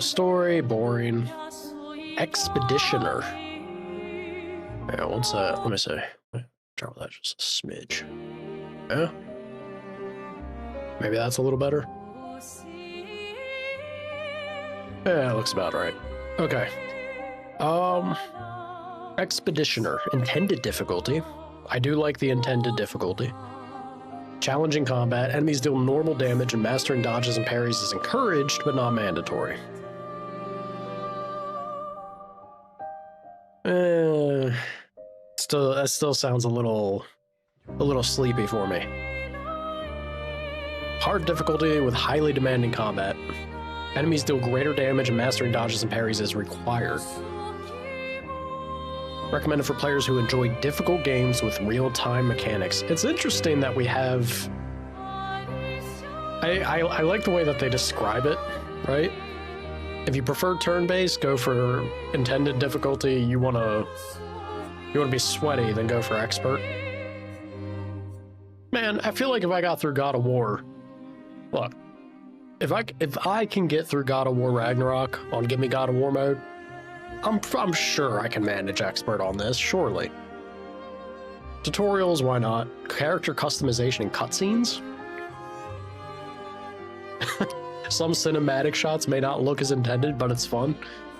Story, boring. Expeditioner. Yeah, what's that? Let me see. Drop that just a smidge. Yeah? Maybe that's a little better? Yeah, it looks about right. Okay. Expeditioner. Intended difficulty. I do like the intended difficulty. Challenging combat. Enemies deal normal damage and mastering dodges and parries is encouraged, but not mandatory. That still sounds a little sleepy for me. Hard difficulty with highly demanding combat. Enemies deal greater damage and mastering dodges and parries is required. Recommended for players who enjoy difficult games with real-time mechanics. It's interesting that we have... I like the way that they describe it, right? If you prefer turn-based, go for intended difficulty. You want to be sweaty, then go for expert. Man, I feel like if I got through God of War... Look, if I can get through God of War Ragnarok on Give Me God of War mode, I'm sure I can manage expert on this, surely. Tutorials, why not? Character customization and cutscenes? Some cinematic shots may not look as intended, but it's fun.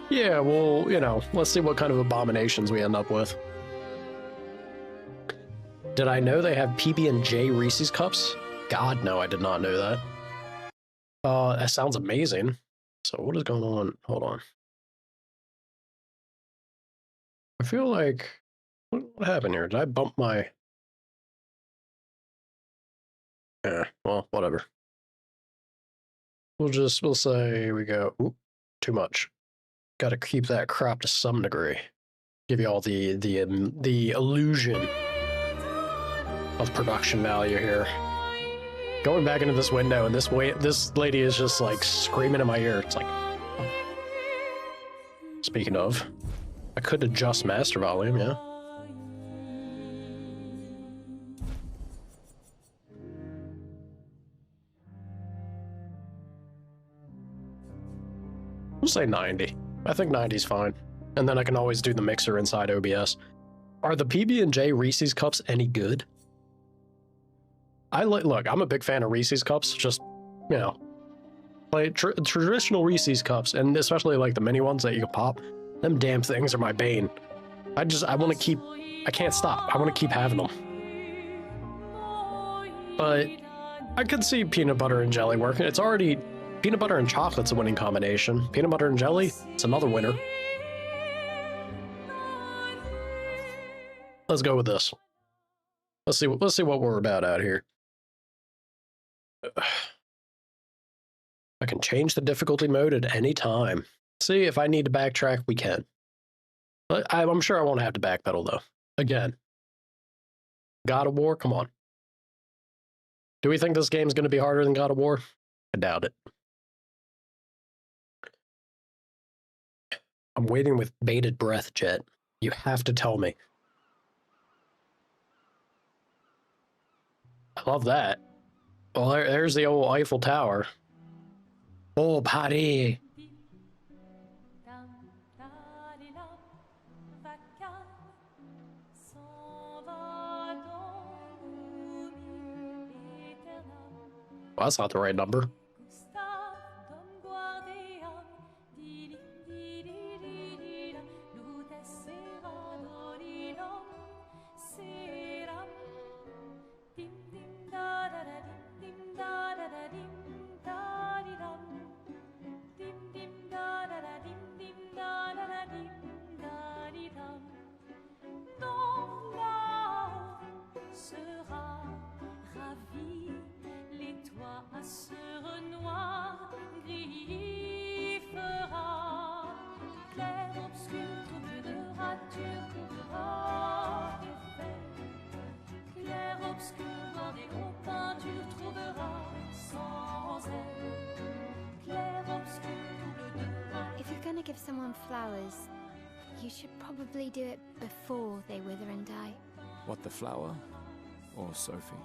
Yeah, well, you know, let's see what kind of abominations we end up with. Did I know they have PB&J Reese's Cups? God, no, I did not know that. That sounds amazing. So what is going on? Hold on. I feel like... What happened here? Did I bump my... Yeah, well, whatever. We'll say we go... Oop, too much. Gotta keep that crop to some degree. Give you all the illusion of production value here. Going back into this window and this lady is just like screaming in my ear. It's like... Oh. Speaking of, I could adjust master volume, yeah. We'll say 90. I think 90's fine. And then I can always do the mixer inside OBS. Are the PB&J Reese's Cups any good? Look, I'm a big fan of Reese's Cups, just, you know, like traditional Reese's Cups, and especially like the mini ones that you can pop. Them damn things are my bane. I can't stop. I want to keep having them. But I could see peanut butter and jelly working. It's already, peanut butter and chocolate's a winning combination. Peanut butter and jelly, it's another winner. Let's go with this. Let's see what we're about out here. I can change the difficulty mode at any time. See, if I need to backtrack, we can. But I'm sure I won't have to backpedal, though. Again. God of War? Come on. Do we think this game's going to be harder than God of War? I doubt it. I'm waiting with bated breath, Jet. You have to tell me. I love that. Well, there's the old Eiffel Tower. Oh, Paris. Well, that's not the right number. If you're gonna give someone flowers, you should probably do it before they wither and die. What, the flower? Or Sophie?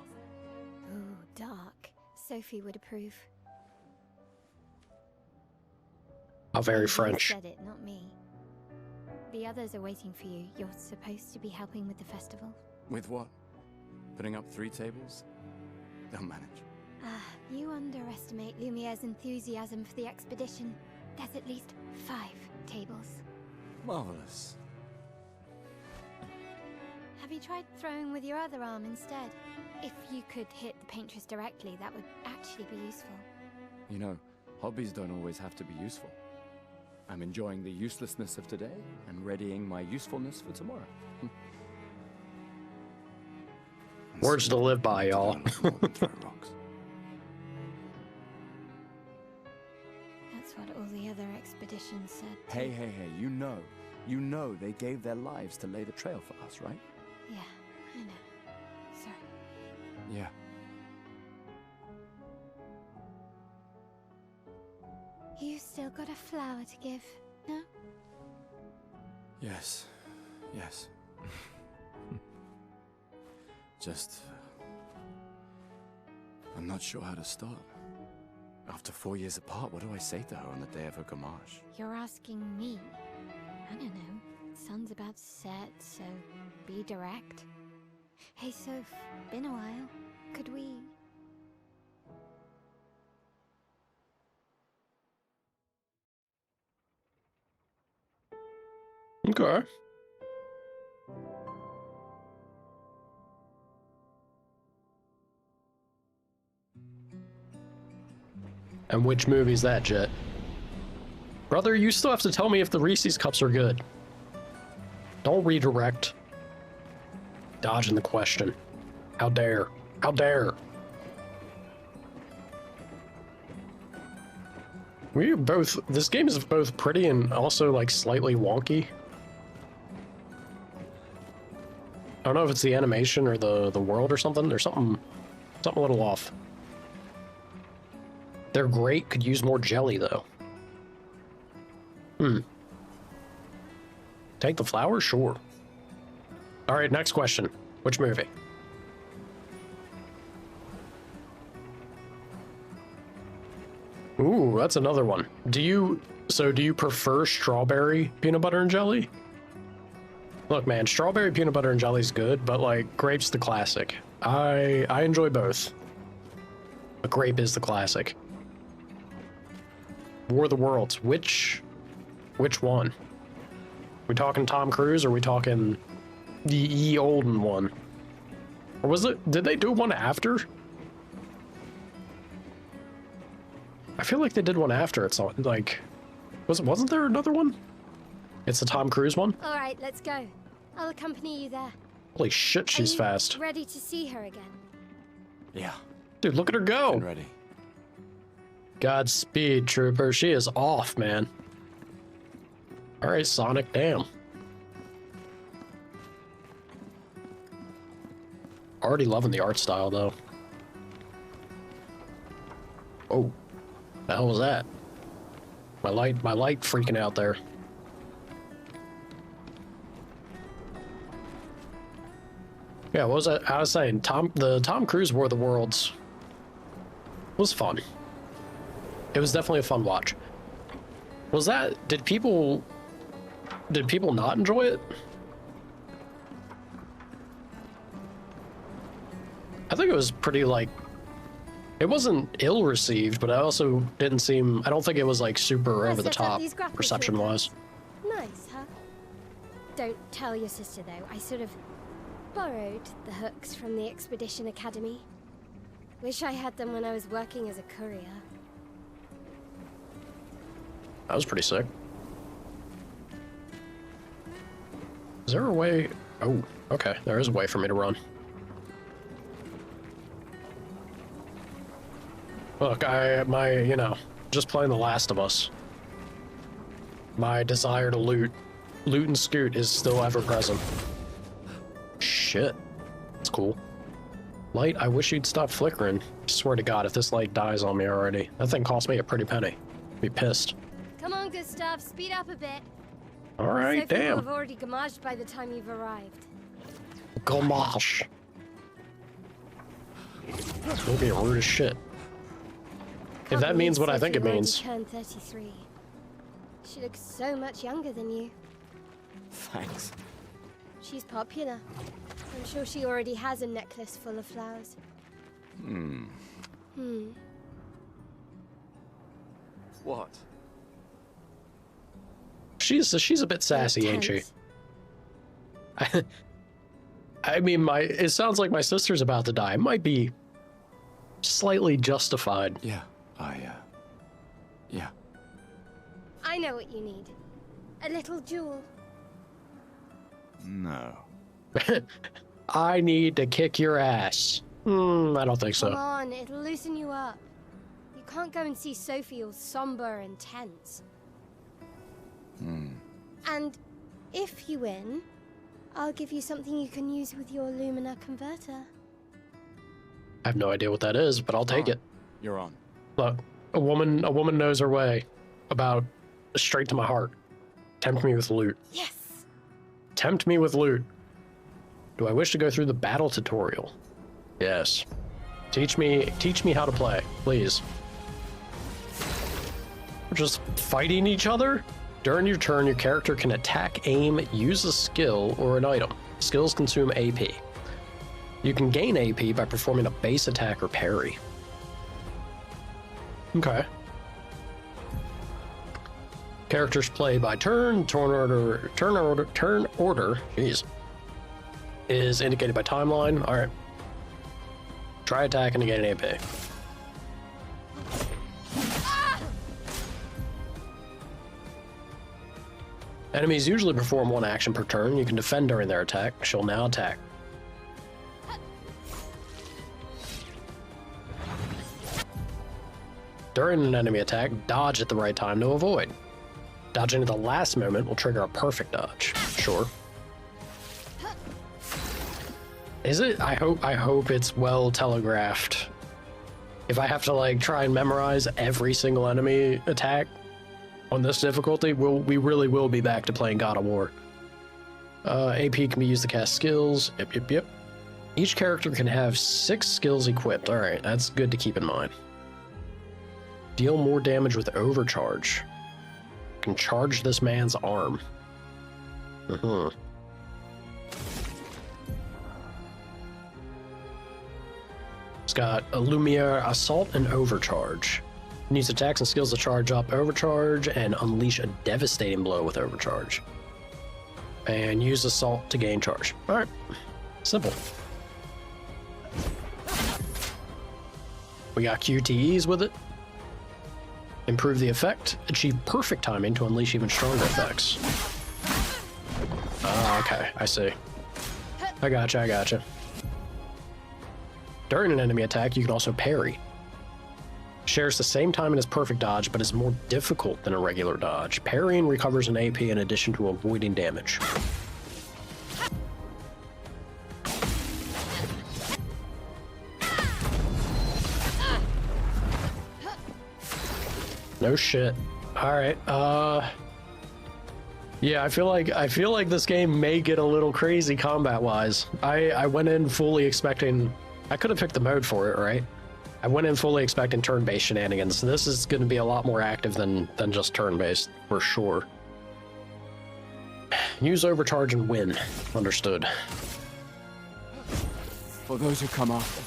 Ooh, dark. Sophie would approve. How very You French. said it, not me. The others are waiting for you. You're supposed to be helping with the festival. With what? Putting up 3 tables? They'll manage. You underestimate Lumiere's enthusiasm for the expedition. There's at least 5 tables. Marvelous. Have you tried throwing with your other arm instead? If you could hit the paintress directly, that would actually be useful. You know, hobbies don't always have to be useful. I'm enjoying the uselessness of today and readying my usefulness for tomorrow. Words to live by, y'all. That's what all the other expeditions said. Hey, you know they gave their lives to lay the trail for us, right? Yeah, I know. Sorry. Yeah. You still got a flower to give, no? Yes. Just... I'm not sure how to start. After 4 years apart, what do I say to her on the day of her gamage? You're asking me? I don't know. Sun's about to set, so be direct. Hey, Soph, been a while. Could we... Okay. And which movie's that, Jet? Brother, you still have to tell me if the Reese's cups are good. Don't redirect. Dodging the question. How dare. How dare. This game is both pretty and also like slightly wonky. I don't know if it's the animation or the world or something. There's something a little off. They're great, could use more jelly though. Take the flower? Sure. Alright, next question. Which movie? Ooh, that's another one. Do you prefer strawberry peanut butter and jelly? Look, man, strawberry peanut butter and jelly is good, but like grape's the classic. I enjoy both. But grape is the classic. War of the Worlds. Which one? We talking Tom Cruise or we talking the E. Olden one? Or was it, did they do one after? I feel like they did one after. It's not like, wasn't there another one? It's the Tom Cruise one? All right, let's go. I'll accompany you there. Holy shit, she's fast. Ready to see her again? Yeah. Dude, look at her go. I'm ready. Godspeed, Trooper. She is off, man. All right, Sonic, damn. Already loving the art style, though. Oh, the hell was that? My light freaking out there. Yeah, what was that? I was saying, the Tom Cruise War of the Worlds was fun. It was definitely a fun watch. Was that, did people not enjoy it? I think it was pretty, like, it wasn't ill received, but I also didn't seem, I don't think it was like super over the top reception wise. Nice, huh? Don't tell your sister though, I sort of borrowed the hooks from the Expedition Academy. Wish I had them when I was working as a courier. That was pretty sick. Is there a way? Oh, okay. There is a way for me to run. Look, just playing The Last of Us. My desire to loot and scoot is still ever present. Shit. That's cool. Light, I wish you'd stop flickering. I swear to God, if this light dies on me already, that thing cost me a pretty penny. I'd be pissed. Come on, Gustav, speed up a bit. All right, Sophie damn. will have already gamaged by the time you've arrived. Gamash. You're being rude as shit. If that means what I think it means. Turned 33. She looks so much younger than you. Thanks. She's popular. I'm sure she already has a necklace full of flowers. What? She's a bit sassy, ain't she? I mean, it sounds like my sister's about to die. It might be slightly justified. Yeah, yeah. I know what you need. A little jewel. No. I need to kick your ass. I don't think so. Come on, it'll loosen you up. You can't go and see Sophie all somber and tense. And if you win, I'll give you something you can use with your Lumina converter. I have no idea what that is, but I'll take it. You're on. Look, a woman knows her way. About straight to my heart. Tempt me with loot. Yes. Tempt me with loot. Do I wish to go through the battle tutorial? Yes. Teach me how to play, please. We're just fighting each other? During your turn, your character can attack, aim, use a skill, or an item. Skills consume AP. You can gain AP by performing a base attack or parry. Okay. Characters play by turn. Turn order, jeez, is indicated by timeline. All right. Try attacking to get an AP. Enemies usually perform one action per turn. You can defend during their attack. She'll now attack. During an enemy attack, dodge at the right time to avoid. Dodging at the last moment will trigger a perfect dodge. Sure. Is it? I hope it's well telegraphed. If I have to like try and memorize every single enemy attack on this difficulty, we really will be back to playing God of War. AP can be used to cast skills. Yep. Each character can have 6 skills equipped. All right, that's good to keep in mind. Deal more damage with overcharge. Can charge this man's arm. It's got a Lumiere Assault and Overcharge. Use attacks and skills to charge up Overcharge and unleash a devastating blow with Overcharge. And use Assault to gain charge. Alright. Simple. We got QTEs with it. Improve the effect. Achieve perfect timing to unleash even stronger effects. Ah, okay. I see. I gotcha. During an enemy attack, you can also parry. Shares the same timing as perfect dodge, but is more difficult than a regular dodge. Parrying recovers an AP in addition to avoiding damage. No shit. All right. Yeah, I feel like this game may get a little crazy combat-wise. I went in fully expecting. I could have picked the mode for it, right? I went in fully expecting turn-based shenanigans. This is going to be a lot more active than just turn-based, for sure. Use overcharge and win. Understood. For those who come after.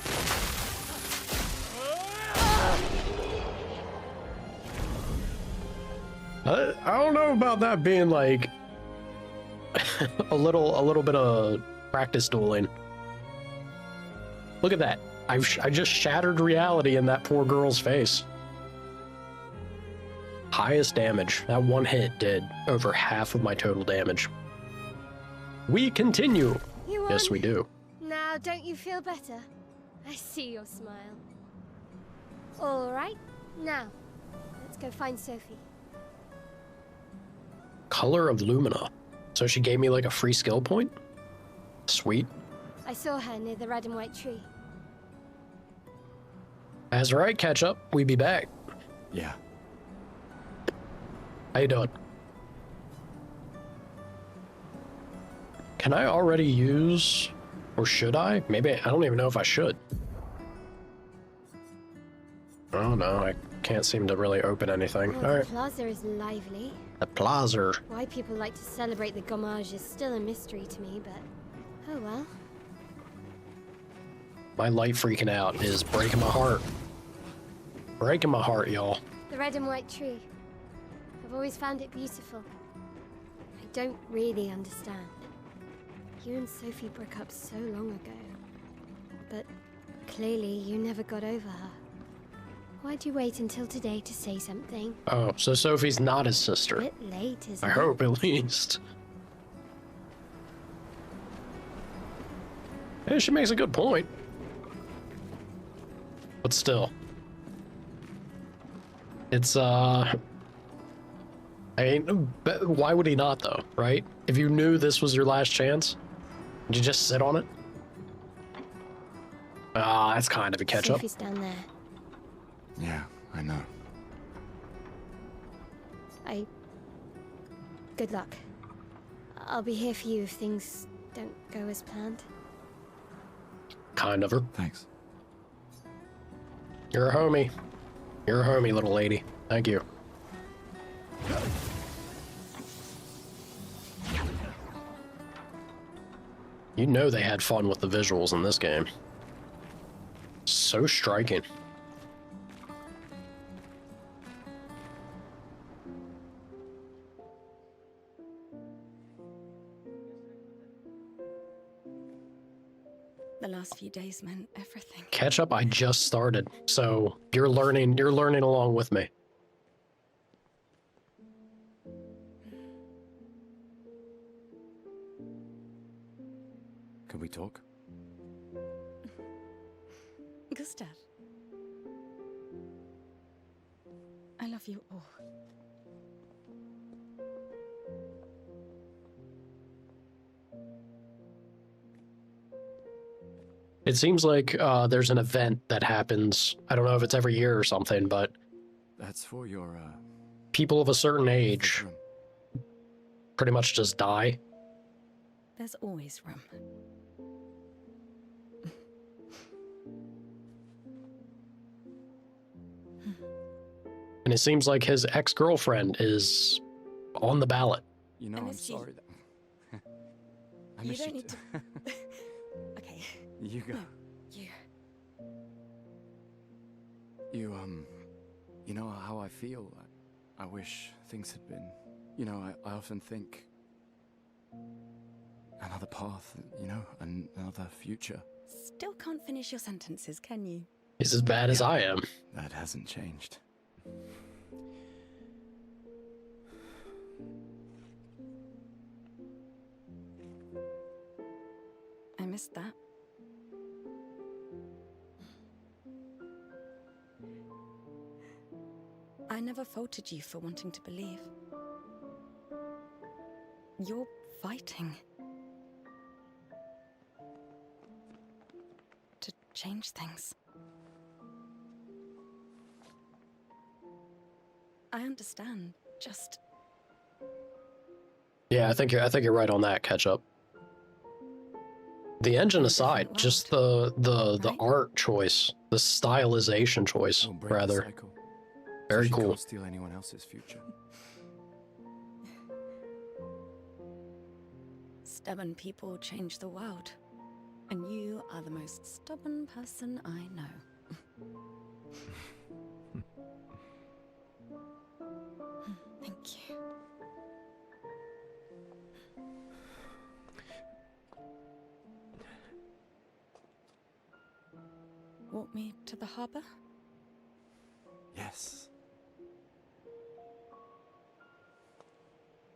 I don't know about that being like a little bit of practice dueling. Look at that. I just shattered reality in that poor girl's face. Highest damage. That one hit did over half of my total damage. We continue. You won. Yes, we do. Now, don't you feel better? I see your smile. All right. Now, let's go find Sophie. Color of Lumina. So she gave me like a free skill point? Sweet. I saw her near the red and white tree. That's right, catch up. We be back. Yeah. How you doing? Can I already use, or should I? Maybe, I don't even know if I should. Oh no, I can't seem to really open anything. Well, Alright. the plaza is lively. The plaza. Why people like to celebrate the gommage is still a mystery to me, but oh well. My light freaking out is breaking my heart. Breaking my heart, y'all. The red and white tree. I've always found it beautiful. I don't really understand. You and Sophie broke up so long ago. But clearly you never got over her. Why'd you wait until today to say something? Oh, so Sophie's not his A sister. bit late, isn't I it? hope, at least. Yeah, she makes a good point. But still. It's, I mean, why would he not, though, right? If you knew this was your last chance, would you just sit on it? Ah, that's kind of a catch-up. Sophie's down there. Yeah, I know. Good luck. I'll be here for you if things don't go as planned. Kind of her. Thanks. You're a homie. You're a homie, little lady. Thank you. You know they had fun with the visuals in this game. So striking. The last few days meant everything. Catch up, I just started, so you're learning along with me. Can we talk? Gustav. I love you all. It seems like there's an event that happens. I don't know if it's every year or something, but That's for your, people of a certain age room. pretty much just die. There's always room. And it seems like his ex-girlfriend is on the ballot. You know, I I'm miss you. sorry that... I You miss don't you need too. to. Okay. You go. No, you. You know how I feel? I wish things had been... You know, I often think... Another path, you know, another future. Still can't finish your sentences, can you? He's as bad as I am. That hasn't changed. I missed that. I never faulted you for wanting to believe. You're fighting to change things. I understand. Just Yeah, I think you're right on that, catch up. The engine aside, different just the right? art choice, the stylization choice, We'll break the rather. cycle. Very She cool. can't steal anyone else's future. stubborn people change the world. And you are the most stubborn person I know. Thank you. Walk me to the harbor? Yes.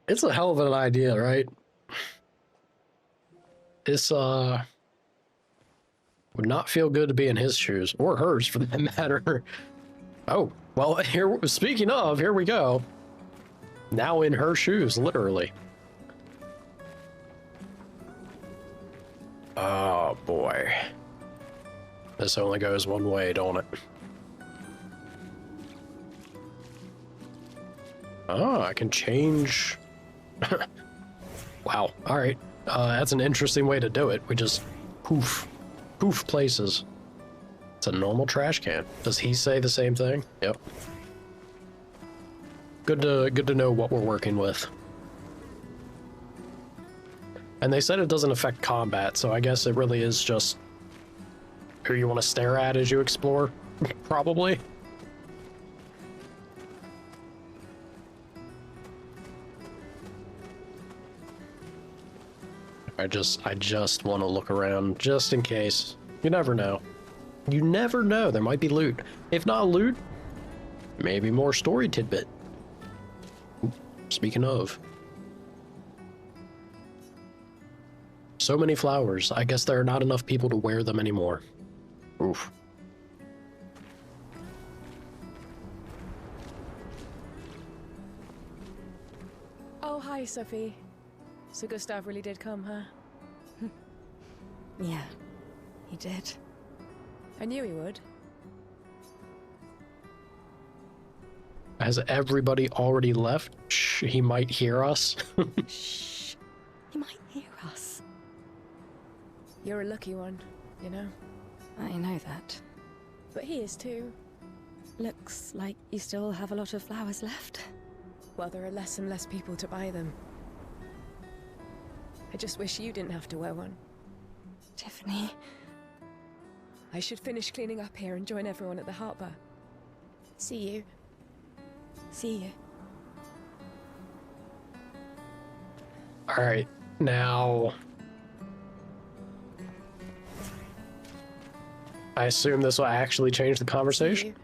It's a hell of an idea, right? This would not feel good to be in his shoes, or hers for that matter. Oh, well, speaking of, here we go. Now in her shoes, literally. Oh boy. This only goes one way, don't it? Oh, I can change. Wow, alright. That's an interesting way to do it. We just poof places. It's a normal trash can. Does he say the same thing? Yep. Good to know what we're working with. And they said it doesn't affect combat, so I guess it really is just who you want to stare at as you explore, probably. I just want to look around just in case. You never know. You never know. There might be loot. If not loot, maybe more story tidbit. Speaking of. So many flowers. I guess there are not enough people to wear them anymore. Oof. Oh, hi, Sophie. So Gustav really did come, huh? Yeah, he did. I knew he would. Has everybody already left? Shh, he might hear us. Shh. He might hear us. You're a lucky one, you know. I know that. But he is too. Looks like you still have a lot of flowers left. Well, there are less and less people to buy them. I just wish you didn't have to wear one. Tiffany. I should finish cleaning up here and join everyone at the harbor. See you. See you. All right, now. I assume this will actually change the conversation?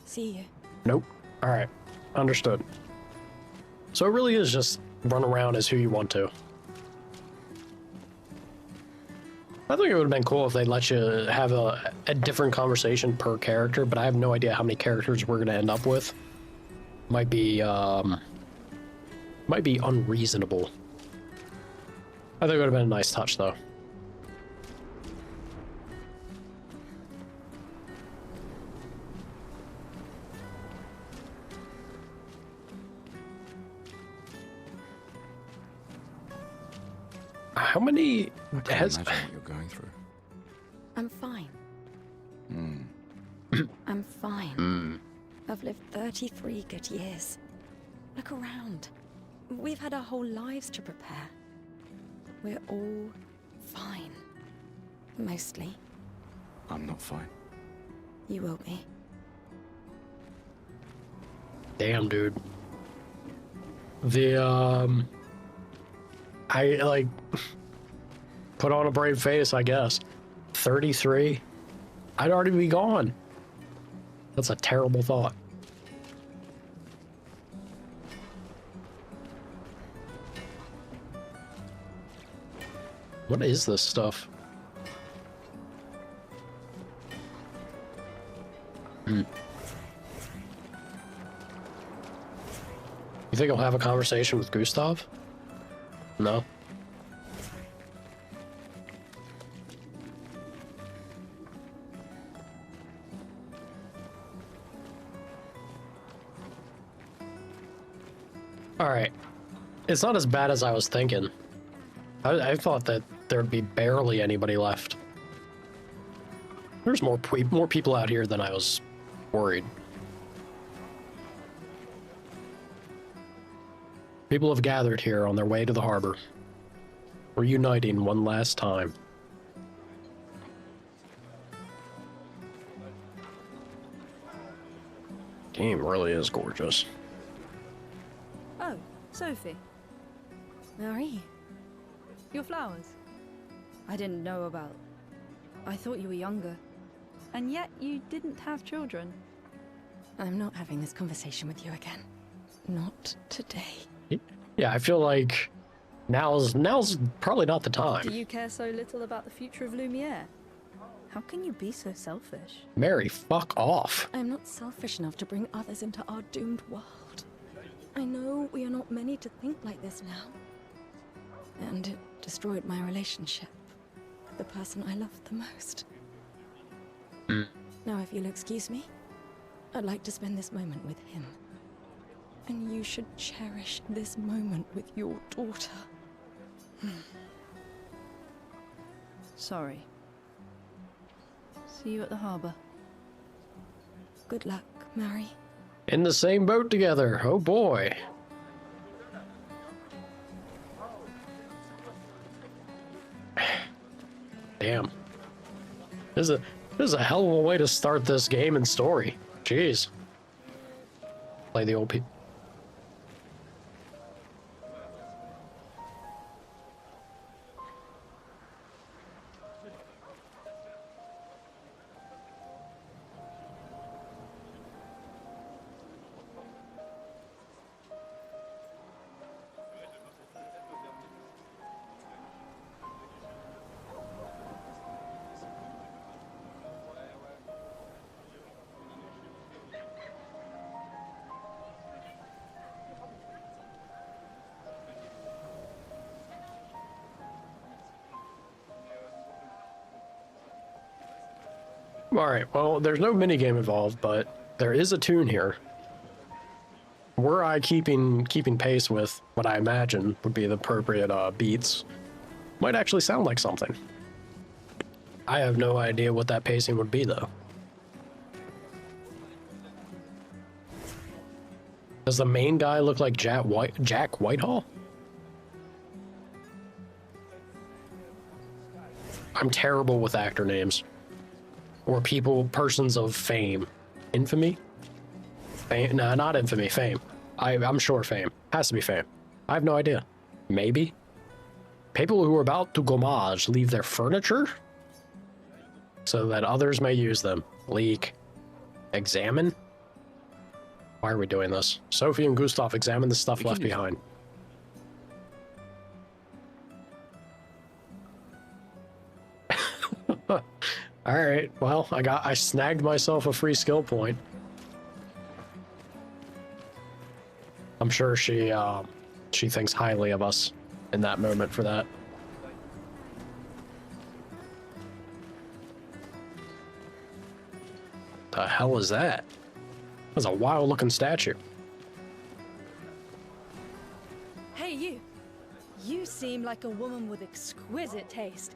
See you. Nope. All right, understood. So it really is just run around as who you want to. I think it would have been cool if they let you have a different conversation per character, but I have no idea how many characters we're going to end up with. Might be unreasonable. I think it would have been a nice touch, though. How many I can't has... imagine what you're going through. I'm fine. Hmm. I'm fine. I've lived 33 good years. Look around. We've had our whole lives to prepare. We're all fine. Mostly. I'm not fine. You will be. Damn, dude. I, like, put on a brave face, I guess. 33? I'd already be gone. That's a terrible thought. What is this stuff? You think I'll have a conversation with Gustav? No. Alright. It's not as bad as I was thinking. I thought that there'd be barely anybody left. There's more people out here than I was worried. People have gathered here on their way to the harbor. We're uniting one last time. Game really is gorgeous. Oh, Sophie. Marie. Your flowers. I didn't know about. I thought you were younger. And yet you didn't have children. I'm not having this conversation with you again. Not today. Yeah, I feel like now's probably not the Do time. you care so little about the future of Lumiere? How can you be so selfish? Mary, fuck off. I am not selfish enough to bring others into our doomed world. I know we are not many to think like this now. And it destroyed my relationship with the person I loved the most. Now, if you'll excuse me, I'd like to spend this moment with him. And you should cherish this moment with your daughter. Sorry. See you at the harbor. Good luck, Mary. In the same boat together. Oh boy. Damn. This is a hell of a way to start this game and story. Jeez. Play the old people. Alright, well, there's no minigame involved, but there is a tune here. Were I keeping pace with what I imagine would be the appropriate beats, might actually sound like something. I have no idea what that pacing would be, though. Does the main guy look like Jack Whitehall? I'm terrible with actor names. Or persons of fame. Infamy? Fame? No, not infamy, fame. I'm sure fame. Has to be fame. I have no idea. Maybe? People who are about to gommage leave their furniture so that others may use them. Leak. Examine? Why are we doing this? Sophie and Gustav examine the stuff left behind. All right, well, I snagged myself a free skill point. I'm sure she thinks highly of us in that moment for that. The hell is that? That's a wild looking statue. Hey, you. You seem like a woman with exquisite taste.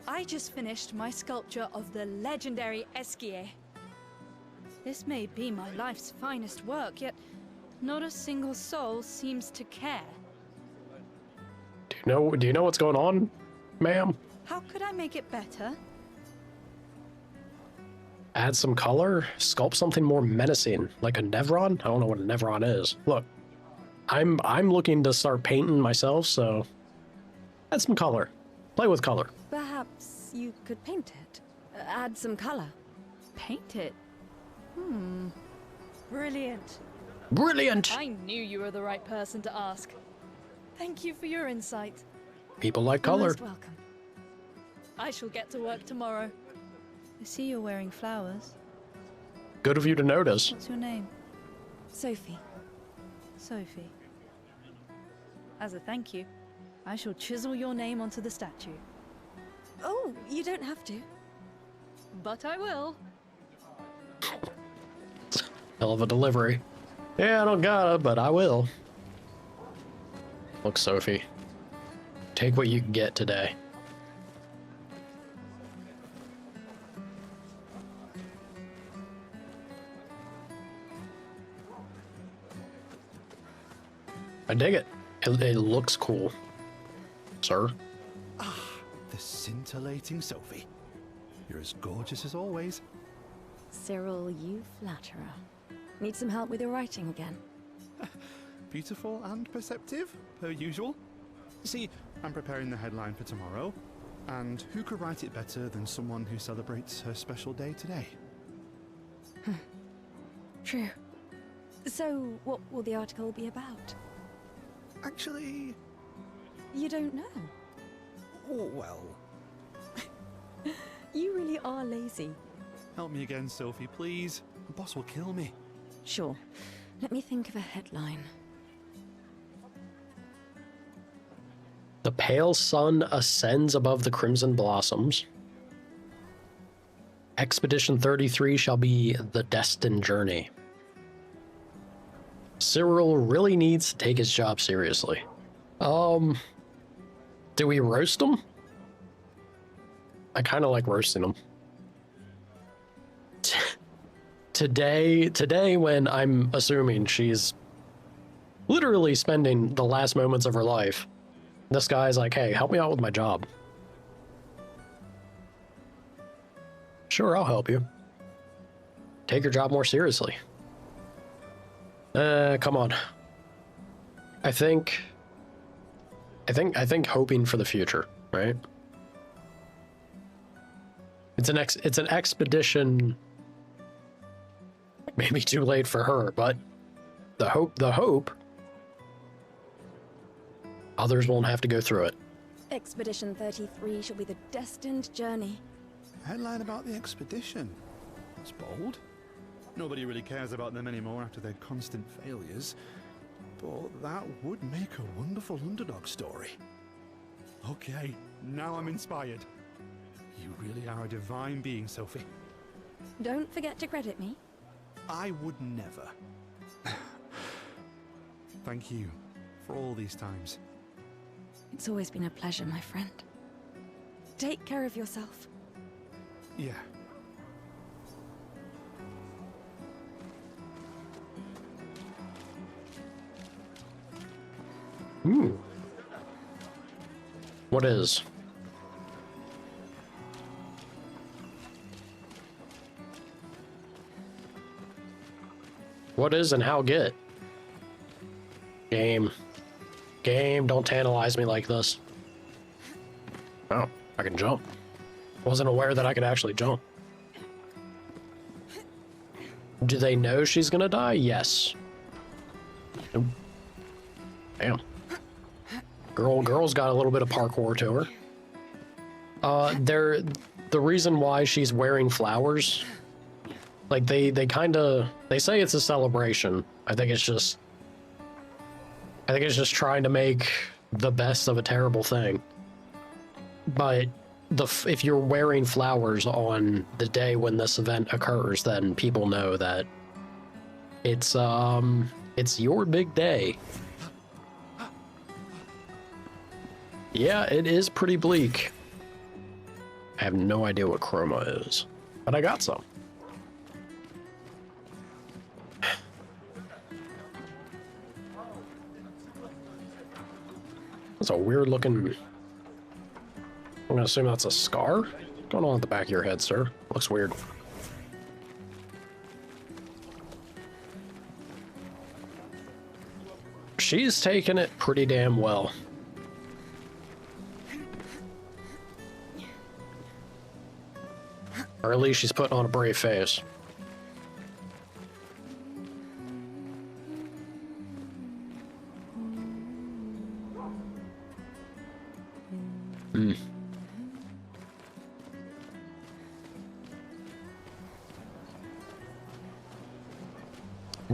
I just finished my sculpture of the legendary Esquier. This may be my life's finest work, yet not a single soul seems to care. Do you know what's going on, ma'am? How could I make it better? Add some color, sculpt something more menacing, like a Nevron? I don't know what a Nevron is. Look, I'm looking to start painting myself, so add some color. Play with color. Perhaps you could paint it. Add some color. Paint it? Brilliant. Brilliant! I knew you were the right person to ask. Thank you for your insight. People like You're color. most welcome. I shall get to work tomorrow. I see you're wearing flowers. Good of you to notice. What's your name? Sophie. Sophie. As a thank you, I shall chisel your name onto the statue. Oh, you don't have to. But I will. Hell of a delivery. Yeah, I don't gotta, but I will. Look, Sophie. Take what you can get today. I dig it. It looks cool. Sir? The scintillating Sophie. You're as gorgeous as always. Cyril, you flatterer. Need some help with your writing again? Beautiful and perceptive, per usual. See, I'm preparing the headline for tomorrow, and who could write it better than someone who celebrates her special day today? True. So, what will the article be about? Actually, You don't know. oh well. You really are lazy. Help me again, Sophie, please. The boss will kill me. Sure. Let me think of a headline. The pale sun ascends above the crimson blossoms. Expedition 33 shall be the destined journey. Cyril really needs to take his job seriously. Do we roast him? I kind of like roasting him. today when I'm assuming she's literally spending the last moments of her life, this guy's like, hey, help me out with my job. Sure, I'll help you. Take your job more seriously. Come on. I think hoping for the future, right? It's an expedition. Maybe too late for her, but the hope others won't have to go through it. Expedition 33 shall be the destined journey. Headline about the expedition. It's bold. Nobody really cares about them anymore after their constant failures. But that would make a wonderful underdog story. Okay, now I'm inspired. You really are a divine being, Sophie. Don't forget to credit me. I would never. Thank you for all these times. It's always been a pleasure, my friend. Take care of yourself. Yeah. What is? What is and how get? Game. Game, don't tantalize me like this. Oh, I can jump. Wasn't aware that I could actually jump. Do they know she's gonna die? Yes. Nope. Damn. Girl's got a little bit of parkour to her. The reason why she's wearing flowers, like they say it's a celebration. I think it's just trying to make the best of a terrible thing. But if you're wearing flowers on the day when this event occurs, then people know that it's your big day. Yeah, it is pretty bleak. I have no idea what chroma is, but I got some. That's a weird looking... I'm gonna assume that's a scar? What's going on at the back of your head, sir? Looks weird. She's taking it pretty damn well. Or at least she's putting on a brave face.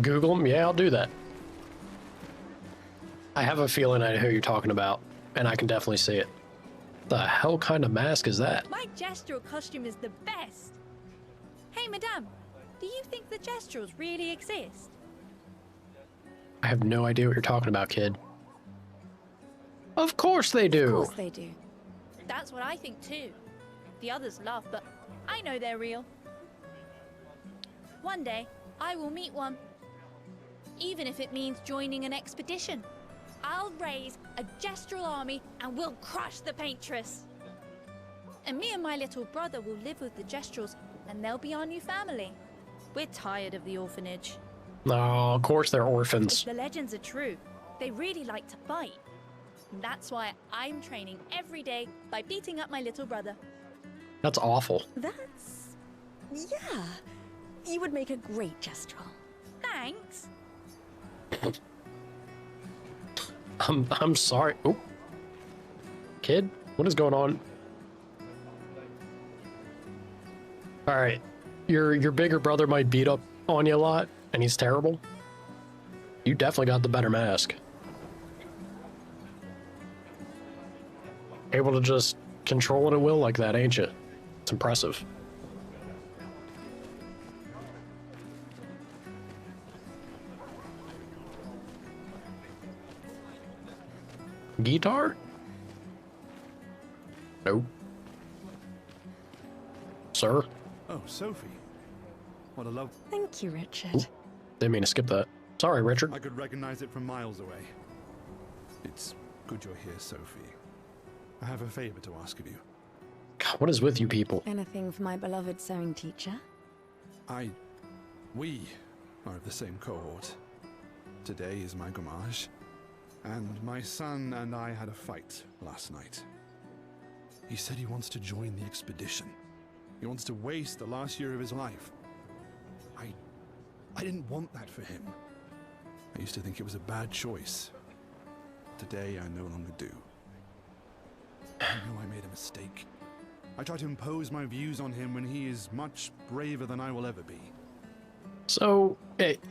Google them? Yeah, I'll do that. I have a feeling I know who you're talking about, and I can definitely see it. The hell kind of mask is that? My gestural costume is the best. Hey, madame, do you think the gesturals really exist? I have no idea what you're talking about, kid. Of course they do. Of course they do. That's what I think too. The others laugh, but I know they're real. One day, I will meet one. Even if it means joining an expedition. I'll raise a gestural army and we'll crush the paintress. And me and my little brother will live with the gesturals and they'll be our new family. We're tired of the orphanage. No, of course they're orphans. If the legends are true, they really like to fight. And that's why I'm training every day by beating up my little brother. That's awful. That's... yeah. You would make a great gestural. Thanks. I'm sorry. Oh, kid, what is going on? All right, your bigger brother might beat up on you a lot, and he's terrible. You definitely got the better mask. Able to just control it at will like that, ain't you? It's impressive. Guitar? Nope. Sir? Oh, Sophie. What a love. Thank you, Richard. Ooh. Didn't mean to skip that. Sorry, Richard. I could recognize it from miles away. It's good you're here, Sophie. I have a favor to ask of you. God, what is with you people? Anything for my beloved sewing teacher? We are of the same cohort. Today is my gommage, and my son and I had a fight last night. He said he wants to join the expedition. He wants to waste the last year of his life. I didn't want that for him. I used to think it was a bad choice. Today, I no longer do. I know I made a mistake. I tried to impose my views on him when he is much braver than I will ever be. So,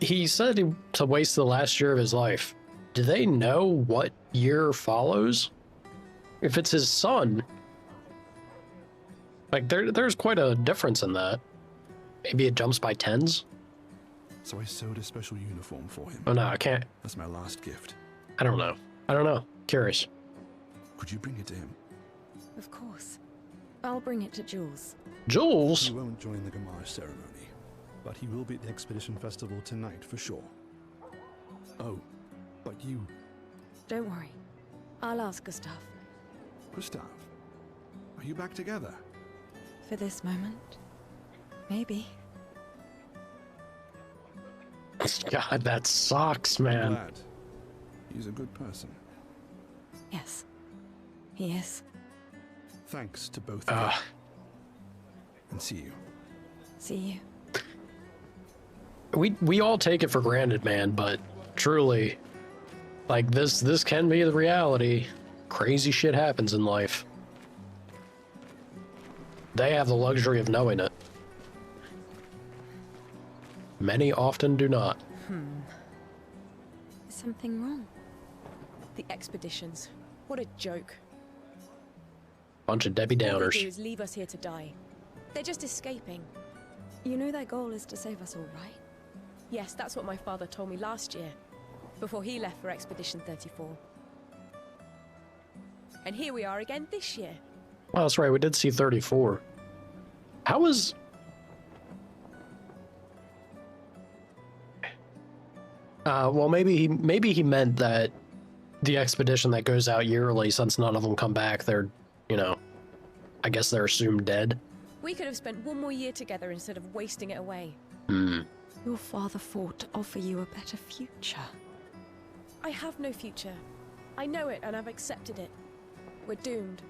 he said to waste the last year of his life. Do they know what year follows? If it's his son, like there's quite a difference in that. Maybe it jumps by tens? So I sewed a special uniform for him. Oh no, I can't. That's my last gift. I don't know. Curious. Could you bring it to him? Of course. I'll bring it to Jules. Jules? He won't join the Gamage ceremony, but he will be at the Expedition Festival tonight for sure. Oh, but you... Don't worry. I'll ask Gustav. Gustav, are you back together? For this moment. Maybe. God, that sucks, man. Glad. He's a good person. Yes. He is. Thanks to both of you. And see you. See you. We all take it for granted, man, but truly, like this can be the reality. Crazy shit happens in life. They have the luxury of knowing it. Many often do not. Is something wrong? The expeditions. What a joke. Bunch of Debbie All they Downers. do is leave us here to die. They're just escaping. You know their goal is to save us all, right? Yes, that's what my father told me last year, before he left for Expedition 34. And here we are again this year. Oh, that's right. We did see 34. How was... well, maybe he meant that the expedition that goes out yearly, since none of them come back, they're, you know, I guess they're assumed dead. We could have spent one more year together instead of wasting it away. Your father fought to offer you a better future. I have no future. I know it, and I've accepted it. We're doomed.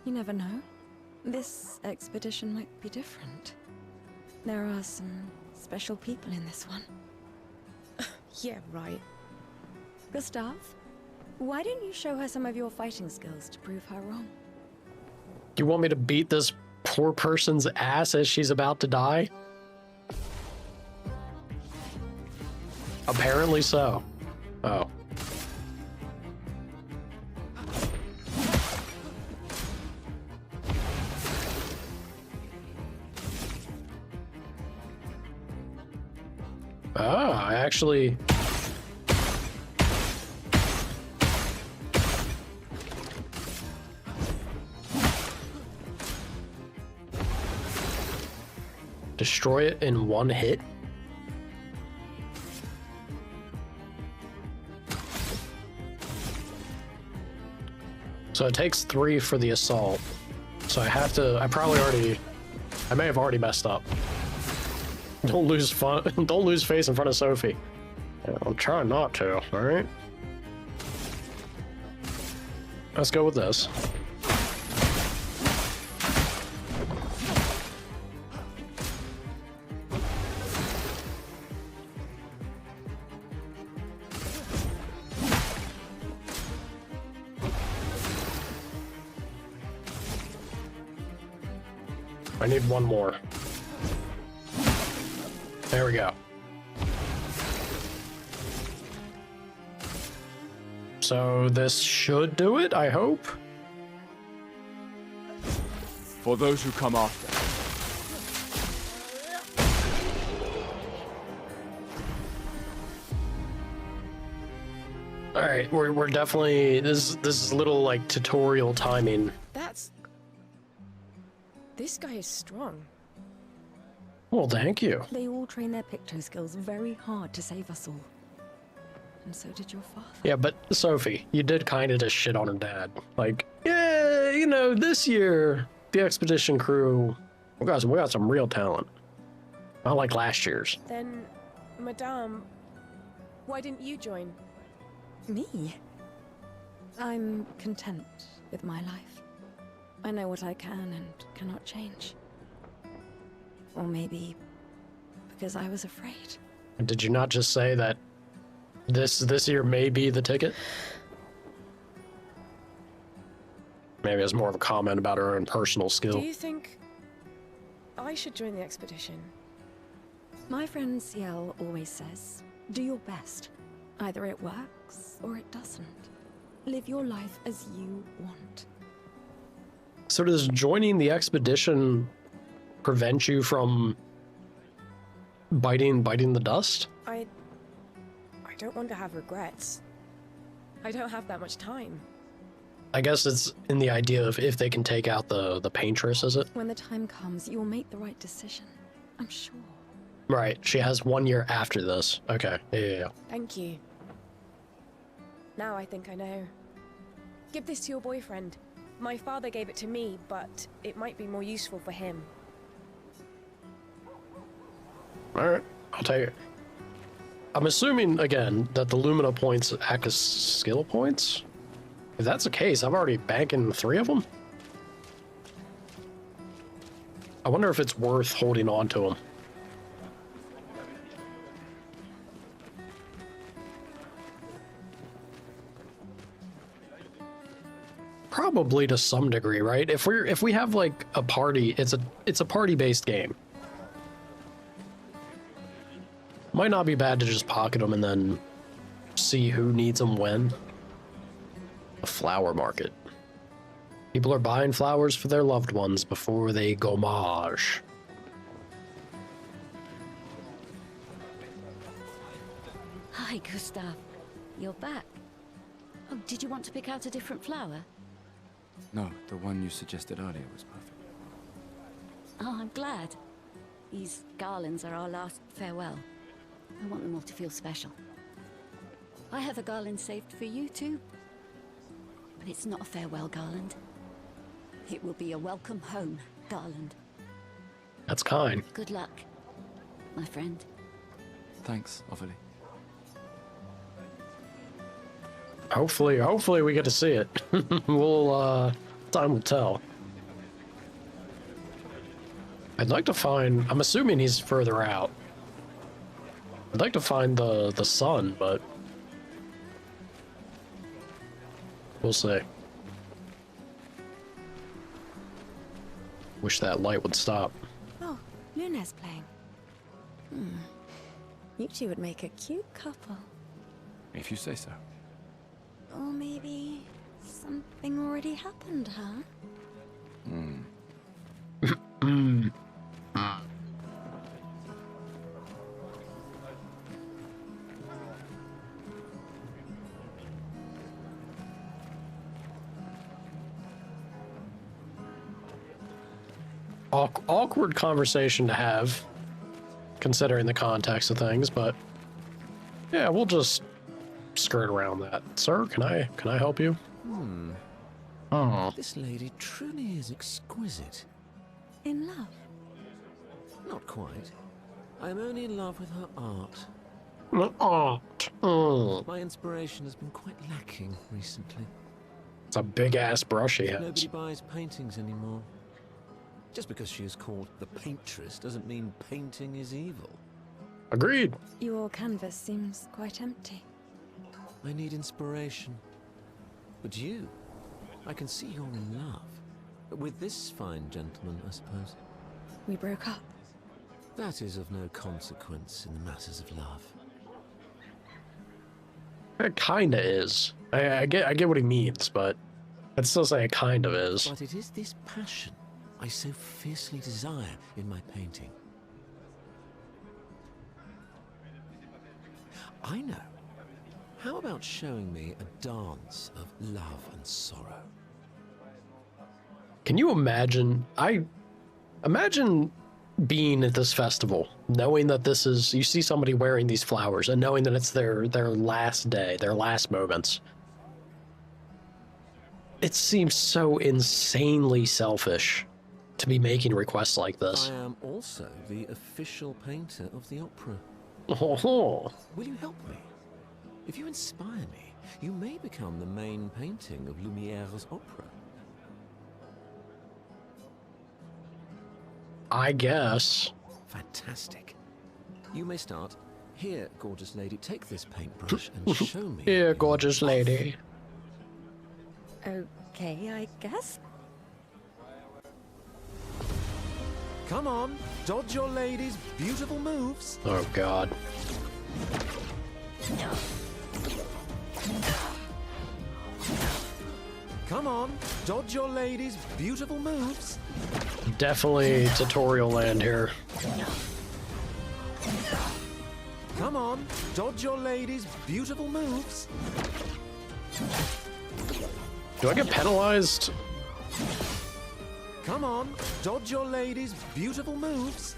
You never know. This expedition might be different. There are some special people in this one. Yeah, right. Gustav, why don't you show her some of your fighting skills to prove her wrong? You want me to beat this poor person's ass as she's about to die? Apparently so. Oh. Oh, I actually... Destroy it in one hit? So it takes 3 for the assault. So I have to... I may have already messed up. Don't lose face in front of Sophie. I'm trying not to, alright? Let's go with this. I need one more. There we go. So this should do it, I hope. For those who come after. All right, we're definitely this is a little like tutorial timing. This guy is strong. Well, thank you. They all train their picto skills very hard to save us all. And so did your father. Yeah, but Sophie, you did kind of just shit on her dad. Like, yeah, you know, this year, the expedition crew, we got some real talent. Not like last year's. Then, Madame, why didn't you join? Me? I'm content with my life. I know what I can and cannot change. Or maybe because I was afraid. Did you not just say that this year may be the ticket? Maybe it's more of a comment about her own personal skill. Do you think I should join the expedition? My friend Ciel always says, do your best. Either it works or it doesn't. Live your life as you want. So does joining the expedition prevent you from biting the dust? I don't want to have regrets. I don't have that much time. I guess it's in the idea of if they can take out the paintress, is it? When the time comes, you will make the right decision. I'm sure. Right, she has 1 year after this. Okay, yeah. Thank you. Now I think I know. Give this to your boyfriend. My father gave it to me, but it might be more useful for him. Alright, I'll take it. I'm assuming, again, that the Lumina points act as skill points? If that's the case, I'm already banking 3 of them? I wonder if it's worth holding on to them. Probably to some degree, right? If we have like a party, it's a party-based game. Might not be bad to just pocket them and then see who needs them when. A flower market. People are buying flowers for their loved ones before they go mage. Hi, Gustav. You're back. Oh, did you want to pick out a different flower? No, the one you suggested earlier was perfect. Oh, I'm glad. These garlands are our last farewell. I want them all to feel special. I have a garland saved for you too. But it's not a farewell garland. It will be a welcome home garland. That's kind. Good luck, my friend. Thanks, Ophelia. Hopefully we get to see it. We'll, time will tell. I'd like to find, I'm assuming he's further out. I'd like to find the sun, but we'll see. Wish that light would stop. Oh, Luna's playing. You two would make a cute couple. If you say so. Or maybe something already happened, huh? Awkward conversation to have, considering the context of things, but yeah, we'll just skirt around that. Sir, can I help you? Oh. This lady truly is exquisite. In love? Not quite. I'm only in love with her art. Art. My inspiration has been quite lacking recently. It's a big ass brush he has. Nobody buys paintings anymore. Just because she is called the paintress doesn't mean painting is evil. Agreed. Your canvas seems quite empty. I need inspiration. But you, I can see you're in love. With this fine gentleman, I suppose. We broke up. That is of no consequence in the matters of love. It kinda is. I get what he means, but I'd still say it kind of is. But it is this passion I so fiercely desire in my painting. I know. How about showing me a dance of love and sorrow? Can you imagine? Imagine being at this festival, knowing that this is, you see somebody wearing these flowers and knowing that it's their last day, their last moments. It seems so insanely selfish to be making requests like this. I am also the official painter of the opera. Oh, Will you help me? If you inspire me, you may become the main painting of Lumiere's opera. I guess. Fantastic. You may start. Here, gorgeous lady, take this paintbrush and show me. Here, gorgeous lady. Okay, I guess. Come on, dodge your lady's beautiful moves. Oh, God. Come on, dodge your lady's beautiful moves. Definitely tutorial land here. Come on, dodge your lady's beautiful moves. Do I get penalized? Come on, dodge your lady's beautiful moves.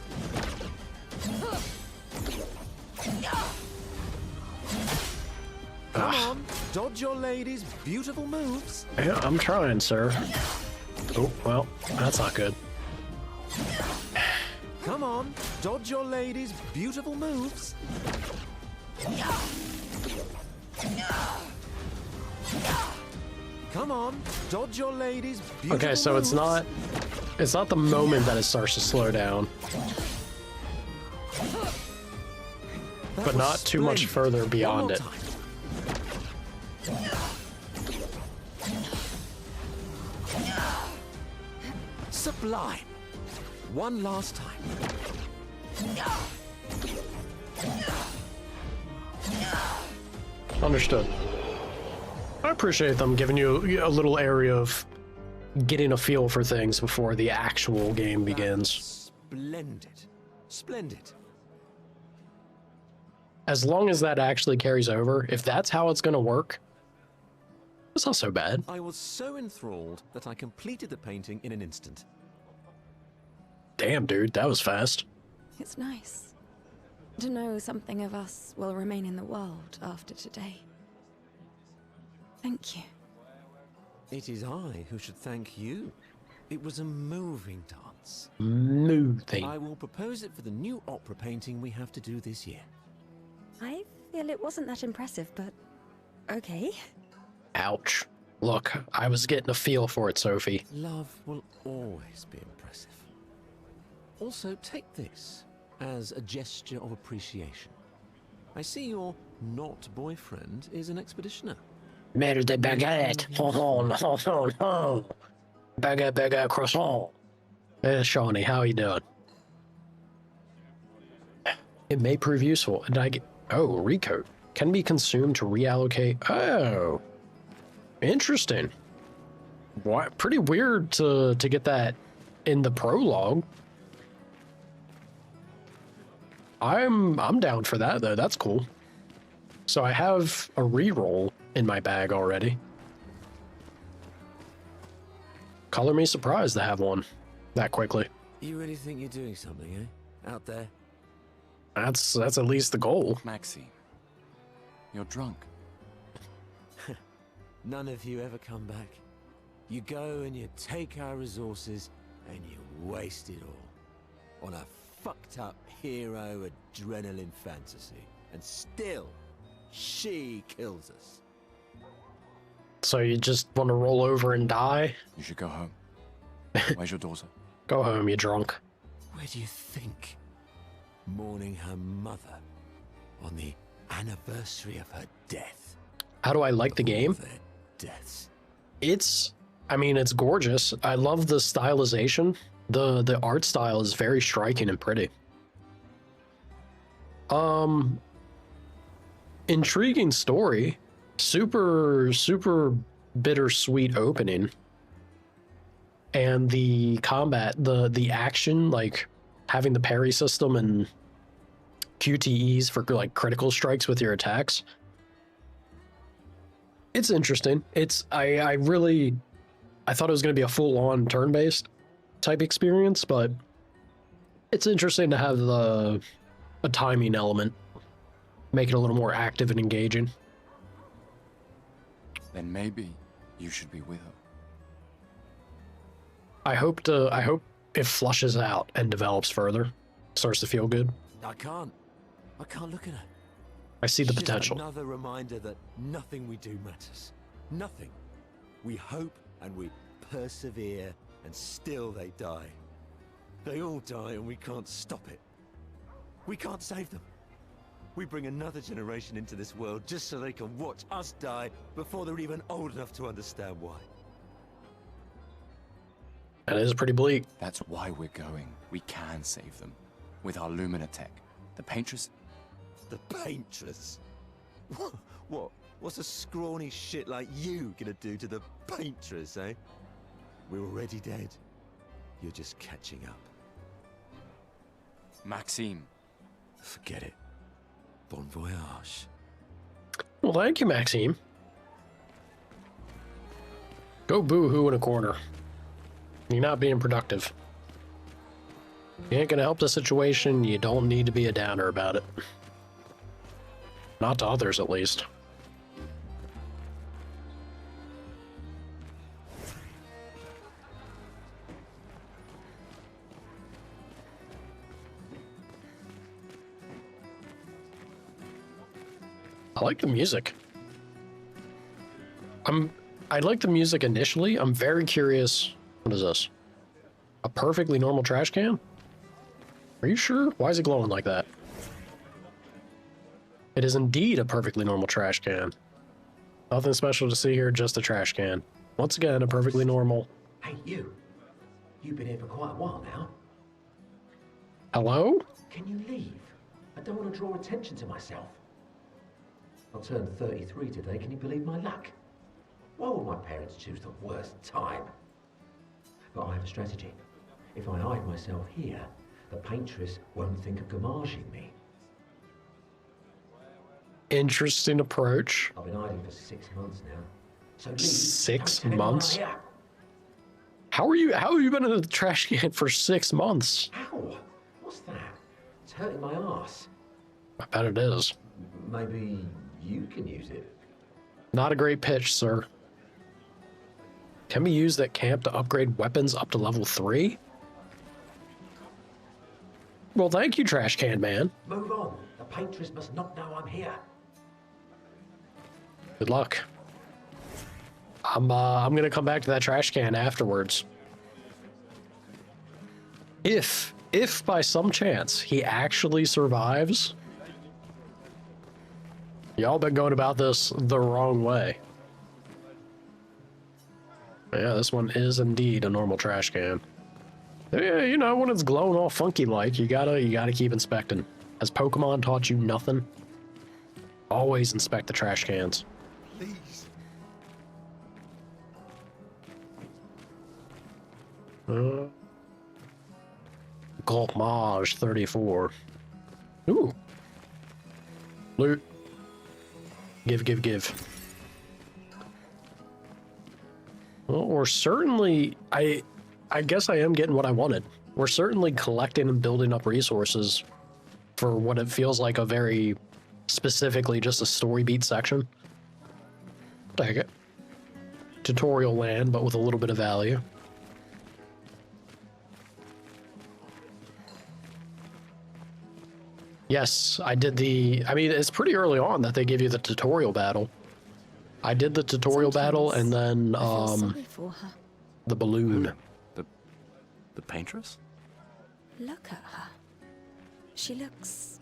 Come on, dodge your lady's beautiful moves. Yeah, I'm trying, sir. Oh, well, that's not good. Come on, dodge your lady's beautiful moves. Come on, dodge your lady's beautiful Okay, so moves. it's not the moment that it starts to slow down, That but was not too much splendid. further One beyond more it. time. Sublime. One last time. Understood. I appreciate them giving you a little area of getting a feel for things before the actual game begins. Splendid. Splendid. As long as that actually carries over, if that's how it's going to work, it's not so bad. I was so enthralled that I completed the painting in an instant. Damn, dude, that was fast. It's nice to know something of us will remain in the world after today. Thank you. It is I who should thank you. It was a moving dance. Moving. I will propose it for the new opera painting we have to do this year. I feel it wasn't that impressive, but okay. Ouch. Look, I was getting a feel for it, Sophie. Love will always be impressive. Also, take this as a gesture of appreciation. I see your not boyfriend is an expeditioner. Mère de baguette. Baguette, baguette, croissant. Hey, Shawnee, how you doing? It may prove useful. Did I get... Oh, recoat. Can be consumed to reallocate... Oh. Interesting. What? Pretty weird to get that in the prologue. I'm down for that, though. That's cool. So I have a reroll in my bag already. Color me surprised to have one that quickly. You really think you're doing something, eh? Out there? That's at least the goal. Maxine, you're drunk. None of you ever come back. You go and you take our resources and you waste it all on a fucked up hero adrenaline fantasy. And still, she kills us. So you just want to roll over and die? You should go home. Where's your daughter? Go home, you drunk. Where do you think? Mourning her mother on the anniversary of her death. How do I like the Of all game? their deaths. It's gorgeous. I love the stylization. The art style is very striking and pretty. Intriguing story. Super bittersweet opening. And the combat, the action, like having the parry system and QTEs for like critical strikes with your attacks. It's interesting. I thought it was going to be a full-on turn-based type experience, but It's interesting to have a timing element, make it a little more active and engaging. Then maybe you should be with her. I hope it flushes out and develops further, starts to feel good. I can't look at her. I see the She's potential. Another reminder that nothing we do matters. Nothing. We hope and we persevere, and still they die. They all die and we can't stop it. We can't save them. We bring another generation into this world just so they can watch us die before they're even old enough to understand why. That is pretty bleak. That's why we're going. We can save them. With our Lumina tech. The Paintress... The Paintress? What? What's a scrawny shit like you gonna do to the Paintress, eh? We're already dead. You're just catching up. Maxime. Forget it. Bon voyage. Well, thank you, Maxime. Go boo-hoo in a corner. You're not being productive. You ain't gonna help the situation, you don't need to be a downer about it. Not to others, at least. I like the music. I like the music initially. I'm very curious. What is this? A perfectly normal trash can? Are you sure? Why is it glowing like that? It is indeed a perfectly normal trash can. Nothing special to see here, just a trash can. Once again, a perfectly normal... Hey, you. You've been here for quite a while now. Hello? Can you leave? I don't want to draw attention to myself. I turned 33 today, can you believe my luck? Why would my parents choose the worst time? But I have a strategy. If I hide myself here, the Paintress won't think of gommaging me. Interesting approach. I've been hiding for 6 months now. So leave. 6 Don't tell anyone months? I'm here. How have you been in the trash can for 6 months? Ow! What's that? It's hurting my arse. I bet it is. Maybe you can use it. Not a great pitch, sir. Can be used at camp to upgrade weapons up to level 3? Well, thank you, Trash Can Man. Move on. The Paintress must not know I'm here. Good luck. I'm gonna come back to that trash can afterwards. If by some chance he actually survives, y'all been going about this the wrong way. Yeah, this one is indeed a normal trash can. Yeah, you know, when it's glowing all funky like, you gotta keep inspecting. Has Pokemon taught you nothing? Always inspect the trash cans. Please. Golmage 34. Ooh. Loot. Give. Well, we're certainly... I guess I am getting what I wanted. We're certainly collecting and building up resources for what it feels like a very specifically just a story beat section. Take it. Tutorial land, but with a little bit of value. Yes, I did I mean, it's pretty early on that they give you the tutorial battle. I did the tutorial battle and then, I feel sorry for her. the balloon. The Paintress? Look at her. She looks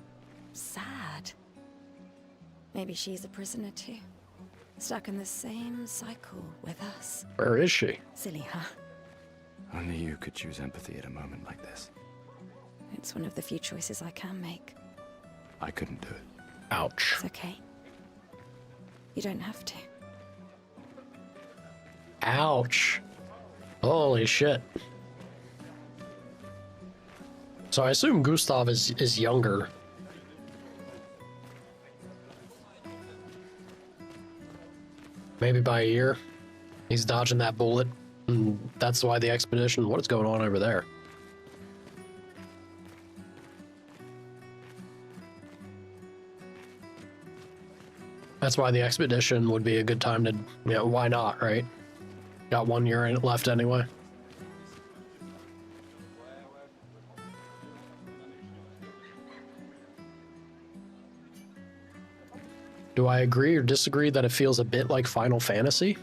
sad. Maybe she's a prisoner too. Stuck in the same cycle with us. Where is she? Silly, huh? Only you could choose empathy at a moment like this. It's one of the few choices I can make. I couldn't do it. Ouch. It's okay. You don't have to. Ouch. Holy shit. So I assume Gustav is younger. Maybe by a year. He's dodging that bullet. And that's why the expedition... What is going on over there? That's why the expedition would be a good time to, you know, why not, right? Got 1 year in it left anyway. Do I agree or disagree that it feels a bit like Final Fantasy?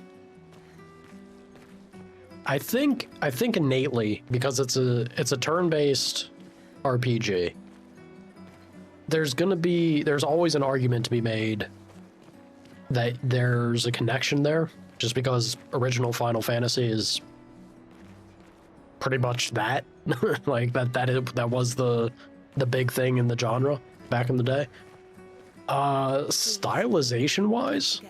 I think innately, because it's a turn-based RPG. There's always an argument to be made that there's a connection there, just because original Final Fantasy is pretty much that. Like that was the big thing in the genre back in the day. Stylization wise,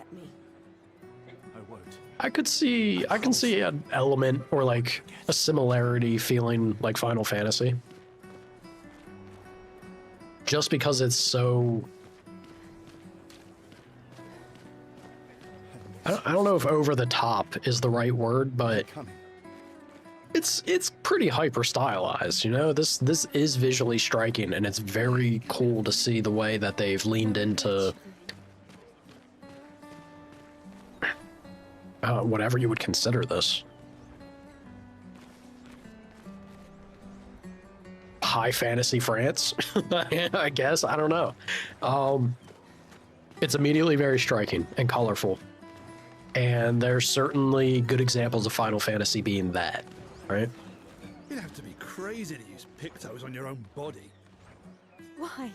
I can see an element or like a similarity feeling like Final Fantasy. Just because it's so... I don't know if over the top is the right word, but it's pretty hyper stylized, you know? This is visually striking, and it's very cool to see the way that they've leaned into whatever you would consider this. High fantasy France, I guess. I don't know. It's immediately very striking and colorful, and there's certainly good examples of Final Fantasy being that, right? You'd have to be crazy to use pictos on your own body. Why?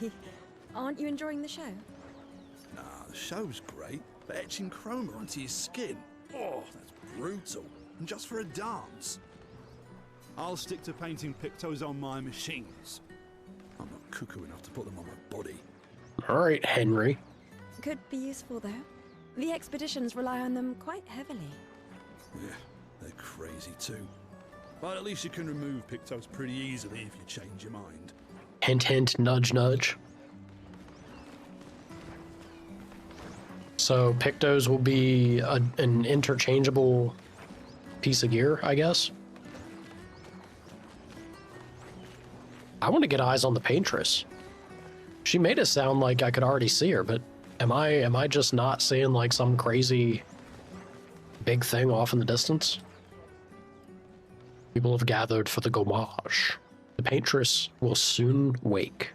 Aren't you enjoying the show? Nah, the show's great, but etching chroma onto your skin, oh, that's brutal. And just for a dance. I'll stick to painting pictos on my machines. I'm not cuckoo enough to put them on my body. All right, Henry. Could be useful, though. The expeditions rely on them quite heavily. Yeah, they're crazy too. But at least you can remove pictos pretty easily if you change your mind. Hint, hint, nudge, nudge. So pictos will be an interchangeable piece of gear, I guess. I want to get eyes on the paintress. She made it sound like I could already see her, but am I just not seeing like some crazy big thing off in the distance? People have gathered for the gommage. The paintress will soon wake.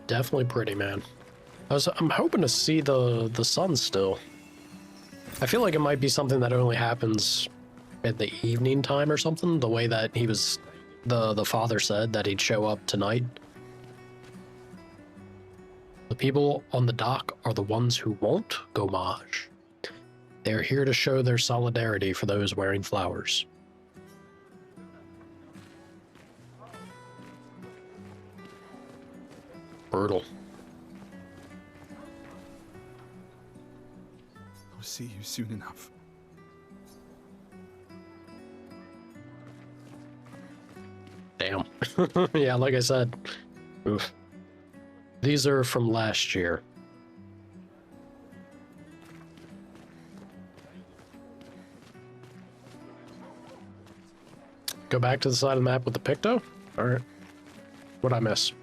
Definitely pretty, man. I'm hoping to see the sun still. I feel like it might be something that only happens at the evening time or something, the way that he was, the father said that he'd show up tonight. The people on the dock are the ones who won't gommage. They're here to show their solidarity for those wearing flowers. Brutal. I'll see you soon enough. Damn. Yeah, like I said. Oof. These are from last year. Go back to the side of the map with the picto? Alright. What'd I miss?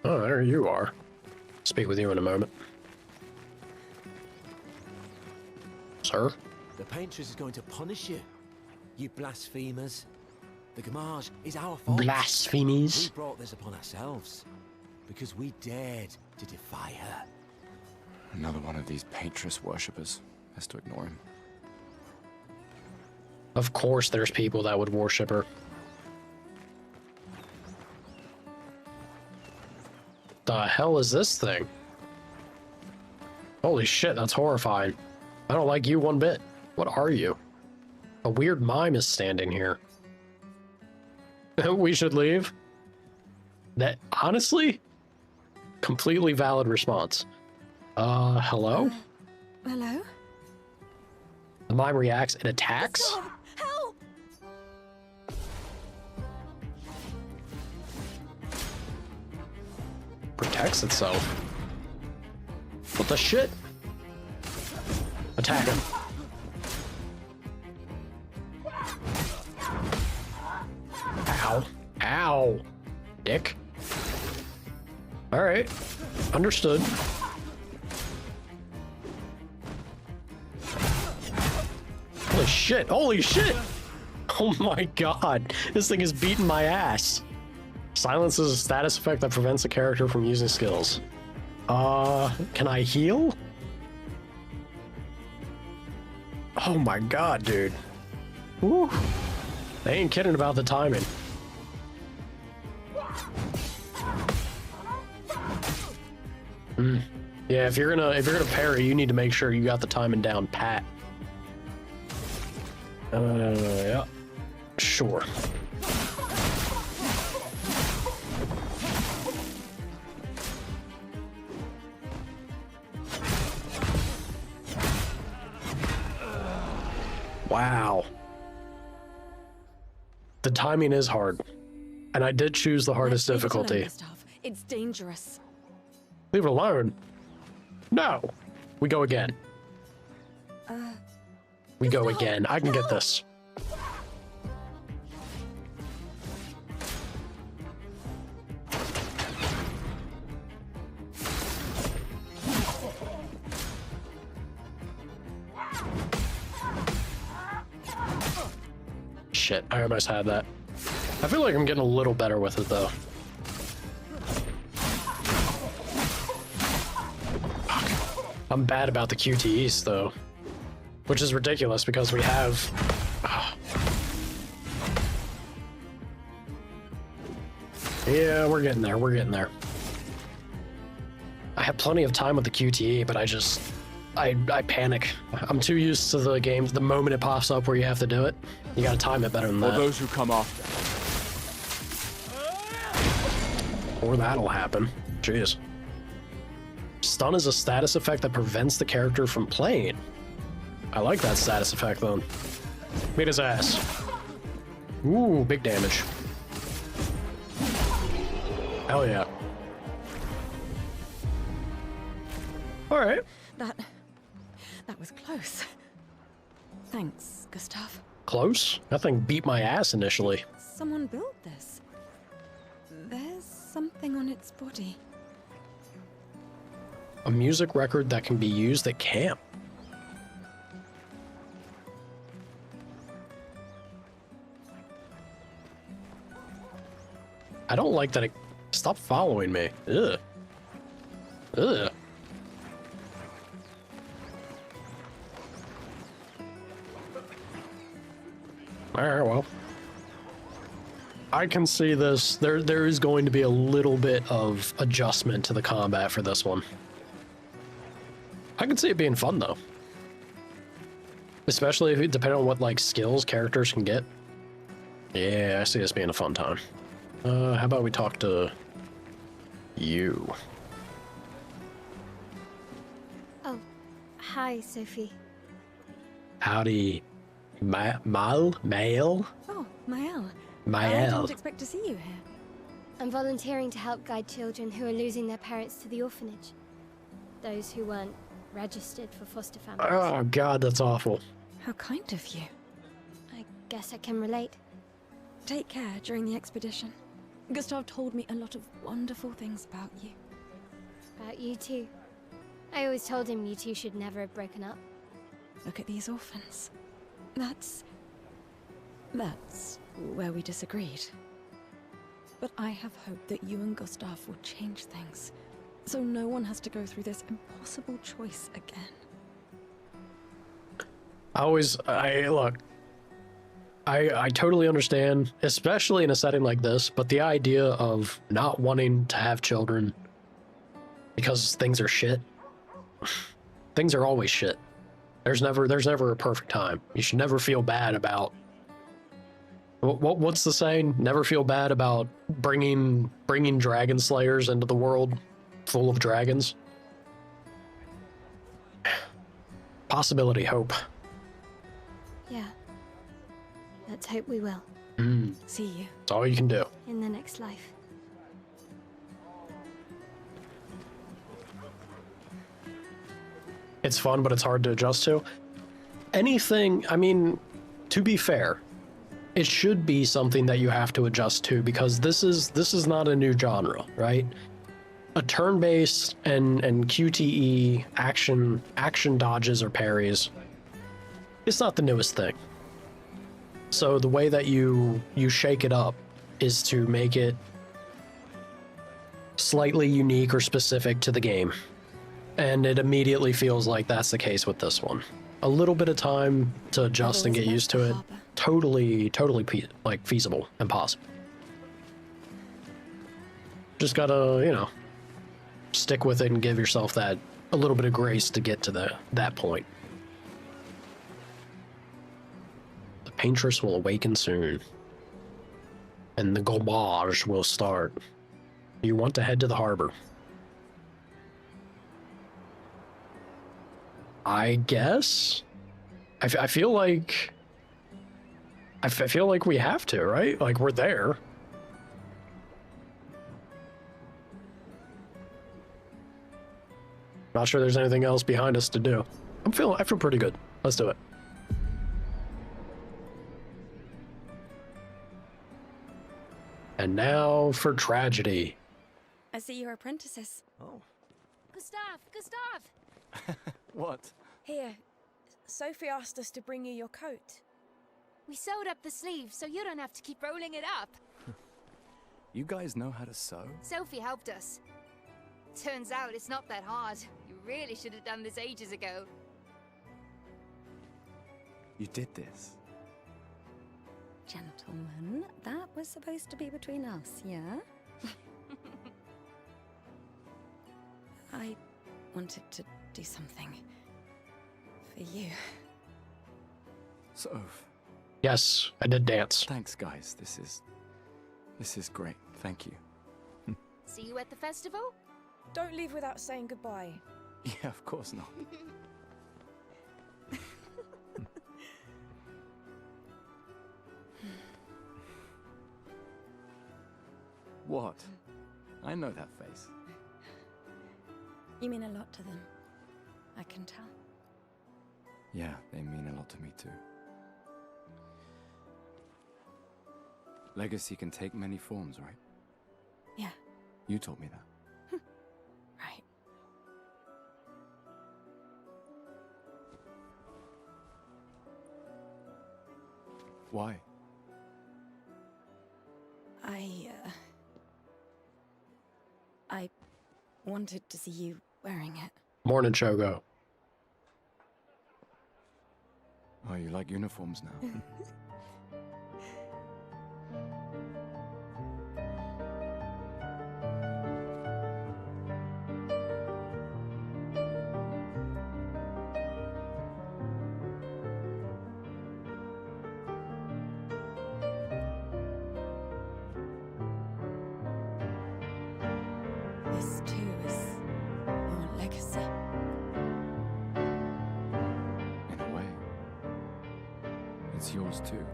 Oh, there you are. Speak with you in a moment. Sir? The paintress is going to punish you, you blasphemers. The gommage is our fault. Blasphemies. We brought this upon ourselves because we dared to defy her. Another one of these paintress worshippers. Best to ignore him. Of course there's people that would worship her. The hell is this thing? Holy shit, that's horrifying. I don't like you one bit. What are you? A weird mime is standing here. We should leave? That, honestly, Completely valid response. Hello? Hello? The mime reacts and attacks? Stop! Help! Protects itself. What the shit? Attack him. Ow. Ow. Dick. Alright. Understood. Holy shit. Holy shit! Oh my god. This thing is beating my ass. Silence is a status effect that prevents the character from using skills. Can I heal? Oh my god, dude. Woo. They ain't kidding about the timing. Yeah, if you're gonna parry, you need to make sure you got the timing down pat. Yeah. Sure. Wow. The timing is hard. And I did choose the hardest Let's leave it alone, difficulty. Gustav. It's dangerous. Leave it alone. No. We go again. We go again. I can get this. Shit, I almost had that. I feel like I'm getting a little better with it though. Fuck. I'm bad about the QTEs though, which is ridiculous because we have... Yeah, we're getting there, we're getting there. I have plenty of time with the QTE, but I panic. I'm too used to the games. The moment it pops up where you have to do it, you gotta time it better than For that. those who come after. Or that'll happen. Jeez. Stun is a status effect that prevents the character from playing. I like that status effect, then. Beat his ass. Ooh, big damage. Hell yeah. Alright. That was close. Thanks, Gustav. Close? That thing beat my ass initially. Someone built this. There's something on its body. A music record that can be used at camp. I don't like that it... Stop following me. Ugh. Ugh. Alright, well. I can see this. There is going to be a little bit of adjustment to the combat for this one. I can see it being fun, though. Especially if it, depending on what, like, skills characters can get. Yeah, I see this being a fun time. How about we talk to... you? Oh, hi, Sophie. Howdy... Mael? Oh, Mael. I Mael. didn't expect to see you here. I'm volunteering to help guide children who are losing their parents to the orphanage. Those who weren't registered for foster families. Oh, God, that's awful. How kind of you. I guess I can relate. Take care during the expedition. Gustav told me a lot of wonderful things about you. About you too. I always told him you two should never have broken up. Look at these orphans. That's where we disagreed. But I have hope that you and Gustav will change things, so no one has to go through this impossible choice again. I totally understand, especially in a setting like this, but the idea of not wanting to have children because things are shit. Things are always shit. There's never a perfect time. You should never feel bad about... What's the saying? Never feel bad about bringing dragon slayers into the world full of dragons. Possibility, hope. Yeah. Let's hope we will. See you. That's all you can do. In the next life. It's fun, but it's hard to adjust to. Anything, I mean, to be fair, it should be something that you have to adjust to because this is not a new genre, right? A turn-based and QTE action dodges or parries. It's not the newest thing. So the way that you shake it up is to make it slightly unique or specific to the game. And it immediately feels like that's the case with this one. A little bit of time to adjust and get used to it. Totally like feasible and possible. Just gotta, you know, stick with it and give yourself that a little bit of grace to get to that point. The paintress will awaken soon. And the garbage will start. You want to head to the harbor. I guess. I feel like we have to, right? Like we're there. Not sure there's anything else behind us to do. I feel pretty good. Let's do it. And now for tragedy. I see your apprentices. Oh. Gustav! What? Here, Sophie asked us to bring you your coat. We sewed up the sleeves so you don't have to keep rolling it up. You guys know how to sew? Sophie helped us. Turns out it's not that hard. You really should have done this ages ago. You did this? Gentlemen, that was supposed to be between us, yeah? I wanted to do something for you. Soph. Yes, I did dance. Thanks, guys. This is great. Thank you. See you at the festival? Don't leave without saying goodbye. Yeah, of course not. What? I know that face. You mean a lot to them. I can tell. Yeah, they mean a lot to me too. Legacy can take many forms, right? Yeah. You told me that. Right. Why? I wanted to see you wearing it. Morning, Chogo. Oh, you like uniforms now? This too is your legacy. In a way. It's yours too.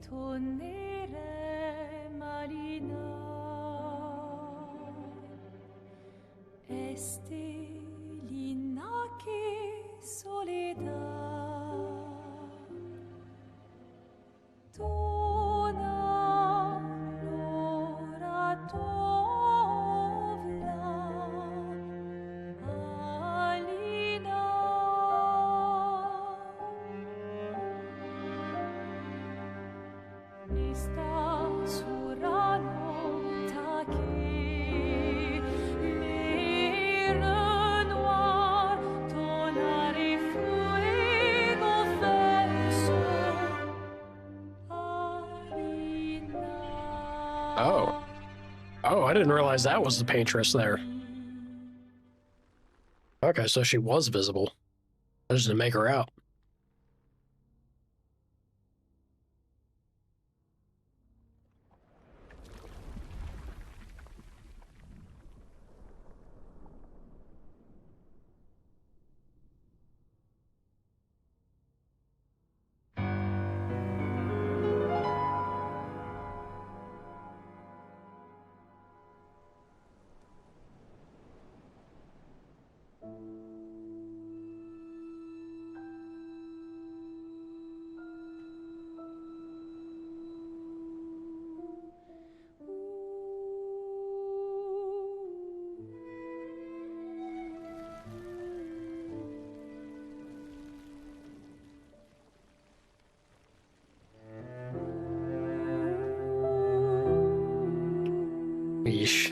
tornere marina. Este linaki soledad. Tona lora tovla alina. Esta surano taki le noir tonare fuego verso alina. Oh. Oh, I didn't realize that was the paintress there. Okay, so she was visible. I just didn't make her out. Yeesh.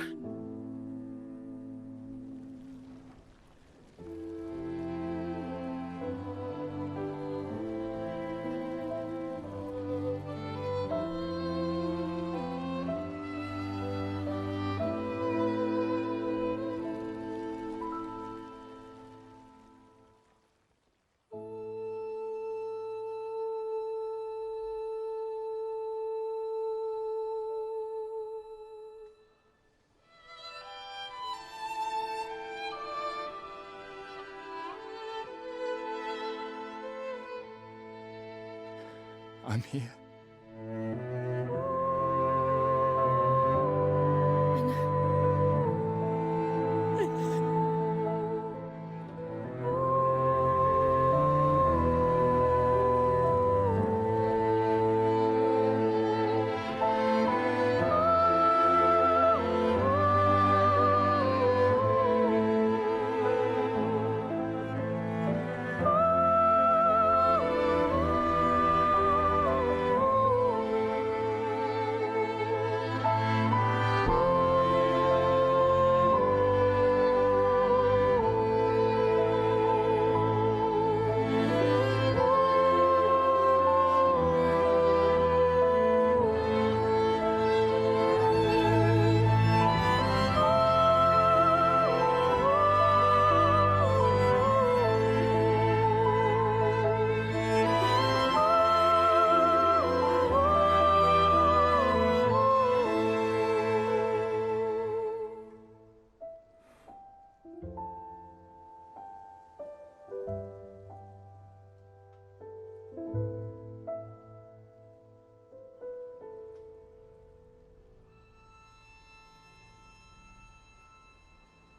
I'm here.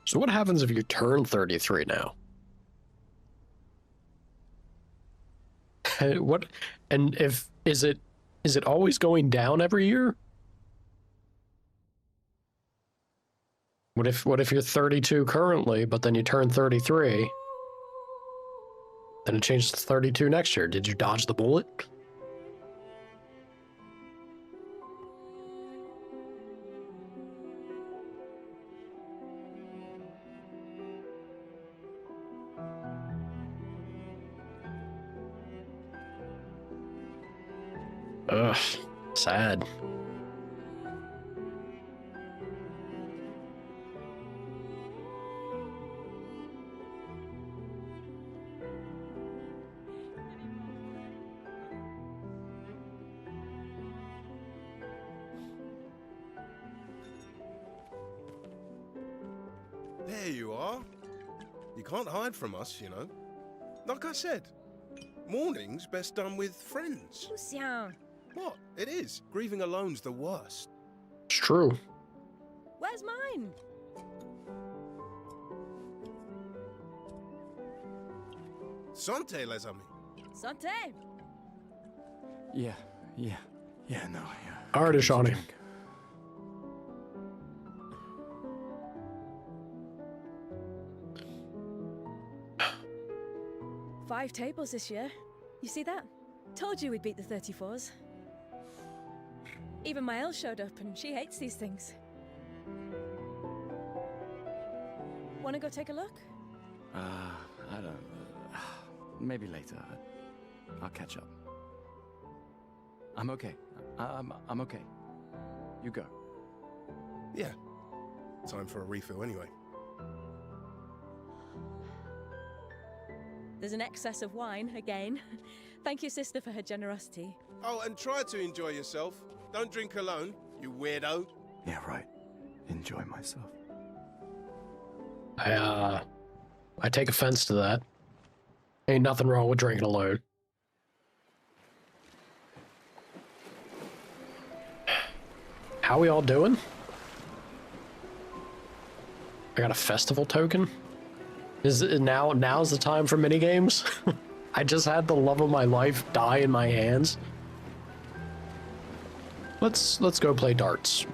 So what happens if you turn 33 now? What, and is it always going down every year? What if you're 32 currently, but then you turn 33, then it changes to 32 next year? Did you dodge the bullet? Ugh, sad. There you are. You can't hide from us, you know. Like I said, morning's best done with friends. Lucian, What? It is. Grieving alone's the worst. It's true. Where's mine? Santé, les amis. Santé. Yeah, no, yeah. Alrighty, Shawnee. Five tables this year. You see that? Told you we'd beat the 34s. Even my Elle showed up, and she hates these things. Wanna go take a look? I don't... maybe later. I'll catch up. I'm okay. I'm okay. You go. Yeah. Time for a refill anyway. There's an excess of wine, again. Thank your sister for her generosity. Oh, and try to enjoy yourself. Don't drink alone, you weirdo. Yeah, right. Enjoy myself. I take offense to that. Ain't nothing wrong with drinking alone. How we all doing? I got a festival token. Is it now's the time for minigames? I just had the love of my life die in my hands. Let's go play darts.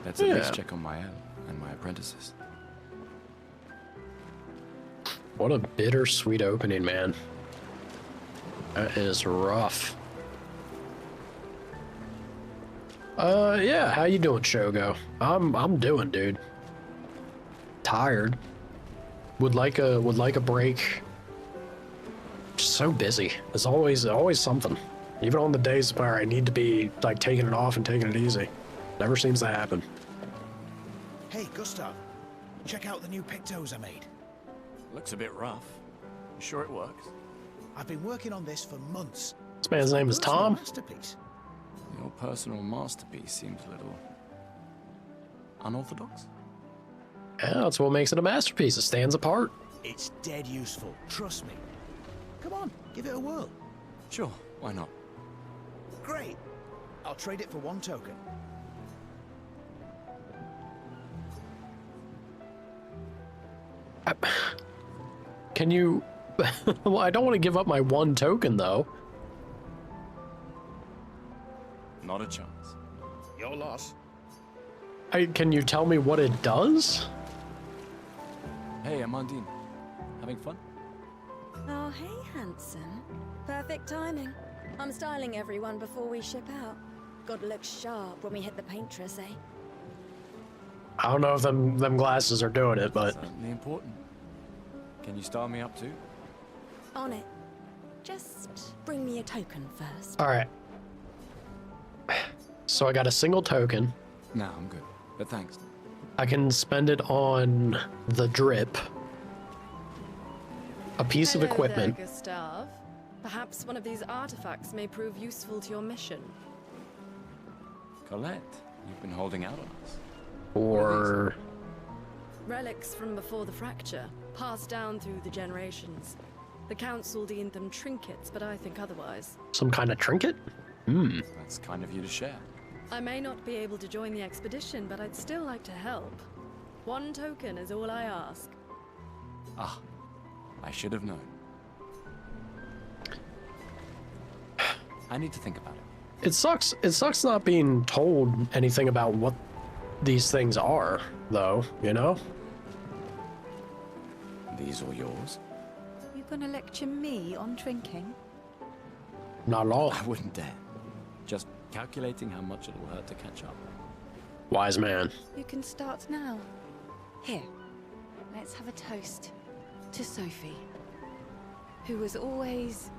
Let's at least check on my Elle and my apprentices. What a bittersweet opening, man. That is rough. Yeah, how you doing, Shogo? I'm doing, dude. Tired. Would like a break. Just so busy. There's always something. Even on the days where I need to be like taking it off and taking it easy. Never seems to happen. Hey, Gustav. Check out the new pictos I made. Looks a bit rough. You sure it works? I've been working on this for months. This man's name is Personal Tom. Masterpiece. Your personal masterpiece seems a little unorthodox. Yeah, that's what makes it a masterpiece. It stands apart. It's dead useful, trust me. Come on, give it a whirl. Sure, why not? Great. I'll trade it for one token. Can you... Well, I don't want to give up my one token, though. Not a chance. Your loss. Can you tell me what it does? Hey, Amandine. Having fun? Oh, hey, handsome. Perfect timing. I'm styling everyone before we ship out. Gotta look sharp when we hit the paintress, eh? I don't know if them glasses are doing it, but... Certainly important. Can you style me up too? On it. Just bring me a token first. Alright. So I got a single token. No, I'm good. But thanks. I can spend it on the drip. A piece of equipment. There, Gustav. Perhaps one of these artifacts may prove useful to your mission. Colette, you've been holding out on us. Or... Relics from before the fracture, passed down through the generations. The council deemed them trinkets, but I think otherwise. some kind of trinket? Hmm. That's kind of you to share. I may not be able to join the expedition, but I'd still like to help. One token is all I ask. Ah, I should have known. I need to think about it. It sucks not being told anything about what these things are, though, you know? These are yours? You gonna lecture me on drinking? Not at all. I wouldn't dare. Just calculating how much it'll hurt to catch up. Wise man. You can start now. Here, let's have a toast to Sophie, who was always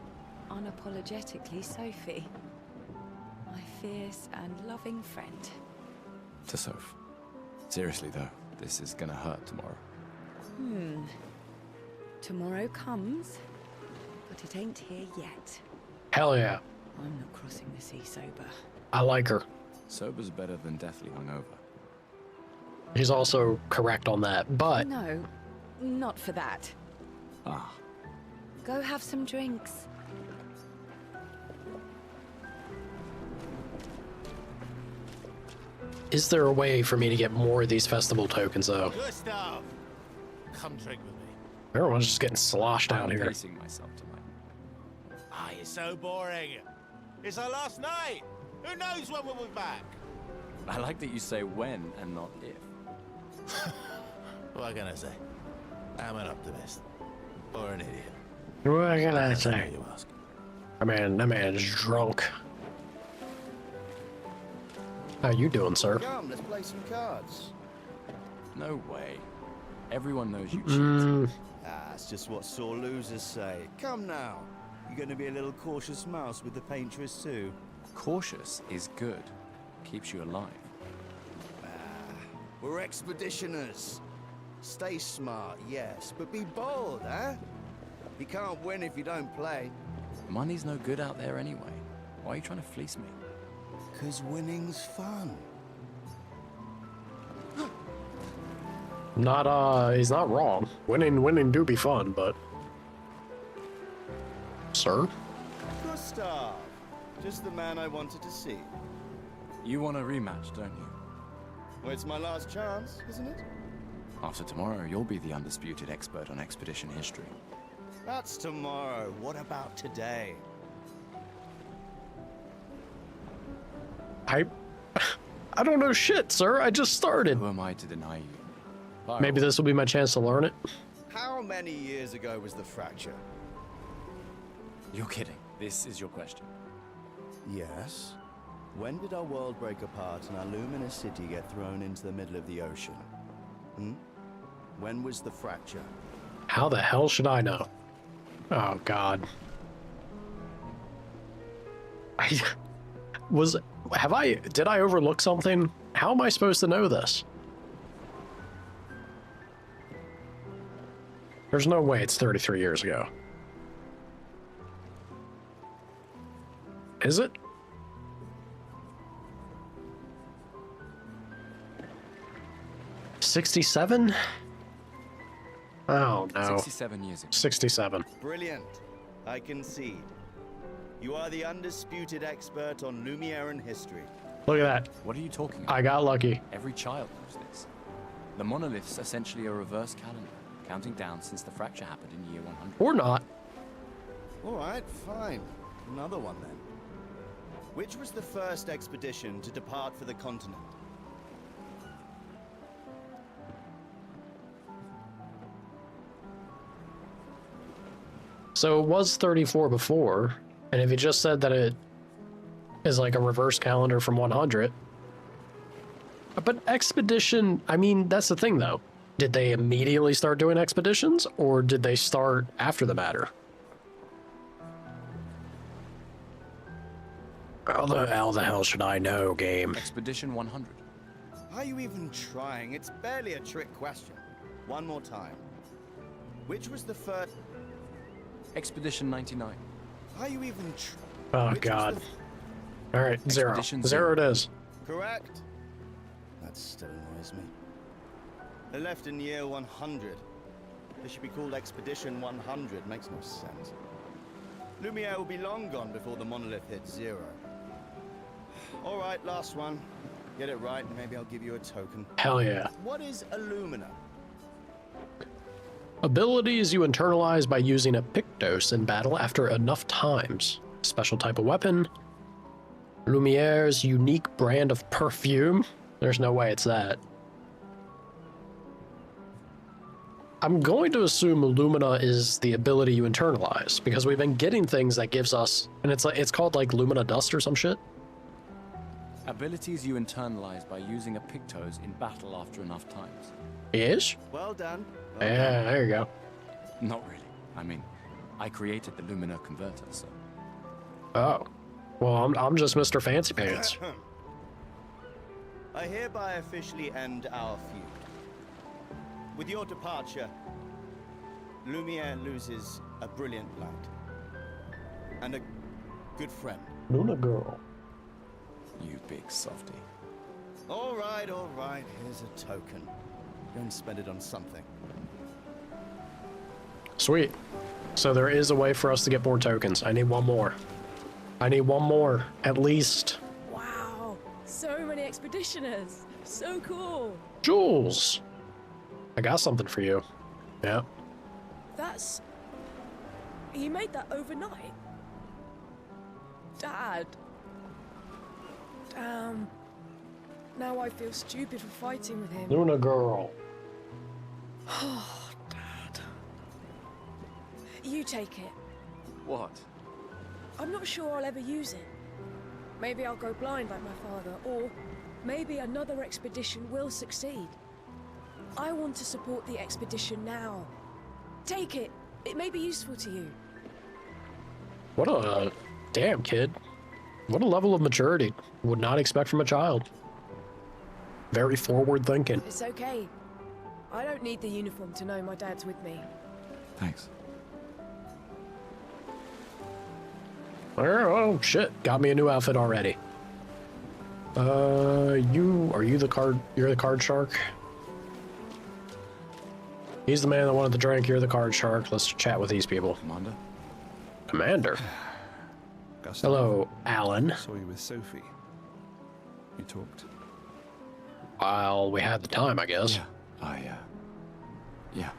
unapologetically Sophie, my fierce and loving friend. To Soph. Seriously though, this is gonna hurt tomorrow. Tomorrow comes, but it ain't here yet. Hell yeah. I'm not crossing the sea sober. I like her. Sober's better than deathly hungover. He's also correct on that, but... No, not for that. Ah. Go have some drinks. Is there a way for me to get more of these festival tokens, though? Gustav, come drink with me. Everyone's just getting sloshed out I'm here. pacing myself tonight. Ah, you're so boring. It's our last night. Who knows when we'll be back? I like that you say when and not if. What can I say? I'm an optimist. Or an idiot. What can I say? You ask. That man is drunk. How you doing, sir? Come, let's play some cards. No way. Everyone knows you cheat. That's just what sore losers say. Come now. You're going to be a little cautious mouse with the paintress too. Cautious is good. Keeps you alive. We're expeditioners. Stay smart, yes, but be bold, huh? You can't win if you don't play. Money's no good out there anyway. Why are you trying to fleece me? 'Cause winning's fun. He's not wrong. Winning do be fun, but... Sir? Gustav, just the man I wanted to see. You want a rematch, don't you? Well, it's my last chance, isn't it? After tomorrow, you'll be the undisputed expert on expedition history. That's tomorrow. What about today? I don't know shit, sir. I just started. Who am I to deny you? Fire Maybe away. this will be my chance to learn it. How many years ago was the fracture? You're kidding. This is your question. Yes. When did our world break apart and our luminous city get thrown into the middle of the ocean? When was the fracture? How the hell should I know? Oh, God. Did I overlook something? How am I supposed to know this? There's no way it's 33 years ago. Is it? $67? Oh, no. 67 years ago. 67. Brilliant. I concede. You are the undisputed expert on Lumiere history. Look at that. What are you talking about? I got lucky. Every child knows this. The monolith's essentially a reverse calendar, counting down since the fracture happened in year 100. Or not. All right, fine. Another one then. Which was the first expedition to depart for the continent? So it was 34 before, and if you just said that it is like a reverse calendar from 100. But expedition, I mean, that's the thing though. Did they immediately start doing expeditions, or did they start after the matter? How the hell should I know, game? Expedition 100. Are you even trying? It's barely a trick question. One more time. Which was the first... Expedition 99. Are you even Oh, God. All right, zero. Expedition Zero it is. Correct. That still annoys me. They left in year 100. They should be called Expedition 100. Makes no sense. Lumiere will be long gone before the monolith hits zero. All right, last one. Get it right, and maybe I'll give you a token. Hell yeah. What is Illumina? Abilities you internalize by using a Pictos in battle after enough times. Special type of weapon. Lumiere's unique brand of perfume. There's no way it's that. I'm going to assume Illumina is the ability you internalize, because we've been getting things that gives us, and it's called like Lumina Dust or some shit. Abilities you internalize by using a Pictos in battle after enough times. Ish? Well done. Yeah, there you go. Not really. I mean, I created the Lumina converter, so... Oh. Well, I'm just Mr. Fancy Pants. I hereby officially end our feud. With your departure, Lumiere loses a brilliant light. And a good friend. Luna girl. You big softy. All right, here's a token. Go and spend it on something. Sweet. So there is a way for us to get more tokens. I need one more. I need one more, at least. Wow, So many expeditioners. So cool. Jules, I got something for you. Yeah. That's... You made that overnight? Dad. Damn. Now I feel stupid for fighting with him. Luna girl. Oh, Dad. You take it. What? I'm not sure I'll ever use it. Maybe I'll go blind like my father, or maybe another expedition will succeed. I want to support the expedition now. Take it. It may be useful to you. What a damn kid. What a level of maturity. Would not expect from a child. Very forward thinking. It's okay. I don't need the uniform to know my dad's with me. Thanks. Oh shit, got me a new outfit already. Are you the card, you're the card shark? He's the man that wanted the drink, you're the card shark. Let's chat with these people. Commander? Commander? Gustav, Hello, Alan. I saw you with Sophie. You talked. Well, we had the time, I guess. Yeah.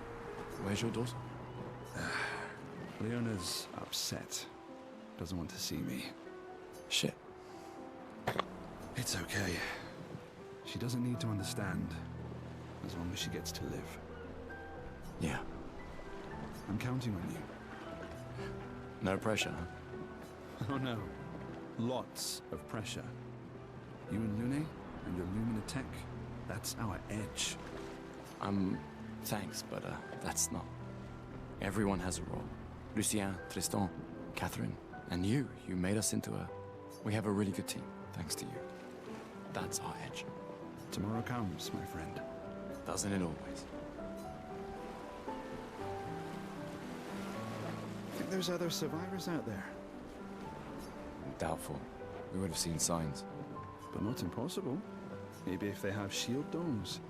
Where's your daughter? Leona's upset. Doesn't want to see me. Shit. It's okay. She doesn't need to understand, as long as she gets to live. Yeah. I'm counting on you. No pressure, huh? Oh no. Lots of pressure. You and Lune and your Lumina tech, that's our edge. Thanks, but that's not. Everyone has a role. Lucien, Tristan, Catherine, and you made us into we have a really good team, thanks to you. That's our edge. Tomorrow comes, my friend. Doesn't it always? Think there's other survivors out there? Doubtful. We would have seen signs. But not impossible. Maybe if they have shield domes.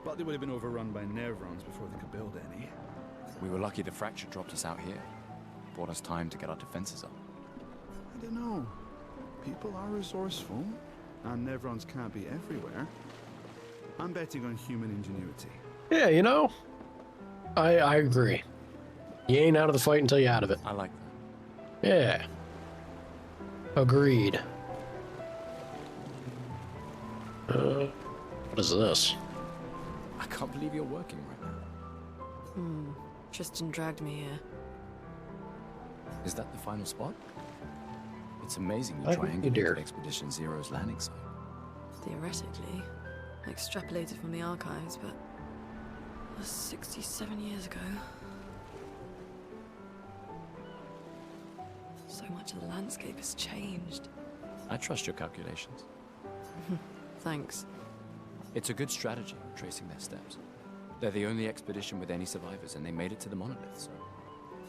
But they would have been overrun by Nevrons before they could build any. We were lucky the fracture dropped us out here. Bought us time to get our defenses up. I don't know. People are resourceful, and Nevrons can't be everywhere. I'm betting on human ingenuity. Yeah, you know, I agree. You ain't out of the fight until you're out of it. I like that. Yeah. Agreed. What is this? I can't believe you're working right now. Tristan dragged me here. Is that the final spot? It's amazing you I think you triangulated did. Expedition Zero's landing site. Theoretically, I extrapolated from the archives, but it was 67 years ago. So much of the landscape has changed. I trust your calculations. Thanks. It's a good strategy, tracing their steps. They're the only expedition with any survivors, and they made it to the monolith, so...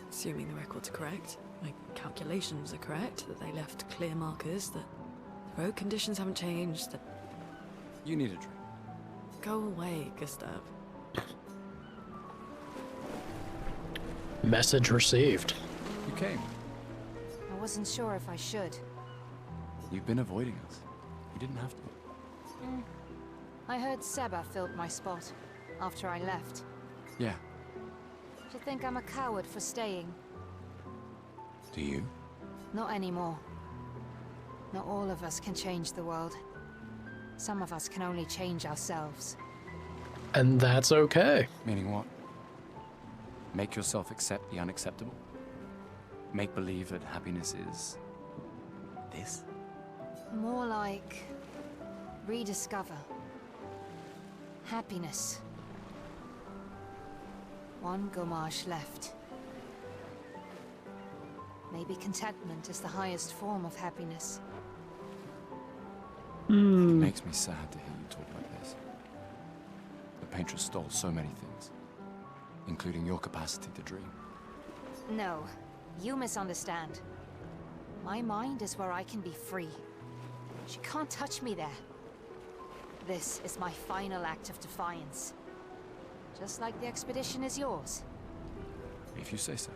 Assuming the records are correct, my calculations are correct, that they left clear markers, that the road conditions haven't changed, that... You need a drink. Go away, Gustav. Message received. You came. I wasn't sure if I should. You've been avoiding us. You didn't have to. I heard Seba filled my spot after I left. Yeah. Do you think I'm a coward for staying? Do you? Not anymore. Not all of us can change the world. Some of us can only change ourselves. And that's okay. Meaning what? Make yourself accept the unacceptable? Make believe that happiness is... this? More like... rediscover. Happiness. One Gomage left. Maybe contentment is the highest form of happiness. It makes me sad to hear you talk like this. The painter stole so many things, including your capacity to dream. No, you misunderstand. My mind is where I can be free. She can't touch me there. This is my final act of defiance. Just like the expedition is yours. If you say so.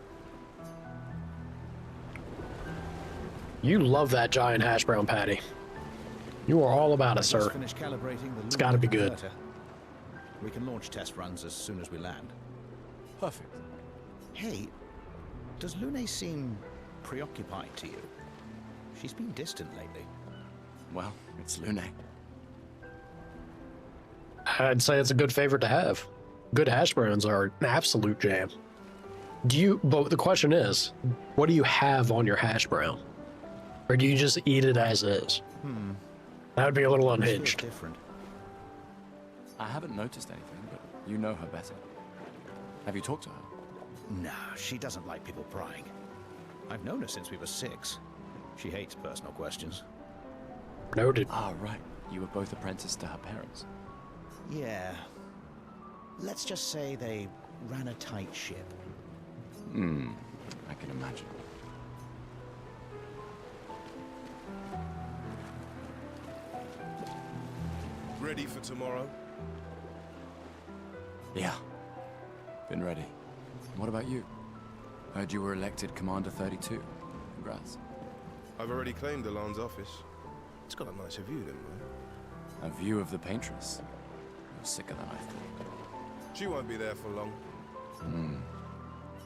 You love that giant hash brown patty. You are all about it, Just sir. finished calibrating the It's got to be lunar good. converter. We can launch test runs as soon as we land. Perfect. Hey, does Lune seem preoccupied to you? She's been distant lately. Well, it's Lune. I'd say it's a good favorite to have. Good hash browns are an absolute jam. But the question is, what do you have on your hash brown? Or do you just eat it as is? That would be a little This feels unhinged. different. I haven't noticed anything, but you know her better. Have you talked to her? No, she doesn't like people prying. I've known her since we were 6. She hates personal questions. Noted. Ah, right. You were both apprenticed to her parents. Yeah. Let's just say they ran a tight ship. I can imagine. Ready for tomorrow? Yeah. Been ready. What about you? Heard you were elected Commander 32. Congrats. I've already claimed Alon's office. It's got a nicer view, didn't it? A view of the Paintress. You're sicker than I thought. She won't be there for long.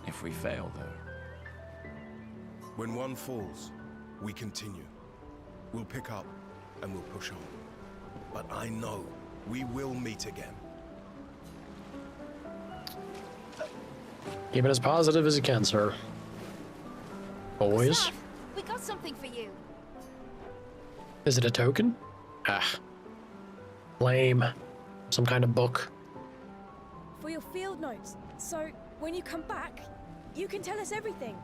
If we fail, though. When one falls, we continue. We'll pick up and we'll push on. But I know we will meet again. Keep it as positive as you can, sir. Boys. Seth, we got something for you. Is it a token? Ah. Lame. Some kind of book. For your field notes. So, when you come back, you can tell us everything.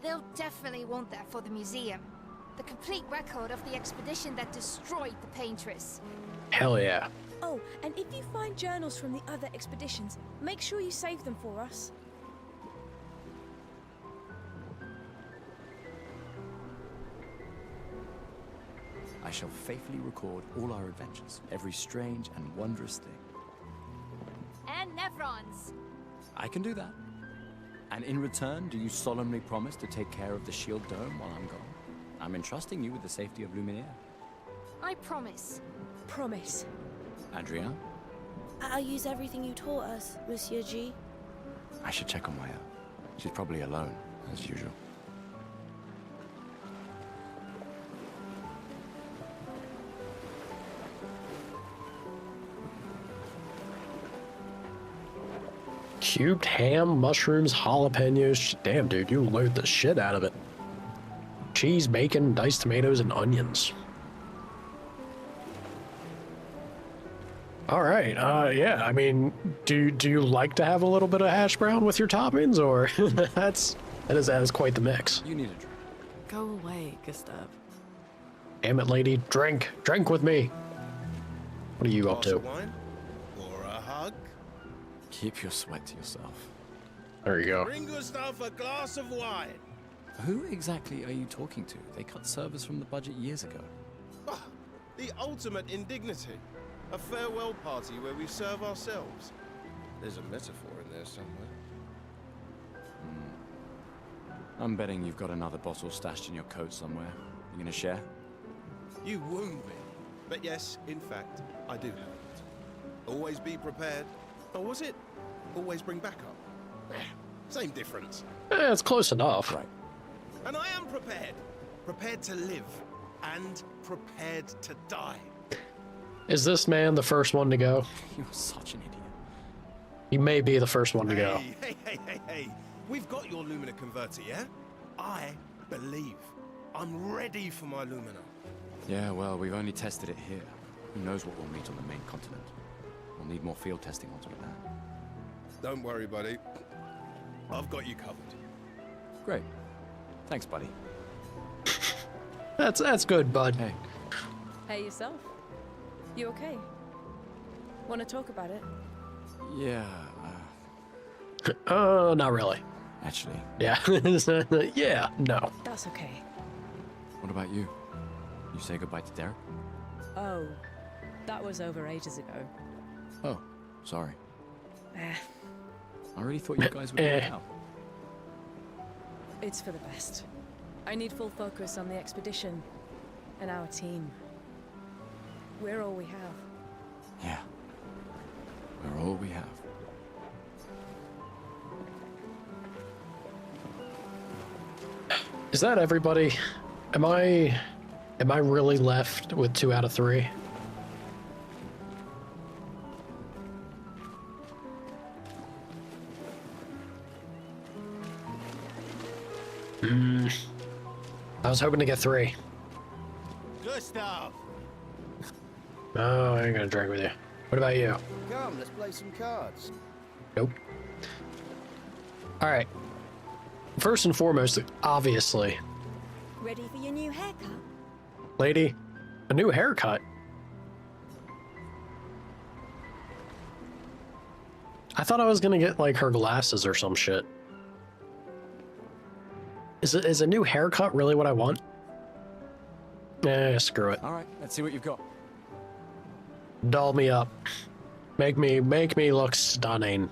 They'll definitely want that for the museum. The complete record of the expedition that destroyed the Paintress. Hell yeah. Oh, and if you find journals from the other expeditions, make sure you save them for us. I shall faithfully record all our adventures, every strange and wondrous thing. And Nevrons. I can do that. And in return, do you solemnly promise to take care of the Shield Dome while I'm gone? I'm entrusting you with the safety of Luminaire. I promise. Promise. Adrien, I'll use everything you taught us, Monsieur G. I should check on Maya. She's probably alone, as usual. Cubed ham, mushrooms, jalapenos. Damn, dude, you load the shit out of it. Cheese, bacon, diced tomatoes, and onions. All right. Yeah. I mean, do you like to have a little bit of hash brown with your toppings, or that is quite the mix. You need a drink. Go away, Gustav. Damn it, lady, drink with me. What are you up Glass to? of wine? Or a hug? Keep your sweat to yourself. There you go. Bring Gustav a glass of wine. Who exactly are you talking to? They cut servers from the budget years ago. Ah, the ultimate indignity. A farewell party where we serve ourselves. There's a metaphor in there somewhere. I'm betting you've got another bottle stashed in your coat somewhere. You gonna share? You wound me. But yes, in fact, I do have it. Always be prepared. Or was it always bring backup? Same difference. It's close enough. Right. And I am prepared. Prepared to live. And prepared to die. Is this man the first one to go? You're such an idiot. He may be the first one to go. Hey. We've got your Lumina converter, yeah? I believe. I'm ready for my Lumina. Yeah, well, we've only tested it here. Who knows what we'll meet on the main continent? We'll need more field testing on top of that. Don't worry, buddy. I've got you covered. Great. Thanks, buddy. That's good, bud. Hey. Hey, yourself. You okay? Want to talk about it? Yeah, Not really. actually. Yeah. Yeah, no. That's okay. What about you? You say goodbye to Derek? Oh, that was over ages ago. Oh, sorry. Eh, I really thought you guys would work out. it's for the best. I need full focus on the expedition and our team. we're all we have. Yeah. We're all we have. Is that everybody? Am I really left with 2 out of 3? I was hoping to get 3. Gustav! Oh, I ain't gonna drink with you. What about you? Come, let's play some cards. Nope. All right. First and foremost, obviously, Ready for your new haircut? lady, a new haircut. I thought I was gonna get like her glasses or some shit. Is a new haircut really what I want? Screw it. All right, let's see what you've got. Doll me up. Make me look stunning.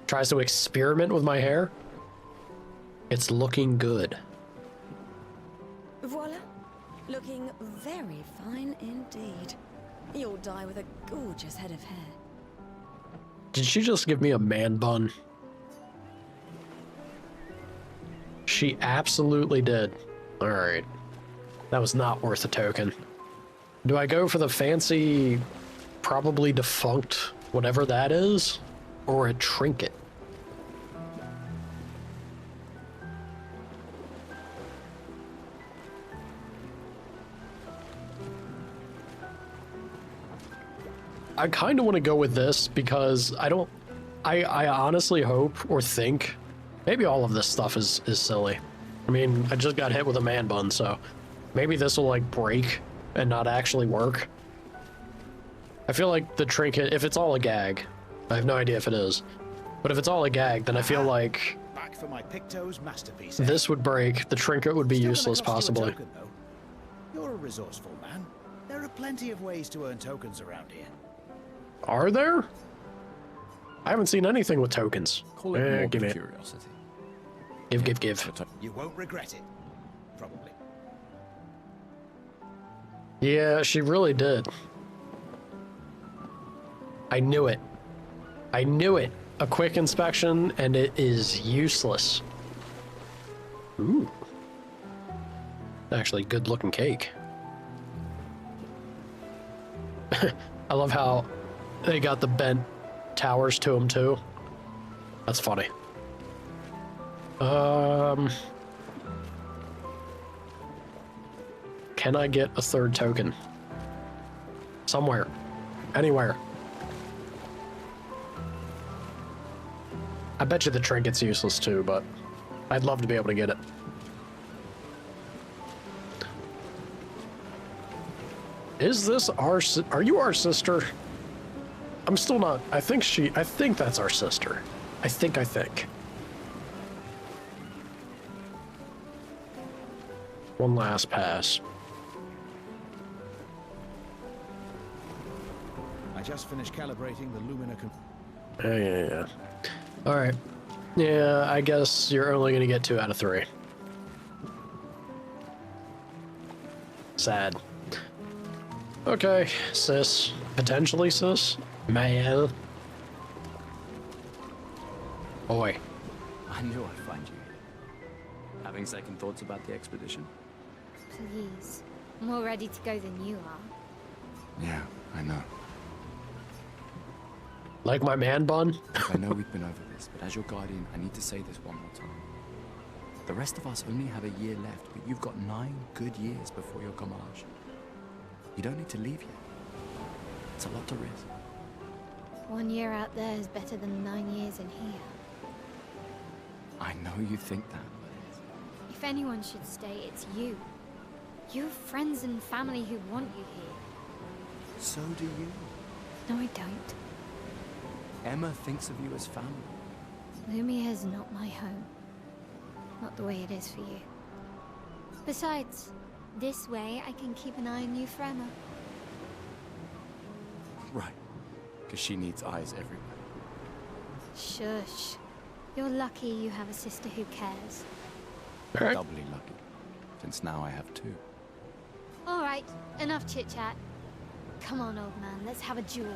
Tries to experiment with my hair. It's looking good. Voila. Looking very fine indeed. You'll die with a gorgeous head of hair. Did she just give me a man bun? She absolutely did. All right. That was not worth a token. Do I go for the fancy, probably defunct, whatever that is, or a trinket? I kind of want to go with this because I honestly hope or think maybe all of this stuff is silly. I mean, I just got hit with a man bun, so maybe this will like break and not actually work. I feel like the trinket, if it's all a gag, I have no idea if it is, but if it's all a gag, then I feel like Back for my Picto's masterpiece. this would break, the trinket would be Still gonna useless cost you a possibly. token, though. You're a resourceful man. There are plenty of ways to earn tokens around here. Are there? I haven't seen anything with tokens. Call it more Give me it. curiosity. Give. You won't regret it. Probably. Yeah, she really did. I knew it. I knew it. A quick inspection, and it is useless. Ooh. Actually, good looking cake. I love how they got the bent towers to them too. That's funny. Can I get a third token? Somewhere. Anywhere. I bet you the trinket's useless too, but I'd love to be able to get it. Is this are you our sister? I'm still not, I think that's our sister. I think. One last pass. I just finished calibrating the Lumina. Yeah. All right. Yeah, I guess you're only gonna get 2 out of 3. Sad. Okay, sis. Potentially sis. Man. Boy. I knew I'd find you here. Having second thoughts about the expedition? Please. I'm more ready to go than you are. Yeah, I know. Like my man bun? Look, I know we've been over this, but as your guardian, I need to say this one more time. The rest of us only have a year left, but you've got 9 good years before your Gamage. You don't need to leave yet. It's a lot to risk. 1 year out there is better than 9 years in here. I know you think that, but If anyone should stay, it's you. You have friends and family who want you here. so do you. No, I don't. Emma thinks of you as family. Lumia is not my home. Not the way it is for you. Besides, this way I can keep an eye on you for Emma. Right. Because she needs eyes everywhere. Shush. You're lucky you have a sister who cares. Doubly lucky, since now I have 2. Alright, enough chit-chat. Come on, old man, let's have a duel.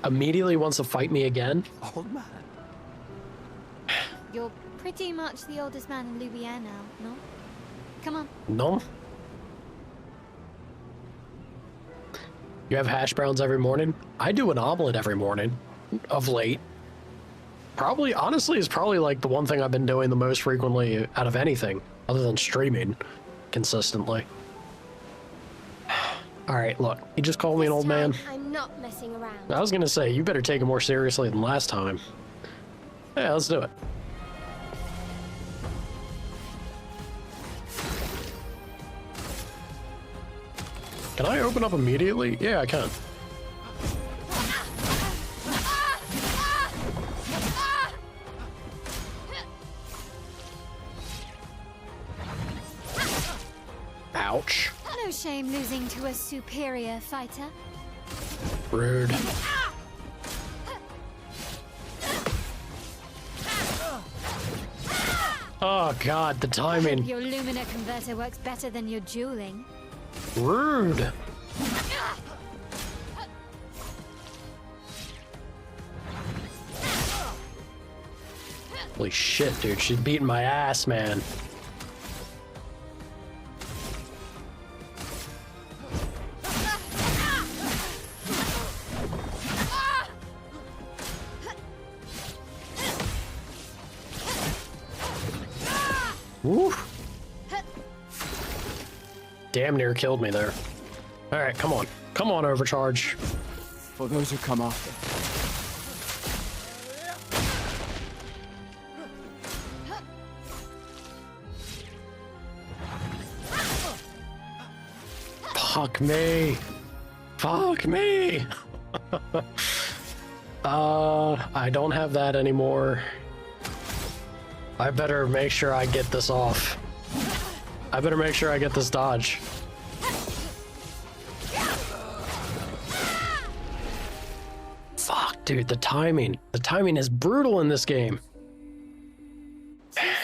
Immediately wants to fight me again? Old man. You're pretty much the oldest man in Louvier now, no? Come on. No. You have hash browns every morning? I do an omelet every morning, of late. Probably, honestly, it's probably like the one thing I've been doing the most frequently out of anything, other than streaming consistently. Alright, look, you just called me an old man. I'm not messing around. I was gonna say, you better take it more seriously than last time. Yeah, let's do it. Can I open up immediately? Yeah, I can. Ouch. No shame losing to a superior fighter. Rude. Oh god, the timing. Your Lumina converter works better than your dueling. Rude. Holy shit, dude, she's beating my ass, man. Woo. Damn near killed me there. Alright, come on. Come on, overcharge. For those who come after. Fuck me. Fuck me. I don't have that anymore. I better make sure I get this off. I better make sure I get this dodge. Fuck, dude, the timing. The timing is brutal in this game.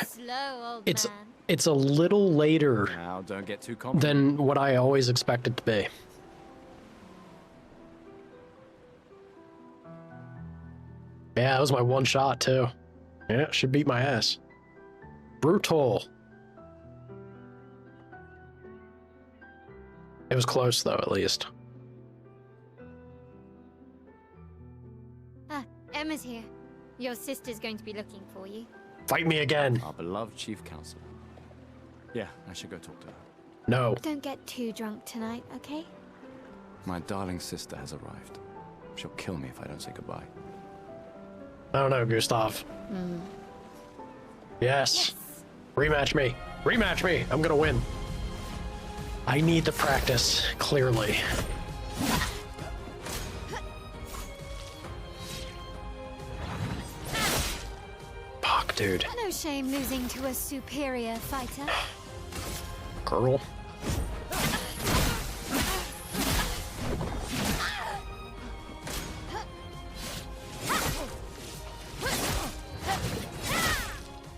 Slow, old It's man. it's a little later Now, don't get too confident. than what I always expect it to be. Yeah, that was my one shot too. Yeah, she beat my ass. Brutal. It was close though, at least. Ah, Emma's here. Your sister's going to be looking for you. Fight me again. Our beloved chief counselor. Yeah, I should go talk to her. No. Don't get too drunk tonight, okay? My darling sister has arrived. She'll kill me if I don't say goodbye. I don't know, Gustav. Yes. Rematch me. Rematch me. I'm gonna win. I need the practice, clearly. Fuck, dude. No shame losing to a superior fighter. Girl.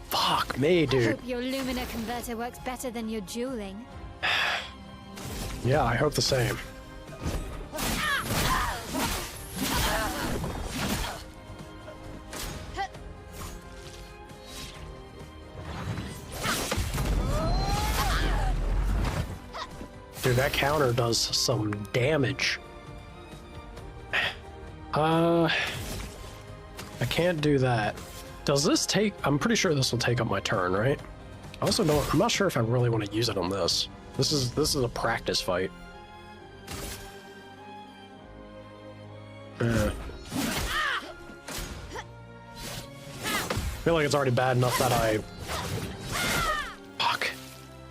Fuck me, I dude. hope your Lumina converter works better than your dueling. Yeah, I hope the same. Dude, that counter does some damage. I can't do that. Does this take... I'm pretty sure this will take up my turn, right? I also don't... I'm not sure if I really want to use it on this. This is a practice fight. I feel like it's already bad enough that I... Fuck.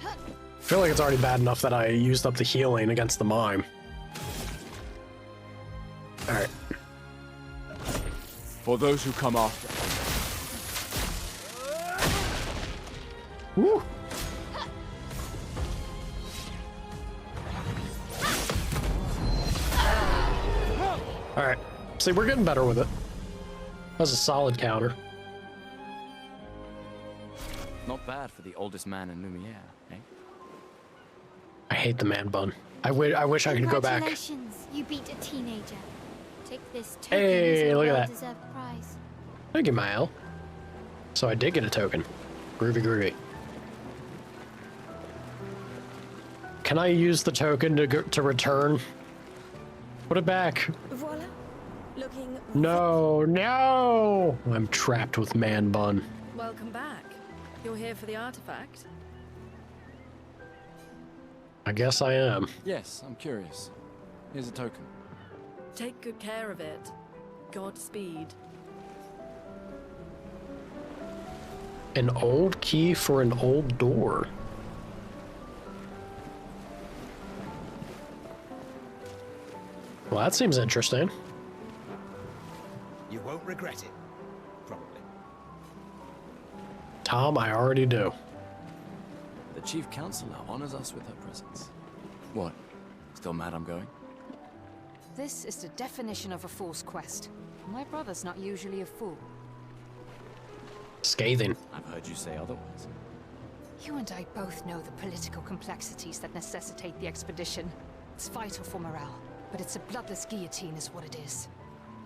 I feel like it's already bad enough that I used up the healing against the mime. Alright. For those who come after. Woo! Alright. See, we're getting better with it. That's a solid counter. Not bad for the oldest man in Lumiere, eh? I hate the man bun. I wish I could go back. Congratulations. You beat a teenager. Take this token Hey, as a look at that. well-deserved prize. Thank you, Mael. So I did get a token. Groovy, groovy. Can I use the token to return? Put it back. Voila. Looking. No, no! I'm trapped with man bun. Welcome back. You're here for the artifact? I guess I am. Yes, I'm curious. Here's a token. Take good care of it. Godspeed. An old key for an old door. Well, that seems interesting. You won't regret it. Probably. Tom, I already do. The Chief Counselor honors us with her presence. What? Still mad I'm going? This is the definition of a fool's quest. My brother's not usually a fool. Scathing. I've heard you say otherwise. You and I both know the political complexities that necessitate the expedition. It's vital for morale, but it's a bloodless guillotine is what it is.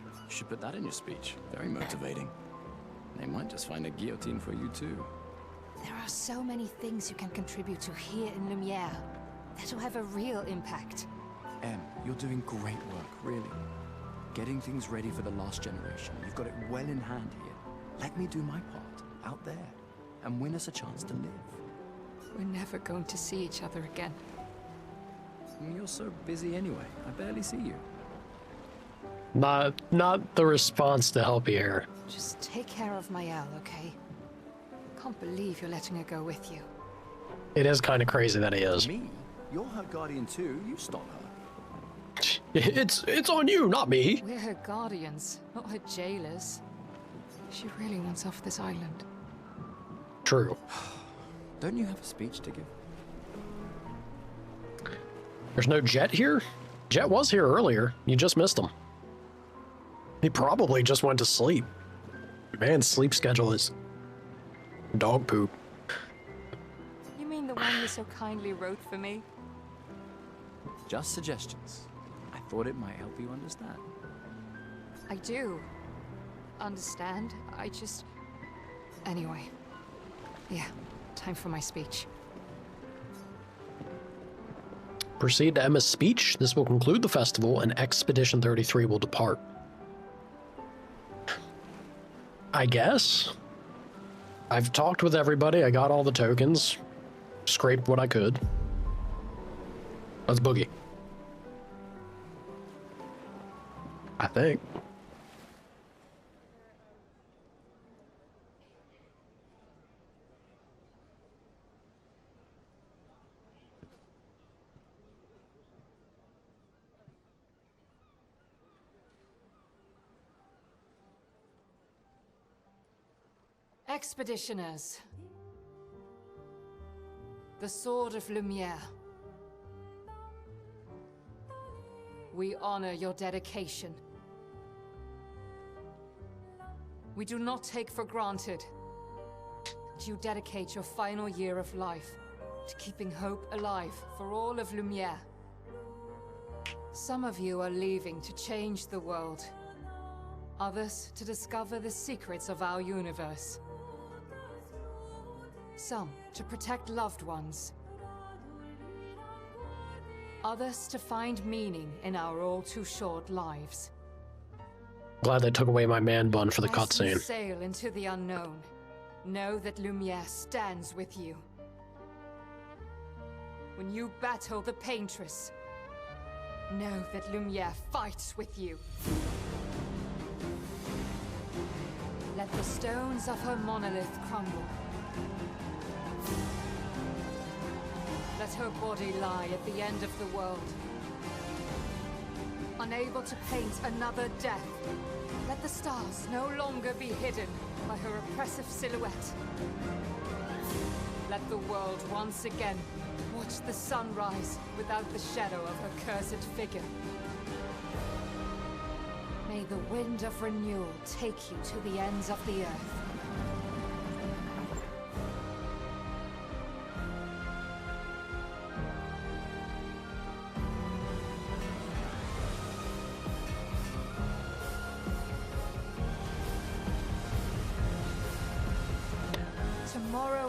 You should put that in your speech. Very motivating. They might just find a guillotine for you too. There are so many things you can contribute to here in Lumiere that'll have a real impact. Em, you're doing great work, really. Getting things ready for the last generation. You've got it well in hand here. Let me do my part, out there, and win us a chance to live. We're never going to see each other again. You're so busy anyway. I barely see you. Not the response to help you here. Just take care of Mael, okay? Can't believe you're letting her go with you. It is kind of crazy that he is. Me? You're her guardian too. You stop her. It's on you, not me. We're her guardians, not her jailers. She really wants off this island. True. Don't you have a speech to give? There's no Jet here? Jet was here earlier. You just missed him. He probably just went to sleep. Man's sleep schedule is dog poop. You mean the one you so kindly wrote for me? Just suggestions. I thought it might help you understand. I do. Understand? I just... Anyway. Yeah, time for my speech. Proceed to Emma's speech. This will conclude the festival, and Expedition 33 will depart. I guess. I've talked with everybody. I got all the tokens. Scraped what I could. Let's boogie. I think. Expeditioners. The Sword of Lumiere. We honor your dedication. We do not take for granted that you dedicate your final year of life to keeping hope alive for all of Lumiere. Some of you are leaving to change the world. Others to discover the secrets of our universe. Some to protect loved ones. Others to find meaning in our all too short lives. Glad they took away my man bun for the As you cutscene. sail into the unknown, know that Lumiere stands with you. When you battle the Paintress, know that Lumiere fights with you. Let the stones of her monolith crumble. Let her body lie at the end of the world. Unable to paint another death, let the stars no longer be hidden by her oppressive silhouette. Let the world once again watch the sun rise without the shadow of her cursed figure. May the wind of renewal take you to the ends of the earth.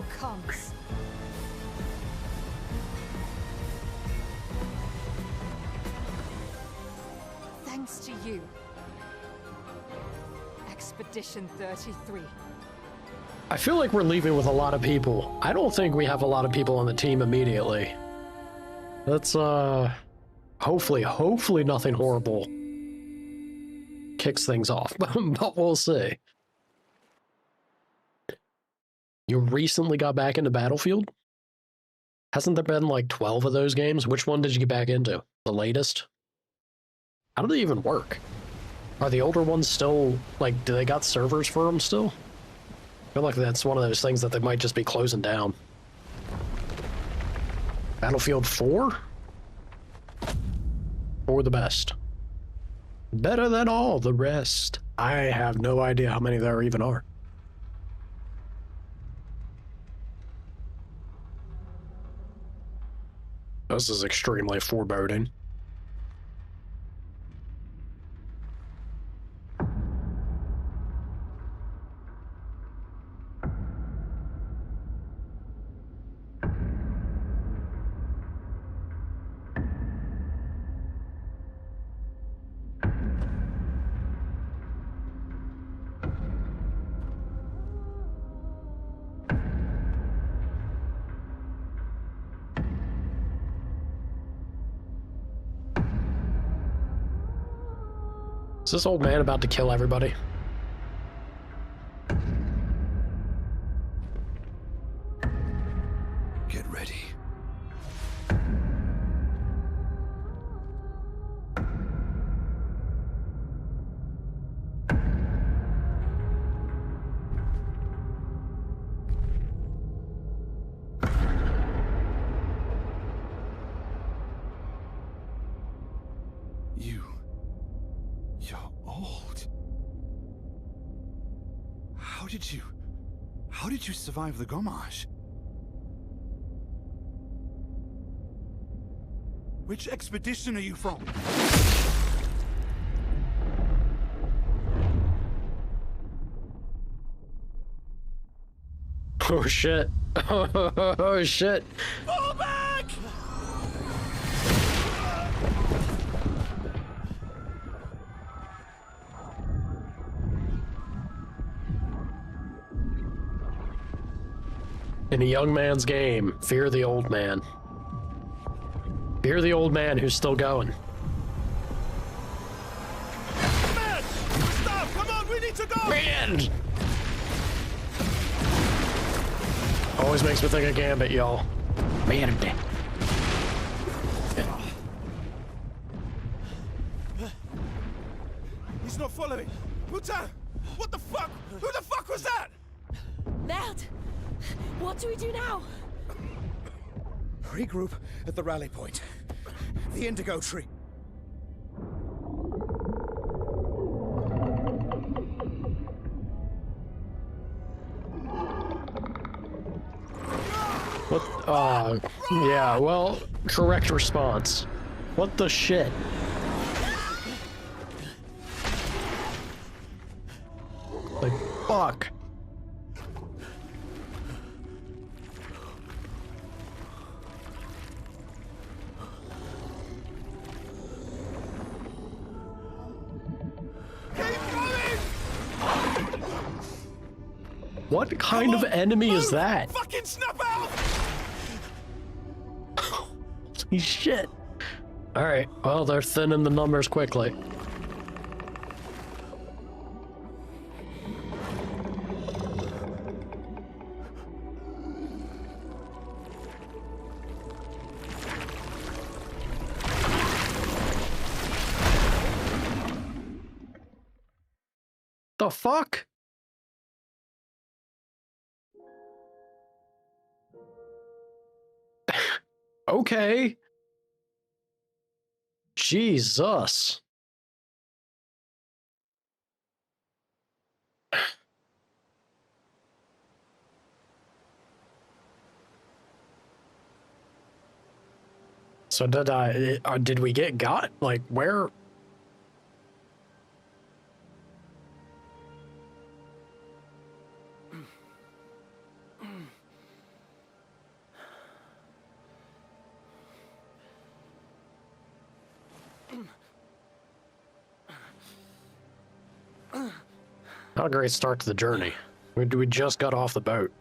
comes. Thanks to you. Expedition 33. I feel like we're leaving with a lot of people. I don't think we have a lot of people on the team immediately. Let's, hopefully nothing horrible kicks things off, but we'll see. You recently got back into Battlefield? Hasn't there been like 12 of those games? Which one did you get back into? The latest? How do they even work? Are the older ones still, like, do they got servers for them still? I feel like that's one of those things that they might just be closing down. Battlefield 4? For the best. Better than all the rest. I have no idea how many there even are. This is extremely foreboding. Is this old man about to kill everybody? Get ready. You're old. How did you survive the Gommage? Which expedition are you from? Oh shit. Oh shit. Fall back! In a young man's game, fear the old man. Fear the old man who's still going. Man! Stop! Come on, we need to go! Man! Always makes me think of Gambit, y'all. Man. He's not following. Putain! What the fuck? Who the fuck was that? Merde! What do we do now? Regroup at the rally point. The Indigo Tree. What? Yeah, well, correct response. What the shit? Like, fuck. What kind of enemy is that? Fucking snap out! Holy shit. Alright, well, they're thinning the numbers quickly. The fuck? Okay. Jesus. So did we get got? Like, where? Not a great start to the journey. We just got off the boat.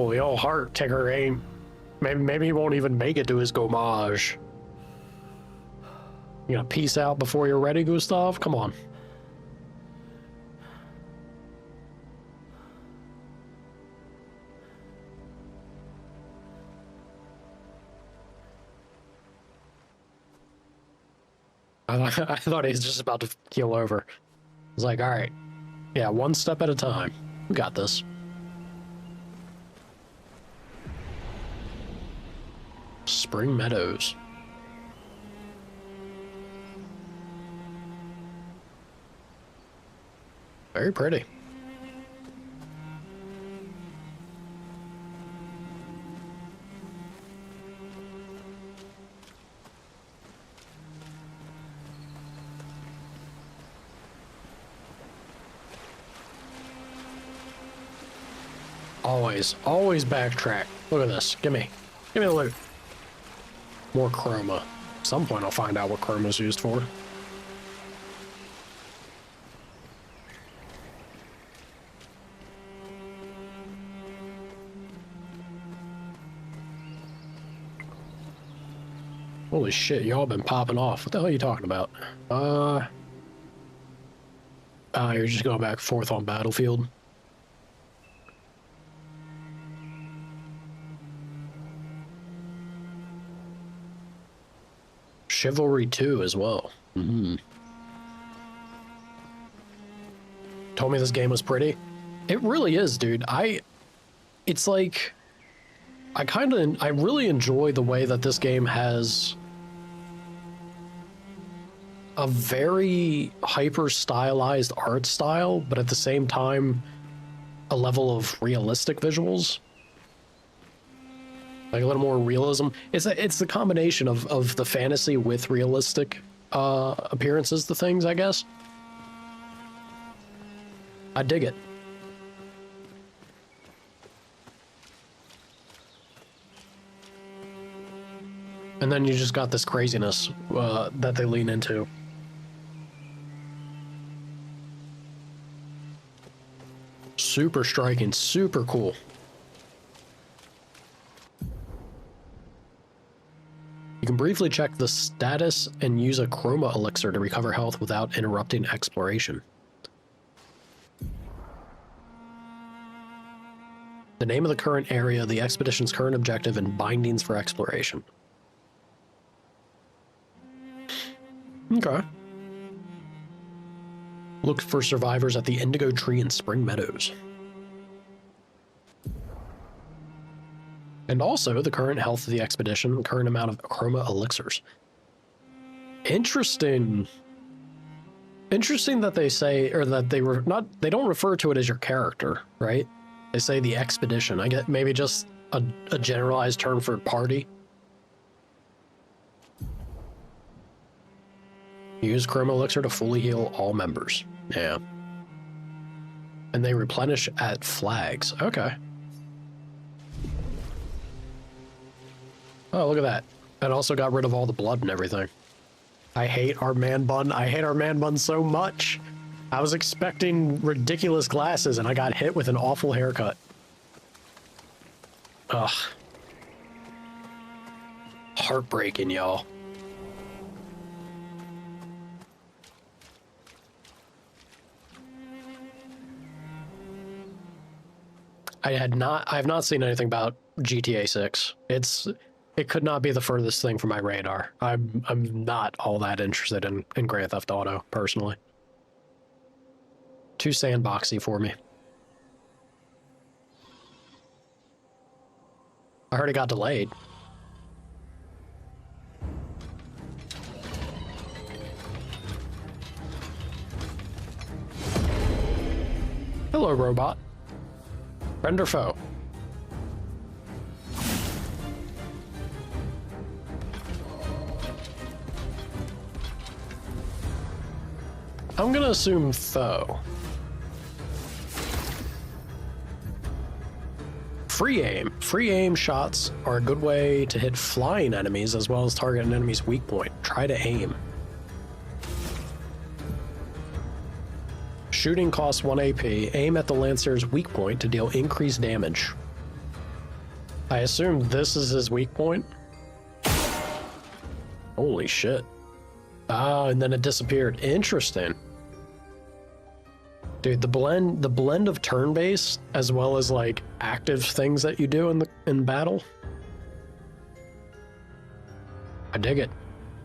The old heart ticker ain't. Maybe he won't even make it to his gomage. You gonna peace out before you're ready, Gustav? Come on. I thought he was just about to keel over. I was like, all right, yeah, one step at a time. We got this. Spring Meadows. Very pretty. Always backtrack. Look at this. Give me the loot. More chroma. At some point I'll find out what chroma is used for. Holy shit, y'all been popping off. What the hell are you talking about? You're just going back and forth on Battlefield. Chivalry 2 as well. Told me this game was pretty. It really is, dude. It's like, I really enjoy the way that this game has a very hyper stylized art style, but at the same time, a level of realistic visuals. Like a little more realism. It's the combination of the fantasy with realistic appearances to things, I guess. I dig it. And then you just got this craziness that they lean into. Super striking, super cool. You can briefly check the status and use a chroma elixir to recover health without interrupting exploration. The name of the current area, the expedition's current objective, and bindings for exploration. Okay. Look for survivors at the Indigo Tree in Spring Meadows. And also the current health of the expedition, current amount of chroma elixirs. Interesting. Interesting that they say, or that they don't refer to it as your character, right? They say the expedition. I get maybe just a generalized term for party. Use chroma elixir to fully heal all members. Yeah. And they replenish at flags. Okay. Oh, look at that. It also got rid of all the blood and everything. I hate our man bun. I hate our man bun so much. I was expecting ridiculous glasses and I got hit with an awful haircut. Ugh. Heartbreaking, y'all. I have not seen anything about GTA 6. It could not be the furthest thing from my radar. I'm not all that interested in Grand Theft Auto, personally. Too sandboxy for me. I heard it got delayed. Hello, robot. Friend or foe? I'm gonna assume foe. Free aim. Free aim shots are a good way to hit flying enemies as well as target an enemy's weak point. Try to aim. Shooting costs 1 AP. Aim at the Lancer's weak point to deal increased damage. I assume this is his weak point. Holy shit. Ah, and then it disappeared. Interesting. Dude, the blend of turn-based as well as like active things that you do in battle. I dig it.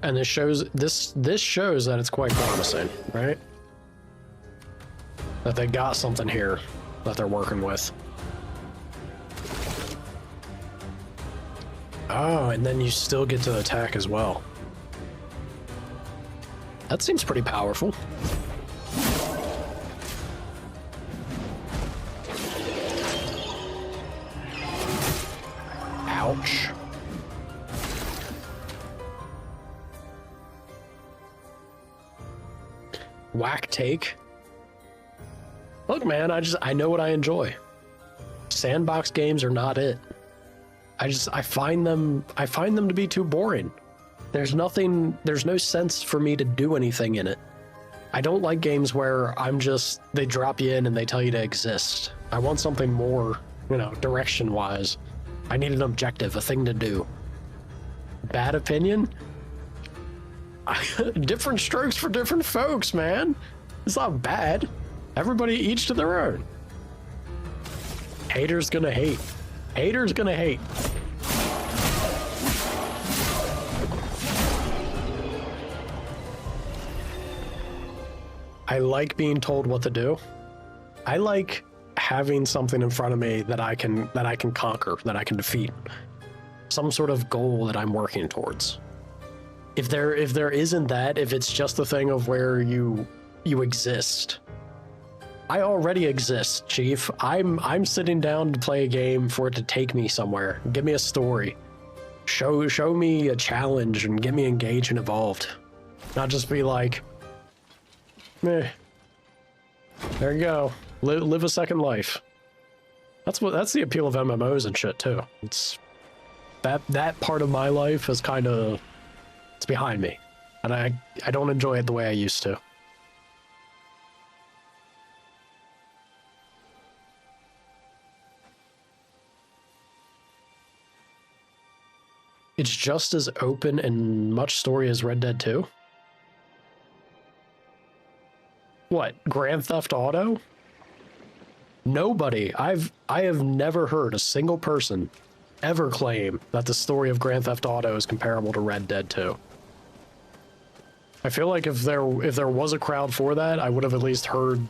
And this shows that it's quite promising, right? That they got something here that they're working with. Oh, and then you still get to attack as well. That seems pretty powerful. Ouch. Whack take. Look, man, I know what I enjoy. Sandbox games are not it. I find them to be too boring. There's no sense for me to do anything in it. I don't like games where they drop you in and they tell you to exist. I want something more, direction-wise. I need an objective, a thing to do. Bad opinion? Different strokes for different folks, man. It's not bad. Everybody each to their own. Haters gonna hate. Haters gonna hate. I like being told what to do. I like having something in front of me that I can conquer, that I can defeat. Some sort of goal that I'm working towards. If there isn't that, if it's just a thing of where you exist. I already exist, Chief. I'm sitting down to play a game for it to take me somewhere. Give me a story. Show me a challenge and get me engaged and involved. Not just be like, meh. There you go. Live a second life. That's the appeal of MMOs and shit too. It's that part of my life is it's behind me. And I don't enjoy it the way I used to. It's just as open and much story as Red Dead 2? What, Grand Theft Auto? Nobody. I have never heard a single person ever claim that the story of Grand Theft Auto is comparable to Red Dead 2. I feel like if there was a crowd for that, I would have at least heard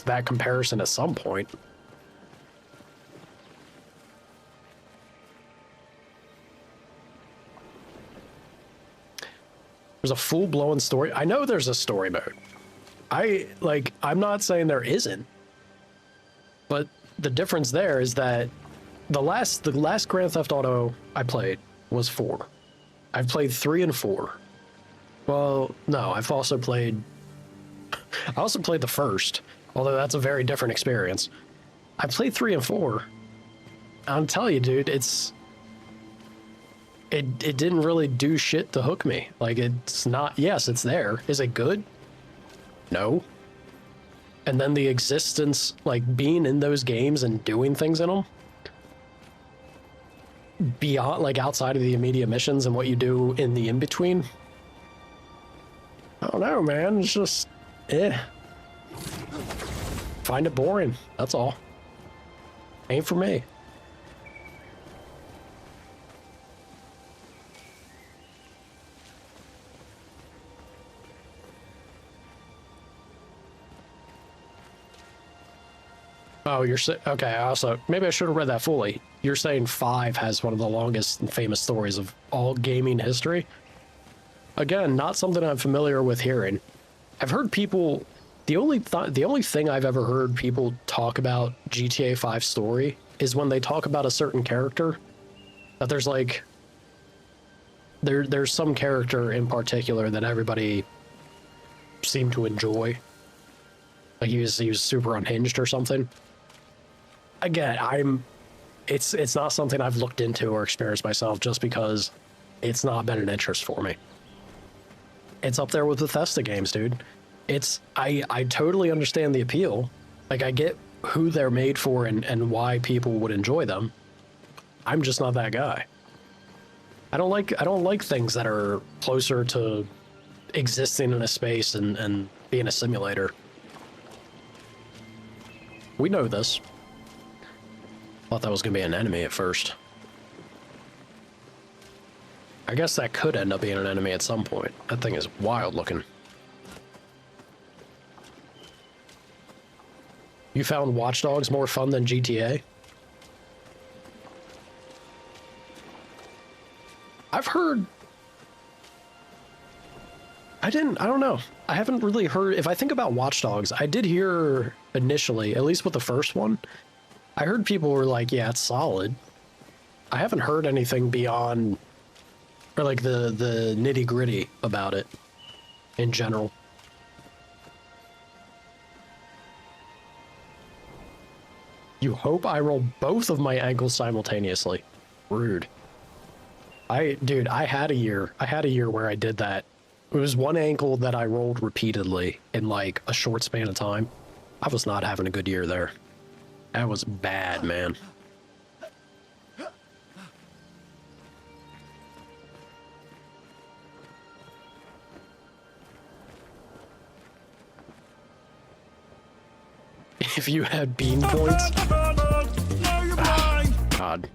that comparison at some point. There's a full-blown story. I know there's a story mode. I'm not saying there isn't. But the difference there is that the last Grand Theft Auto I played was 4. I've played 3 and 4. Well, no, I also played the first, although that's a very different experience. I played 3 and 4. I'll tell you, dude, it didn't really do shit to hook me. Like, it's not, yes, it's there. Is it good? No. And then the existence, like being in those games and doing things in them, beyond, like outside of the immediate missions and what you do in the in-between, I don't know, man. It's just, Find it boring, that's all. Ain't for me. Oh, you're okay. Also, maybe I should have read that fully. You're saying 5 has one of the longest and famous stories of all gaming history. Again, not something I'm familiar with hearing. I've heard people. The only thing I've ever heard people talk about GTA 5 story is when they talk about a certain character. That there's like there's some character in particular that everybody seemed to enjoy. Like he was super unhinged or something. Again, it's not something I've looked into or experienced myself just because it's not been an interest for me. It's up there with Bethesda games, dude. I totally understand the appeal. Like I get who they're made for and why people would enjoy them. I'm just not that guy. I don't like things that are closer to existing in a space and being a simulator. We know this. Thought that was gonna be an enemy at first. I guess that could end up being an enemy at some point. That thing is wild looking. You found Watch Dogs more fun than GTA? I've heard... I don't know. I haven't really heard... If I think about Watch Dogs, I did hear initially, at least with the first one, I heard people were like, yeah, it's solid. I haven't heard anything beyond... Or like the nitty-gritty about it in general. You hope I roll both of my ankles simultaneously. Rude. Dude, I had a year where I did that. It was one ankle that I rolled repeatedly in like a short span of time. I was not having a good year there. That was bad, man. If you had bean points. God.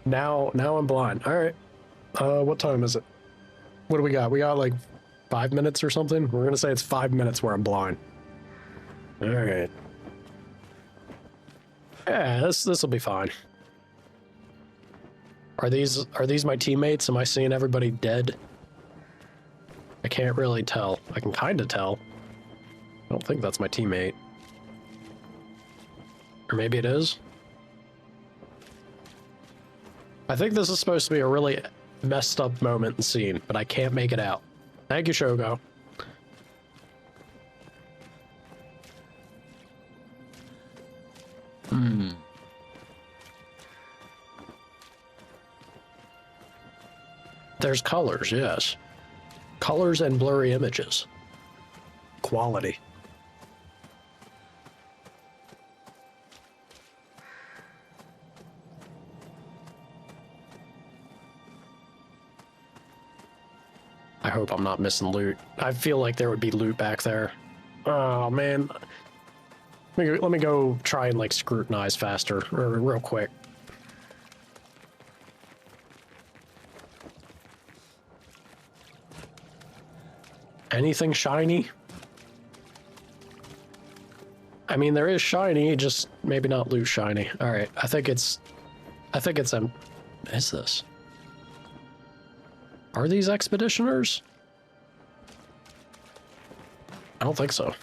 Now I'm blind. All right. What time is it? What do we got? We got like 5 minutes or something? We're gonna say it's 5 minutes where I'm blind. All right. Yeah, this will be fine. Are these my teammates? Am I seeing everybody dead? I can't really tell. I can kind of tell. I don't think that's my teammate. Or maybe it is. I think this is supposed to be a really messed up moment and scene, but I can't make it out. Thank you, Shogo. There's colors, yes. Colors and blurry images. Quality. I hope I'm not missing loot. I feel like there would be loot back there. Oh, man. Let me go try and, like, scrutinize faster, or real quick. Anything shiny? I mean, there is shiny, just maybe not loot shiny. All right, I think it's is this? Are these expeditioners? I don't think so.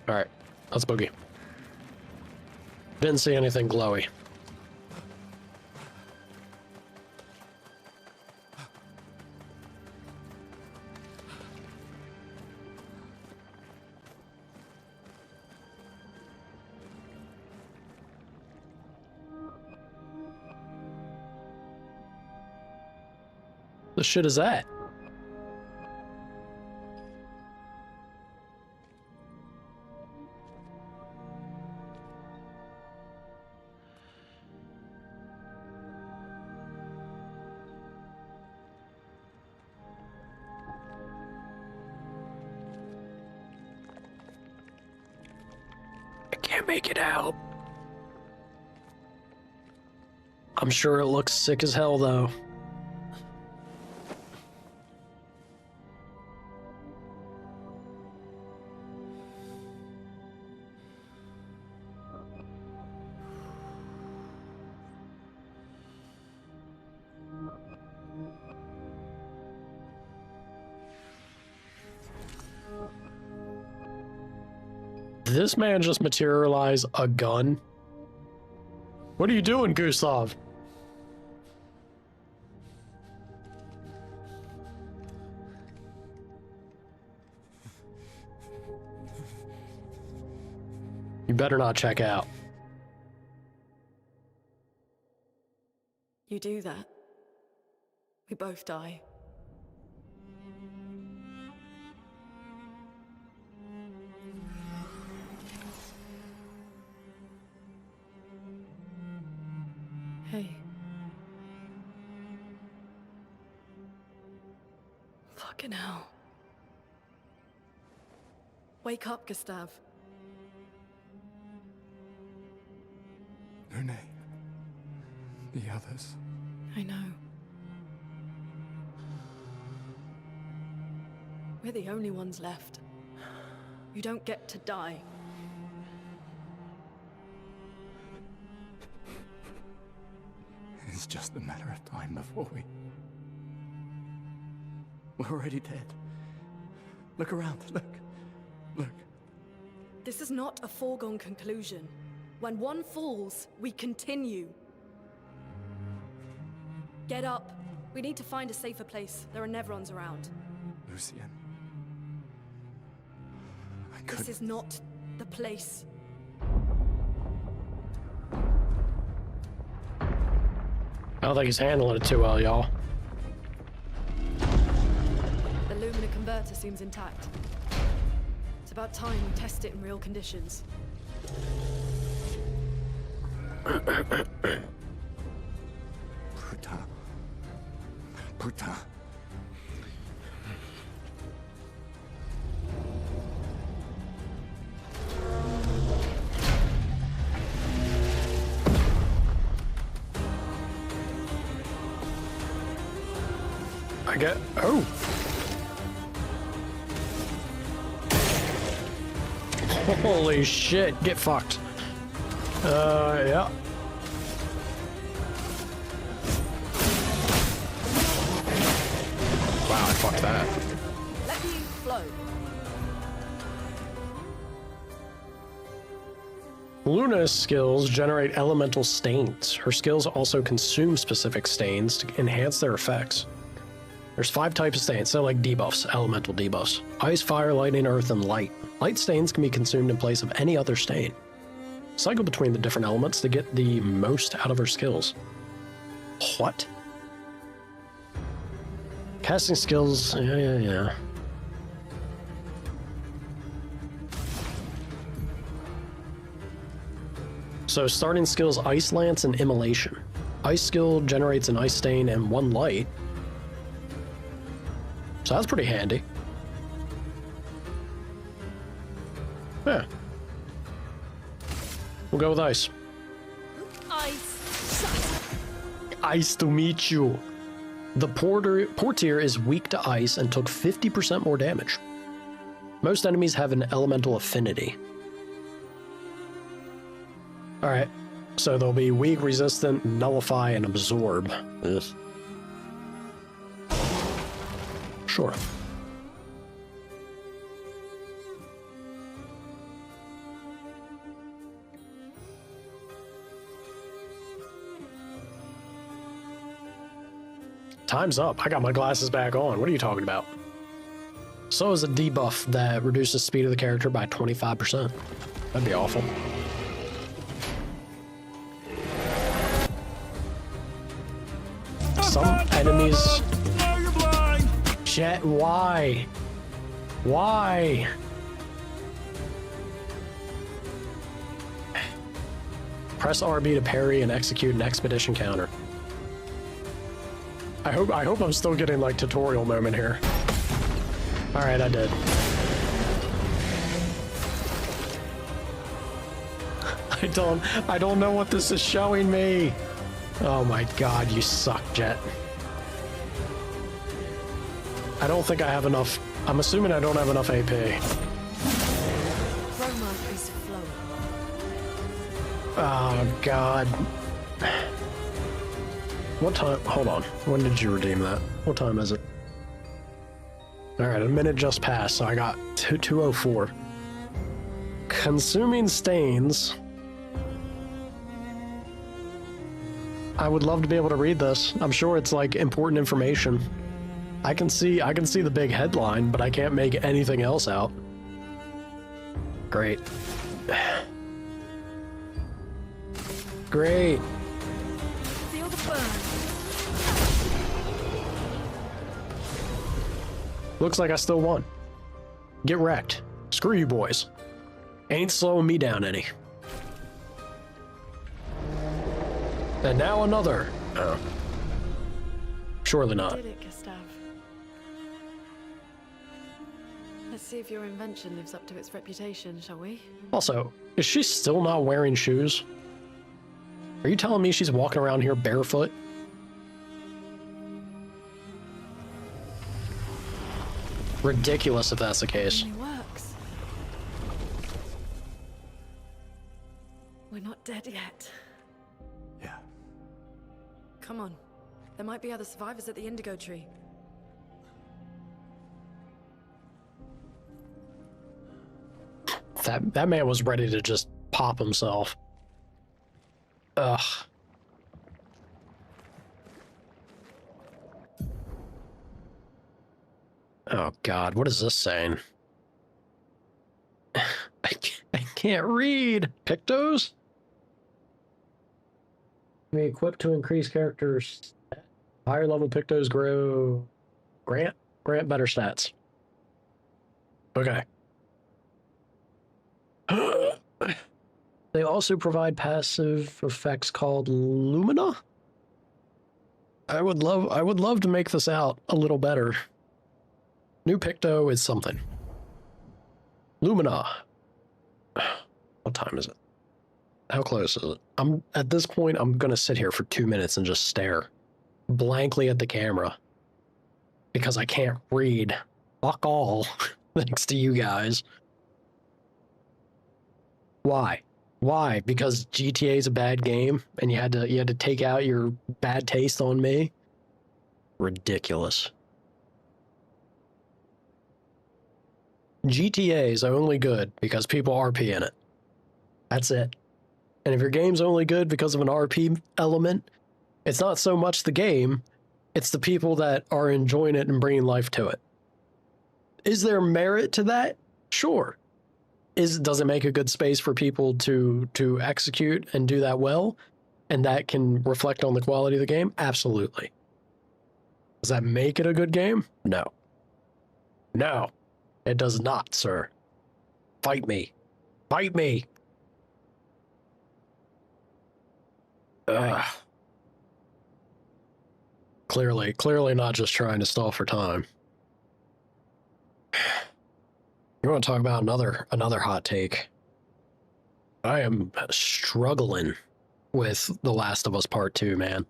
All right, let's boogie. Didn't see anything glowy. The shit is that? I can't make it out. I'm sure it looks sick as hell, though. This man just materialized a gun. What are you doing, Gustav? You better not check out. You do that, we both die. Hey. Fucking hell. Wake up, Gustav. Lune. The others. I know. We're the only ones left. You don't get to die. It's just a matter of time before we're already dead. Look around, look. This is not a foregone conclusion. When one falls, we continue. Get up. We need to find a safer place. There are Nevrons around. Lucien. This is not the place. I don't think he's handling it too well, y'all. The Lumina converter seems intact. It's about time we test it in real conditions. Putain. I get. Oh. Holy shit. Get fucked. Yeah. Wow, I fucked that. Let me flow. Luna's skills generate elemental stains. Her skills also consume specific stains to enhance their effects. There's 5 types of stains. They're like debuffs, elemental debuffs. Ice, fire, lightning, earth, and light. Light stains can be consumed in place of any other stain. Cycle between the different elements to get the most out of her skills. What? Casting skills, yeah. So starting skills, Ice Lance and Immolation. Ice skill generates an ice stain and 1 light. So that's pretty handy. Yeah. We'll go with ice. Ice to meet you. The Portier is weak to ice and took 50% more damage. Most enemies have an elemental affinity. Alright, so they'll be weak, resistant, nullify, and absorb. Ugh. Sure. Time's up. I got my glasses back on. What are you talking about? So is a debuff that reduces speed of the character by 25%. That'd be awful. Some enemies... Shit, why? Why? Press RB to parry and execute an expedition counter. I hope I'm still getting like tutorial moment here. All right, I did. I don't know what this is showing me. Oh my god, you suck, Jet. I don't think I have enough. I'm assuming I don't have enough AP. Romance is flowing. Oh god. What time? Hold on. When did you redeem that? What time is it? Alright, a minute just passed, so I got 2:04. Consuming stains. I would love to be able to read this. I'm sure it's like important information. I can see the big headline, but I can't make anything else out. Great. Great. Feel the burn. Looks like I still won. Get wrecked. Screw you boys. Ain't slowing me down any. And now another. Oh. Surely not. Did it, Gustav? Let's see if your invention lives up to its reputation, shall we? Also, is she still not wearing shoes? Are you telling me she's walking around here barefoot? Ridiculous if that's the case. It only works. We're not dead yet. Yeah. Come on. There might be other survivors at the indigo tree. That man was ready to just pop himself. Ugh. Oh god, what is this saying? I can't read. Pictos? Be equipped to increase characters. Higher level Pictos grow. Grant better stats. Okay. They also provide passive effects called Lumina. I would love to make this out a little better. New Picto is something. Lumina. What time is it? How close is it? At this point, I'm gonna sit here for 2 minutes and just stare blankly at the camera because I can't read. Fuck all. Thanks to you guys. Why? Why? Because GTA is a bad game and you had to take out your bad taste on me? Ridiculous. GTA is only good because people RP in it. That's it. And if your game's only good because of an RP element, it's not so much the game, it's the people that are enjoying it and bringing life to it. Is there merit to that? Sure. Does it make a good space for people to execute and do that well? And that can reflect on the quality of the game? Absolutely. Does that make it a good game? No. No. It does not, sir. Fight me. Fight me. Ugh. Clearly not just trying to stall for time. You want to talk about another hot take? I am struggling with The Last of Us Part 2, man.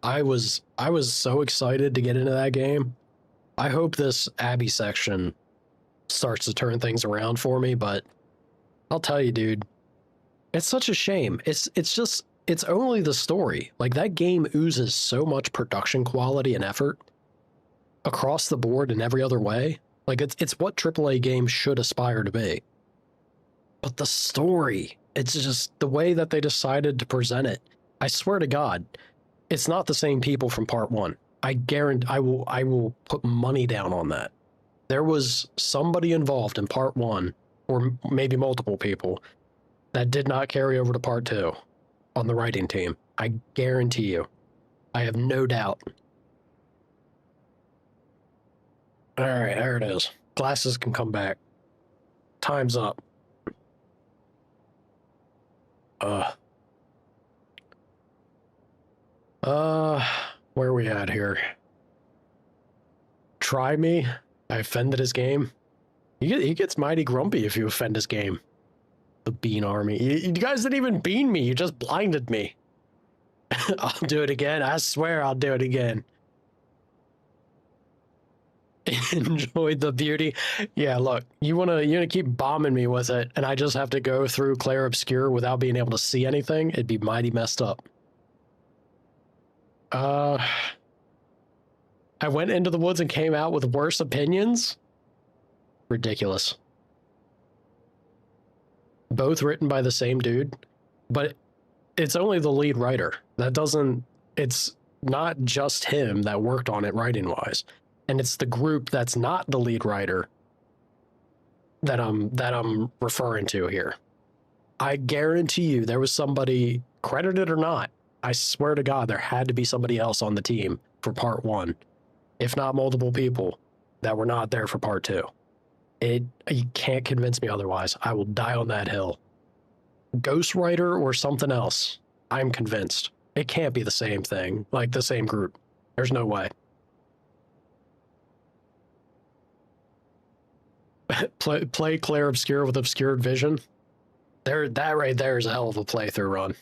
I was so excited to get into that game. I hope this Abby section starts to turn things around for me, but I'll tell you, dude, it's such a shame. It's only the story. Like, that game oozes so much production quality and effort across the board in every other way. Like, it's what AAA games should aspire to be. But the story, it's just the way that they decided to present it. I swear to God, it's not the same people from Part 1. I guarantee, I will put money down on that. There was somebody involved in Part 1, or maybe multiple people, that did not carry over to Part 2 on the writing team. I guarantee you. I have no doubt. All right, there it is. Glasses can come back. Time's up. Where are we at here? Try me. I offended his game. He gets mighty grumpy if you offend his game. The Bean Army. You guys didn't even bean me. You just blinded me. I'll do it again. I swear I'll do it again. Enjoy the beauty. Yeah, look, you wanna keep bombing me with it, and I just have to go through Clair Obscur without being able to see anything. It'd be mighty messed up. I went into the woods and came out with worse opinions. Ridiculous. Both written by the same dude, but it's only the lead writer. That doesn't. It's not just him that worked on it writing wise. And it's the group that's not the lead writer that I'm referring to here. I guarantee you there was somebody, credited or not, I swear to God, there had to be somebody else on the team for part 1, if not multiple people that were not there for part 2. You can't convince me otherwise. I will die on that hill. Ghostwriter or something else, I'm convinced. It can't be the same thing, like the same group. There's no way. play Clair Obscur with obscured vision. That right there is a hell of a playthrough run.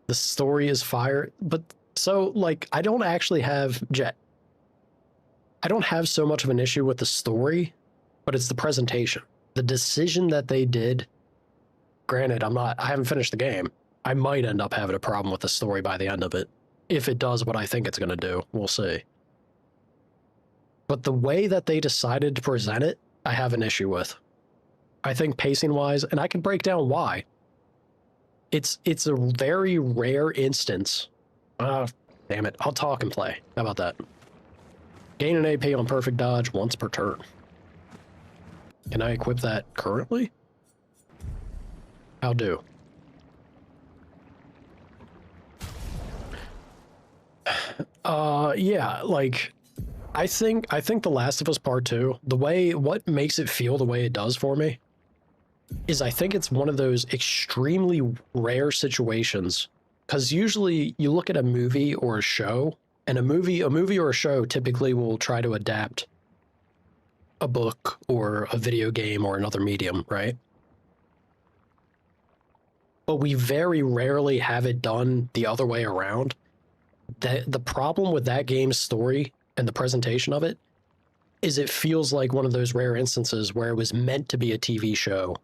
The story is fire, but so like I don't actually have I don't have so much of an issue with the story, but it's the presentation. The decision that they did. Granted, I haven't finished the game. I might end up having a problem with the story by the end of it. If it does what I think it's going to do, we'll see. But the way that they decided to present it, I have an issue with. I think pacing-wise, and I can break down why. It's a very rare instance. Damn it. I'll talk and play. How about that? Gain an AP on perfect dodge once per turn. Can I equip that currently? How do? Yeah, like I think The Last of Us Part 2, what makes it feel the way it does for me is I think it's one of those extremely rare situations, because usually you look at a movie or a show, and a movie or a show typically will try to adapt a book or a video game or another medium, right? But we very rarely have it done the other way around. The problem with that game's story and the presentation of it is it feels like one of those rare instances where it was meant to be a TV show,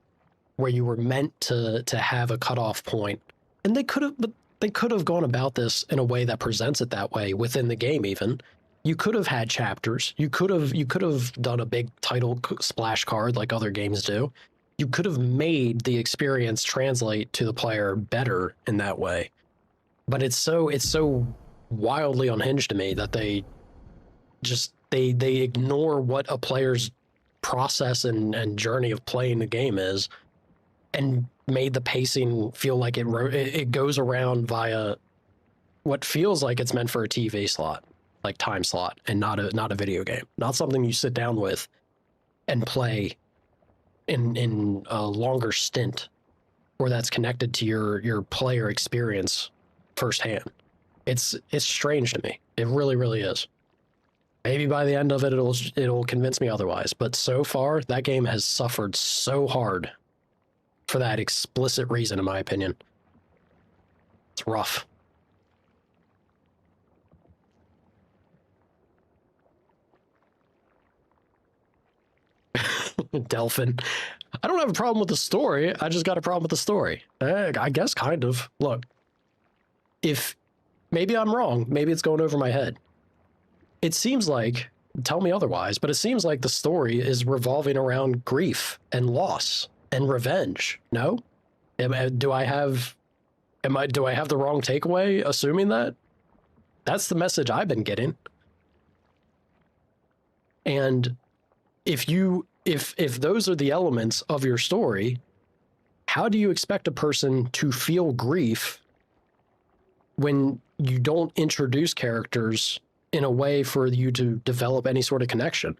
where you were meant to have a cutoff point. And they could have gone about this in a way that presents it that way within the game even. You could have had chapters. You could have done a big title splash card like other games do. You could have made the experience translate to the player better in that way. But it's so wildly unhinged to me that they ignore what a player's process and journey of playing the game is, and made the pacing feel like it goes around via what feels like it's meant for a TV slot, like time slot, and not a video game, not something you sit down with and play in a longer stint, or that's connected to your player experience firsthand. It's strange to me. It really, really is. Maybe by the end of it, it'll convince me otherwise. But so far, that game has suffered so hard for that explicit reason, in my opinion. It's rough. Delphin. I don't have a problem with the story. I just got a problem with the story. I guess kind of. Look, if maybe I'm wrong, maybe it's going over my head. It seems like, tell me otherwise, but it seems like the story is revolving around grief and loss and revenge. No? Do I have the wrong takeaway assuming that? That's the message I've been getting. And if those are the elements of your story, how do you expect a person to feel grief when you don't introduce characters in a way for you to develop any sort of connection?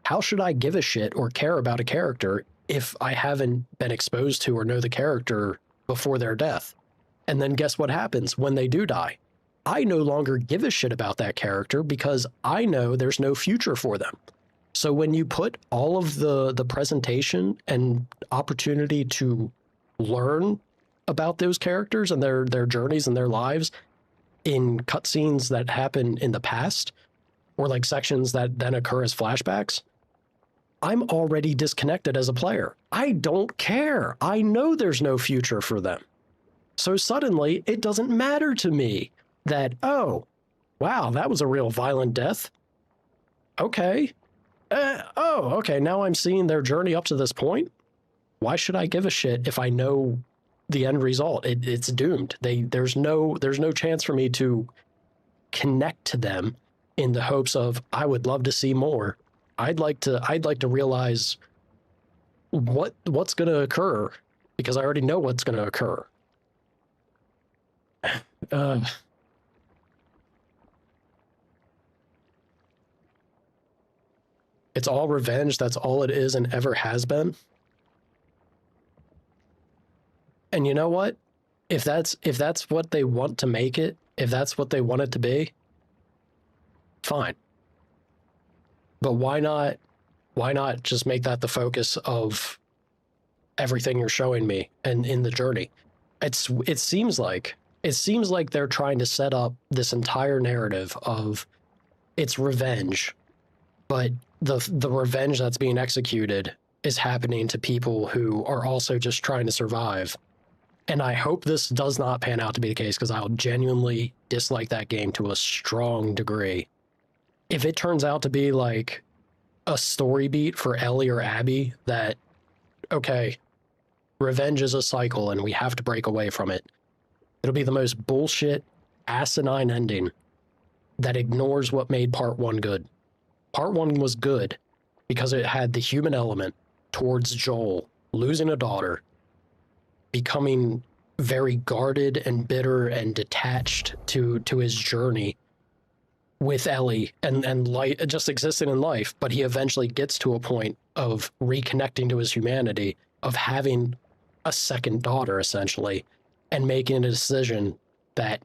How should I give a shit or care about a character if I haven't been exposed to or know the character before their death? And then guess what happens when they do die? I no longer give a shit about that character because I know there's no future for them. So when you put all of the presentation and opportunity to learn about those characters and their journeys and their lives in cutscenes that happen in the past, or like sections that then occur as flashbacks, I'm already disconnected as a player. I don't care. I know there's no future for them. So suddenly, it doesn't matter to me that, oh, wow, that was a real violent death. Okay. Okay, now I'm seeing their journey up to this point. Why should I give a shit if I know the end result? It's doomed. There's no chance for me to connect to them in the hopes of, I would love to see more. I'd like to realize what's going to occur, because I already know what's going to occur. It's all revenge. That's all it is and ever has been. And you know what? If that's what they want to make it, if that's what they want it to be, fine. But why not just make that the focus of everything you're showing me and in the journey? It seems like they're trying to set up this entire narrative of it's revenge, but the revenge that's being executed is happening to people who are also just trying to survive. And I hope this does not pan out to be the case, because I'll genuinely dislike that game to a strong degree. If it turns out to be like a story beat for Ellie or Abby that, okay, revenge is a cycle and we have to break away from it, it'll be the most bullshit, asinine ending that ignores what made Part 1 good. Part 1 was good because it had the human element towards Joel losing a daughter, becoming very guarded and bitter and detached to his journey with Ellie and just existing in life, but he eventually gets to a point of reconnecting to his humanity, of having a second daughter, essentially, and making a decision that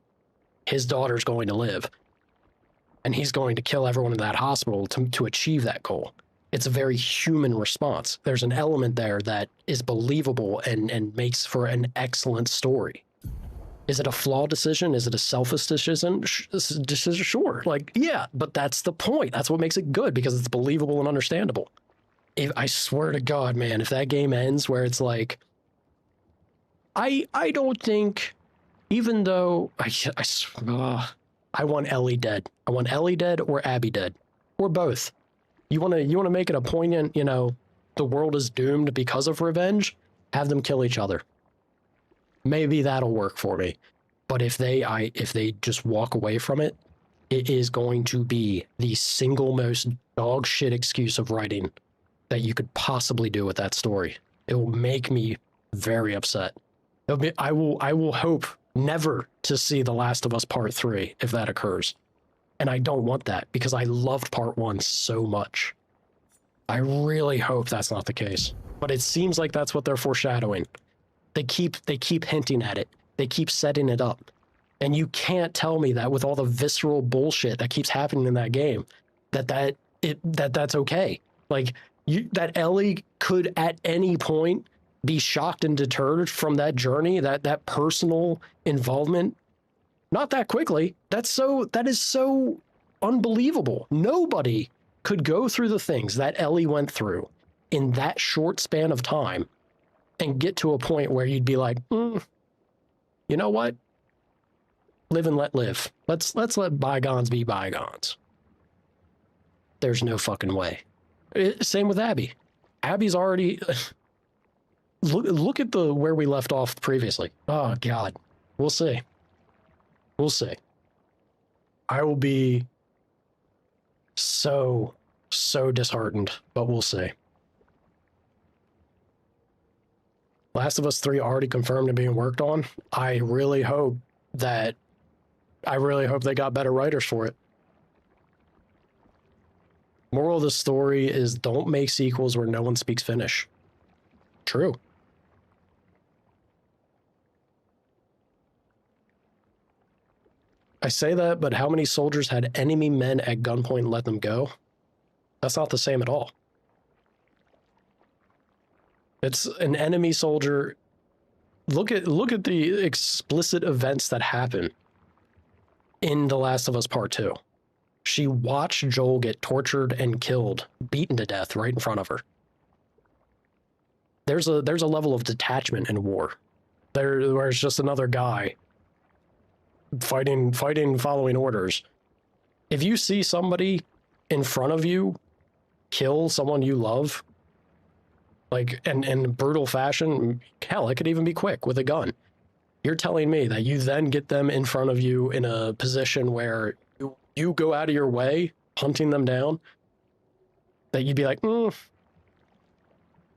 his daughter's going to live. And he's going to kill everyone in that hospital to achieve that goal. It's a very human response. There's an element there that is believable and makes for an excellent story. Is it a flawed decision? Is it a selfish decision? Sure. Like, yeah, but that's the point. That's what makes it good, because it's believable and understandable. I swear to God, man, if that game ends where it's like, I don't think, even though I want Ellie dead. I want Ellie dead or Abby dead, or both. You want to make it a poignant, the world is doomed because of revenge? Have them kill each other. Maybe that'll work for me. But if they just walk away from it, it is going to be the single most dog shit excuse of writing that you could possibly do with that story. It will make me very upset. I will hope never to see The Last of Us Part 3 if that occurs. And I don't want that, because I loved Part 1 so much. I really hope that's not the case. But it seems like that's what they're foreshadowing. They keep hinting at it. They keep setting it up. And you can't tell me that with all the visceral bullshit that keeps happening in that game, that's okay. Like, that Ellie could at any point be shocked and deterred from that journey, that personal involvement. Not that quickly. That is so unbelievable. Nobody could go through the things that Ellie went through in that short span of time and get to a point where you'd be like, you know what? Live and let live. Let's let bygones be bygones. There's no fucking way. Same with Abby. Abby's already look at where we left off previously. Oh God. We'll see. We'll see. I will be so disheartened, but we'll see. Last of Us 3 already confirmed and being worked on. I really hope they got better writers for it. Moral of the story is, don't make sequels where no one speaks Finnish. True. I say that, but how many soldiers had enemy men at gunpoint and let them go? That's not the same at all. It's an enemy soldier look at the explicit events that happen in The Last of Us Part 2. She watched Joel get tortured and killed, beaten to death right in front of her. There's a level of detachment in war. Where it's just another guy fighting, following orders. If you see somebody in front of you kill someone you love, like in brutal fashion, hell, it could even be quick with a gun. You're telling me that you then get them in front of you in a position where you go out of your way hunting them down, that you'd be like, nah,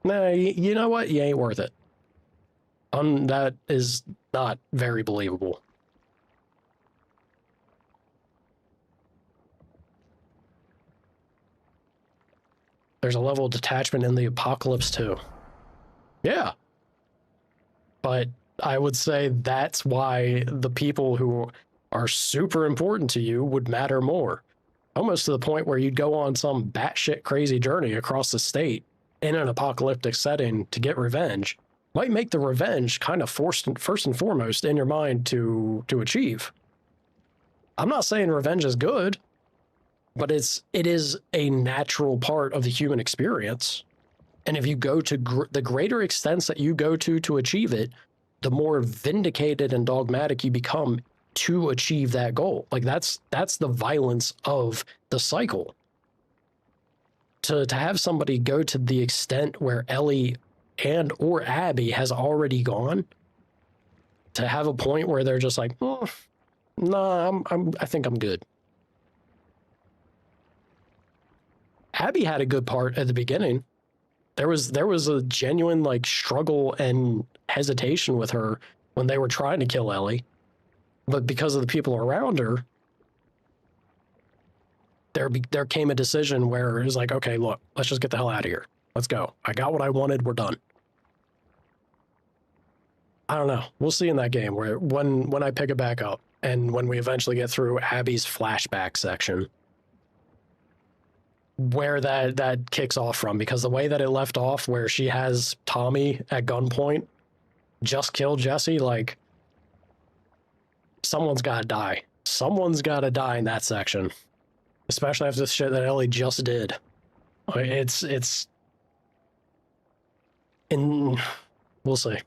you know what? You ain't worth it. That is not very believable. There's a level of detachment in the apocalypse too. Yeah. But I would say that's why the people who are super important to you would matter more. Almost to the point where you'd go on some batshit crazy journey across the state in an apocalyptic setting to get revenge. Might make the revenge kind of first and foremost in your mind to achieve. I'm not saying revenge is good, but it is a natural part of the human experience. And if you go to the greater extents that you go to achieve it, the more vindicated and dogmatic you become to achieve that goal. Like that's the violence of the cycle. To have somebody go to the extent where Ellie and or Abby has already gone, to have a point where they're just like, nah, I think I'm good. Abby had a good part at the beginning. There was a genuine like struggle and hesitation with her when they were trying to kill Ellie, but because of the people around her, there came a decision where it was like, okay, look, let's just get the hell out of here. Let's go. I got what I wanted. We're done. I don't know. We'll see in that game where when I pick it back up and when we eventually get through Abby's flashback section, where that kicks off from, because the way that it left off where she has Tommy at gunpoint, just killed Jesse, like someone's got to die. Someone's got to die in that section, especially after the shit that Ellie just did. It's in, we'll see.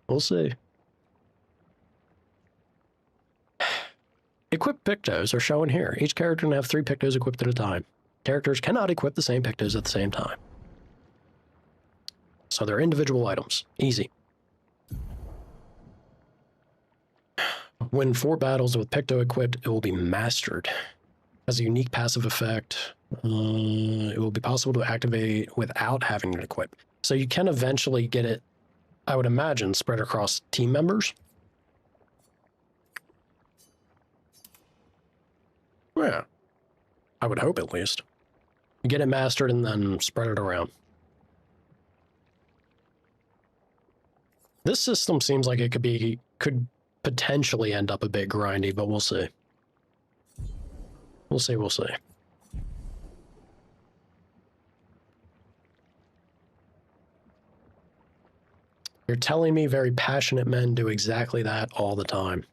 We'll see. Equipped Pictos are shown here. Each character can have 3 Pictos equipped at a time. Characters cannot equip the same Pictos at the same time. So they're individual items. Easy. When 4 battles with Picto equipped, it will be mastered. Has a unique passive effect. It will be possible to activate without having it equipped. So you can eventually get it, I would imagine, spread across team members. Yeah. I would hope, at least. Get it mastered and then spread it around. This system seems like it could potentially end up a bit grindy, but we'll see. We'll see, we'll see. You're telling me very passionate men do exactly that all the time.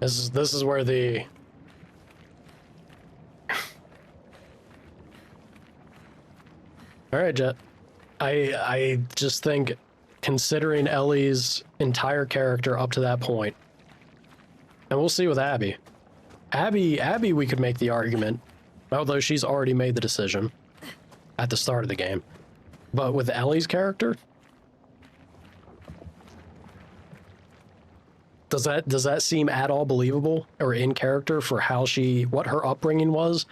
This is where the all right, Jet. I just think, considering Ellie's entire character up to that point, and we'll see with Abby. Abby, we could make the argument, although she's already made the decision at the start of the game. But with Ellie's character, does that seem at all believable or in character for what her upbringing was,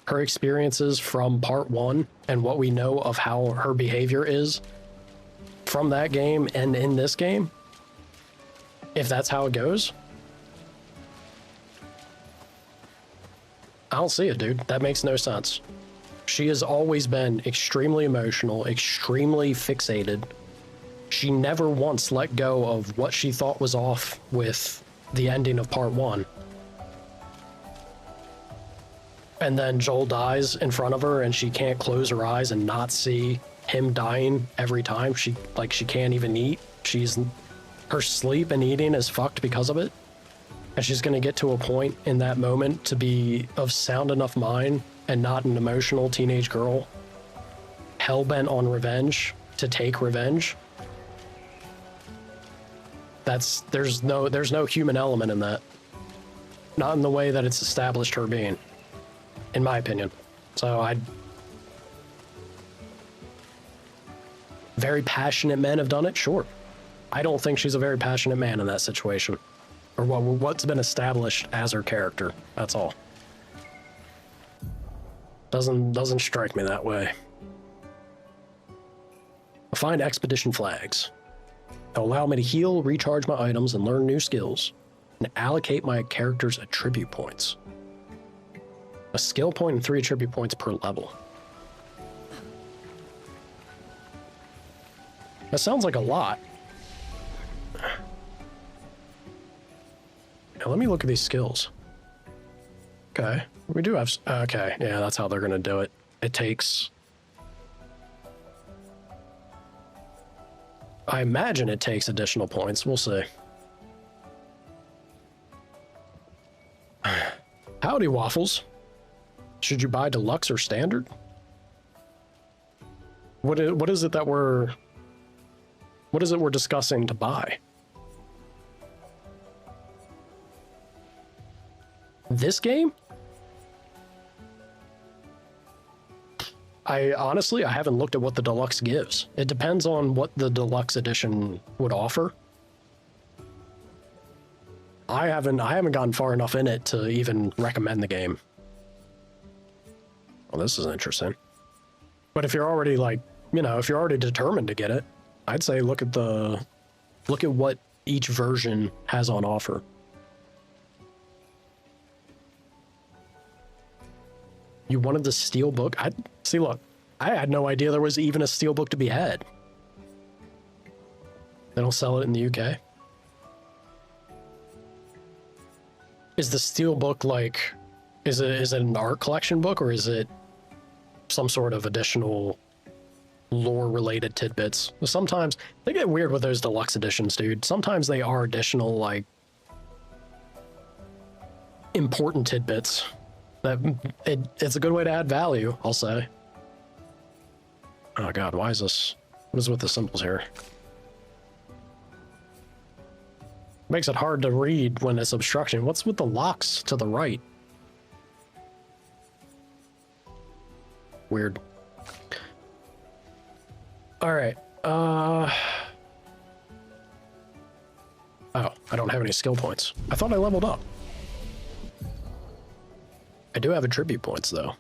her experiences from part 1, and what we know of how her behavior is from that game and in this game? If that's how it goes? I don't see it, dude. That makes no sense. She has always been extremely emotional, extremely fixated. She never once let go of what she thought was off with the ending of part 1. and then Joel dies in front of her and she can't close her eyes and not see him dying every time. She can't even eat. Her sleep and eating is fucked because of it. And she's going to get to a point in that moment to be of sound enough mind and not an emotional teenage girl hell-bent on revenge to take revenge. There's no human element in that. Not in the way that it's established her being, in my opinion. So very passionate men have done it, sure. I don't think she's a very passionate man in that situation. Or what's been established as her character, that's all. Doesn't strike me that way. Find expedition flags. They'll allow me to heal, recharge my items, and learn new skills, and allocate my character's attribute points. A skill point and 3 attribute points per level. That sounds like a lot. Now, let me look at these skills. Okay, we do have... Okay, yeah, that's how they're going to do it. It takes... I imagine it takes additional points. We'll see. Howdy, Waffles. Should you buy deluxe or standard? What is it we're discussing to buy? This game? I haven't looked at what the deluxe gives. It depends on what the deluxe edition would offer. I haven't gotten far enough in it to even recommend the game. Well, this is interesting. But if you're already if you're already determined to get it, I'd say look at what each version has on offer. You wanted the steelbook? Look, I had no idea there was even a steelbook to be had. They don't sell it in the UK. Is the steelbook is it an art collection book, or is it some sort of additional lore-related tidbits? Sometimes they get weird with those deluxe editions, dude. Sometimes they are additional, important tidbits. It's a good way to add value, I'll say. Oh god, why is this? What is with the symbols here? Makes it hard to read when it's obstruction. What's with the locks to the right? Weird. Alright, oh, I don't have any skill points. I thought I leveled up. I do have attribute points, though.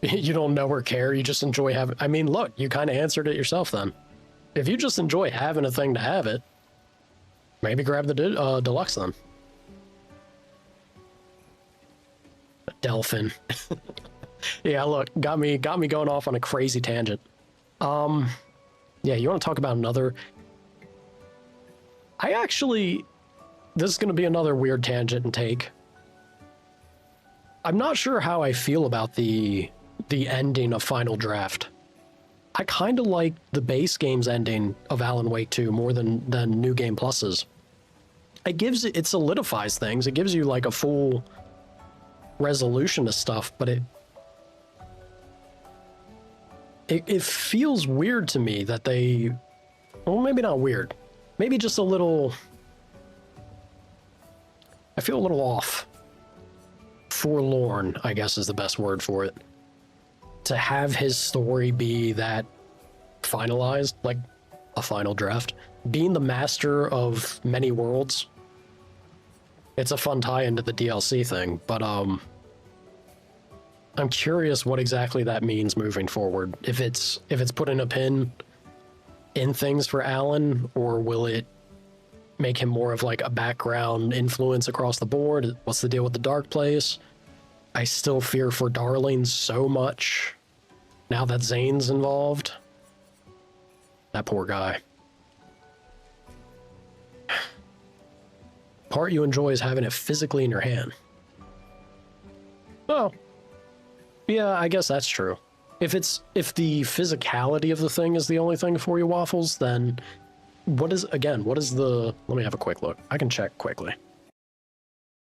You don't know or care, you just enjoy having... I mean, look, you kind of answered it yourself, then. If you just enjoy having a thing to have it, maybe grab the deluxe, then. A Delphin. Yeah, look, got me going off on a crazy tangent. Yeah, you want to talk about another... this is going to be another weird tangent and take. I'm not sure how I feel about the ending of Final Draft. I kind of like the base game's ending of Alan Wake 2 more than New Game Plus's. It solidifies things. It gives you a full resolution to stuff, but it feels weird to me that they... Well, maybe not weird. Maybe just a little... I feel a little off. Forlorn, I guess is the best word for it. To have his story be that finalized, like a final draft. Being the master of many worlds. It's a fun tie into the DLC thing, but I'm curious what exactly that means moving forward. If it's putting a pin in things for Alan, or will it make him more of a background influence across the board? What's the deal with the Dark Place? I still fear for Darling so much now that Zane's involved. That poor guy. part you enjoy is having it physically in your hand. Oh, yeah, I guess that's true. If the physicality of the thing is the only thing for you, Waffles, then what is the, let me have a quick look. I can check quickly.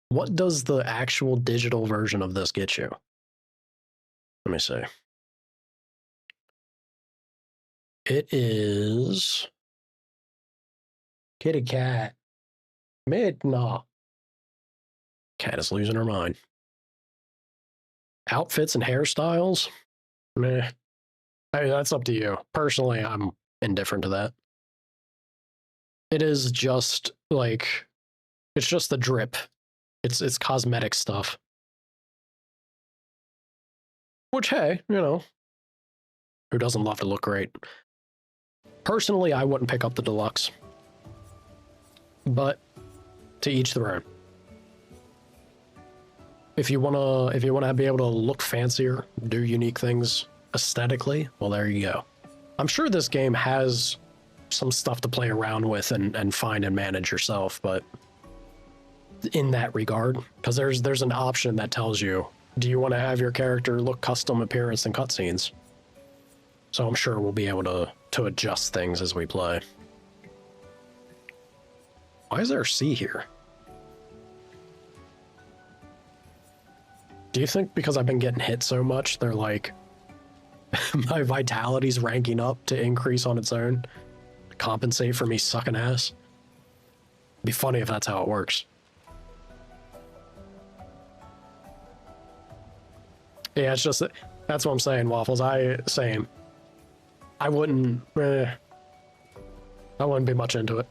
What does the actual digital version of this get you? Let me see. It is kitty cat. Midna. Cat is losing her mind. Outfits and hairstyles? Meh. I mean, that's up to you. Personally, I'm indifferent to that. It is just like, it's just the drip. It's cosmetic stuff. Which, hey, you know, who doesn't love to look great? Personally, I wouldn't pick up the deluxe. But to each their own. If you wanna be able to look fancier, do unique things aesthetically, well, there you go. I'm sure this game has some stuff to play around with and find and manage yourself, but in that regard, because there's an option that tells you, do you want to have your character look custom appearance in cutscenes? So I'm sure we'll be able to adjust things as we play. Why is there a C here? Do you think because I've been getting hit so much, they're like, my vitality's ranking up to increase on its own? To compensate for me sucking ass? It'd be funny if that's how it works. Yeah, it's just, that's what I'm saying, Waffles. Same. I wouldn't be much into it.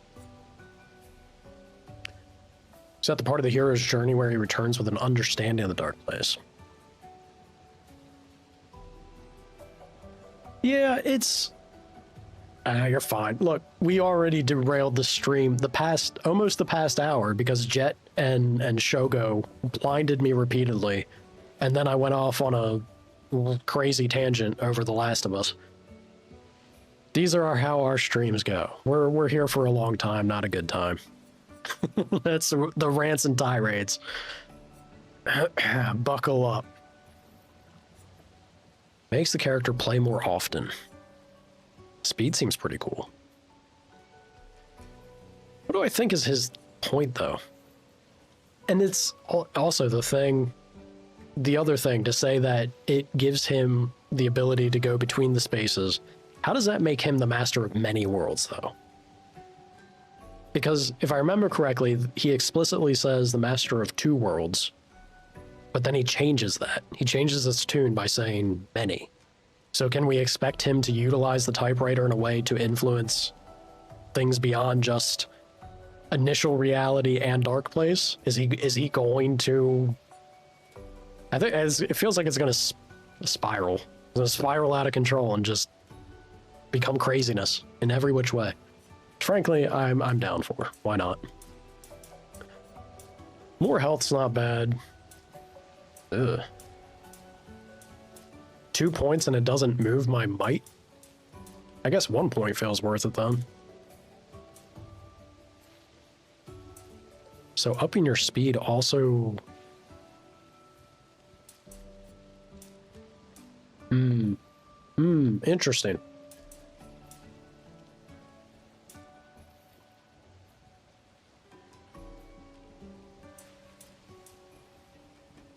Is that the part of the hero's journey where he returns with an understanding of the dark place? Yeah, it's... you're fine. Look, we already derailed the stream almost the past hour because Jet and Shogo blinded me repeatedly, and then I went off on a crazy tangent over The Last of Us. These are how our streams go. We're here for a long time, not a good time. That's the rants and tirades. Buckle up. Makes the character play more often. Speed seems pretty cool. What do I think is his point, though? And it's also the other thing to say that it gives him the ability to go between the spaces. How does that make him the master of many worlds, though? Because if I remember correctly, he explicitly says the master of two worlds, but then he changes that. He changes its tune by saying many. So can we expect him to utilize the typewriter in a way to influence things beyond just initial reality and dark place? Is he going to... I think it feels like it's going to spiral. It's going to spiral out of control and just become craziness in every which way. Frankly, I'm down for. Why not? More health's not bad. Ugh. 2 points and it doesn't move my might? I guess 1 point feels worth it then. So upping your speed also... Interesting.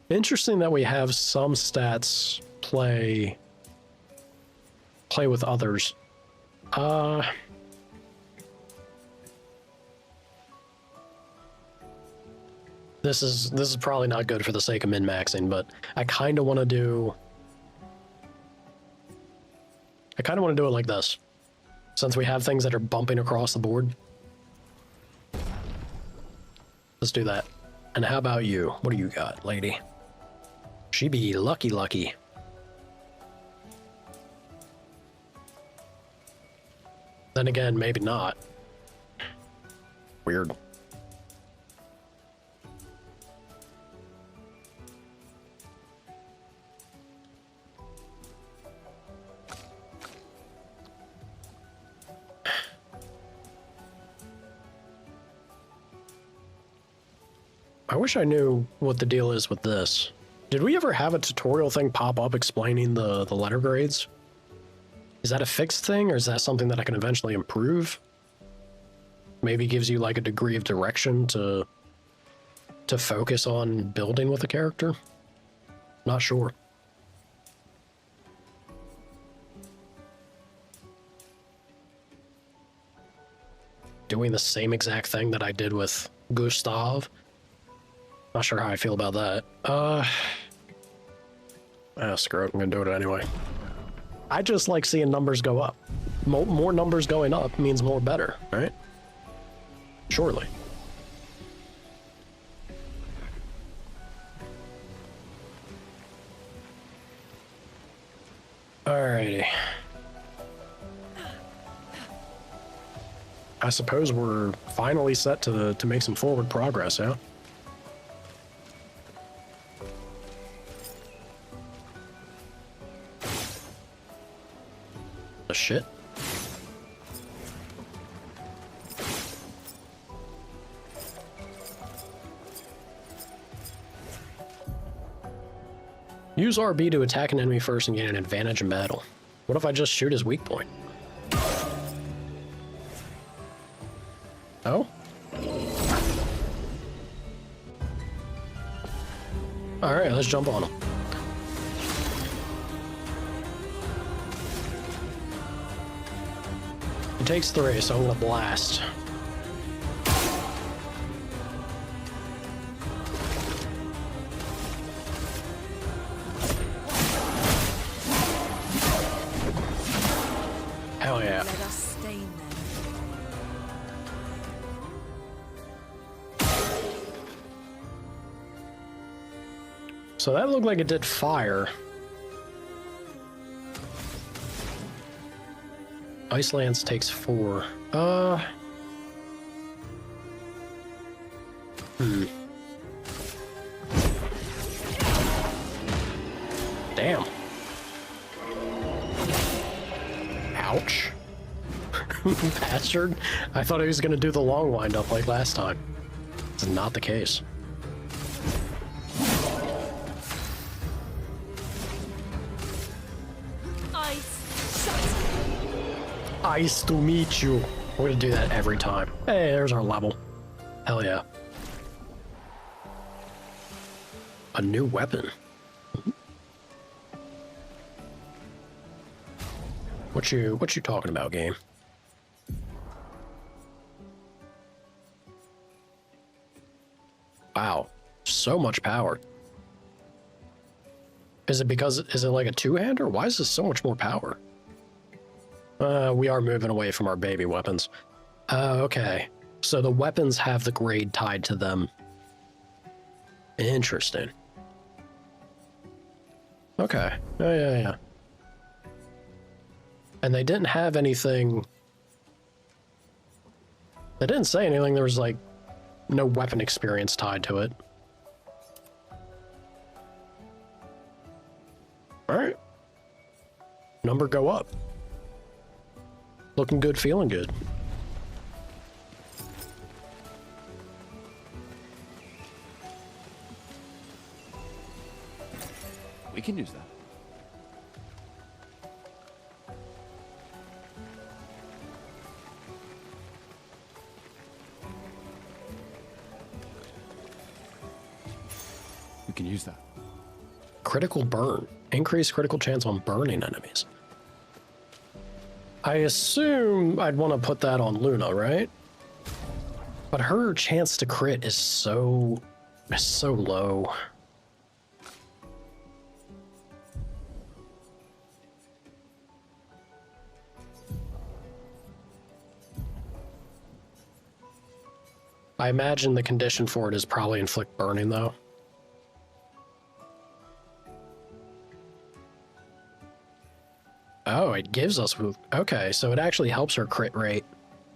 Interesting that we have some stats play with others. This is probably not good for the sake of min-maxing, but I kind of want to do it like this, since we have things that are bumping across the board. Let's do that. And how about you? What do you got, lady? She be lucky. Then again, maybe not. Weird. I wish I knew what the deal is with this. Did we ever have a tutorial thing pop up explaining the letter grades? Is that a fixed thing, or is that something that I can eventually improve? Maybe gives you like a degree of direction to focus on building with a character? Not sure. Doing the same exact thing that I did with Gustav. Not sure how I feel about that. Screw it, I'm gonna do it anyway. I just like seeing numbers go up. More numbers going up means more better, right? Surely. Alrighty. I suppose we're finally set to make some forward progress, yeah? The shit? Use RB to attack an enemy first and gain an advantage in battle. What if I just shoot his weak point? Oh? Alright, let's jump on him. It takes 3, so I'm gonna blast. Hell yeah. Let us stain them. So that looked like it did fire. Ice Lance takes 4. Damn. Ouch. Bastard. I thought he was gonna do the long wind up like last time. It's not the case. Nice to meet you. We're gonna do that every time. Hey, there's our level. Hell yeah. A new weapon. What you talking about, game? Wow, so much power. Is it like a two-hander? Why is this so much more power? We are moving away from our baby weapons. Okay. So the weapons have the grade tied to them. Interesting. Okay. Yeah. And they didn't have anything... They didn't say anything. There was, like, no weapon experience tied to it. Alright. Number go up. Looking good, feeling good. We can use that. We can use that. Critical burn. Increase critical chance on burning enemies. I assume I'd want to put that on Luna, right? But her chance to crit is so low. I imagine the condition for it is probably inflict burning, though. Oh, it gives us... Okay, so it actually helps her crit rate.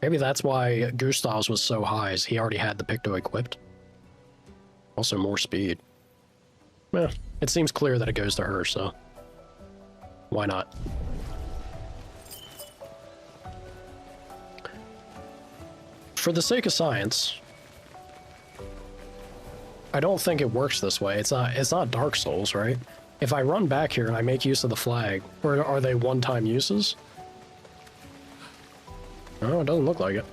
Maybe that's why Gustav's was so high, is he already had the Picto equipped. Also more speed. Yeah, it seems clear that it goes to her, so... Why not? For the sake of science... I don't think it works this way. It's not Dark Souls, right? If I run back here and I make use of the flag, or are they one-time uses? No, it doesn't look like it.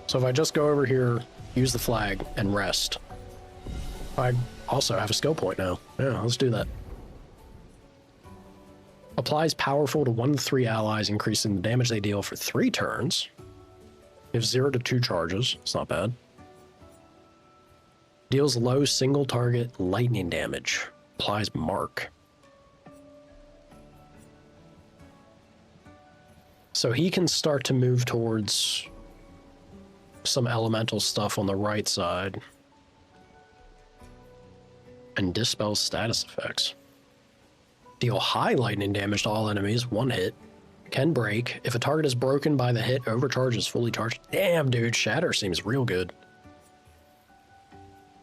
So if I just go over here, use the flag, and rest, I also have a skill point now. Yeah, let's do that. Applies powerful to 1 to 3 allies, increasing the damage they deal for 3 turns. Gives 0 to 2 charges. It's not bad. Deals low single target lightning damage. Applies mark. So he can start to move towards some elemental stuff on the right side. And dispels status effects. Deal high lightning damage to all enemies, 1 hit. Can break. If a target is broken by the hit, overcharge is fully charged. Damn, dude, Shatter seems real good.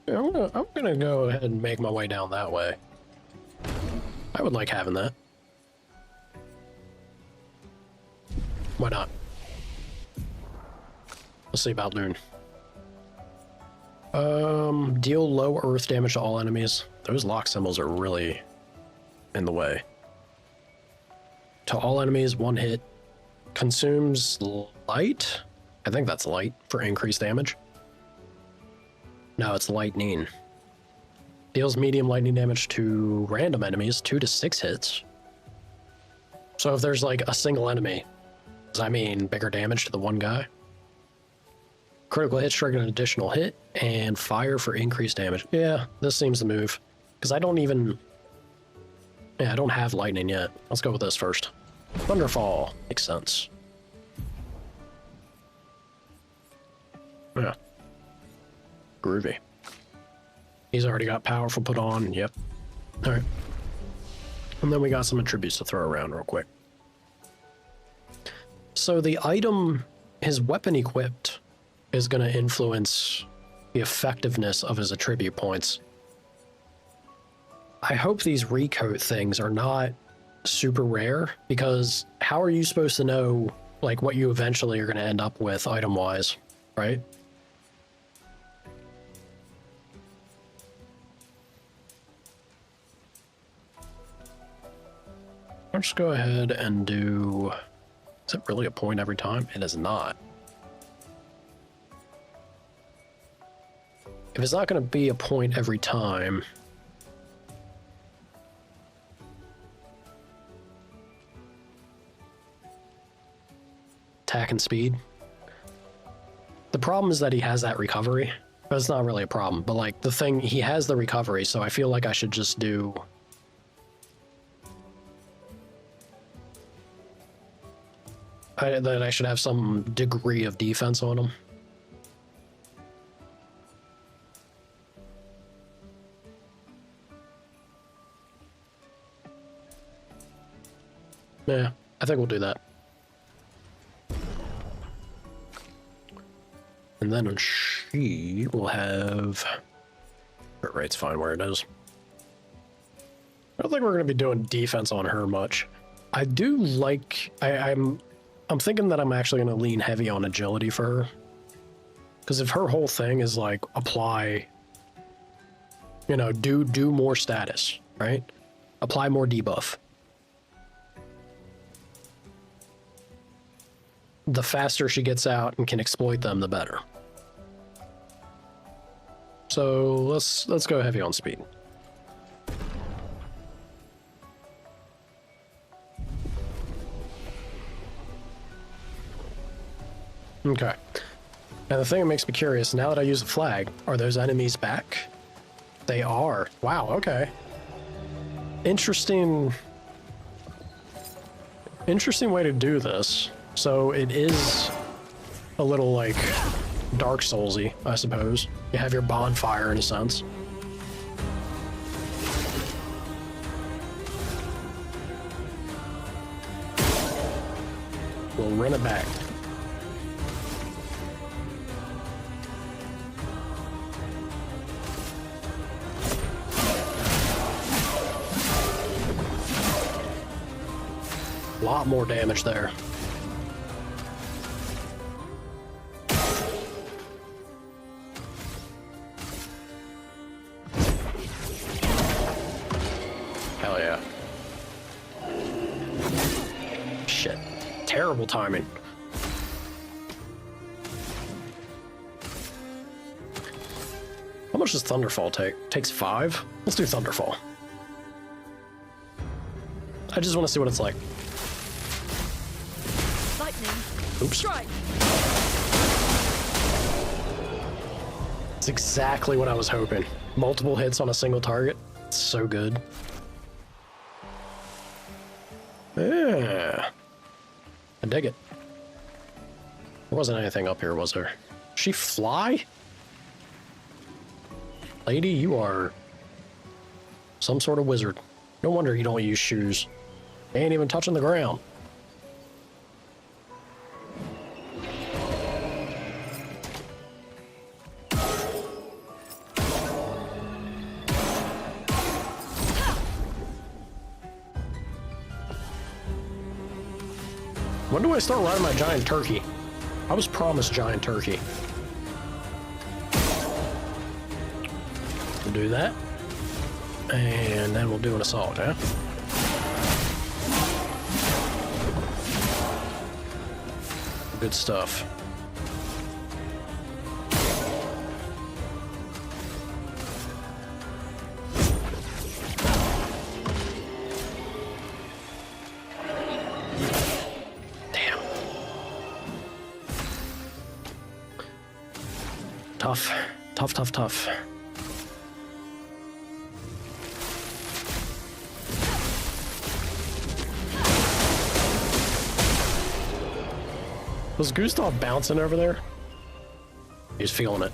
Yeah, I'm gonna go ahead and make my way down that way. I would like having that. Why not? Let's see about Loon. Deal low earth damage to all enemies. Those lock symbols are really in the way. To all enemies, 1 hit. Consumes light? I think that's light for increased damage. No, it's lightning. Deals medium lightning damage to random enemies, 2 to 6 hits. So if there's like a single enemy, does that mean bigger damage to the one guy? Critical hits trigger an additional hit, and fire for increased damage. Yeah, this seems the move. Because I don't even... Yeah, I don't have lightning yet. Let's go with this first. Thunderfall. Makes sense. Yeah. Groovy. He's already got powerful put on. Yep. Alright. And then we got some attributes to throw around real quick. So the item, his weapon equipped, is going to influence the effectiveness of his attribute points. I hope these recoat things are not super rare, because how are you supposed to know like what you eventually are going to end up with item-wise, right? I'll just go ahead and do... Is it really a point every time? It is not. If it's not going to be a point every time... Attack and speed. The problem is that he has that recovery. But it's not really a problem, but like the thing, he has the recovery, so I feel like I should just do... that I should have some degree of defense on him. Yeah, I think we'll do that. And then she will have... Her rate's fine where it is. I don't think we're going to be doing defense on her much. I do like... I'm thinking that I'm actually going to lean heavy on agility for her. Because if her whole thing is like, apply... You know, do more status, right? Apply more debuff. The faster she gets out and can exploit them, the better. So let's go heavy on speed. Okay. Now the thing that makes me curious, now that I use the flag, are those enemies back? They are. Wow, okay. Interesting way to do this. So it is a little like Dark Soulsy, I suppose. You have your bonfire in a sense. We'll run it back. A lot more damage there. terrible timing. How much does Thunderfall take? Takes 5? Let's do Thunderfall. I just want to see what it's like. Lightning. Oops. Strike. It's exactly what I was hoping. Multiple hits on a single target. It's so good. Yeah. I dig it. There wasn't anything up here, was there? She fly? Lady, you are some sort of wizard. No wonder you don't use shoes. They ain't even touching the ground. When do I start riding my giant turkey? I was promised giant turkey. We'll do that. And then we'll do an assault, yeah? Good stuff. Damn. Tough. Tough, tough, tough. Was Gustav bouncing over there? He's feeling it.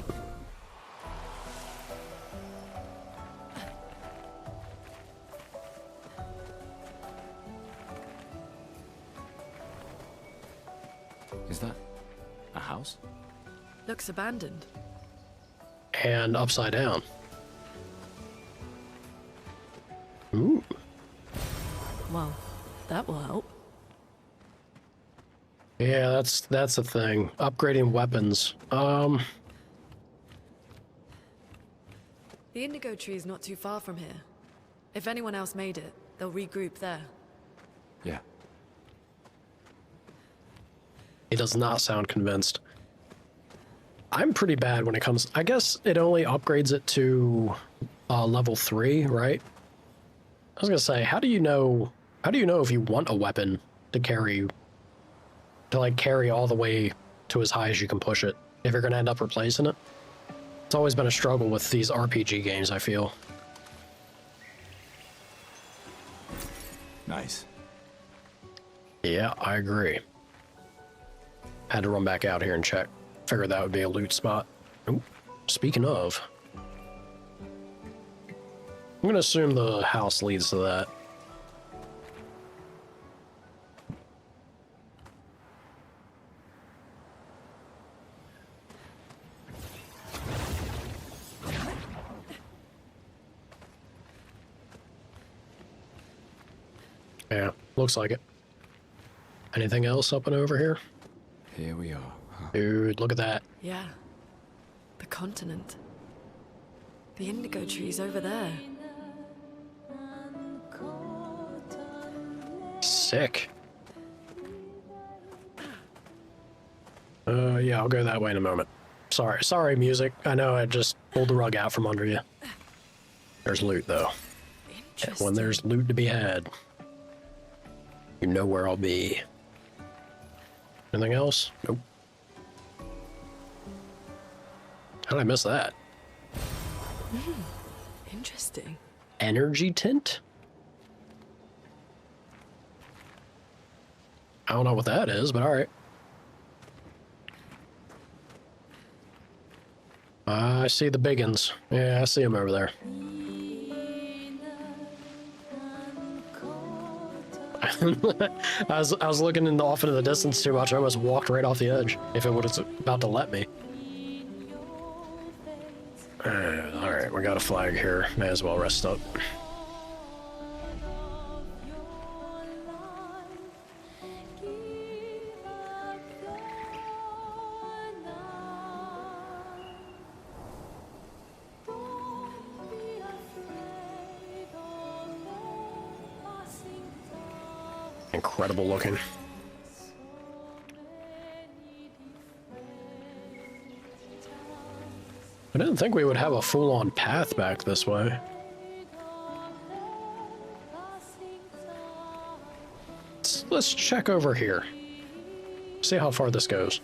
Is that a house? Looks abandoned. And upside down. Ooh. Well, that will help. Yeah, that's the thing. Upgrading weapons. The indigo tree is not too far from here. If anyone else made it, they'll regroup there. Yeah. He does not sound convinced. I'm pretty bad when it comes... I guess it only upgrades it to level 3, right? I was gonna say, how do you know if you want a weapon to carry... to like carry all the way to as high as you can push it, if you're gonna end up replacing it? It's always been a struggle with these RPG games, I feel. Nice. Yeah, I agree. Had to run back out here and check. Figured that would be a loot spot. Ooh, speaking of, I'm gonna assume the house leads to that. Yeah, looks like it. Anything else up and over here? Here we are. Dude, look at that. Yeah. The continent. The indigo tree's over there. Sick. Yeah, I'll go that way in a moment. Sorry, music. I know I just pulled the rug out from under you. There's loot, though. And when there's loot to be had, you know where I'll be. Anything else? Nope. How did I miss that? Interesting. Energy tint? I don't know what that is, but alright. I see the biggins. Yeah, I see them over there. I was looking off into the distance too much. I almost walked right off the edge if it was about to let me. Alright, we got a flag here. May as well rest up. Incredible looking. I didn't think we would have a full-on path back this way. Let's check over here. See how far this goes.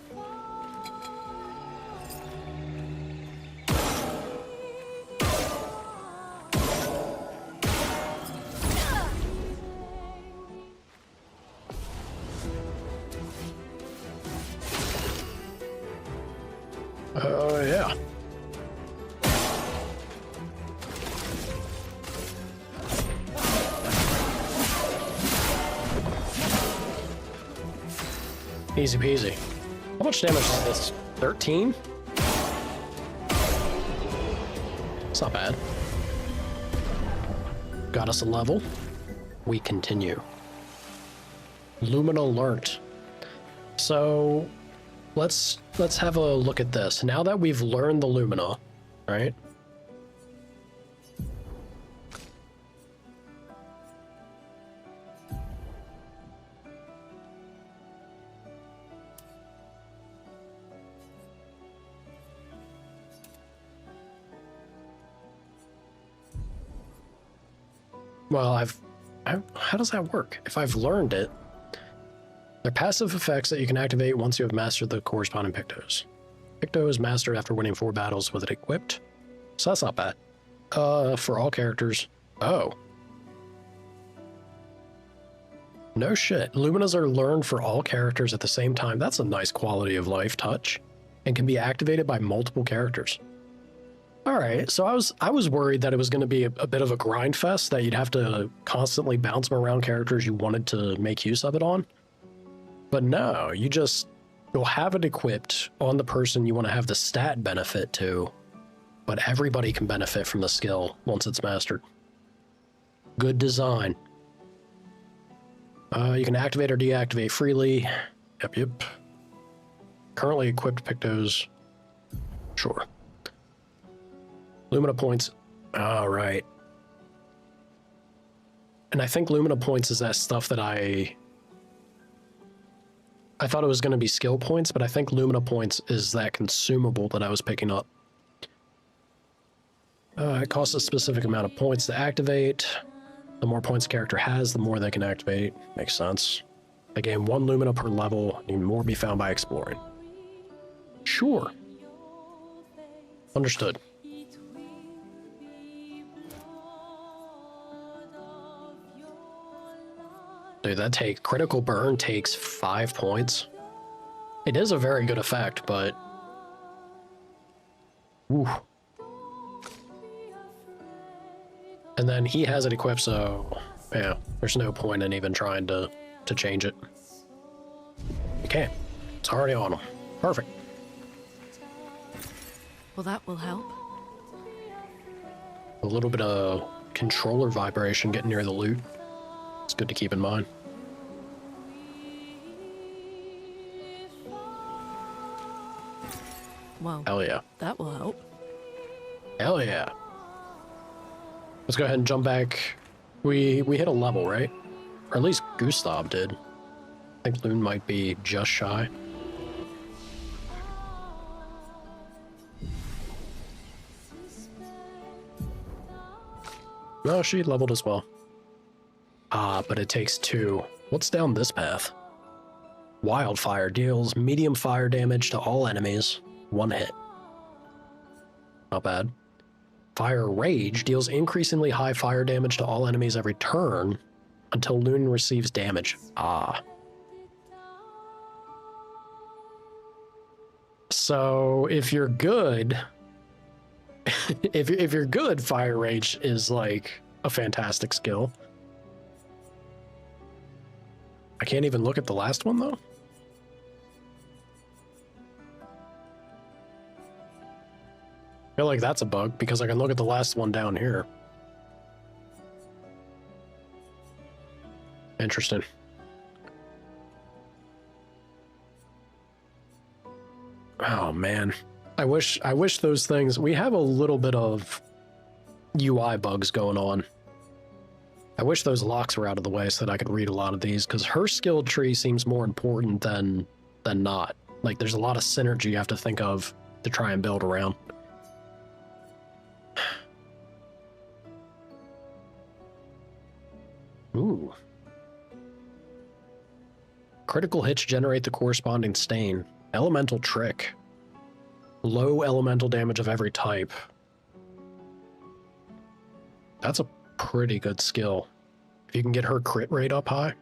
Yeah. Easy peasy. How much damage is this? 13? It's not bad. Got us a level. We continue. Lumina learnt. So let's have a look at this. Now that we've learned the Lumina, right? Well, how does that work? If I've learned it, they're passive effects that you can activate once you have mastered the corresponding Pictos. Picto is mastered after winning 4 battles with it equipped, so that's not bad. For all characters. Oh. No shit. Luminas are learned for all characters at the same time. That's a nice quality of life touch, and can be activated by multiple characters. All right, so I was worried that it was going to be a bit of a grind fest, that you'd have to constantly bounce them around characters you wanted to make use of it on. But no, you'll have it equipped on the person you want to have the stat benefit to, but everybody can benefit from the skill once it's mastered. Good design. You can activate or deactivate freely. Yep. Currently equipped Pictos. Sure. Lumina points. All right. And I think Lumina points is that stuff that I thought it was going to be skill points, but I think Lumina points is that consumable that I was picking up. It costs a specific amount of points to activate. The more points a character has, the more they can activate. Makes sense. They gain 1 Lumina per level, and more be found by exploring. Sure. Understood. Dude, that critical burn takes 5 points. It is a very good effect, but... Woo. And then he has it equipped, so... Yeah, there's no point in even trying to change it. You can't. It's already on him. Perfect. Well, that will help. A little bit of controller vibration getting near the loot. It's good to keep in mind. Well, hell yeah. That will help. Hell yeah. Let's go ahead and jump back. We hit a level, right? Or at least Gustav did. I think Loon might be just shy. No, she leveled as well. Ah, but it takes 2. What's down this path? Wildfire deals medium fire damage to all enemies. 1 hit. Not bad. Fire Rage deals increasingly high fire damage to all enemies every turn until Loon receives damage. Ah. So if you're good, if you're good, Fire Rage is like a fantastic skill. I can't even look at the last one though. I feel like that's a bug because I can look at the last one down here. Interesting. Oh man, I wish those things. We have a little bit of UI bugs going on. I wish those locks were out of the way so that I could read a lot of these, because her skill tree seems more important than not. Like there's a lot of synergy you have to think of to try and build around. Critical hits generate the corresponding stain. Elemental trick. Low elemental damage of every type. That's a pretty good skill. If you can get her crit rate up high,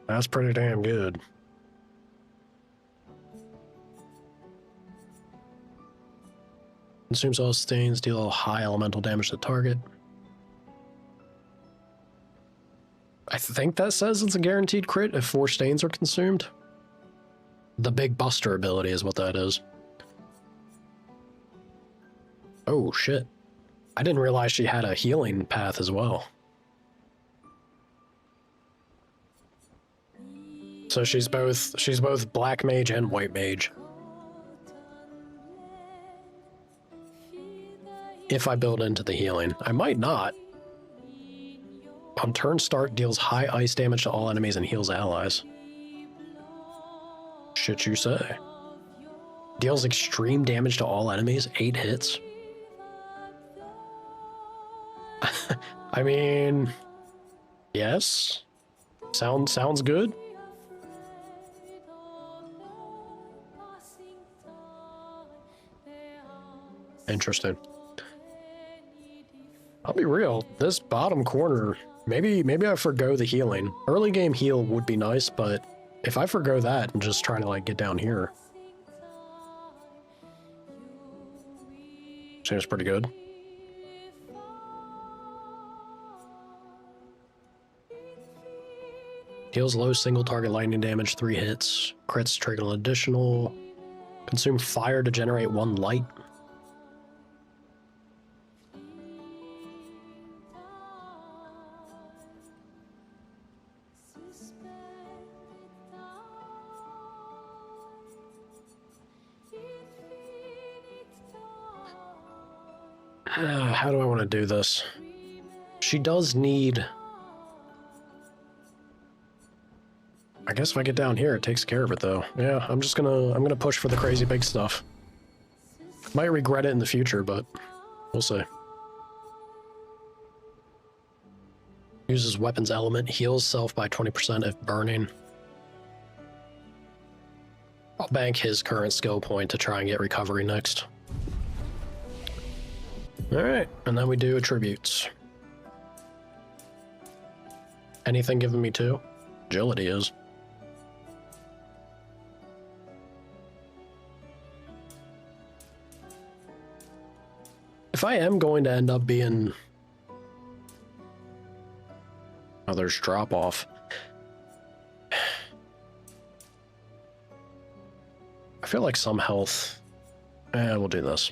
that's pretty damn good. Consumes all stains, deal high elemental damage to target. I think that says it's a guaranteed crit if 4 stains are consumed. The Big Buster ability is what that is. Oh shit. I didn't realize she had a healing path as well. So she's both black mage and white mage. If I build into the healing. I might not. On turn start, deals high ice damage to all enemies and heals allies. Shit you say. Deals extreme damage to all enemies, 8 hits. I mean, yes. Sounds good. Interesting. I'll be real, this bottom corner, maybe I forgo the healing. Early game heal would be nice, but if I forgo that and just try to like get down here, seems pretty good. Deals low single target lightning damage, 3 hits. Crits trigger an additional. Consume fire to generate 1 light. How do I want to do this? She does need... I guess if I get down here, it takes care of it, though. Yeah, I'm gonna push for the crazy big stuff. Might regret it in the future, but we'll see. Uses weapons element, heals self by 20% if burning. I'll bank his current skill point to try and get recovery next. Alright, and then we do attributes. Anything giving me 2? Agility is. If I am going to end up being... Oh, there's drop off. I feel like some health. We'll do this.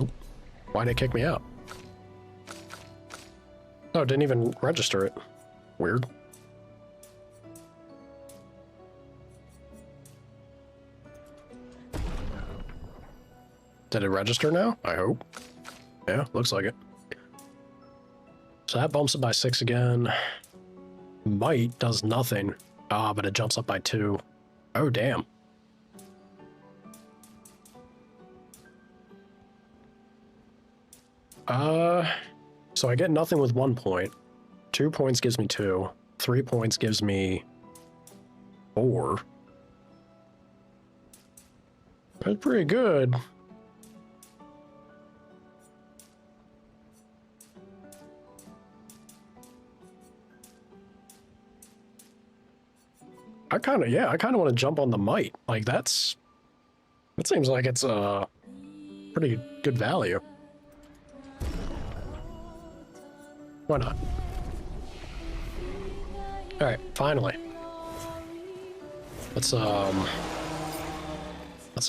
Oop. Why'd it kick me out? Oh, it didn't even register it. Weird. Did it register now? I hope. Yeah, looks like it. So that bumps it by 6 again. Might does nothing. Ah, but it jumps up by 2. Oh, damn. So I get nothing with 1 point. 2 points gives me 2. 3 points gives me 4. That's pretty good. I kind of want to jump on the might. Like that seems like it's a pretty good value. Why not? All right, finally. Let's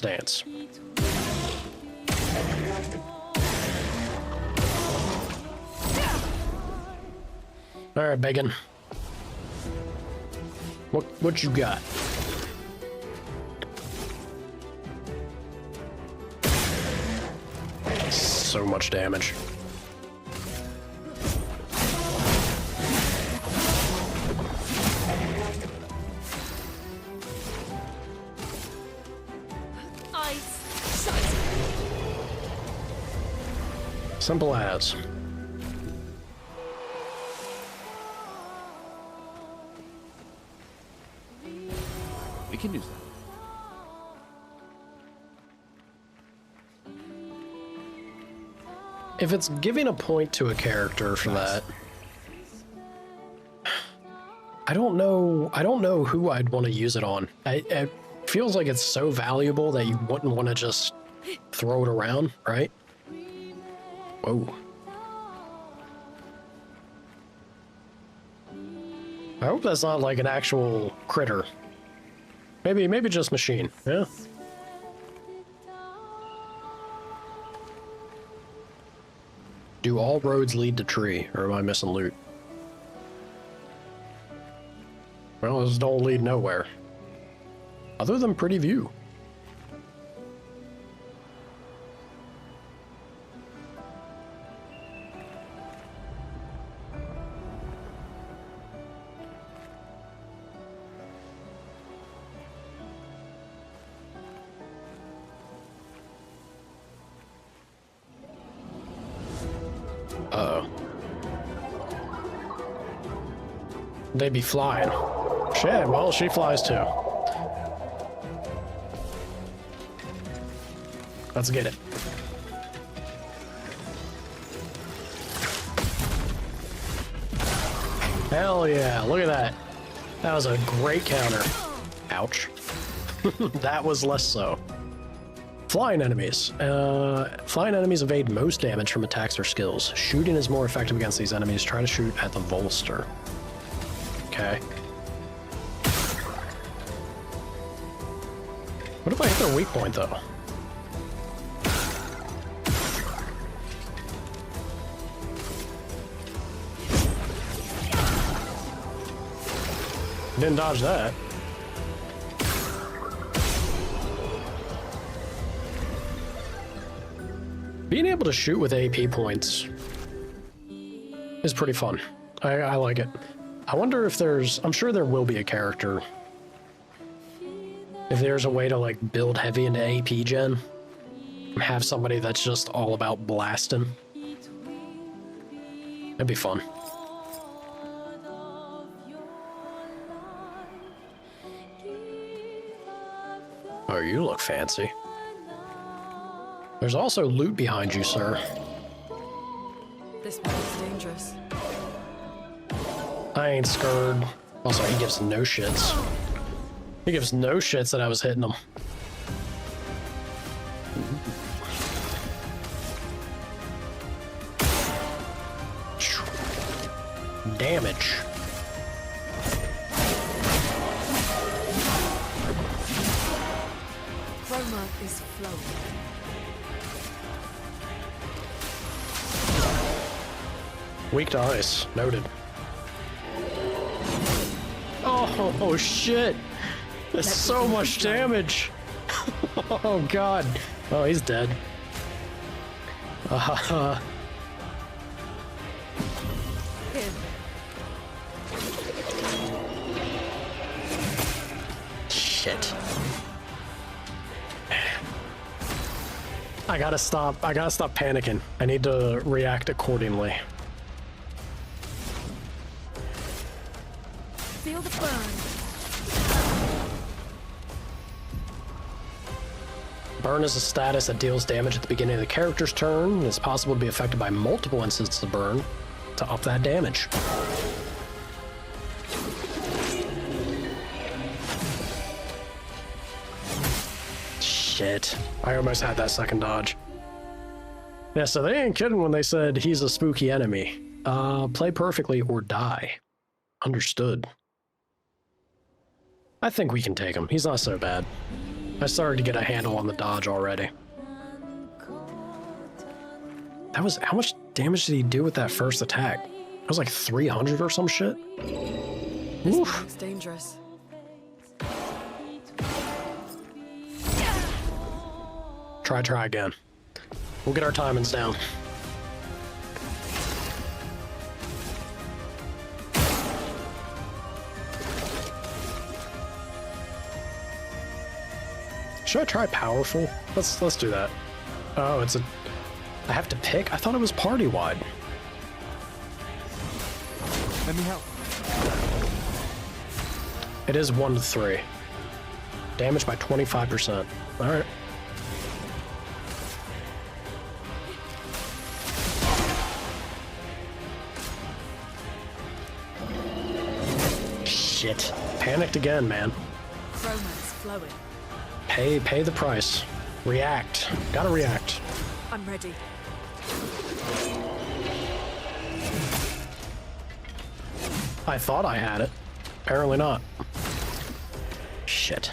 dance. All right, Bacon. What you got? So much damage. Simple as. We can use that. If it's giving a point to a character for that, I don't know who I'd want to use it on. It feels like it's so valuable that you wouldn't want to just throw it around, right? Whoa. I hope that's not like an actual critter. Maybe just machine, yeah? Do all roads lead to tree, or am I missing loot? Well, those don't lead nowhere. Other than pretty view. Uh-oh. They'd be flying. Shit, well, she flies too. Let's get it. Hell yeah, look at that. That was a great counter. Ouch. That was less so. Flying enemies. Flying enemies evade most damage from attacks or skills. Shooting is more effective against these enemies. Try to shoot at the Volster. Okay. What if I hit their weak point, though? Didn't dodge that. Being able to shoot with AP points is pretty fun. I like it. I wonder if there's... I'm sure there will be a character. If there's a way to, like, build heavy into AP gen. Have somebody that's just all about blasting. That'd be fun. Oh, you look fancy. There's also loot behind you, sir. This place is dangerous. I ain't scared. Also, he gives no shits. He gives no shits that I was hitting him. Damage. Chroma is flowing. Weak to ice. Noted. Oh, shit. That's so much damage. Oh, God. Oh, he's dead. Shit. I gotta stop panicking. I need to react accordingly. Feel the burn. Burn is a status that deals damage at the beginning of the character's turn. It's possible to be affected by multiple instances of burn to up that damage. Shit. I almost had that second dodge. Yeah, so they ain't kidding when they said he's a spooky enemy. Play perfectly or die. Understood. I think we can take him. He's not so bad. I started to get a handle on the dodge already. That was... How much damage did he do with that first attack? It was like 300 or some shit? Oof. It's dangerous. Try again. We'll get our timings down. Should I try powerful? Let's do that. Oh, it's a... I have to pick? I thought it was party-wide. Let me help. It is 1 to 3. Damage by 25%. All right. Shit. Panicked again, man. Romance flowing. Pay the price. React. Gotta react. I'm ready. I thought I had it. Apparently not. Shit.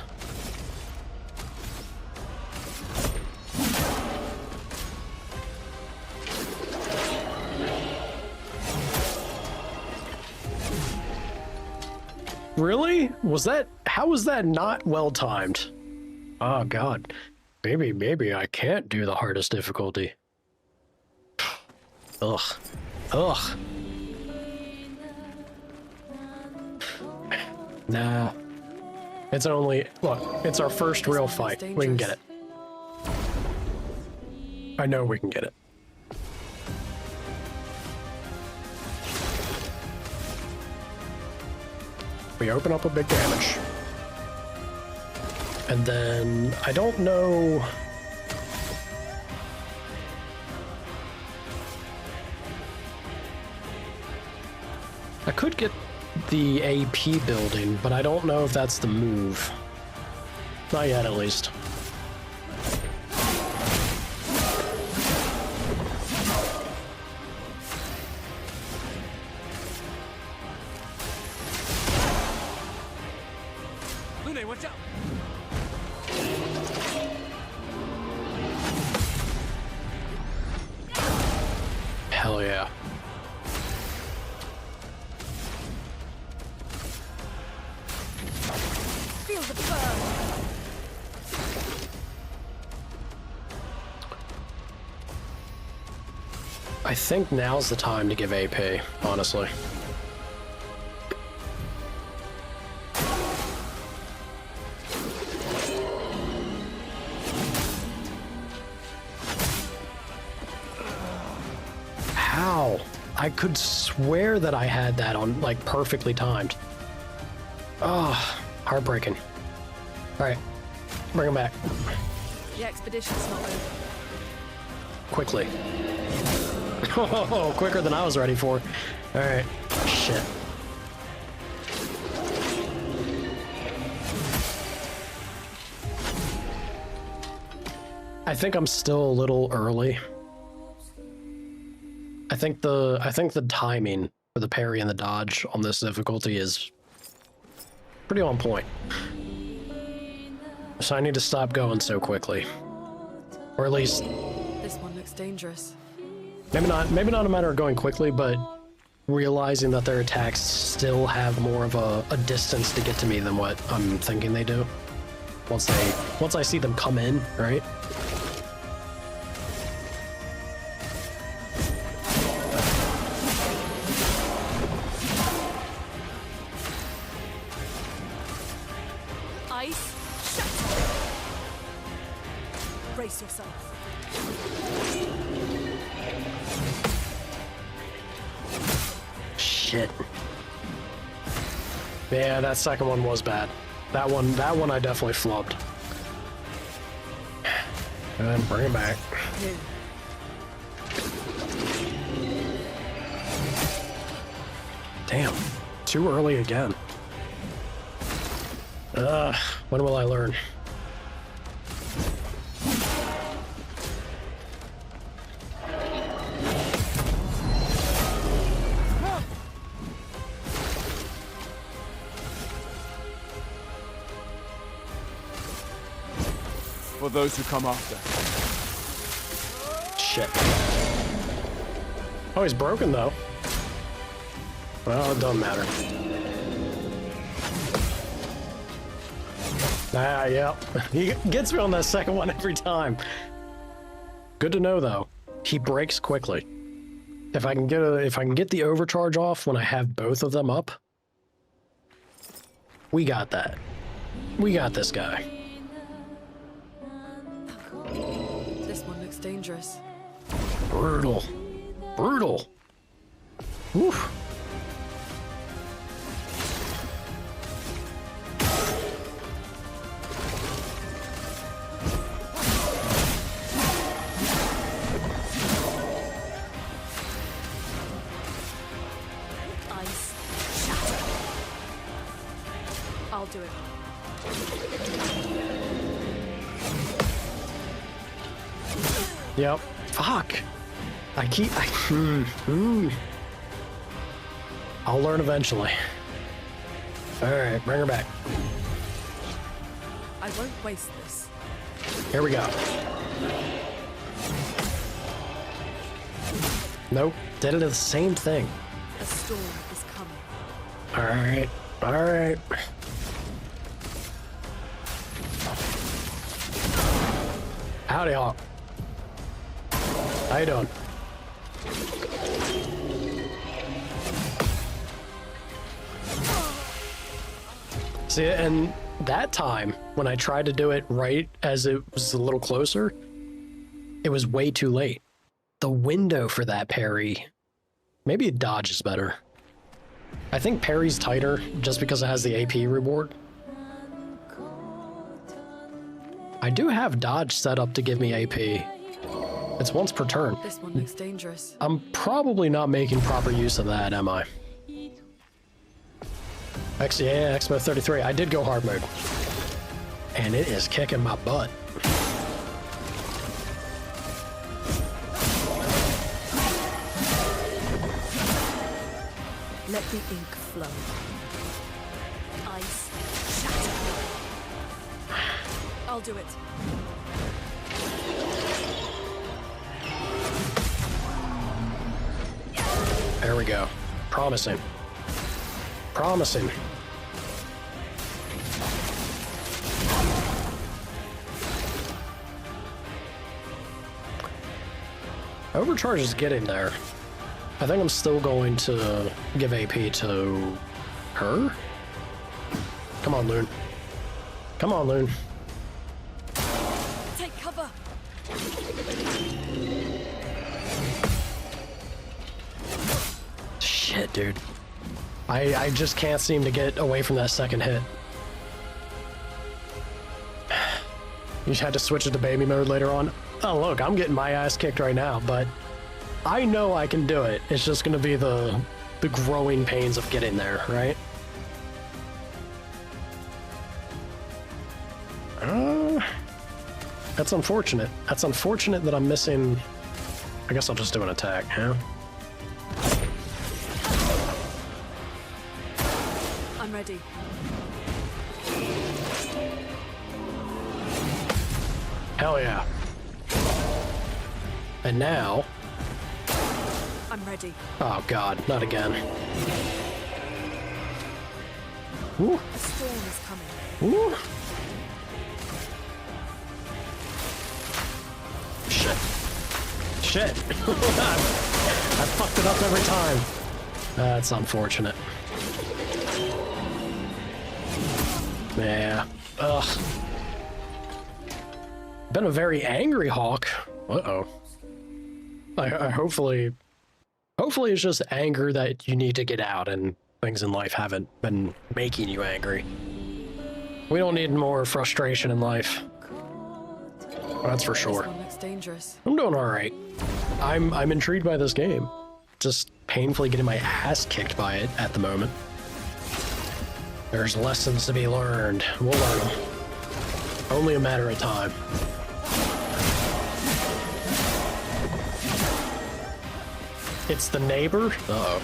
Really? How was that not well timed? Oh god. Maybe I can't do the hardest difficulty. Ugh. Ugh. Nah. It's our first real fight. We can get it. I know we can get it. We open up a big damage. And then, I don't know... I could get the AP building, but I don't know if that's the move. Not yet, at least. Lune, watch out! Hell yeah. Feel the burn. I think now's the time to give AP, honestly. How? I could swear that I had that on, like, perfectly timed. Oh, heartbreaking. Alright, bring him back. The expedition's not over. Quickly. Oh, quicker than I was ready for. Alright, shit. I think I'm still a little early. I think the timing for the parry and the dodge on this difficulty is pretty on point. So I need to stop going so quickly. Or at least This one looks dangerous. maybe not a matter of going quickly, but realizing that their attacks still have more of a distance to get to me than what I'm thinking they do. Once I see them come in, right? Ice, shut! Brace yourself. Shit. Yeah, that second one was bad. That one I definitely flubbed. And bring it back. Damn. Too early again. When will I learn? For those who come after. Shit. Oh, he's broken though. Well, it doesn't matter. Ah, yeah. He gets me on that second one every time. Good to know though. He breaks quickly. If I can get the overcharge off when I have both of them up, we got that. We got this guy. This one looks dangerous. Brutal. Brutal. Woof. do it. Yep. Fuck. I'll learn eventually. Alright, bring her back. I won't waste this. Here we go. Nope. Did it the same thing. A storm is coming. Alright. Alright. Howdy, Hawk. How you doing? See, and that time, when I tried to do it right as it was a little closer, it was way too late. The window for that parry, maybe dodge is better. I think parry's tighter just because it has the AP reward. I do have dodge set up to give me AP. It's once per turn. This one looks dangerous. I'm probably not making proper use of that, am I? Actually, yeah, Expo 33. I did go hard mode. And it is kicking my butt. Let the ink flow. Ice shatter. I'll do it. There we go. Promising. Promising. Overcharge is getting there. I think I'm still going to give AP to her. Come on, Loon. Come on, Loon. Take cover. Shit, dude. I just can't seem to get away from that second hit. You had to switch it to baby mode later on. Oh, look, I'm getting my ass kicked right now, but I know I can do it. It's just gonna be the growing pains of getting there, right? That's unfortunate. That's unfortunate that I'm missing... I guess I'll just do an attack, huh? I'm ready. Hell yeah. And now... I'm ready. Oh god, not again. Woo. A storm is coming. Woo. Shit. Shit. I fucked it up every time. That's unfortunate. Yeah. Ugh. Been a very angry hawk. Uh-oh. I hopefully it's just anger that you need to get out and things in life haven't been making you angry. We don't need more frustration in life. That's for sure. This one looks dangerous. I'm doing all right. I'm intrigued by this game. Just painfully getting my ass kicked by it at the moment. There's lessons to be learned. We'll learn them. Only a matter of time. It's the neighbor? Uh-oh.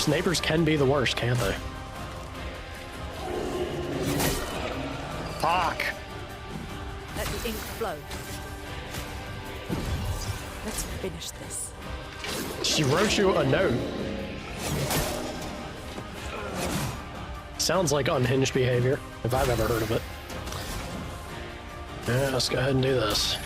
Neighbors can be the worst, can't they? Fuck! Let the ink flow. Let's finish this. She wrote you a note. Sounds like unhinged behavior, if I've ever heard of it. Yeah, let's go ahead and do this.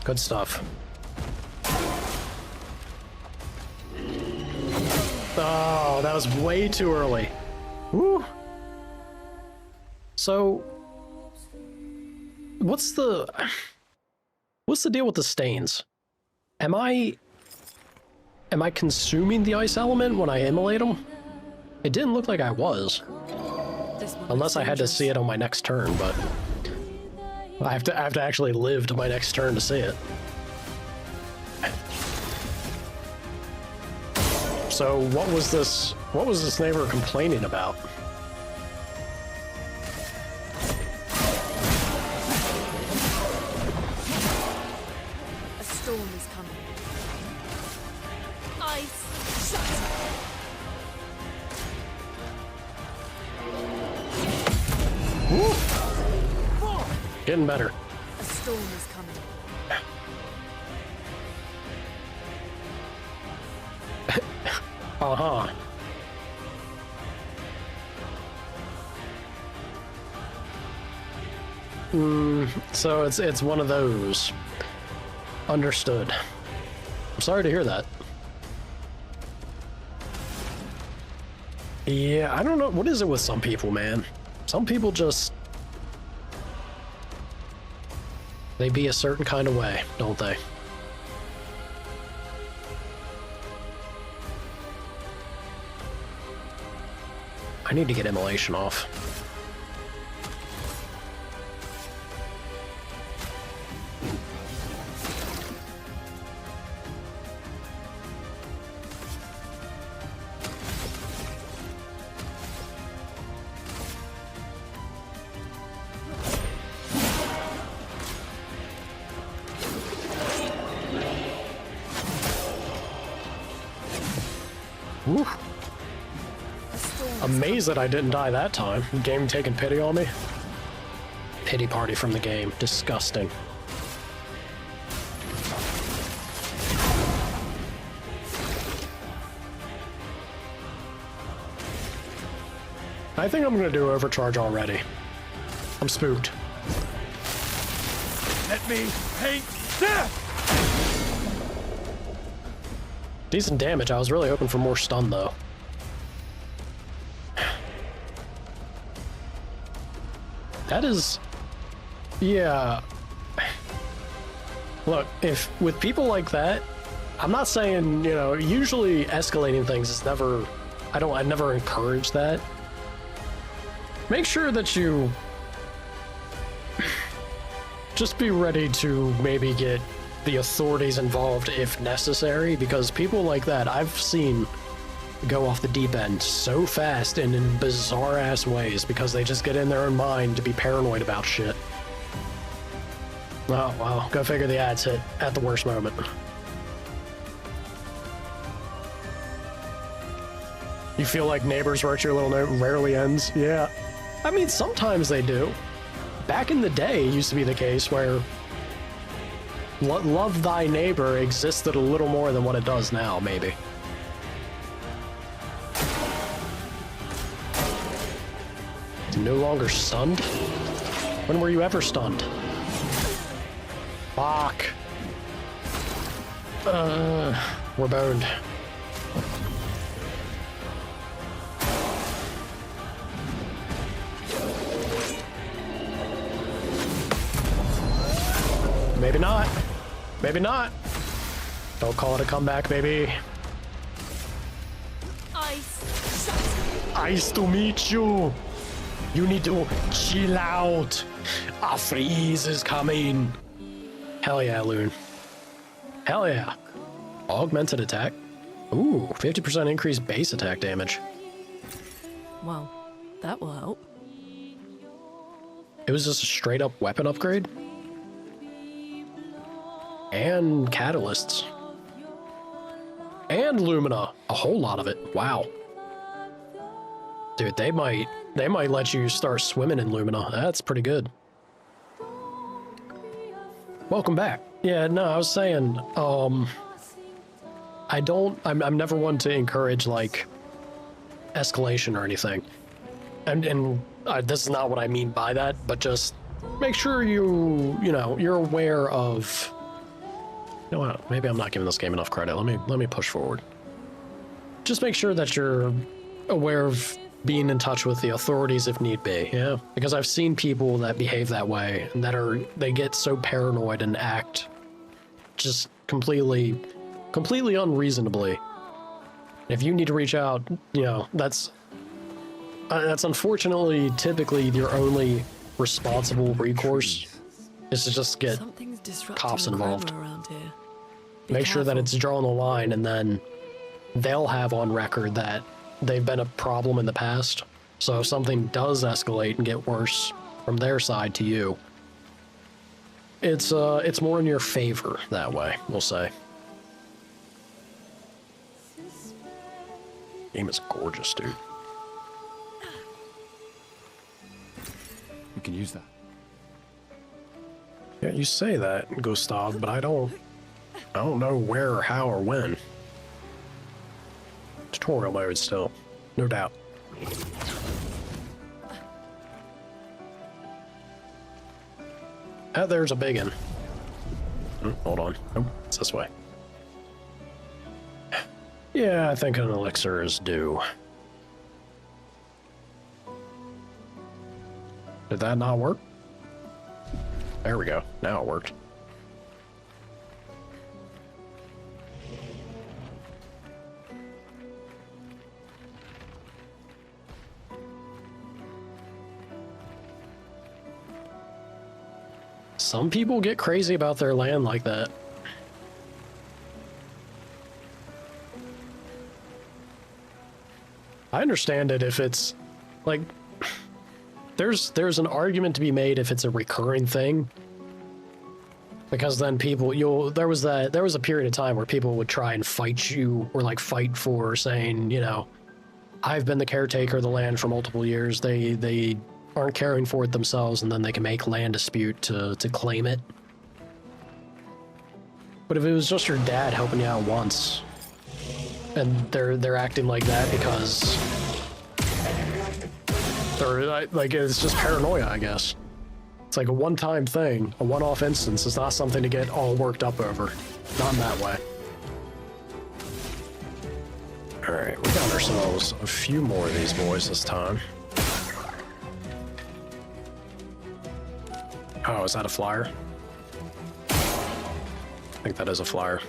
Good stuff. Oh, that was way too early. Woo. So, what's the deal with the stains? Am I consuming the ice element when I immolate them? It didn't look like I was. This one Unless I had to see it on my next turn, but I have to actually live to my next turn to see it. So what was this neighbor complaining about? A storm is coming. Ice, shut! Woo! Getting better. A storm is coming. Uh-huh. So it's one of those. Understood. I'm sorry to hear that. Yeah, I don't know. What is it with some people, man? Some people just... They be a certain kind of way, don't they? I need to get immolation off. Woo. Amazed that I didn't die that time. Game taking pity on me. Pity party from the game. Disgusting. I think I'm gonna do overcharge already. I'm spooked. Let me paint death! Decent damage. I was really hoping for more stun though. That is... Yeah. Look, if with people like that, I'm not saying, you know, usually escalating things is never... I never encourage that. Make sure that you... just be ready to maybe get the authorities involved if necessary, because people like that I've seen go off the deep end so fast and in bizarre ass ways because they just get in their own mind to be paranoid about shit. Oh well, go figure the ads hit at the worst moment. You feel like Neighbors wrote your little note rarely ends? Yeah. I mean, sometimes they do. Back in the day, it used to be the case where Love Thy Neighbor existed a little more than what it does now, maybe. No longer stunned? When were you ever stunned? Fuck. We're boned. Maybe not. Maybe not. Don't call it a comeback, baby. Ice to meet you. You need to chill out. A freeze is coming. Hell yeah, Loon. Hell yeah. Augmented attack. Ooh, 50% increased base attack damage. Well, that will help. It was just a straight up weapon upgrade. And catalysts. And Lumina. A whole lot of it. Wow. Dude, they might let you start swimming in Lumina. That's pretty good. Welcome back. Yeah, no, I was saying, I'm never one to encourage, like, escalation or anything. And this is not what I mean by that, but just make sure you're aware of... You know what? Maybe I'm not giving this game enough credit. Let me push forward. Just make sure that you're aware of being in touch with the authorities if need be, yeah? Because I've seen people that behave that way, and they get so paranoid and act just completely unreasonably. If you need to reach out, that's That's unfortunately typically your only responsible recourse is to just get cops involved. Around here. Make sure that it's drawing the line, and then they'll have on record that they've been a problem in the past. So if something does escalate and get worse from their side to you, it's more in your favor that way, we'll say. Game is gorgeous, dude. We can use that. Yeah, you say that, Gustav, but I don't know where or how or when. Tutorial mode still, no doubt. There's a biggin. Hold on. Nope, it's this way. Yeah, I think an elixir is due. Did that not work? There we go. Now it worked. Some people get crazy about their land like that. I understand it if it's like there's an argument to be made if it's a recurring thing, because then people there was a period of time where people would try and fight you, or like fight for saying, you know, I've been the caretaker of the land for multiple years. They aren't caring for it themselves, and then they can make land dispute to claim it. But if it was just your dad helping you out once, and they're acting like that because they're like, it's just paranoia, I guess. It's like a one-time thing, a one-off instance. It's not something to get all worked up over. Not in that way. All right, we got ourselves a few more of these boys this time. Oh, is that a flyer? I think that is a flyer.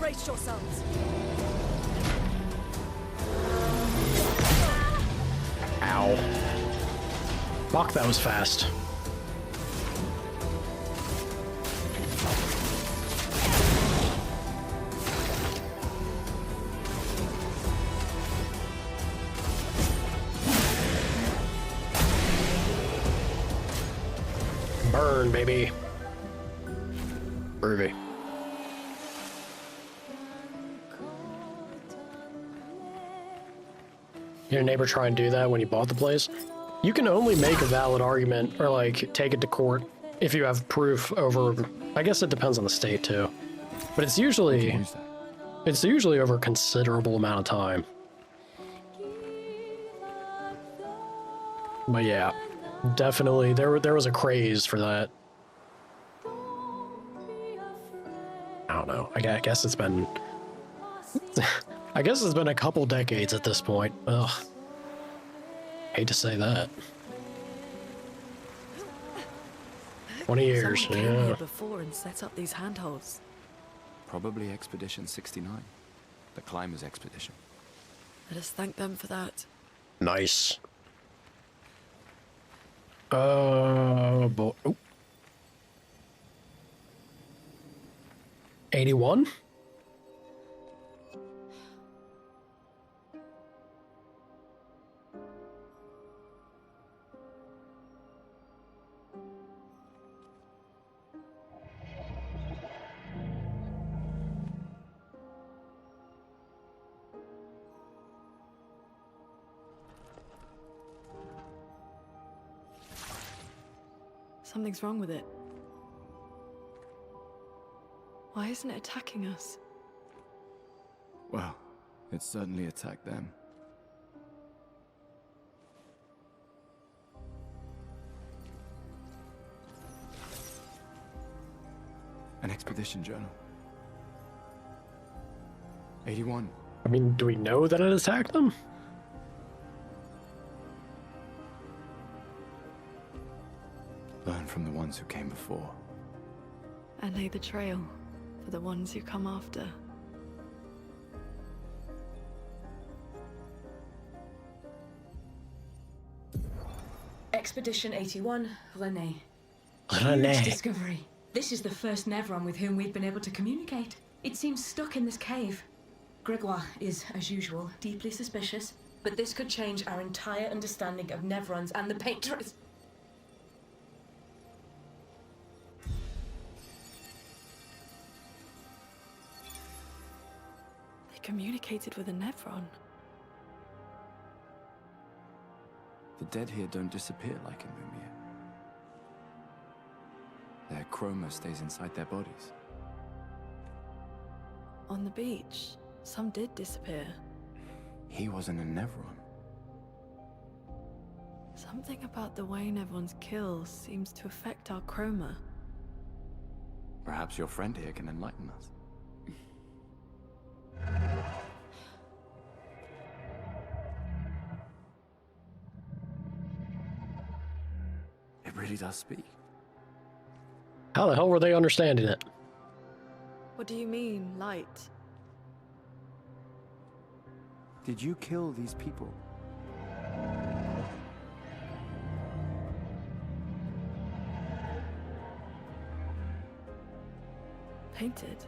Brace yourselves. Ow. Fuck, that was fast. Burn, baby. Groovy. Your neighbor try and do that when you bought the place? You can only make a valid argument or like take it to court if you have proof over, I guess it depends on the state too. But it's usually over a considerable amount of time. But yeah, definitely there was a craze for that. I don't know. I guess it's been I guess it's been a couple decades at this point. Ugh. Hate to say that. 20 years, Someone came yeah. here before and set up these handholds. Probably Expedition 69. The Climbers Expedition. Let us thank them for that. Nice. Boy. Oh. 81? Something's wrong with it. Why isn't it attacking us? Well, it certainly attacked them. An expedition journal. 81. I mean, do we know that it attacked them? Learn from the ones who came before. And lay the trail for the ones who come after. Expedition 81, René. René. Huge discovery. This is the first Nevron with whom we've been able to communicate. It seems stuck in this cave. Gregoire is, as usual, deeply suspicious, but this could change our entire understanding of Nevrons and the Painters. They communicated with a Nevron. The dead here don't disappear like in Lumia. Their chroma stays inside their bodies. On the beach, some did disappear. He wasn't a Nevron. Something about the way Nevrons kill seems to affect our chroma. Perhaps your friend here can enlighten us. It really does speak. How the hell were they understanding it? What do you mean, light? Did you kill these people? Painted?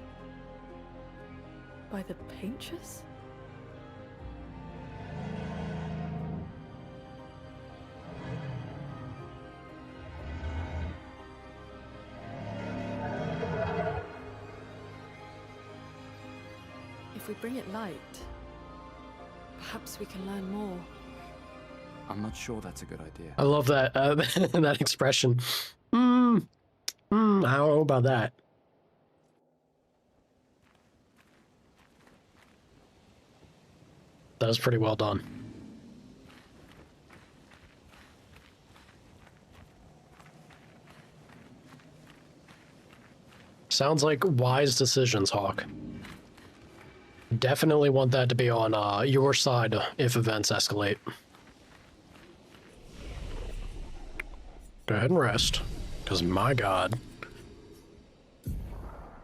By the Painters? If we bring it light, perhaps we can learn more. I'm not sure that's a good idea. I love that that expression. I don't know about that. That was pretty well done. Sounds like wise decisions, Hawk. Definitely want that to be on your side if events escalate. Go ahead and rest, because my god.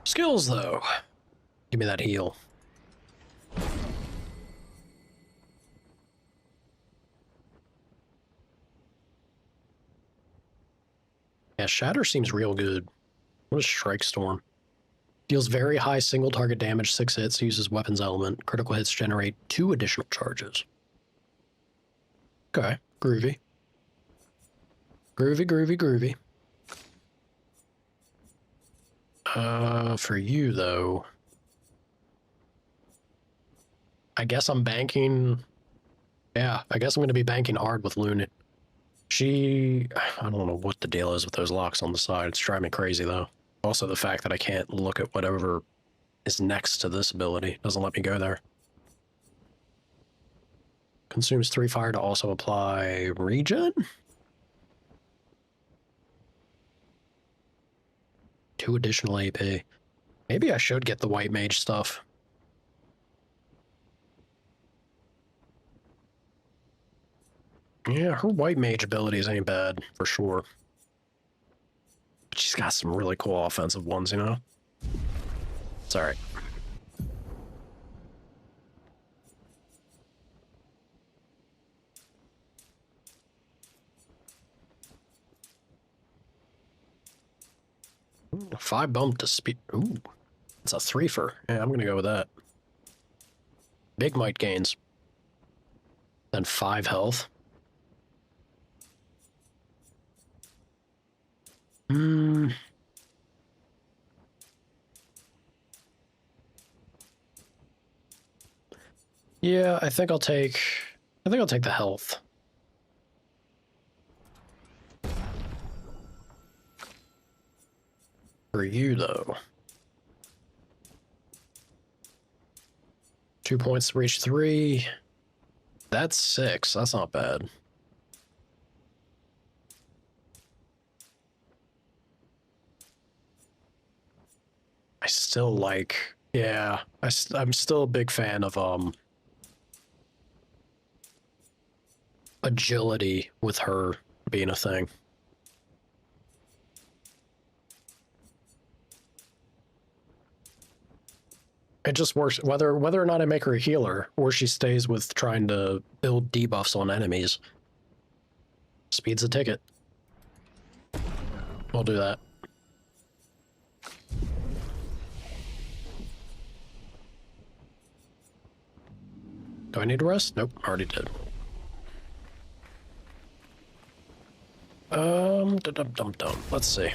Skills, though. Give me that heal. Yeah, Shatter seems real good. What is Strike Storm? Deals very high single target damage, 6 hits, uses weapons element. Critical hits generate 2 additional charges. Okay, groovy. Groovy, groovy, groovy. For you, though... I guess I'm banking... Yeah, I guess I'm going to be banking hard with Luna. I don't know what the deal is with those locks on the side. It's driving me crazy, though. Also, the fact that I can't look at whatever is next to this ability doesn't let me go there. Consumes 3 fire to also apply regen? 2 additional AP. Maybe I should get the white mage stuff. Yeah, her white mage abilities ain't bad, for sure. But she's got some really cool offensive ones, you know? It's alright. Ooh, 5 bump to speed. Ooh, it's a 3-fer. Yeah, I'm gonna go with that. Big might gains. Then 5 health. Yeah, I think I'll take the health. For you, though. 2 points to reach 3. That's 6. That's not bad. I still like, yeah, I'm still a big fan of agility with her being a thing. It just works whether or not I make her a healer or she stays with trying to build debuffs on enemies. Speed's a ticket. We'll do that. Do I need to rest? Nope, already did. Let's see.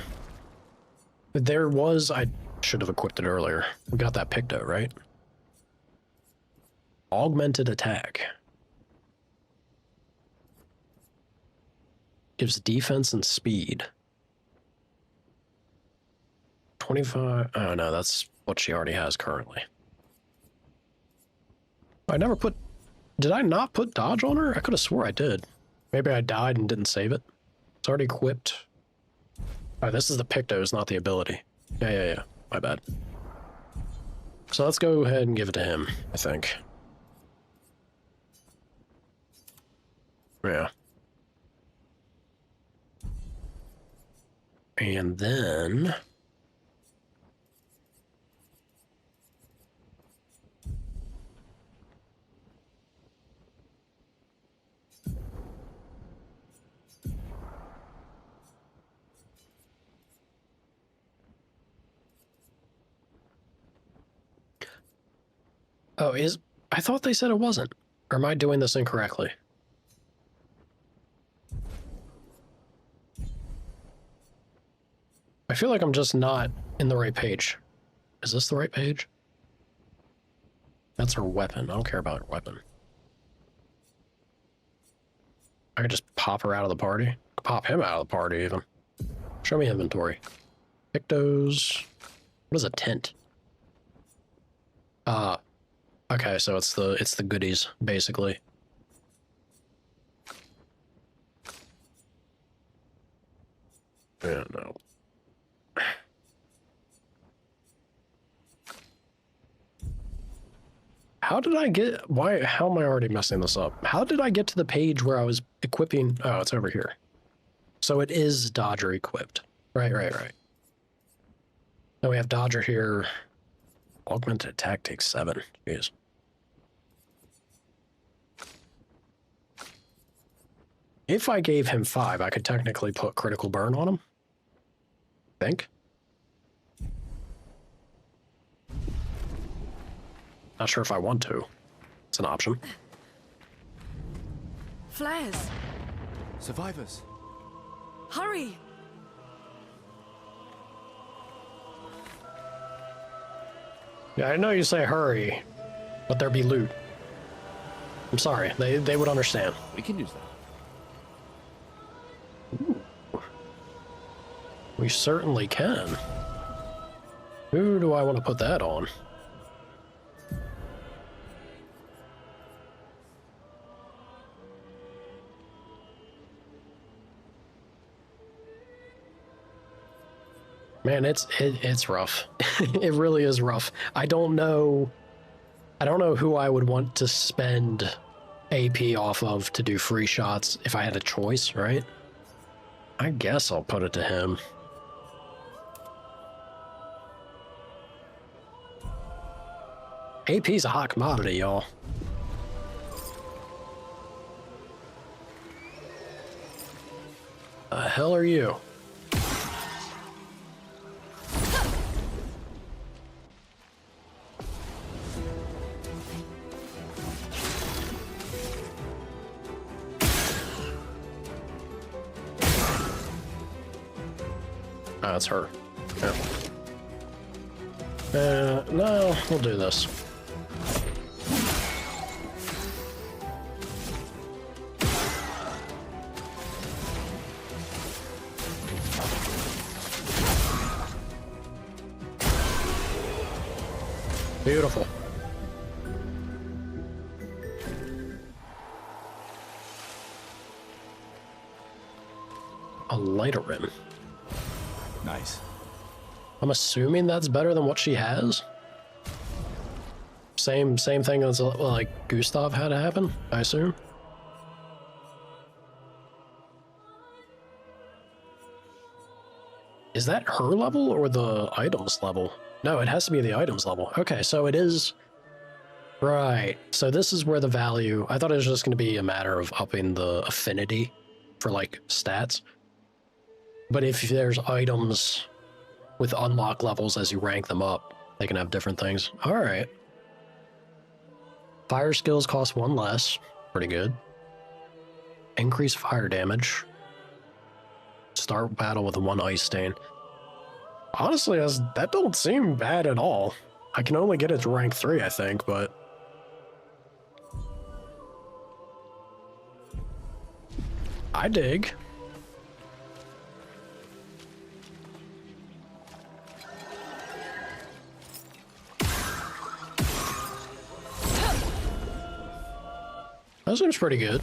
There was, I should have equipped it earlier. We got that Picto, right? Augmented attack. Gives defense and speed. 25, oh no, that's what she already has currently. I never put, did I not put dodge on her? I could have swore I did. Maybe I died and didn't save it. It's already equipped. Oh, this is the Pictos, not the ability. Yeah. My bad. So let's go ahead and give it to him, I think. Yeah. And then... Oh, I thought they said it wasn't. Or am I doing this incorrectly? I feel like I'm just not in the right page. Is this the right page? That's her weapon. I don't care about her weapon. I could just pop her out of the party. Pop him out of the party, even. Show me inventory. Pictos. What is a tent? Okay, so it's the goodies, basically. Yeah, no. How did I get, how am I already messing this up? How did I get to the page where I was equipping, oh, it's over here. So it is Dodger equipped. Right. Now we have Dodger here. Augmented attack takes 7. Jeez. If I gave him 5, I could technically put critical burn on him. I think. Not sure if I want to. It's an option. Flares! Survivors! Hurry! Yeah, I know you say hurry, but there be loot. I'm sorry, they would understand. We can use that. Ooh. We certainly can. Who do I want to put that on? Man, it's rough. It really is rough. I don't know who I would want to spend AP off of to do free shots if I had a choice, right? I guess I'll put it to him. AP's a hot commodity, y'all. The hell are you? Oh, it's her. Yeah. No, we'll do this. Beautiful. A lighter rim. Nice. I'm assuming that's better than what she has. Same thing as like Gustav had to happen, I assume. Is that her level or the items level? No, it has to be the items level. Okay, so it is... Right, so this is where the value... I thought it was just going to be a matter of upping the affinity for, like, stats. But if there's items with unlock levels as you rank them up, they can have different things. Alright. Fire skills cost 1 less. Pretty good. Increase fire damage. Start battle with 1 ice stain. Honestly, that don't seem bad at all. I can only get it to rank 3, I think, but... I dig. That seems pretty good.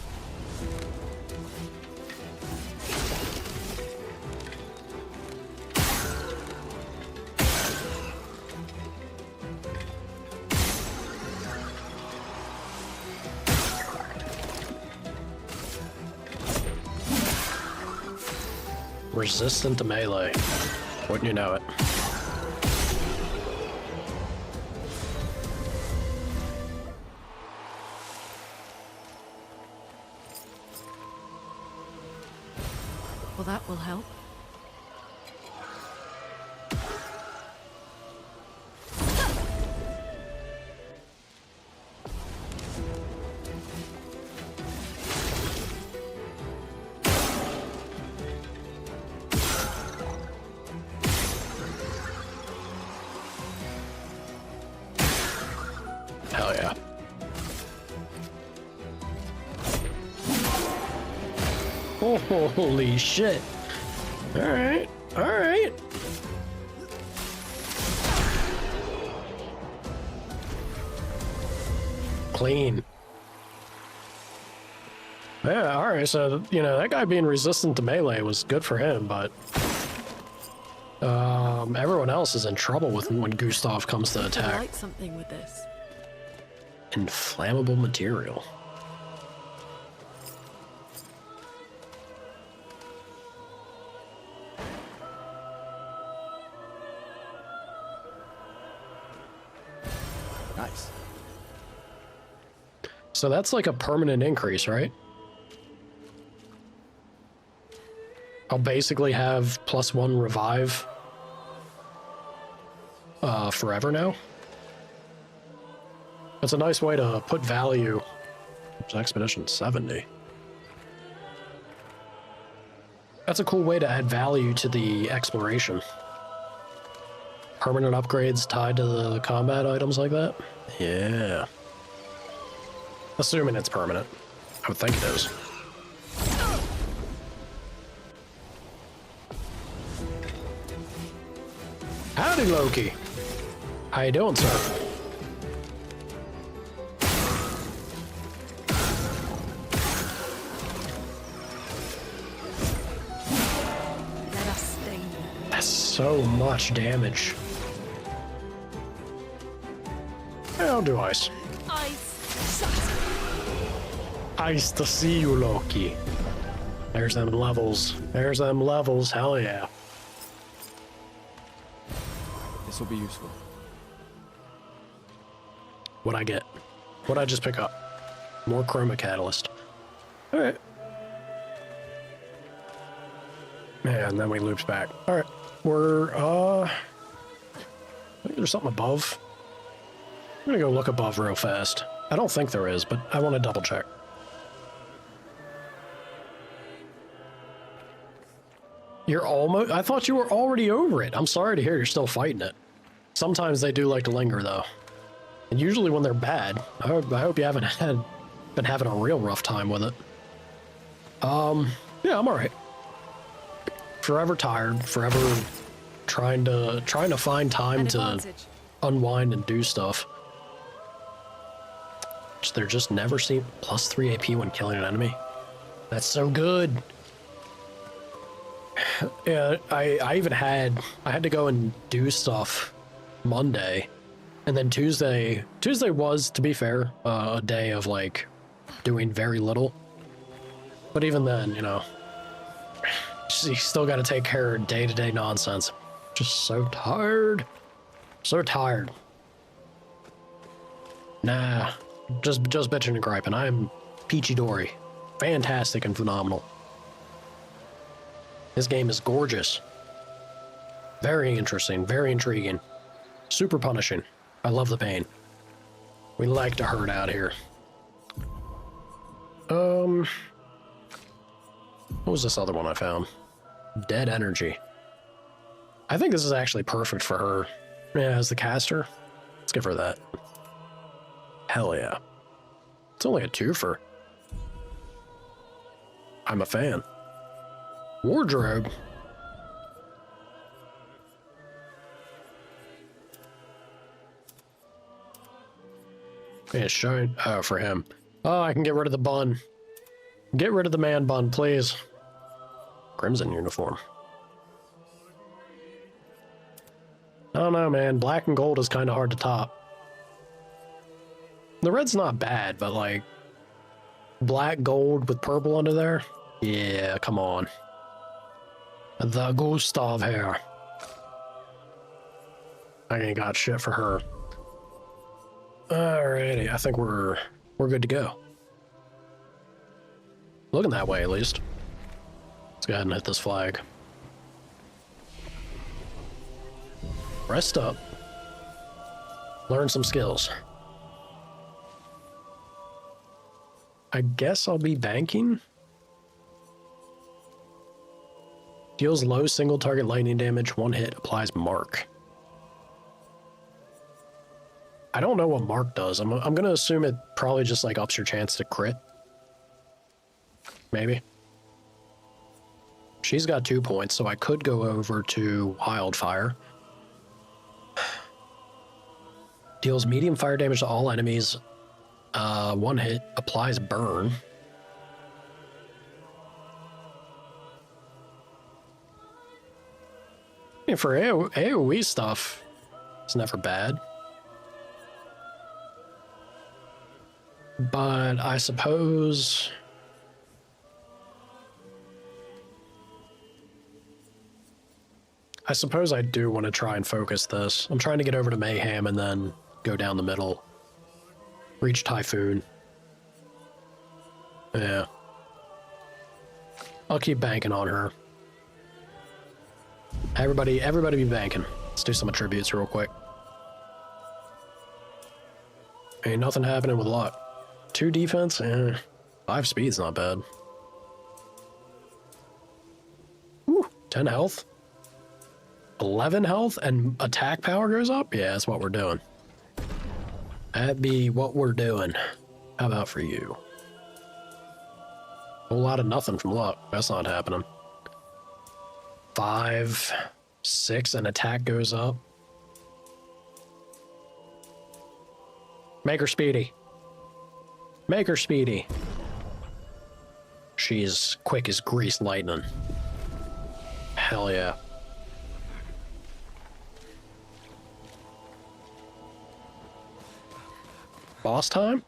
Resistant to melee. Wouldn't you know it? Well, that will help. Hell yeah. Oh, holy shit. Alright, alright. Clean. Yeah, alright, so, you know, that guy being resistant to melee was good for him, but... everyone else is in trouble with when Gustav comes to attack. I like something with this. Inflammable material. Nice. So that's like a permanent increase, right? I'll basically have +1 revive forever now. That's a nice way to put value. It's Expedition 70. That's a cool way to add value to the exploration. Permanent upgrades tied to the combat items like that? Yeah. Assuming it's permanent. I would think it is. Howdy, Loki. How you doing, sir? That's so much damage. I'll do ice. Ice to see you, Loki. There's them levels. There's them levels. Hell yeah. This will be useful. What'd I get? What'd I just pick up? More chroma catalyst. Alright. And then we loops back. Alright. We're, I think there's something above. I'm gonna go look above real fast. I don't think there is, but I want to double check. You're almost... I thought you were already over it. I'm sorry to hear you're still fighting it. Sometimes they do like to linger, though. And usually when they're bad. I hope you haven't been having a real rough time with it. Yeah, I'm alright. Forever tired. Forever trying to find time to unwind and do stuff. There just never seem... +3 AP when killing an enemy. That's so good. Yeah, I even had to go and do stuff Monday, and then Tuesday was, to be fair, a day of like doing very little. But even then, you know, you still got to take care of day-to-day nonsense. Just so tired. So tired. Nah, just bitching and griping. I'm peachy dory. Fantastic and phenomenal. This game is gorgeous. Very interesting, very intriguing. Super punishing. I love the pain. We like to hurt out here. What was this other one I found? Dead energy. I think this is actually perfect for her. Yeah, as the caster. Let's give her that. Hell yeah. It's only a twofer. I'm a fan. Wardrobe. Yeah, showing. Oh, for him. Oh, I can get rid of the bun. Get rid of the man bun, please. Crimson uniform. I don't know, man. Black and gold is kind of hard to top. The red's not bad, but like black gold with purple under there? Yeah, come on. The Gustav hair. I ain't got shit for her. Alrighty, I think we're good to go. Looking that way, at least. Let's go ahead and hit this flag. Rest up. Learn some skills. I guess I'll be banking. Deals low single target lightning damage, one hit, applies mark. I don't know what mark does. I'm gonna assume it probably just like ups your chance to crit. Maybe. She's got 2 points, so I could go over to Wildfire. Deals medium fire damage to all enemies. One hit, applies burn. I mean, for AoE stuff, it's never bad. But I suppose... I do want to try and focus this. I'm trying to get over to Mayhem and then go down the middle. Reach Typhoon. Yeah. I'll keep banking on her. Everybody be banking. Let's do some attributes real quick. Ain't nothing happening with luck. 2 defense? 5 speed's not bad. Woo, 10 health. 11 health and attack power goes up? Yeah, that's what we're doing. That'd be what we're doing. How about for you? Whole lot of nothing from luck. That's not happening. 5, 6, and attack goes up. Make her speedy. Make her speedy. She's quick as greased lightning. Hell yeah. Boss time?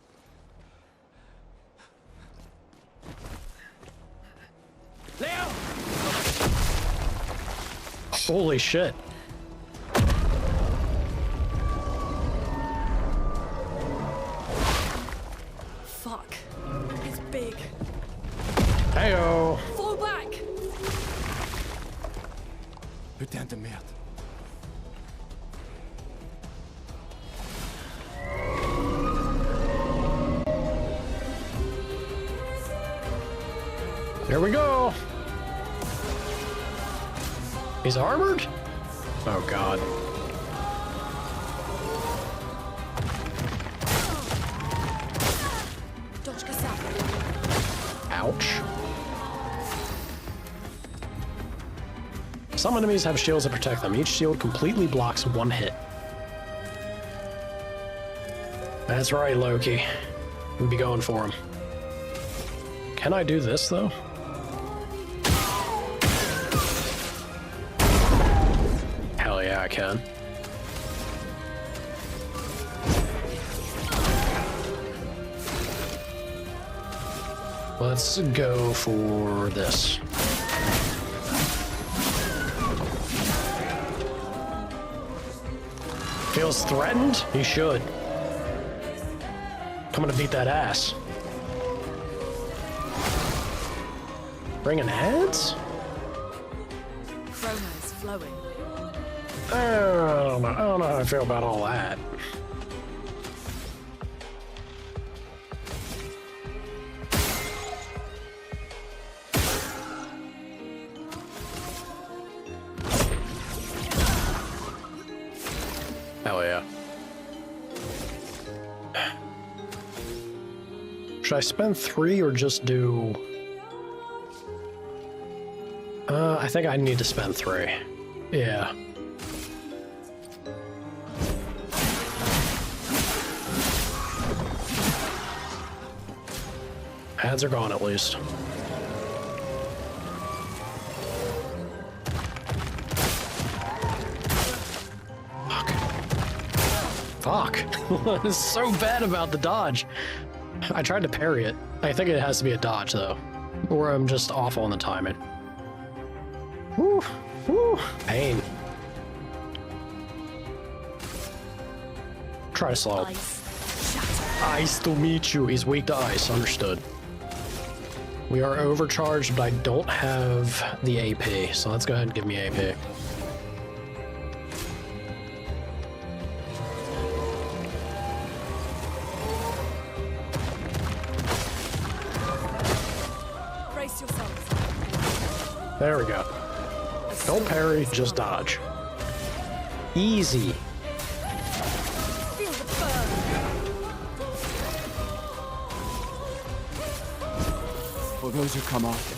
Leo! Holy shit. Fuck. It's big. Heyo. Fall back! Putain de merde. Here we go. He's armored? Oh god. Ouch. Some enemies have shields that protect them. Each shield completely blocks 1 hit. That's right, Loki. We'll be going for him. Can I do this, though? Yeah, I can. Let's go for this. Feels threatened? He should. Coming to beat that ass. Bringing ads? Chrono's flowing. I don't know how I feel about all that. Hell yeah. Should I spend 3 or just do... I think I need to spend 3. Yeah. Ads are gone at least. Fuck. It's so bad about the dodge. I tried to parry it. I think it has to be a dodge though. Or I'm just awful on the timing. Woo! Woo! Pain. Try slow. Ice to meet you. He's weak to ice. Understood. We are overcharged, but I don't have the AP. So let's go ahead and give me AP. Brace yourselves. There we go. Don't parry, just dodge. Easy. Feel the burn. For those who come after.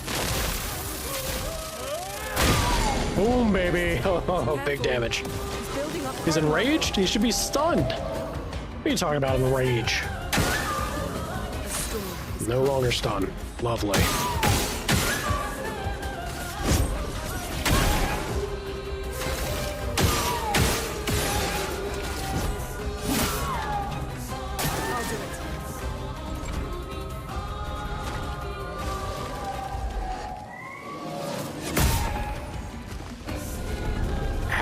Boom, baby. Oh, big damage. He's enraged? He should be stunned. What are you talking about, enrage? No longer stunned. Lovely.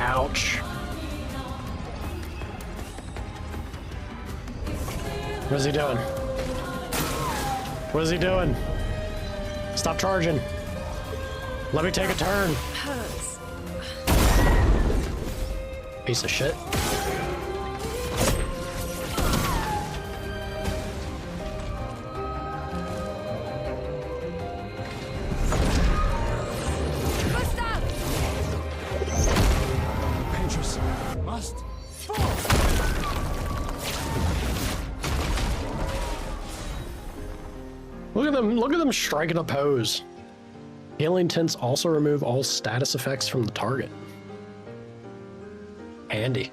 Ouch. What is he doing? What is he doing? Stop charging. Let me take a turn. Hurts. Piece of shit. Pinterest must Look at them striking a pose. Healing tints also remove all status effects from the target. Handy.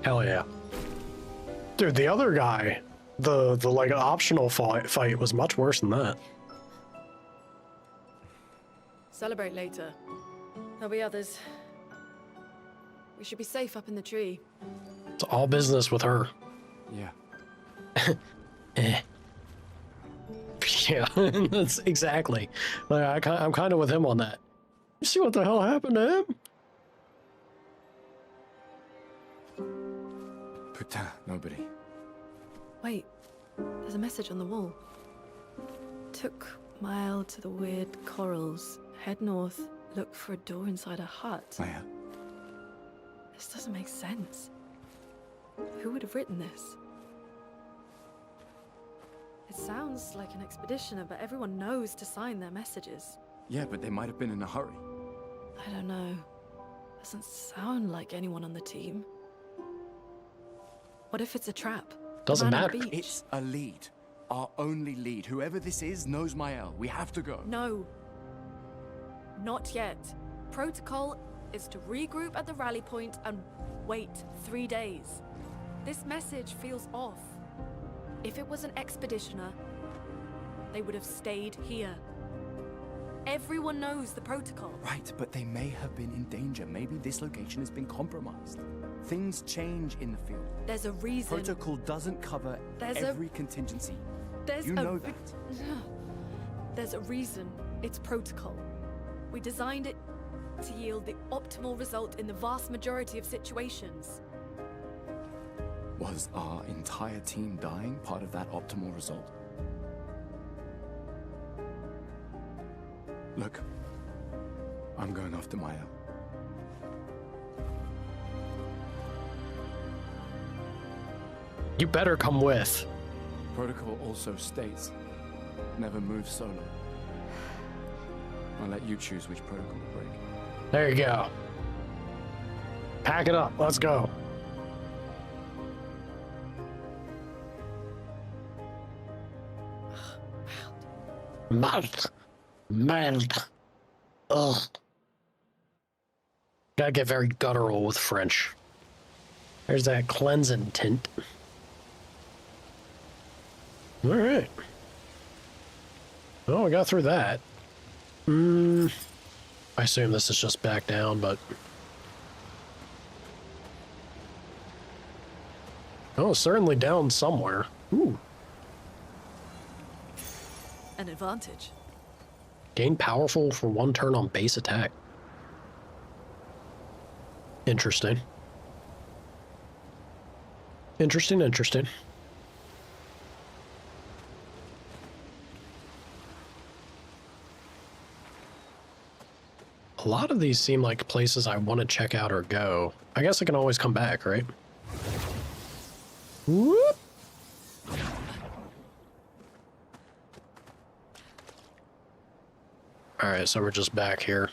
Hell yeah. Dude, the other guy, the like optional fight was much worse than that. Celebrate later. There'll be others. We should be safe up in the tree. It's all business with her. Yeah. Yeah, that's exactly. Like, I'm kind of with him on that. You see what the hell happened to him? Putain, nobody. Wait, there's a message on the wall. Took mile to the weird corals. Head north, look for a door inside a hut. Oh, yeah. This doesn't make sense. Who would have written this? It sounds like an expeditioner, but everyone knows to sign their messages. Yeah, but they might have been in a hurry. I don't know. Doesn't sound like anyone on the team. What if it's a trap? Doesn't Man on matter. the beach? It's a lead. Our only lead. Whoever this is knows Mael. We have to go. No. Not yet. Protocol is to regroup at the rally point and wait 3 days. This message feels off. If it was an expeditioner, they would have stayed here. Everyone knows the protocol. Right, but they may have been in danger. Maybe this location has been compromised. Things change in the field. There's a reason. Protocol doesn't cover every contingency. You know that. There's a reason it's protocol. We designed it to yield the optimal result in the vast majority of situations. Was our entire team dying part of that optimal result? Look, I'm going after Maya. You better come with. Protocol also states, never move solo. I'll let you choose which protocol to break. There you go. Pack it up. Let's go. Melt. Ugh. Gotta get very guttural with French. There's that cleansing tint. Alright. Well, we got through that. I assume this is just back down, but... Oh, certainly down somewhere. Ooh. An advantage. Gain powerful for 1 turn on base attack. Interesting. Interesting. A lot of these seem like places I want to check out or go. I guess I can always come back, right? Whoop! Alright, so we're just back here.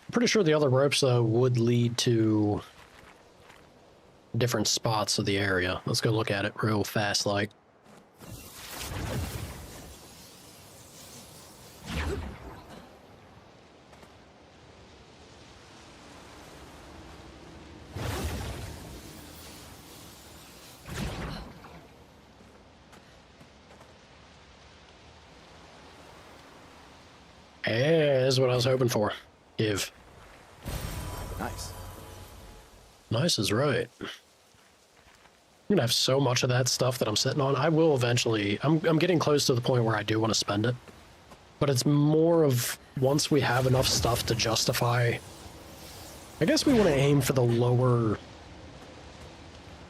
I'm pretty sure the other ropes, though, would lead to different spots of the area. Let's go look at it real fast, like. Hey, this is what I was hoping for. Give. Nice. Nice is right. I'm gonna have so much of that stuff that I'm sitting on. I will eventually. I'm getting close to the point where I do want to spend it. But it's more of once we have enough stuff to justify. I guess we want to aim for the lower.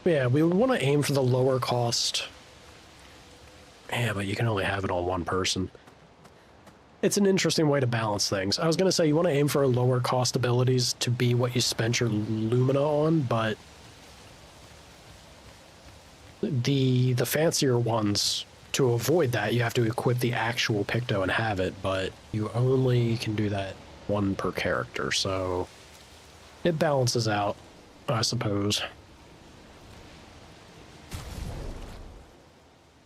Yeah, we would want to aim for the lower cost. Yeah, but you can only have it on one person. It's an interesting way to balance things. I was going to say you want to aim for lower cost abilities to be what you spent your Lumina on, but the fancier ones, to avoid that, you have to equip the actual Picto and have it, but you only can do that 1 per character, so it balances out, I suppose.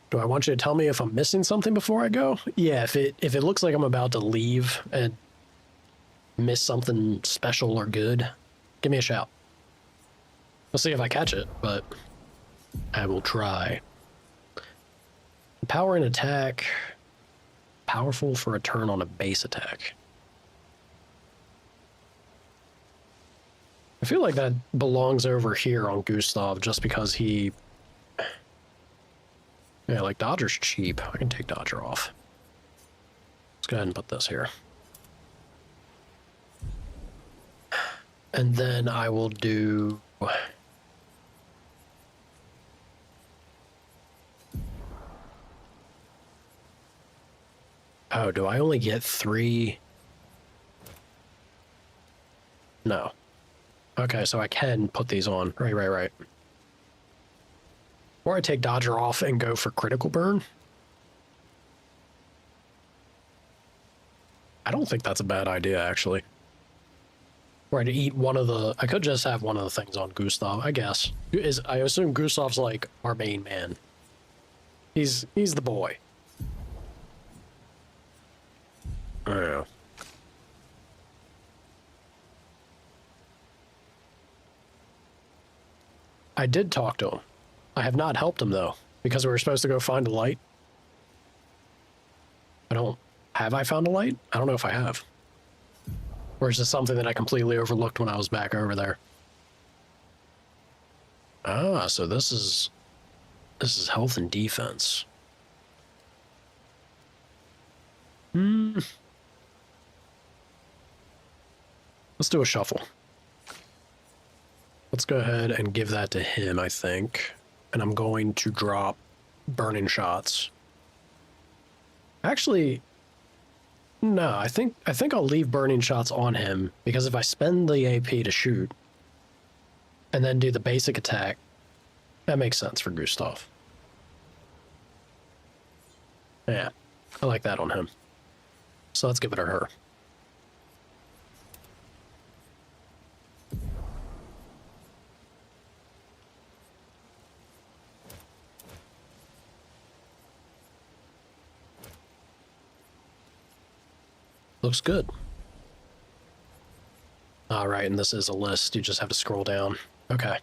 Do I want you to tell me if I'm missing something before I go? Yeah, if it looks like I'm about to leave and miss something special or good, give me a shout. We'll see if I catch it, but I will try. Power and attack. Powerful for a turn on a base attack. I feel like that belongs over here on Gustav just because he... Yeah, like Dodger's cheap. I can take Dodger off. Let's go ahead and put this here. And then I will do... Oh, do I only get 3? No. Okay, so I can put these on. Right. Or I take Dodger off and go for critical burn. I don't think that's a bad idea, actually. Or I'd eat one of the... I could just have one of the things on Gustav, I guess. I assume Gustav's like our main man. He's the boy. Yeah. I did talk to him. I have not helped him, though, because we were supposed to go find a light. Have I found a light? I don't know if I have. Or is this something that I completely overlooked when I was back over there? Ah, so this is health and defense. Let's do a shuffle. Let's go ahead and give that to him, I think. And I'm going to drop burning shots. Actually, no, I think I'll leave burning shots on him, because if I spend the AP to shoot and then do the basic attack, that makes sense for Gustav. Yeah, I like that on him. So let's give it to her. Looks good. All right, and this is a list. You just have to scroll down. Okay.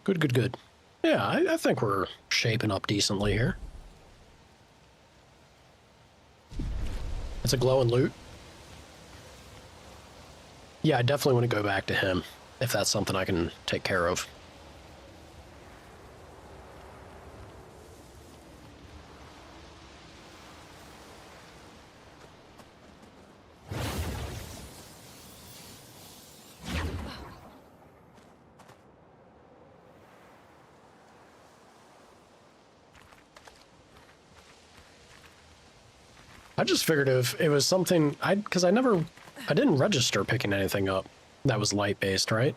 Good, good, good. Yeah, I think we're shaping up decently here. It's a glowing loot. Yeah, I definitely want to go back to him, if that's something I can take care of. I just figured if it was something, because I didn't register picking anything up that was light-based, right?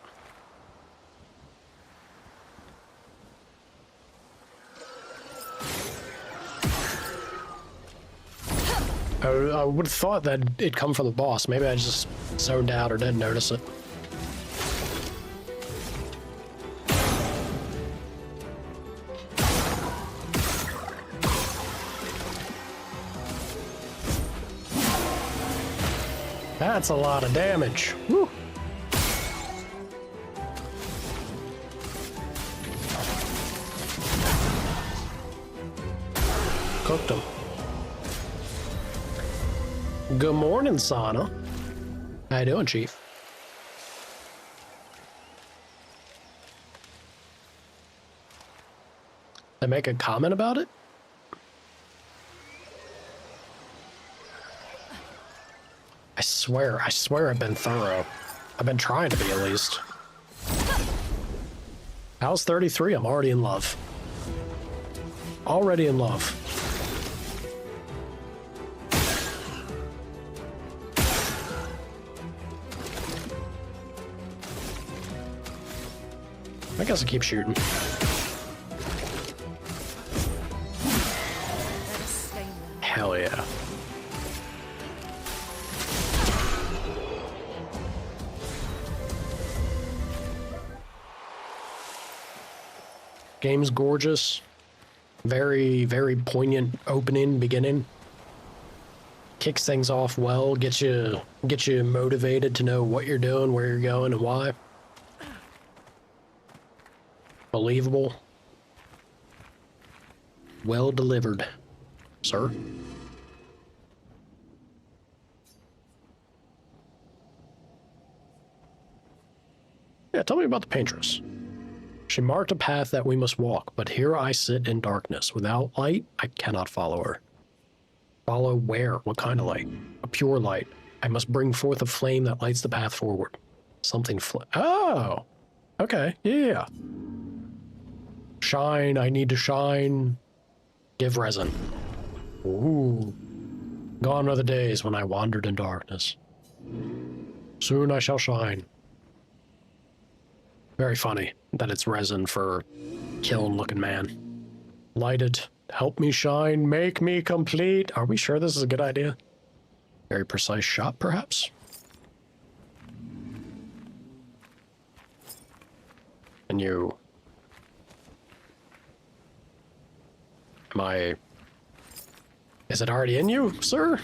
I would have thought that it'd come from the boss. Maybe I just zoned out or didn't notice it. That's a lot of damage. Woo. Cooked him. Good morning, Sana. How you doing, Chief? They make a comment about it? I swear I've been thorough. I've been trying to be, at least. How's 33? I'm already in love. Already in love. I guess I'll keep shooting. Hell yeah. Game's gorgeous. Very, very poignant opening, beginning. Kicks things off well, gets you motivated to know what you're doing, where you're going, and why. Believable. Well delivered, sir. Yeah, tell me about the paintress. She marked a path that we must walk, but here I sit in darkness. Without light, I cannot follow her. Follow where? What kind of light? A pure light. I must bring forth a flame that lights the path forward. Something oh! Okay, yeah. Shine, I need to shine. Give resin. Ooh. Gone are the days when I wandered in darkness. Soon I shall shine. Very funny that it's resin for kiln-looking man. Light it. Help me shine. Make me complete. Are we sure this is a good idea? Very precise shot, perhaps? And you... Is it already in you, sir?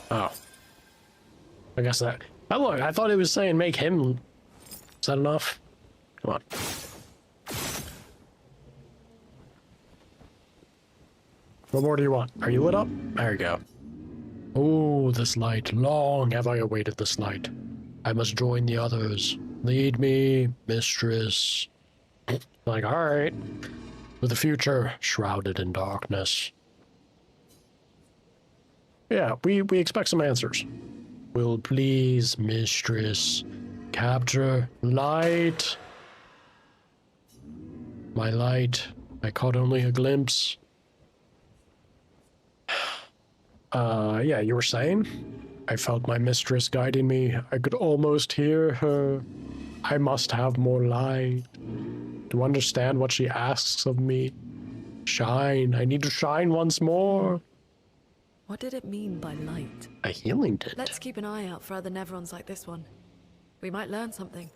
Oh, I guess that... Oh, look, I thought it was saying make him... Is that enough? Come on. What more do you want? Are you lit up? There you go. Oh, this light. Long have I awaited this light. I must join the others. Lead me, mistress. Like, alright. With the future shrouded in darkness. Yeah, we expect some answers. Will please, mistress, capture light. My light. I caught only a glimpse. Yeah, you were saying? I felt my mistress guiding me. I could almost hear her. I must have more light. To understand what she asks of me. Shine. I need to shine once more. What did it mean by light? A healing tint. Let's keep an eye out for other Nevrons like this one. We might learn something.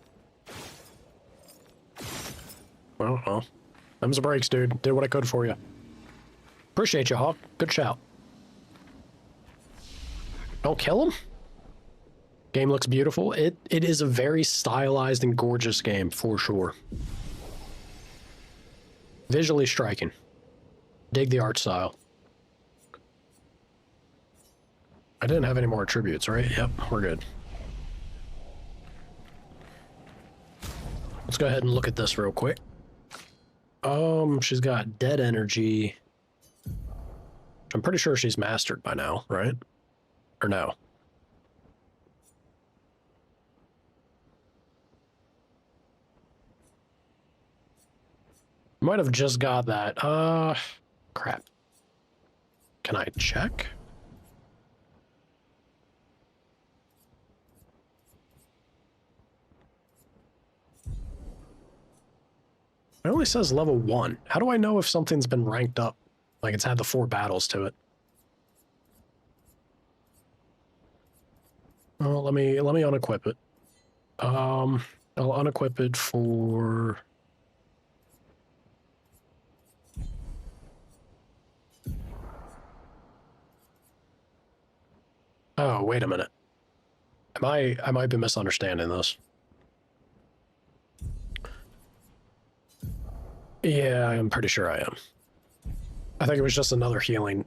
Well. Them's the breaks, dude. Did what I could for you. Appreciate you, Hawk. Good shout. Don't kill him? Game looks beautiful. It is a very stylized and gorgeous game, for sure. Visually striking. Dig the art style. I didn't have any more attributes, right? Yep, we're good. Let's go ahead and look at this real quick. She's got dead energy. I'm pretty sure she's mastered by now, right? Or no? Might have just got that. Crap. Can I check? It only says level 1. How do I know if something's been ranked up? Like it's had the 4 battles to it. Oh, let me unequip it. I'll unequip it for... Oh, wait a minute. I might be misunderstanding this. Yeah, I'm pretty sure I am. I think it was just another healing.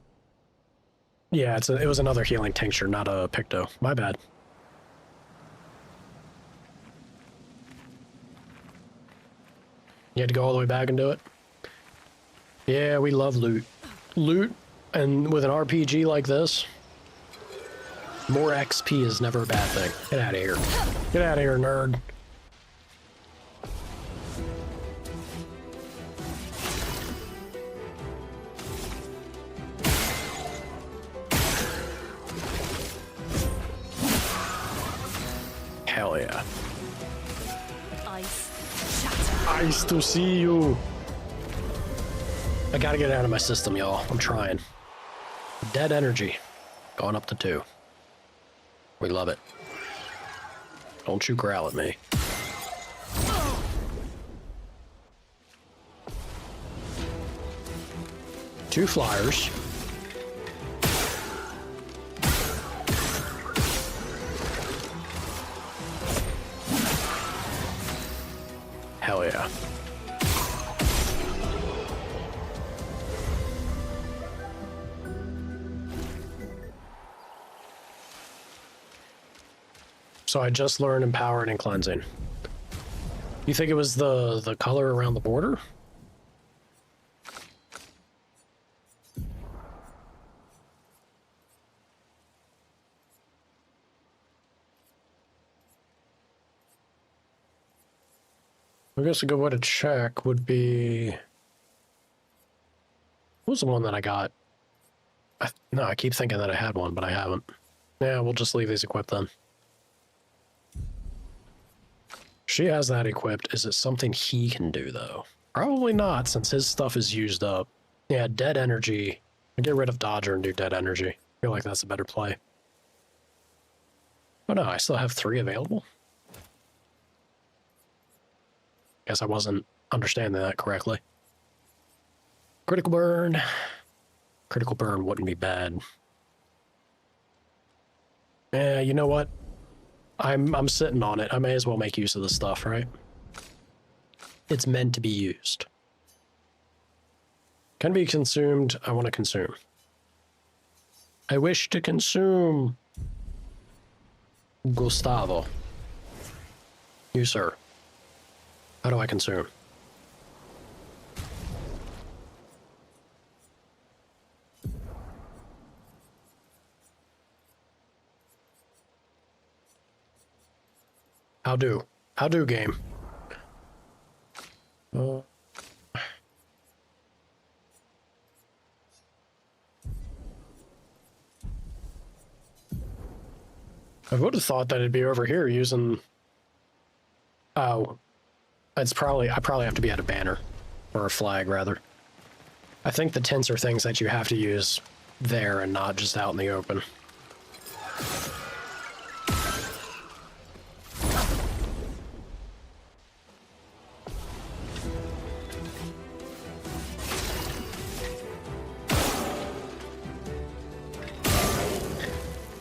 Yeah, it was another healing tincture, not a Picto. My bad. You had to go all the way back and do it? Yeah, we love loot. Loot, and with an RPG like this, more XP is never a bad thing. Get out of here. Get out of here, nerd. Hell yeah. Ice to see you. I gotta get it out of my system, y'all. I'm trying. Dead energy. Going up to 2. We love it. Don't you growl at me. Two flyers. Hell yeah. So I just learned empowering and cleansing. You think it was the color around the border? I guess a good way to check would be... What was the one that I got? No, I keep thinking that I had one, but I haven't. Yeah, we'll just leave these equipped then. She has that equipped. Is it something he can do, though? Probably not, since his stuff is used up. Yeah, dead energy. I get rid of Dodger and do dead energy. I feel like that's a better play. Oh no, I still have 3 available? Guess I wasn't understanding that correctly. Critical burn. Critical burn wouldn't be bad. Yeah, you know what? I'm sitting on it. I may as well make use of the stuff, right? It's meant to be used. Can be consumed. I want to consume. I wish to consume. Gustavo. You, sir. How do I consume? How do game? I would have thought that it'd be over here using... Oh. I probably have to be at a banner. Or a flag, rather. I think the tints are things that you have to use there and not just out in the open.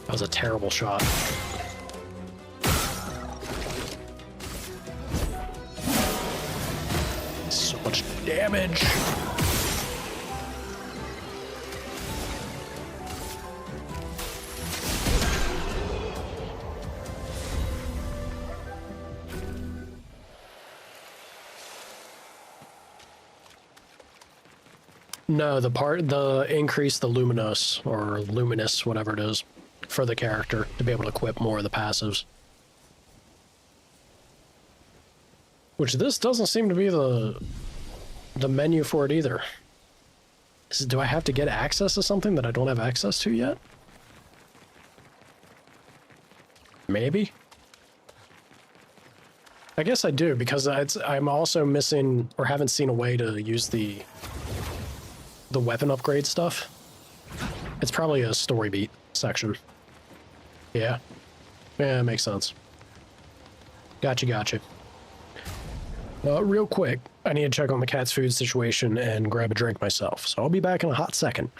That was a terrible shot. So much damage. No, the increase the luminous or luminous, whatever it is, for the character to be able to equip more of the passives. Which this doesn't seem to be the menu for it either. Do I have to get access to something that I don't have access to yet? Maybe? I guess I do, because I'm also missing, or haven't seen a way to use the weapon upgrade stuff. It's probably a story beat section. Yeah. Yeah, it makes sense. Gotcha. Real quick, I need to check on the cat's food situation and grab a drink myself, so I'll be back in a hot second.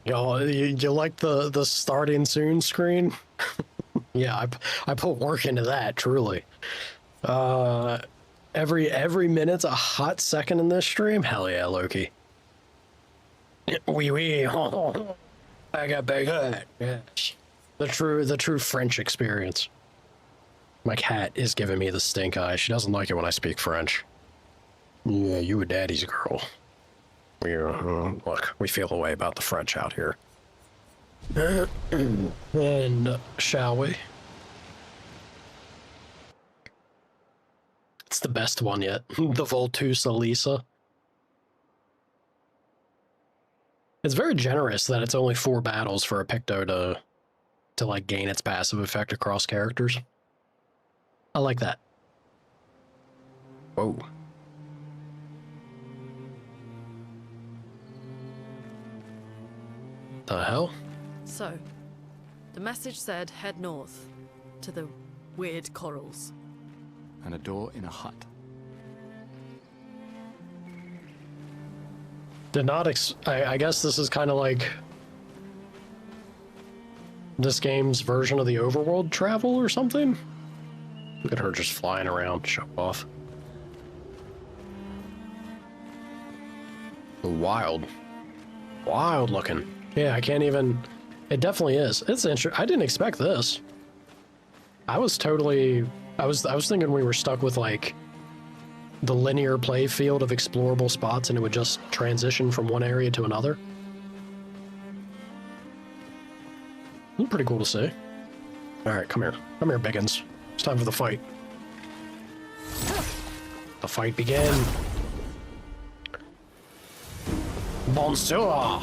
Yo, you like the starting soon screen? Yeah, I put work into that, truly. Every minute's a hot second in this stream? Hell yeah, Loki. Oui, I got baguette. Yes. The true French experience. My cat is giving me the stink eye. She doesn't like it when I speak French. Yeah, you a daddy's girl. Look, we feel a way about the French out here. And shall we? It's the best one yet. The Voltus Elisa. It's very generous that it's only 4 battles for a Picto to like gain its passive effect across characters. I like that. Whoa. The hell? So, the message said head north to the weird corals. And a door in a hut. Did not I guess this is kind of like this game's version of the overworld travel or something? Look at her just flying around, show off. Wild. Wild looking. Yeah, I can't even... It definitely is. It's interesting. I didn't expect this. I was totally... I was thinking we were stuck with, like, the linear play field of explorable spots and it would just transition from one area to another. It's pretty cool to see. Alright, come here. Come here, Biggins. It's time for the fight. The fight begin. Bonsoir.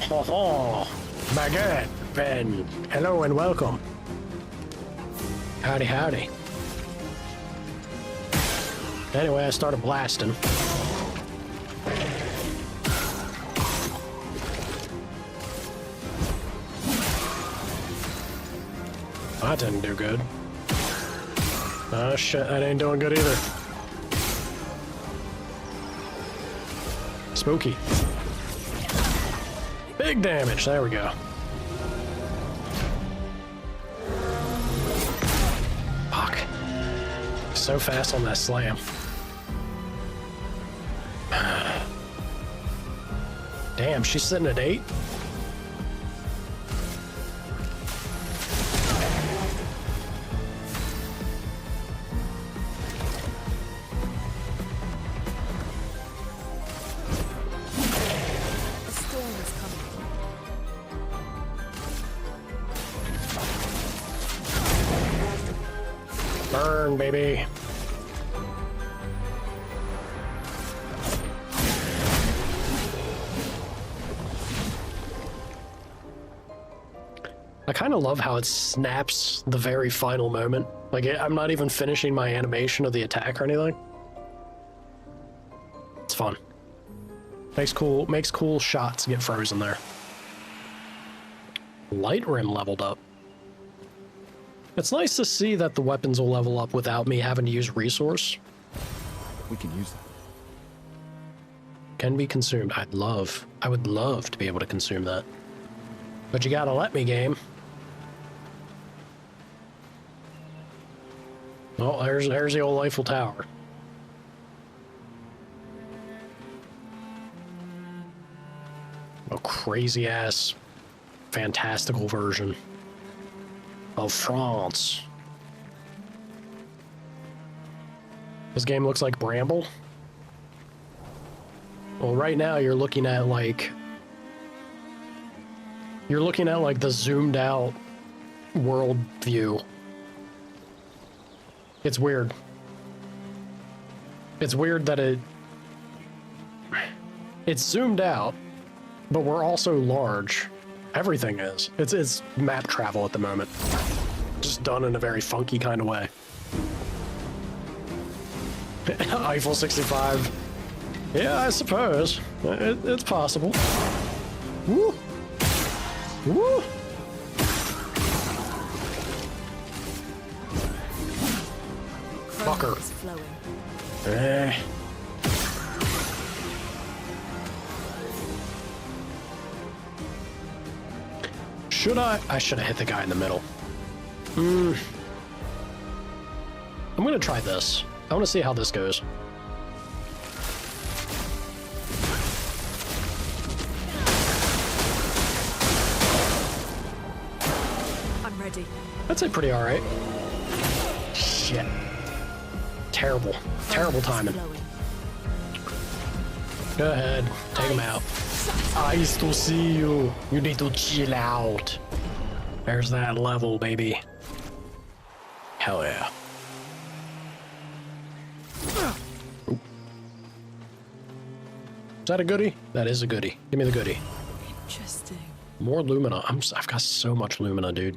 Ho ho. Baguette. Ben. Hello and welcome. Howdy, howdy. Anyway, I started blasting. That didn't do good. Oh shit, that ain't doing good either. Spooky. Big damage, there we go. Fuck. So fast on that slam. Damn, she's sitting at 8? Burn, baby. I kind of love how it snaps the very final moment. Like, I'm not even finishing my animation of the attack or anything. It's fun. Makes cool shots get frozen there. Light rim leveled up. It's nice to see that the weapons will level up without me having to use resource. We can use that. Can be consumed. I would love to be able to consume that. But you gotta let me, game. Oh, there's the old Eiffel Tower. A crazy ass, fantastical version of France. This game looks like Bramble. Well, right now you're looking at like the zoomed out world view. It's weird. It's weird that it's zoomed out, but we're also large. Everything is. It's map travel at the moment. Just done in a very funky kind of way. Eiffel 65. Yeah, I suppose. It's possible. Woo! Woo! Fucker. Eh. Should I? I should have hit the guy in the middle. I'm gonna try this. I want to see how this goes. I'm ready. That's a pretty alright. Shit. Terrible. Terrible timing. Go ahead. Take him out. I used to see you. You need to chill out. There's that level, baby. Hell yeah. Ooh. Is that a goodie? That is a goodie. Give me the goodie. Interesting. More lumina. I've got so much lumina, dude.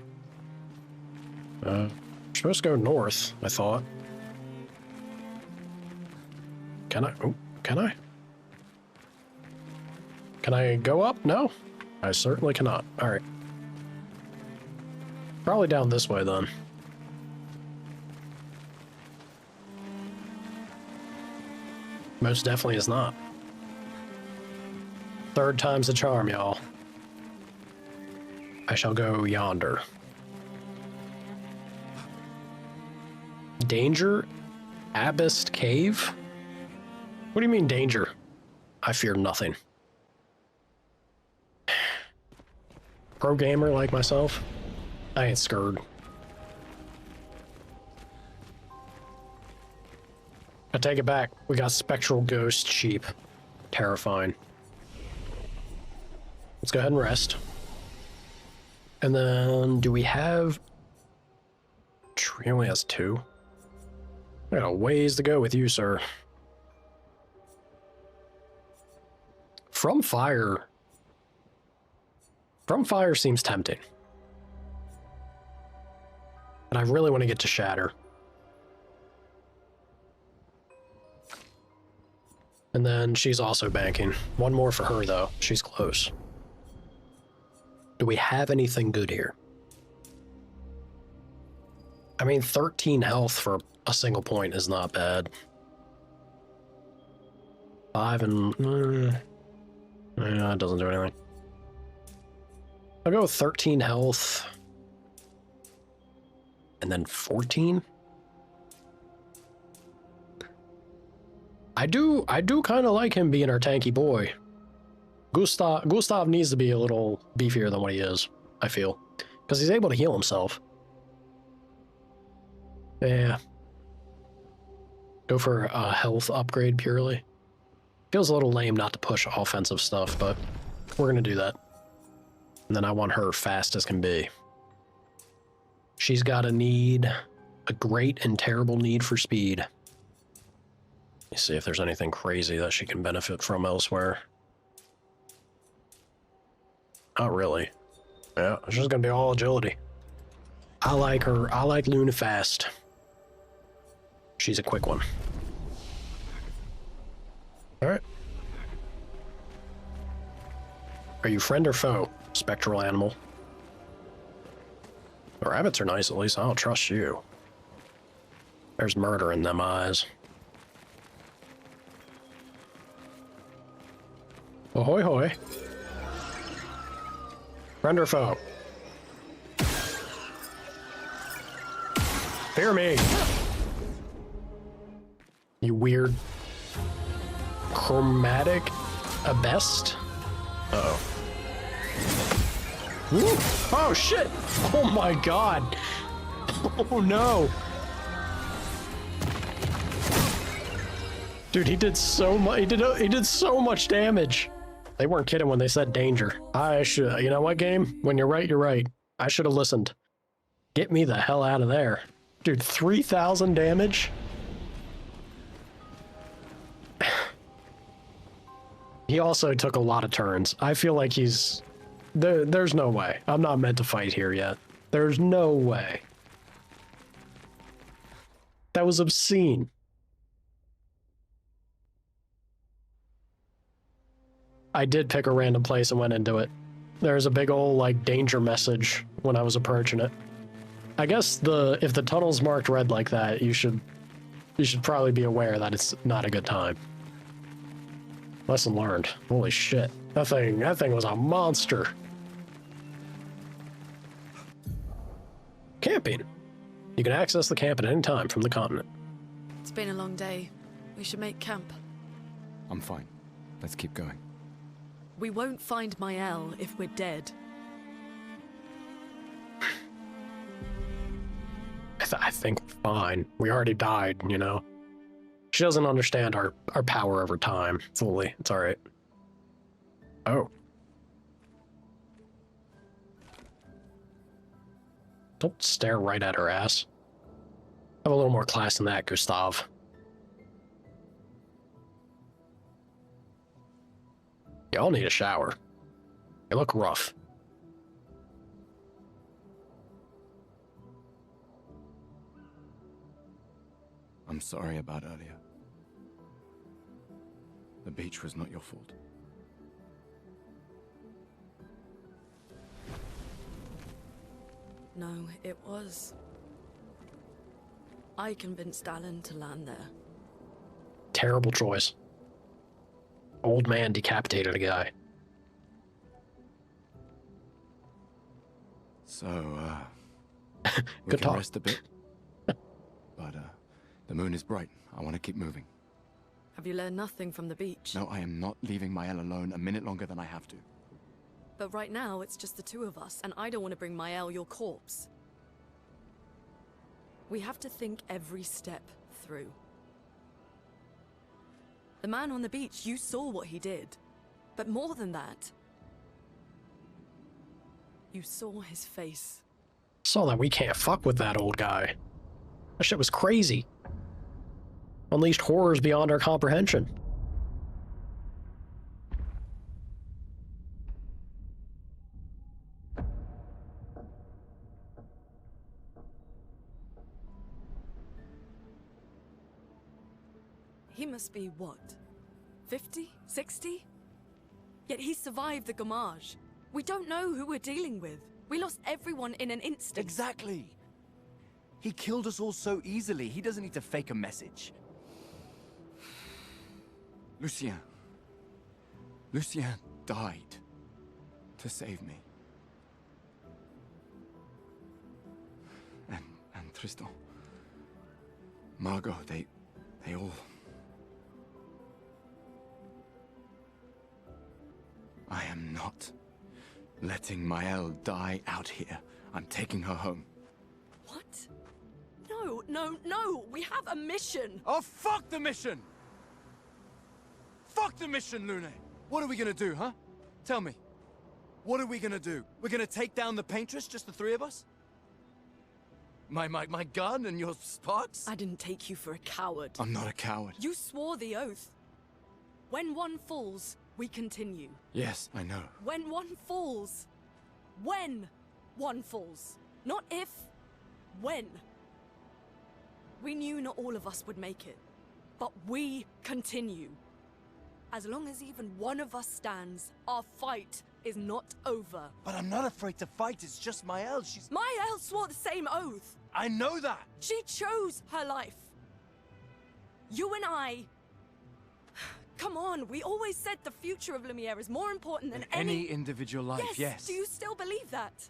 Supposed to go north, I thought. Can I? Oh, can I? Can I go up? No? I certainly cannot. Alright. Probably down this way, then. Most definitely is not. Third time's the charm, y'all. I shall go yonder. Danger? Abyss Cave? What do you mean danger? I fear nothing. Pro gamer like myself, I ain't scared. I take it back. We got Spectral Ghost sheep. Terrifying. Let's go ahead and rest. And then, do we have... Tree only has 2. I got a ways to go with you, sir. From Fire seems tempting. But I really want to get to Shatter. And then she's also banking. One more for her, though. She's close. Do we have anything good here? I mean, 13 health for a single point is not bad. 5 and... it doesn't do anything. I'll go with 13 health. And then 14? I do kind of like him being our tanky boy. Gustav needs to be a little beefier than what he is, I feel. Because he's able to heal himself. Yeah. Go for a health upgrade purely. Feels a little lame not to push offensive stuff, but we're going to do that. And then I want her fast as can be. She's got a need, a great and terrible need for speed. Let me see if there's anything crazy that she can benefit from elsewhere. Not really. Yeah, it's just going to be all agility. I like her. I like Luna fast. She's a quick one. Alright. Are you friend or foe, spectral animal? The rabbits are nice, at least. I don't trust you. There's murder in them eyes. Ahoy hoy. Friend or foe? Fear me! You weird... chromatic abest? Uh-oh. Woo! Oh shit! Oh my god! Oh no! Dude, he did so much. He did so much damage. They weren't kidding when they said danger. I should. You know what, game? When you're right, you're right. I should have listened. Get me the hell out of there, dude. 3,000 damage. He also took a lot of turns. I feel like he's... There's no way. I'm not meant to fight here yet. There's no way. That was obscene. I did pick a random place and went into it. There's a big old, like, danger message when I was approaching it. I guess if the tunnel's marked red like that, you should probably be aware that it's not a good time. Lesson learned. Holy shit. That thing was a monster. Camping. You can access the camp at any time from the continent. It's been a long day. We should make camp. I'm fine. Let's keep going. We won't find Mael if we're dead. I think fine. We already died, you know. She doesn't understand our power over time fully. It's all right. Oh. Don't stare right at her ass. Have a little more class than that, Gustav. Y'all need a shower. You look rough. I'm sorry about earlier. The beach was not your fault. No, it was. I convinced Alan to land there. Terrible choice. Old man decapitated a guy. So, we Good can talk. rest a bit. But, the moon is bright. I want to keep moving. Have you learned nothing from the beach? No, I am not leaving Mael alone a minute longer than I have to. But right now, it's just the two of us, and I don't want to bring Mael your corpse. We have to think every step through. The man on the beach, you saw what he did. But more than that, you saw his face. Saw that we can't fuck with that old guy. That shit was crazy. Unleashed horrors beyond our comprehension. He must be what? 50? 60? Yet he survived the Gamage. We don't know who we're dealing with. We lost everyone in an instant. Exactly. He killed us all so easily. He doesn't need to fake a message. Lucien. Lucien died to save me. And Tristan. Margot, they all... I am not letting Mael die out here. I'm taking her home. What? No, no, no! We have a mission! Oh, fuck the mission! Fuck the mission, Lune! What are we gonna do, huh? Tell me. What are we gonna do? We're gonna take down the Paintress, just the three of us? My gun and your sparks? I didn't take you for a coward. I'm not a coward. You swore the oath. When one falls, we continue. Yes, I know. When one falls. When one falls. Not if. When. We knew not all of us would make it. But we continue. As long as even one of us stands, our fight is not over. But I'm not afraid to fight, it's just Mael, she's... Mael swore the same oath! I know that! She chose her life. You and I... Come on, we always said the future of Lumiere is more important than any individual life, yes. Do you still believe that?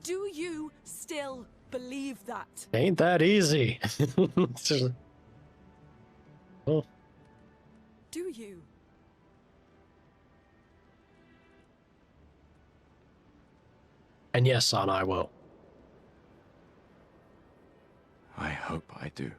Do you still believe that? Ain't that easy. It's just... Oh. Do you? And yes, son, I will. I hope I do.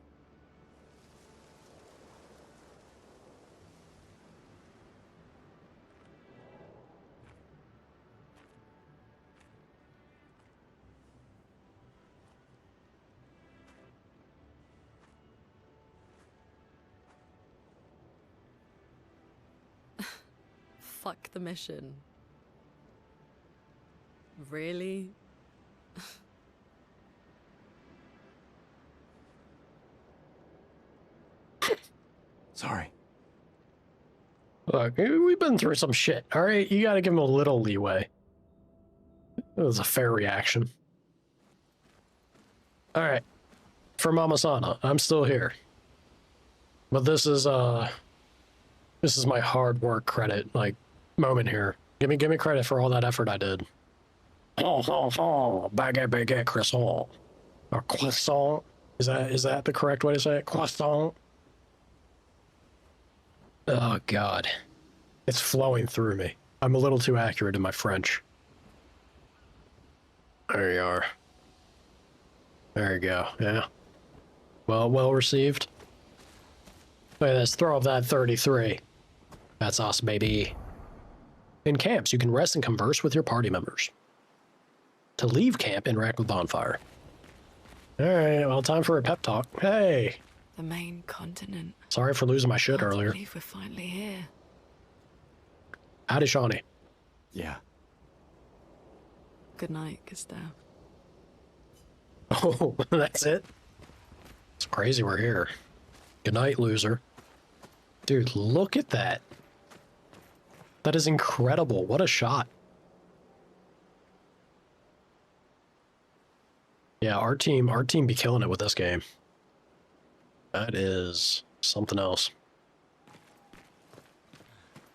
Fuck the mission. Really? Sorry. Look, we've been through some shit, alright? You gotta give him a little leeway. It was a fair reaction. Alright. For Mama Sana, I'm still here. But this is my hard work credit, like, moment here. Give me credit for all that effort I did. Baguette, baguette, croissant. Or croissant. Is that the correct way to say it? Croissant. Oh, God. It's flowing through me. I'm a little too accurate in my French. There you are. There you go, yeah. Well received. Look at this, throw up that 33. That's us, baby. In camps, you can rest and converse with your party members. To leave camp, interact with bonfire. Alright, well, time for a pep talk. Hey! The main continent. Sorry for losing my shit earlier. I believe we're finally here. Howdy, Shawnee. Yeah. Good night, Gustav. Oh, that's it? It's crazy we're here. Good night, loser. Dude, look at that. That is incredible. What a shot. Yeah, our team be killing it with this game. That is something else.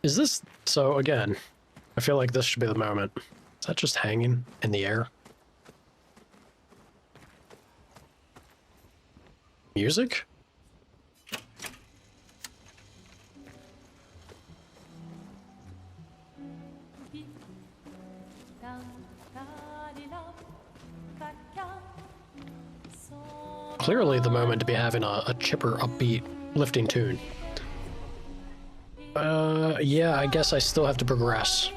Is this... So, again, I feel like this should be the moment. Is that just hanging in the air? Music? Clearly the moment to be having a chipper, upbeat, lifting tune. Yeah, I guess I still have to progress.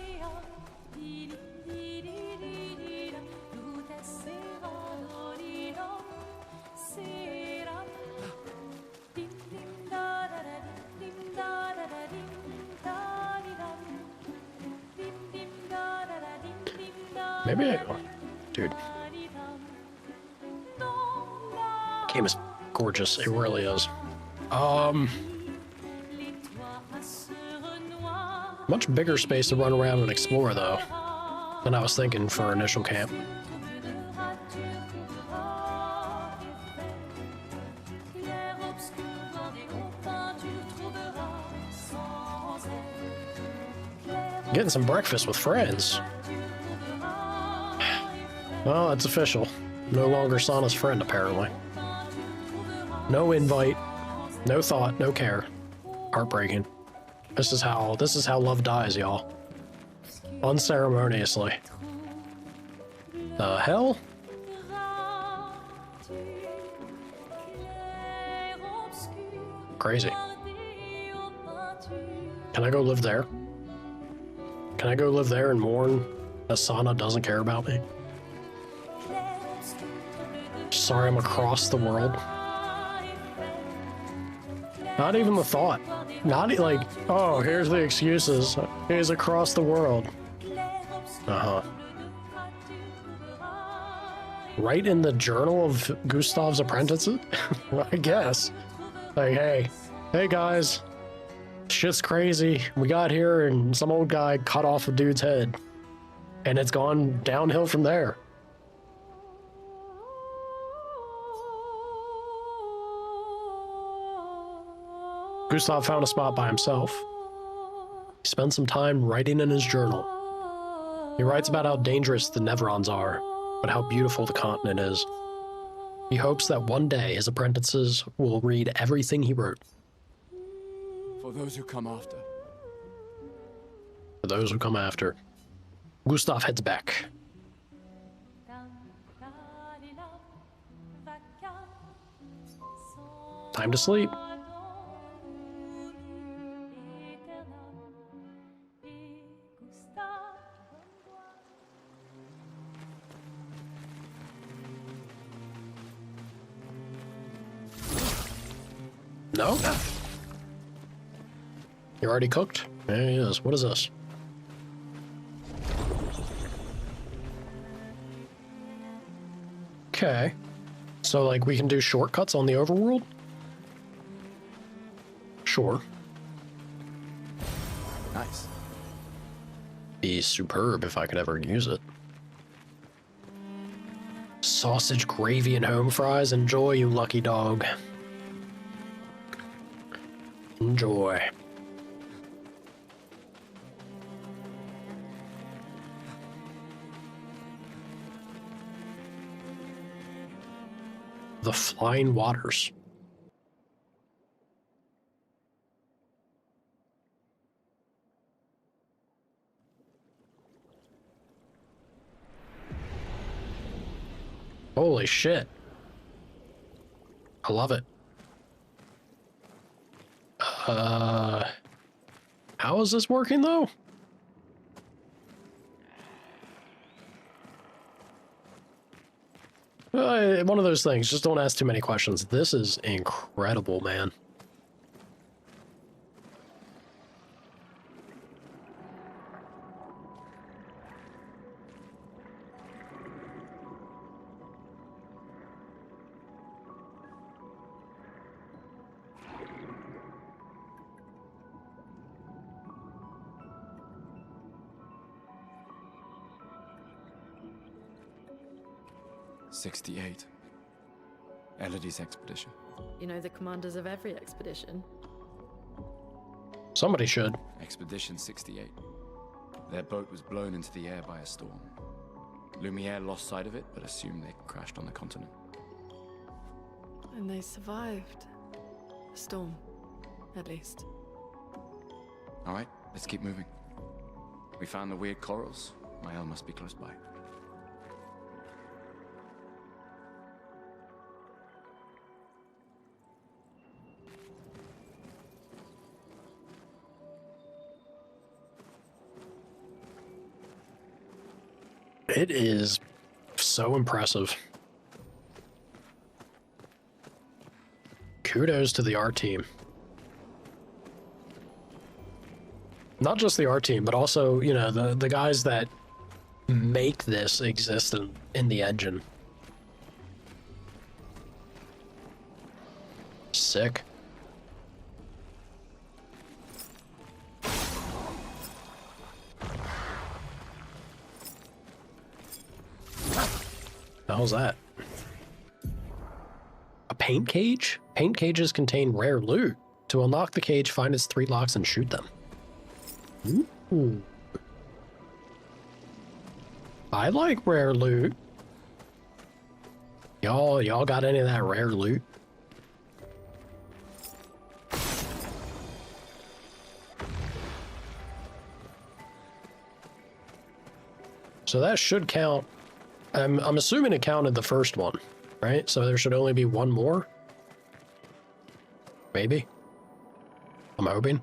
Maybe I... Dude. Game is gorgeous. It really is. Much bigger space to run around and explore, though, than I was thinking for initial camp. Getting some breakfast with friends. Well, it's official. No longer Sana's friend, apparently. No invite, no thought, no care. Heartbreaking. This is how love dies, y'all. Unceremoniously. The hell? Crazy. Can I go live there? Can I go live there and mourn that Sana doesn't care about me? Sorry, I'm across the world. Not even the thought. Not like, oh, here's the excuses. Here's across the world. Uh-huh. Right in the journal of Gustav's apprentices? I guess. Like, hey guys, shit's crazy. We got here and some old guy cut off a dude's head. And it's gone downhill from there. Gustav found a spot by himself. He spent some time writing in his journal. He writes about how dangerous the Nevrons are, but how beautiful the continent is. He hopes that one day his apprentices will read everything he wrote. For those who come after. For those who come after. Gustav heads back. Time to sleep. No? You're already cooked? There he is. What is this? Okay. So, like, we can do shortcuts on the overworld? Sure. Nice. Be superb if I could ever use it. Sausage, gravy, and home fries. Enjoy, you lucky dog. Enjoy. The Flying Waters. Holy shit. I love it. How is this working though? One of those things, just don't ask too many questions. This is incredible, man. '68. Elodie's expedition. You know the commanders of every expedition. Somebody should. Expedition 68. Their boat was blown into the air by a storm. Lumiere lost sight of it, but assumed they crashed on the continent. And they survived. The storm, at least. All right, let's keep moving. We found the weird corals. Mael must be close by. It is so impressive. Kudos to the art team. Not just the art team, but also, you know, the guys that make this exist in the engine. Sick. The hell's that? A paint cage? Paint cages contain rare loot. To unlock the cage, find its 3 locks and shoot them. Ooh. I like rare loot. Y'all got any of that rare loot? So that should count. I'm assuming it counted the first one, right? So there should only be one more? Maybe? I'm hoping.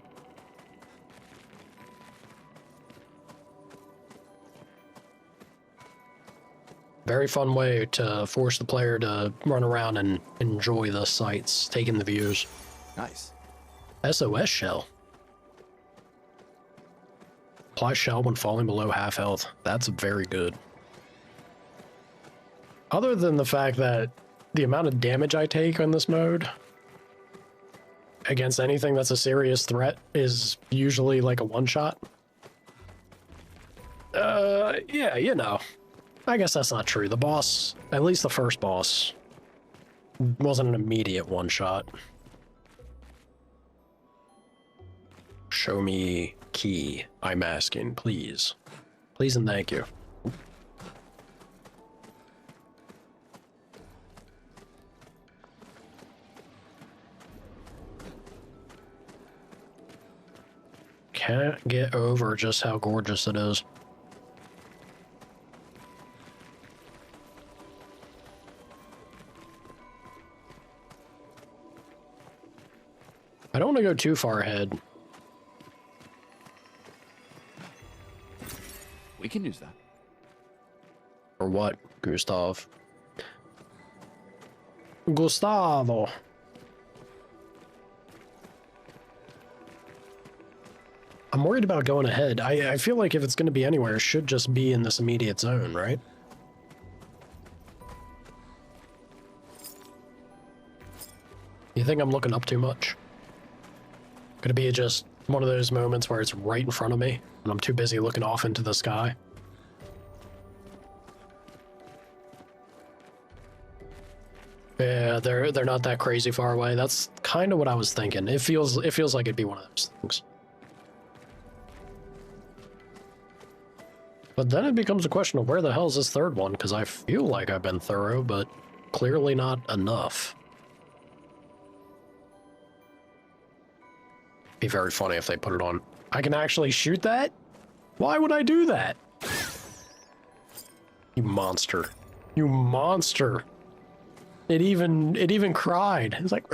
Very fun way to force the player to run around and enjoy the sights, taking the views. Nice. SOS shell. Apply shell when falling below half health. That's very good. Other than the fact that the amount of damage I take on this mode against anything that's a serious threat is usually like a one-shot. Yeah, you know. I guess that's not true. The boss, at least the first boss, wasn't an immediate one-shot. Show me key, I'm asking, please. Please and thank you. Can't get over just how gorgeous it is. I don't want to go too far ahead. We can use that. Or what, Gustav? Gustavo. I'm worried about going ahead. I feel like if it's going to be anywhere, it should just be in this immediate zone, right? You think I'm looking up too much? Could it be just one of those moments where it's right in front of me and I'm too busy looking off into the sky? Yeah, they're not that crazy far away. That's kind of what I was thinking. It feels like it'd be one of those things. But then it becomes a question of where the hell is this third one? Because I feel like I've been thorough, but clearly not enough. Be very funny if they put it on. I can actually shoot that? Why would I do that? You monster. You monster. It even cried. It's like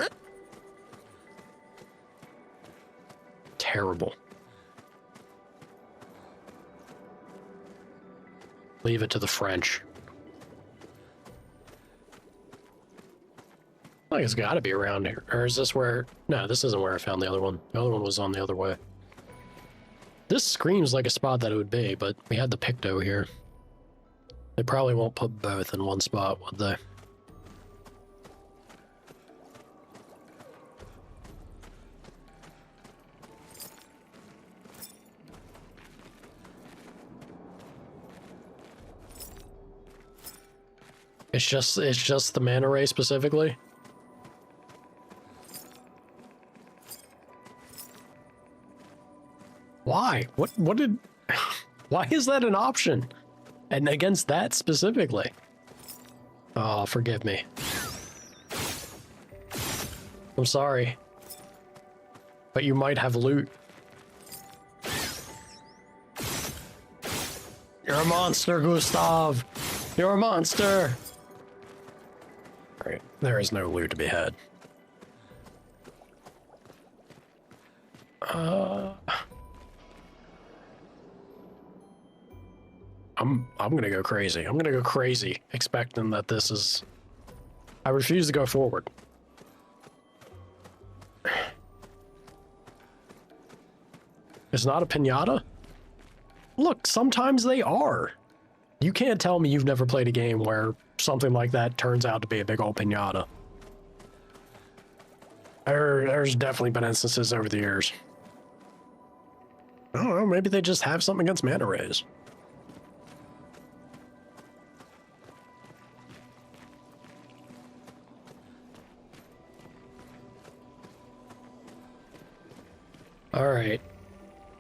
terrible. Leave it to the French. Like it's got to be around here. Or is this where... No, this isn't where I found the other one. The other one was on the other way. This screams like a spot that it would be, but we had the Picto here. They probably won't put both in one spot, would they? It's just the manta ray specifically? Why? What did... Why is that an option? And against that specifically? Oh, forgive me. I'm sorry. But you might have loot. You're a monster, Gustav! You're a monster! Alright, there is no loot to be had. I'm gonna go crazy. I'm gonna go crazy, expecting that this is... I refuse to go forward. It's not a piñata? Look, sometimes they are. You can't tell me you've never played a game where something like that turns out to be a big old piñata. There's definitely been instances over the years. I don't know, maybe they just have something against manta rays. Alright.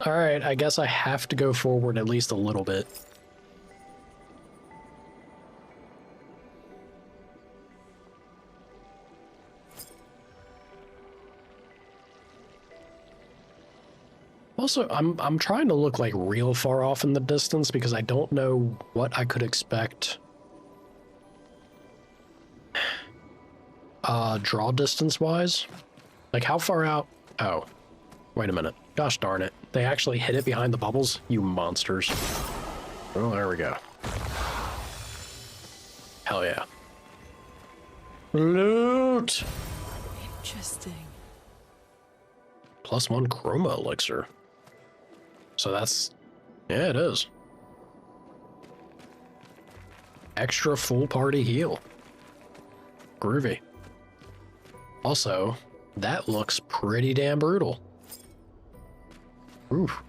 Alright, I guess I have to go forward at least a little bit. Also, I'm trying to look like real far off in the distance because I don't know what I could expect. Draw distance wise? Like how far out? Oh. Wait a minute. Gosh darn it. They actually hit it behind the bubbles? You monsters. Oh, there we go. Hell yeah. Loot! Interesting. +1 chroma elixir. So that's... Yeah, it is. Extra full party heal. Groovy. Also, that looks pretty damn brutal. Oof.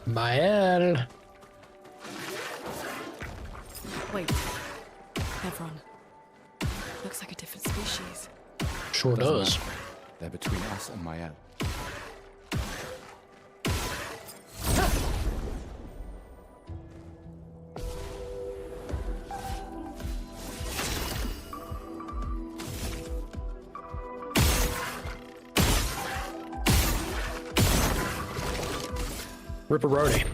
Mael. Wait. Everyone. Looks like a different species. Sure does. Matter. They're between us and Mael. Ripperoni.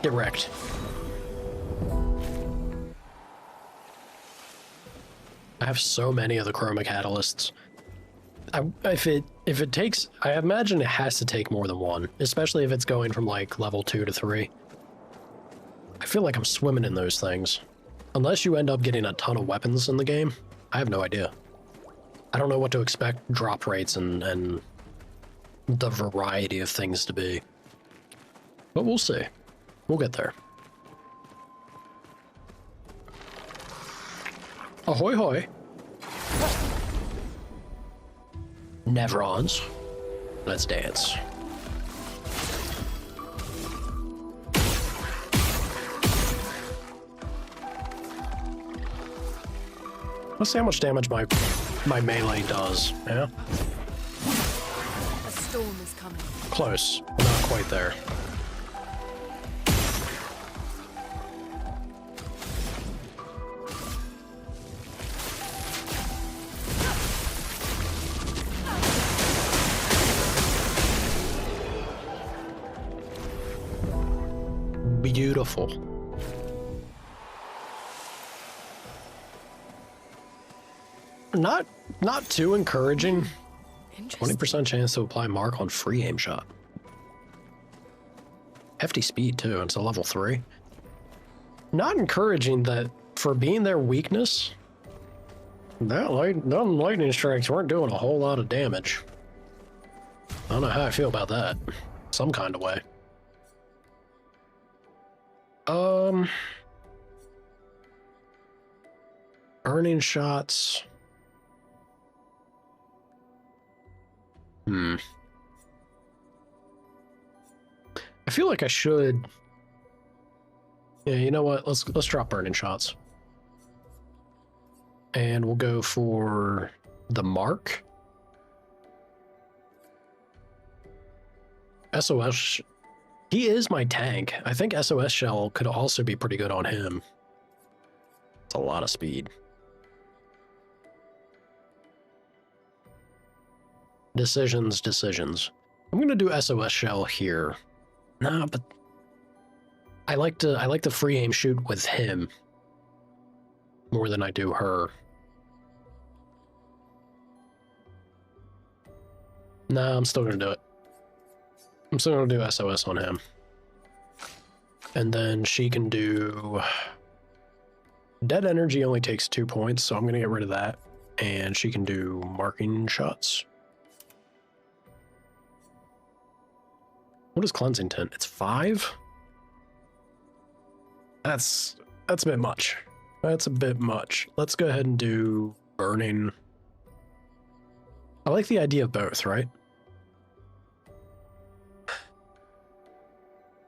Get wrecked. I have so many of the chroma catalysts. If it takes, I imagine it has to take more than one, especially if it's going from like level 2 to 3. I feel like I'm swimming in those things. Unless you end up getting a ton of weapons in the game, I have no idea. I don't know what to expect drop rates and the variety of things to be. But we'll see. We'll get there. Ahoy hoy. Nevrons. Let's dance. Let's see how much damage my melee does, yeah? A storm is coming. Close, but not quite there. beautiful. Not too encouraging. 20% chance to apply mark on free aim shot. Hefty speed too, and it's a level 3. Not encouraging that for being their weakness, them lightning strikes weren't doing a whole lot of damage. I don't know how I feel about that. Some kind of way. Burning shots. I feel like I should. Yeah, you know what? Let's drop burning shots. And we'll go for the mark. SOS. He is my tank. I think SOS shell could also be pretty good on him. It's a lot of speed. Decisions. I'm gonna do SOS shell here. Nah, but I like to free aim shoot with him more than I do her. Nah, I'm still gonna do it. I'm still gonna do SOS on him. And then she can do... Dead energy only takes 2 points, so I'm gonna get rid of that. And she can do marking shots. What is cleansing tint? It's 5? That's a bit much. That's a bit much. Let's go ahead and do burning. I like the idea of both, right?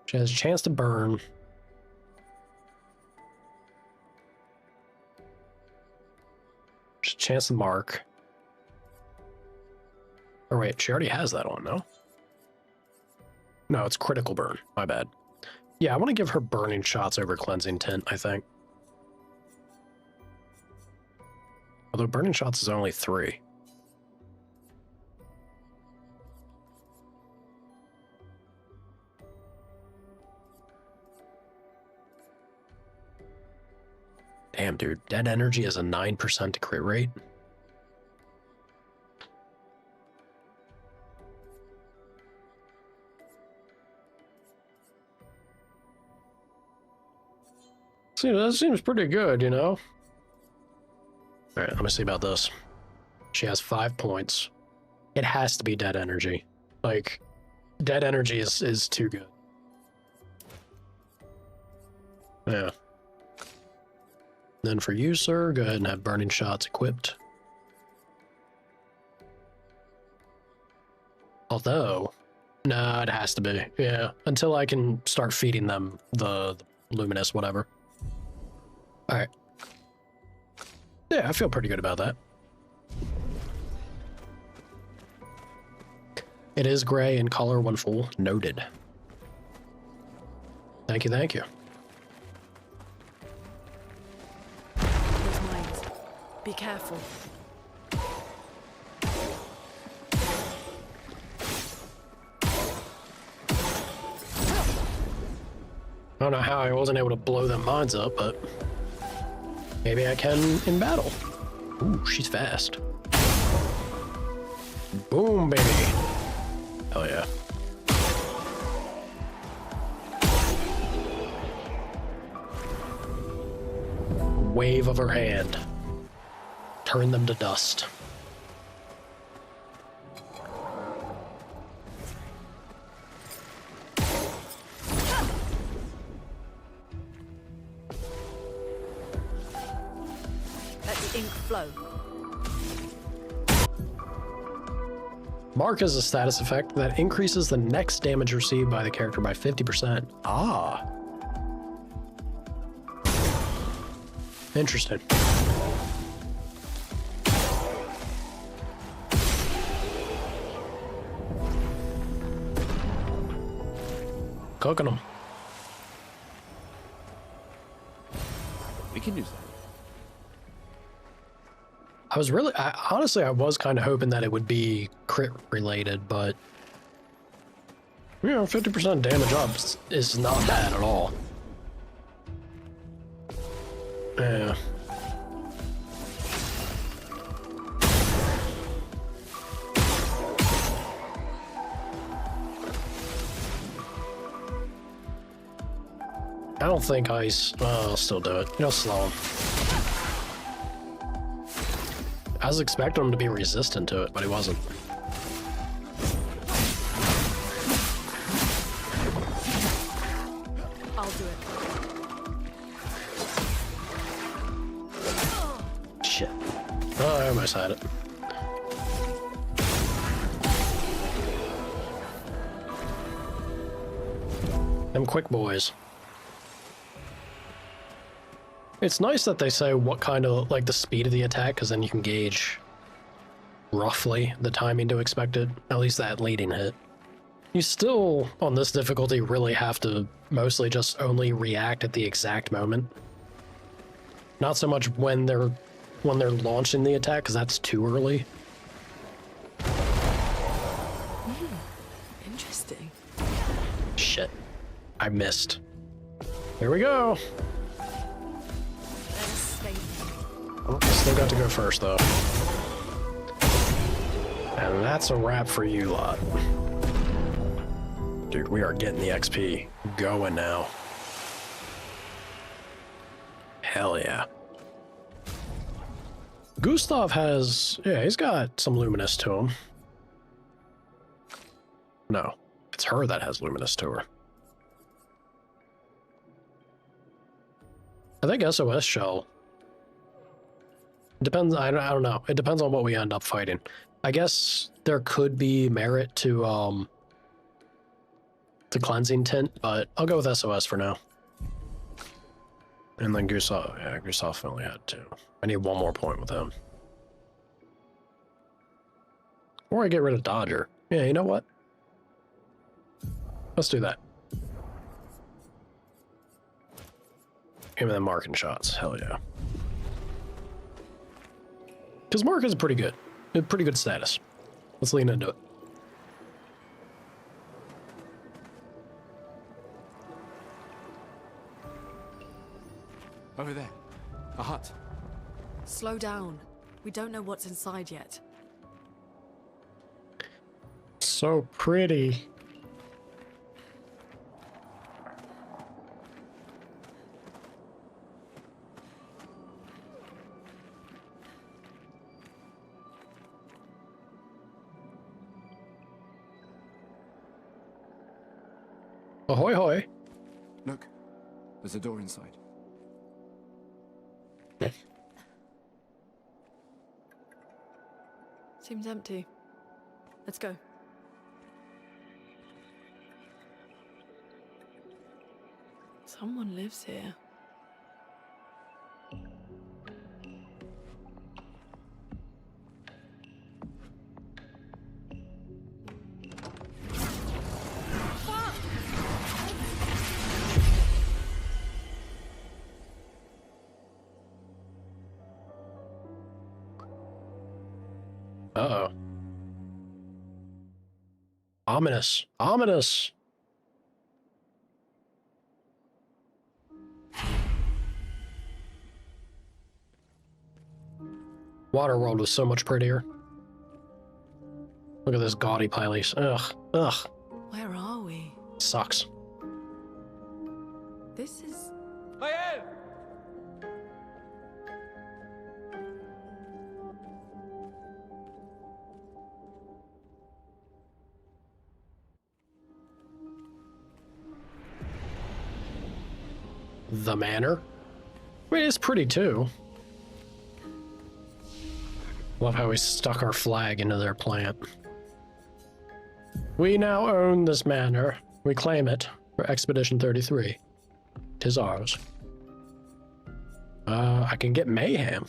She has a chance to burn. Just a chance to mark. Or wait, she already has that on, no? No, it's critical burn. My bad. Yeah, I want to give her burning shots over cleansing tint, I think. Although burning shots is only 3. Damn, dude. Dead energy is a 9% crit rate. See, that seems pretty good, you know? Alright, let me see about this. She has 5 points. It has to be dead energy. Like, dead energy is too good. Yeah. Then for you, sir, go ahead and have burning shots equipped. Although, no, it has to be. Yeah, until I can start feeding them the luminous whatever. All right. Yeah, I feel pretty good about that. It is gray in color when full. Noted. Thank you, thank you. Those mines. Be careful. I don't know how I wasn't able to blow them mines up, but maybe I can in battle. Ooh, she's fast. Boom, baby. Hell yeah. Wave of her hand. Turn them to dust. Ink flow. Mark is a status effect that increases the next damage received by the character by 50%. Ah. Interesting. Cooking them. We can use that. Honestly, I was kind of hoping that it would be crit related, but, you know, 50% damage up is not bad at all. Yeah. I don't think ice. Well, I'll still do it. It'll slow him. I was expecting him to be resistant to it, but he wasn't. I'll do it. Shit. Oh, I almost had it. Them quick boys. It's nice that they say what kind of, like, the speed of the attack, because then you can gauge roughly the timing to expect it, at least that leading hit. You still, on this difficulty, really have to mostly just only react at the exact moment. Not so much when they're launching the attack, because that's too early. Interesting. Shit. I missed. Here we go. Oh, still got to go first, though. And that's a wrap for you lot. Dude, we are getting the XP going now. Hell yeah. Gustav has... yeah, he's got some luminous to him. No, it's her that has luminous to her. I think SOS shell... depends, I don't know. It depends on what we end up fighting. I guess there could be merit to the cleansing tint, but I'll go with SOS for now. And then Gustav, yeah, Gustav only had 2. I need 1 more point with him. Or I get rid of Dodger. Yeah, you know what? Let's do that. Give me them marking shots. Hell yeah. Because Mark is pretty good. Pretty good status. Let's lean into it. Over there. A hut. Slow down. We don't know what's inside yet. So pretty. Ahoy hoy. Look, there's a door inside. Seems empty. Let's go. Someone lives here. Uh-oh. Ominous. Ominous. Waterworld was so much prettier. Look at this gaudy place. Ugh. Ugh. Where are we? Sucks. This is... The manor? I mean, it's pretty too. Love how we stuck our flag into their plant. We now own this manor. We claim it for Expedition 33. 'Tis ours. I can get mayhem.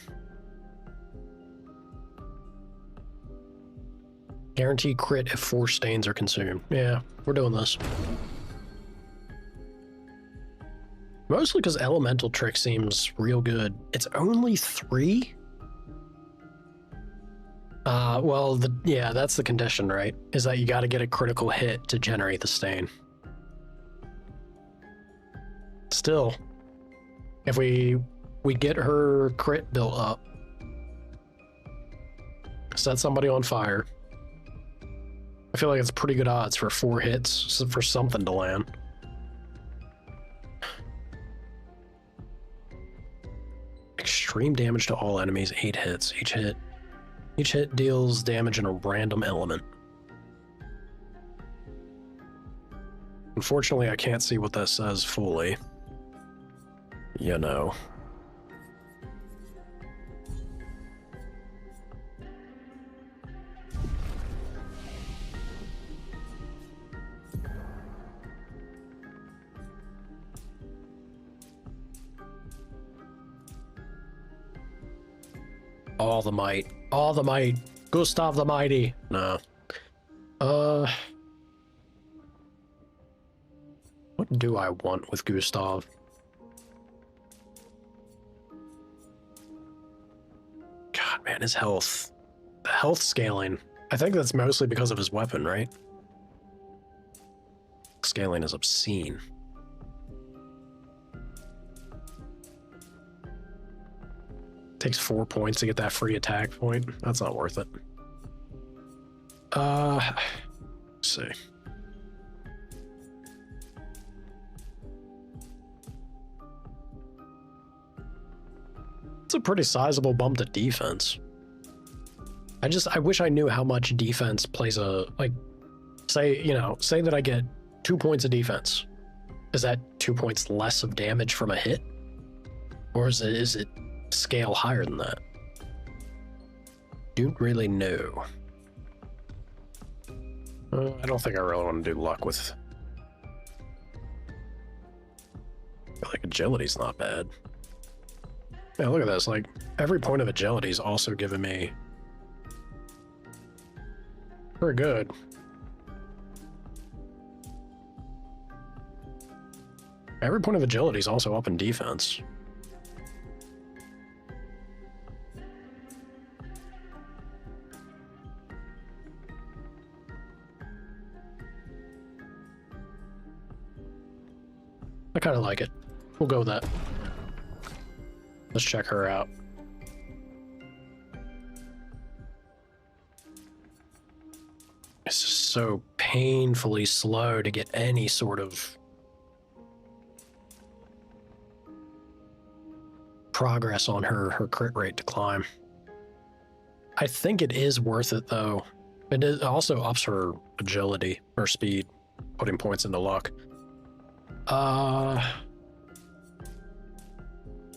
Guarantee crit if 4 stains are consumed. Yeah, we're doing this. Mostly because Elemental Trick seems real good. It's only 3? Well, yeah, that's the condition, right? Is that you gotta get a critical hit to generate the stain. Still, if we we get her crit built up. Set somebody on fire. I feel like it's pretty good odds for 4 hits for something to land. Extreme damage to all enemies, 8 hits. Each hit deals damage in a random element. Unfortunately, I can't see what that says fully. You know. All the might. All the might. Gustav the Mighty. No. What do I want with Gustav? God, man, his health. The health scaling. I think that's mostly because of his weapon, right? Scaling is obscene. Takes 4 points to get that free attack point. That's not worth it. Let's see. It's a pretty sizable bump to defense. I wish I knew how much defense plays a, like, say that I get 2 points of defense. Is that 2 points less of damage from a hit? Or is it scale higher than that? Don't really know. I don't think I really want to do luck with... I feel like agility's not bad. Yeah, look at this. Like, every point of agility is also giving me... Very good. Every point of agility is also up in defense. I kind of like it. We'll go with that. Let's check her out. It's just so painfully slow to get any sort of progress on her crit rate to climb. I think it is worth it though. It also ups her agility or speed, putting points into luck.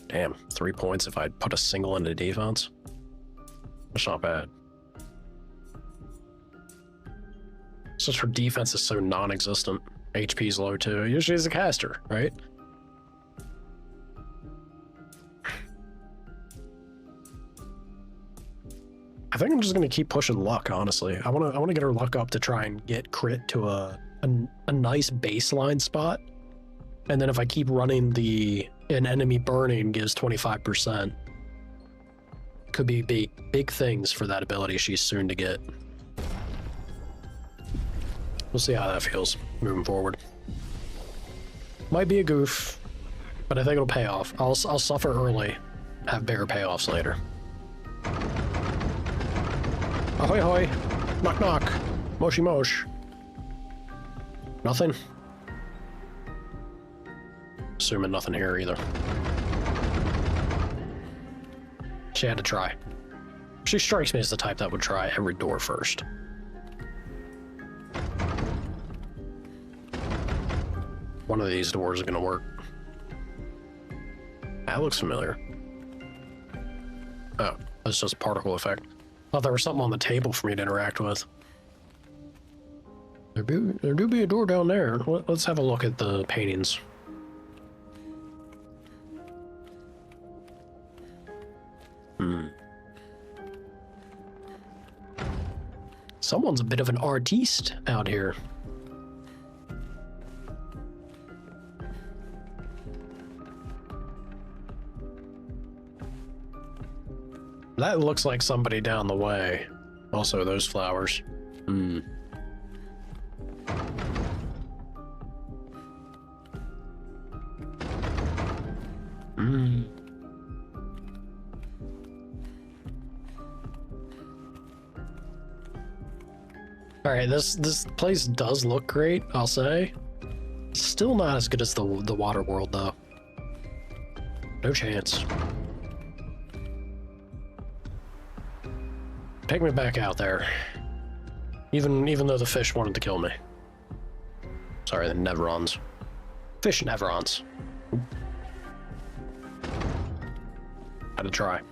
Damn, 3 points if I'd put a single into defense. That's not bad. It's just her defense is so non-existent. HP's low too. Usually is a caster, right? I think I'm just gonna keep pushing luck, honestly. I wanna get her luck up to try and get crit to a nice baseline spot. And then if I keep running an enemy burning gives 25%. Could be big things for that ability she's soon to get. We'll see how that feels moving forward. Might be a goof, but I think it'll pay off. I'll suffer early, have bigger payoffs later. Ahoy hoy! Knock knock! Moshi mosh! Nothing? Assuming nothing here either. She had to try. She strikes me as the type that would try every door first. One of these doors is gonna work. That looks familiar. Oh, that's just a particle effect. Thought there was something on the table for me to interact with. There do be a door down there. Let's have a look at the paintings. Someone's a bit of an artiste out here. That looks like somebody down the way. Also, those flowers. All right, this place does look great, I'll say. Still not as good as the water world though. No chance. Take me back out there. Even though the fish wanted to kill me. Sorry, the Neverons. Fish Neverons. Had to try.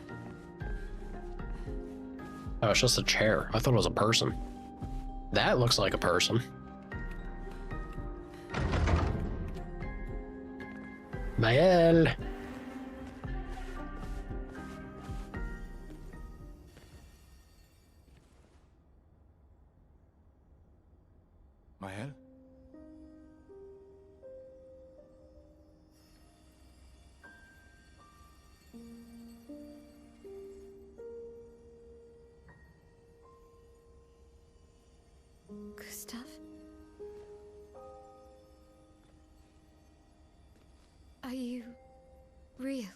Oh, it's just a chair. I thought it was a person. That looks like a person. Mael. Mael? Gustav? Are you real?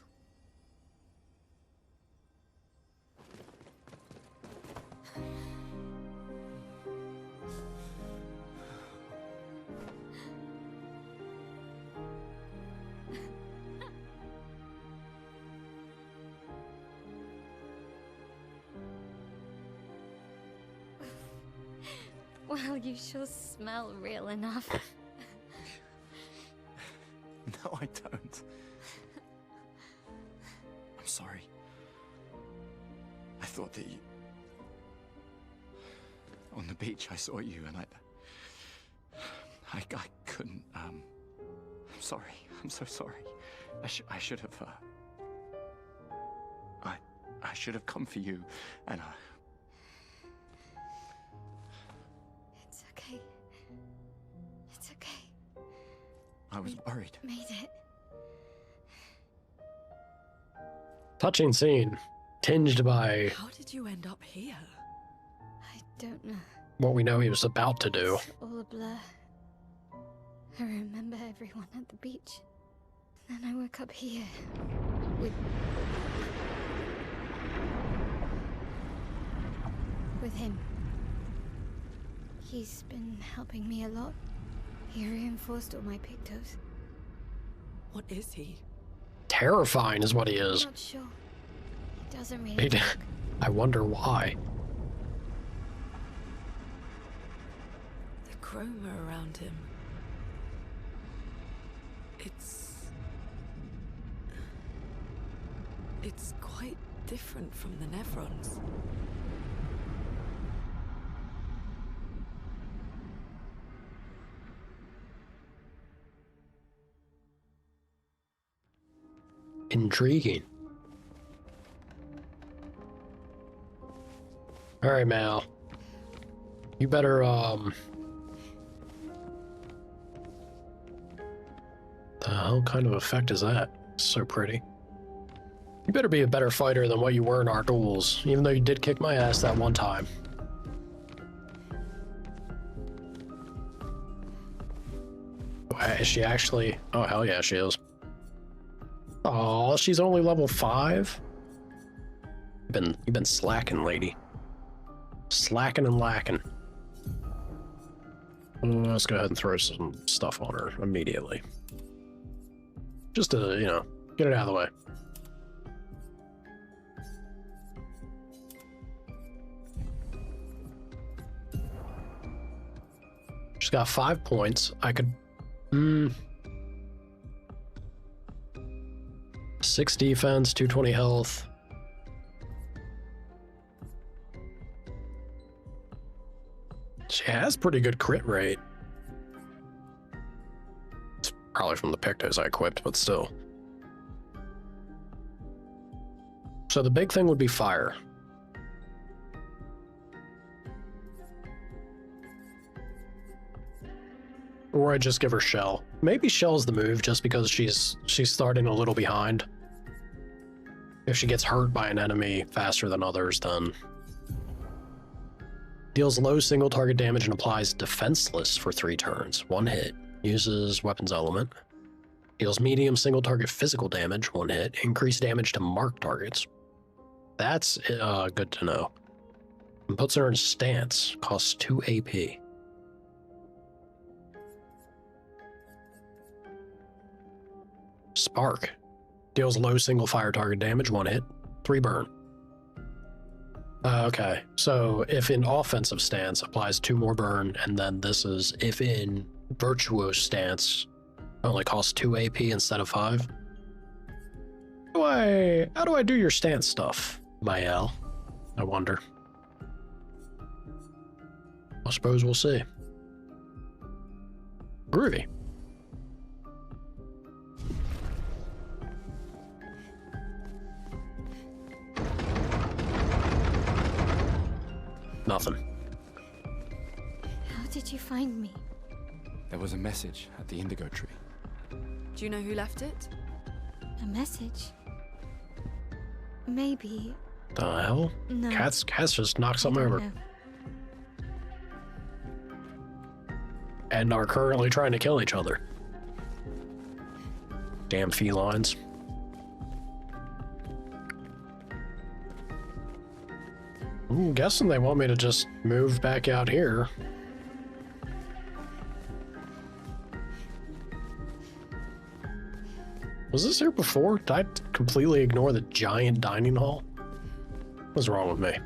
Well, you sure smell real enough. No, I don't. I'm sorry. I thought that you... On the beach, I saw you and I couldn't, I'm sorry. I'm so sorry. I should have, I should have come for you, and It's okay. It's okay. I was worried. Made it. Touching scene. Tinged by How did you end up here? I don't know. what we know he was about to do. It's all a blur. I remember everyone at the beach. Then I woke up here. With him. He's been helping me a lot. He reinforced all my pictos. What is he? Terrifying is what he is. I'm not sure. He doesn't really talk. I wonder why. The chroma around him. It's quite different from the Nevrons. Intriguing. All right, Mal. You better, the hell kind of effect is that? So pretty. You better be a better fighter than what you were in our duels, even though you did kick my ass that one time. Is she actually? Oh, hell yeah, she is. Oh, she's only level 5? You've been slacking, lady. Slacking and lacking. Let's go ahead and throw some stuff on her immediately. Just to, you know, get it out of the way. She's got 5 points. I could... 6 defense, 220 health. She has pretty good crit rate. It's probably from the Pictos I equipped, but still. So the big thing would be fire. Or I just give her Shell. Maybe Shell's the move just because she's starting a little behind. If she gets hurt by an enemy faster than others, then... Deals low single target damage and applies defenseless for 3 turns. 1 hit. Uses weapons element. Deals medium single target physical damage. 1 hit. Increased damage to marked targets. That's good to know. And puts her in stance. Costs 2 AP. Spark. Deals low single fire target damage, 1 hit, 3 burn. Okay, so if in offensive stance, applies 2 more burn, and then this is if in virtuoso stance, only costs 2 AP instead of 5. How do I do your stance stuff, Mael? I wonder. I suppose we'll see. Groovy. Nothing. How did you find me? There was a message at the indigo tree. Do you know who left it? A message? Maybe. The hell? No. Cats just knocked something over. No. And are currently trying to kill each other. Damn felines. I'm guessing they want me to just move back out here. Was this here before? Did I completely ignore the giant dining hall? What's wrong with me?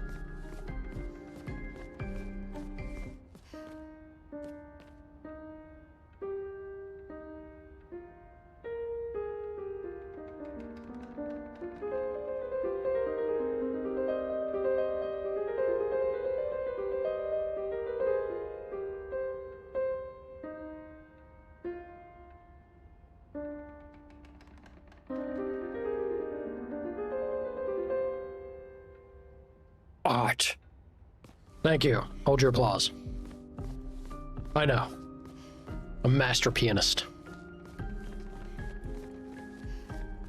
Art. Thank you. Hold your applause. I know. A master pianist.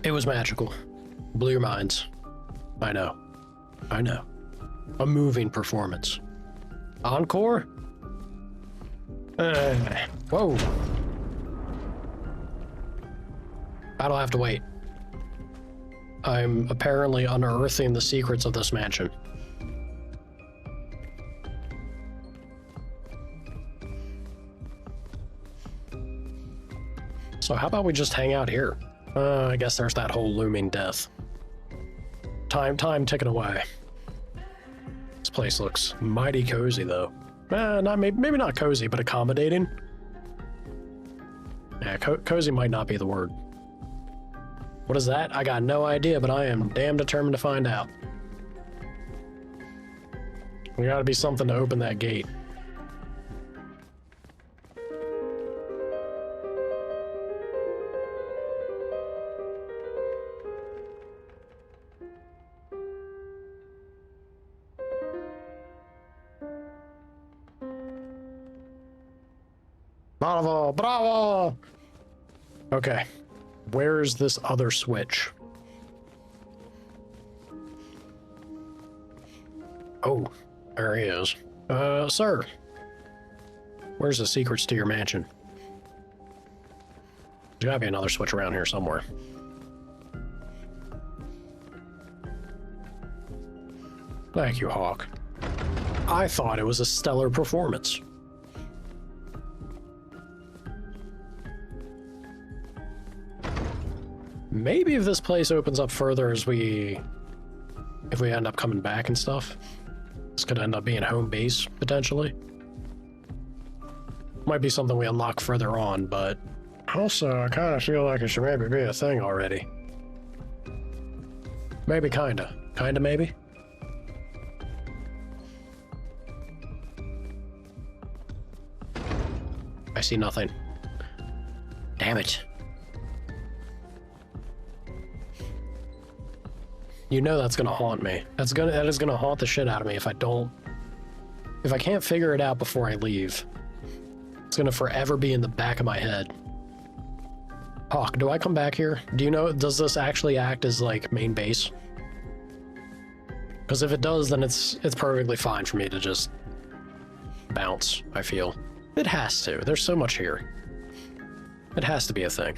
It was magical. Blew your minds. I know. I know. A moving performance. Encore? Whoa. I'll have to wait. I'm apparently unearthing the secrets of this mansion. So how about we just hang out here? I guess there's that whole looming death. Time ticking away. This place looks mighty cozy, though. Maybe not cozy, but accommodating. Yeah, cozy might not be the word. What is that? I got no idea, but I am damn determined to find out. There gotta be something to open that gate. Bravo! Bravo! Okay. Where's this other switch? Oh, there he is. Sir. Where's the secrets to your mansion? There's gotta be another switch around here somewhere. Thank you, Hawk. I thought it was a stellar performance. Maybe if this place opens up further if we end up coming back and stuff, this could end up being home base, potentially. Might be something we unlock further on, but also I kind of feel like it should maybe be a thing already. Maybe kinda maybe? I see nothing. Damn it. You know that's gonna haunt me. That is gonna haunt the shit out of me if I can't figure it out before I leave. It's gonna forever be in the back of my head. Hawk, do I come back here? Do you know, does this actually act as like main base? Because if it does, then it's perfectly fine for me to just bounce, I feel. It has to. There's so much here. It has to be a thing.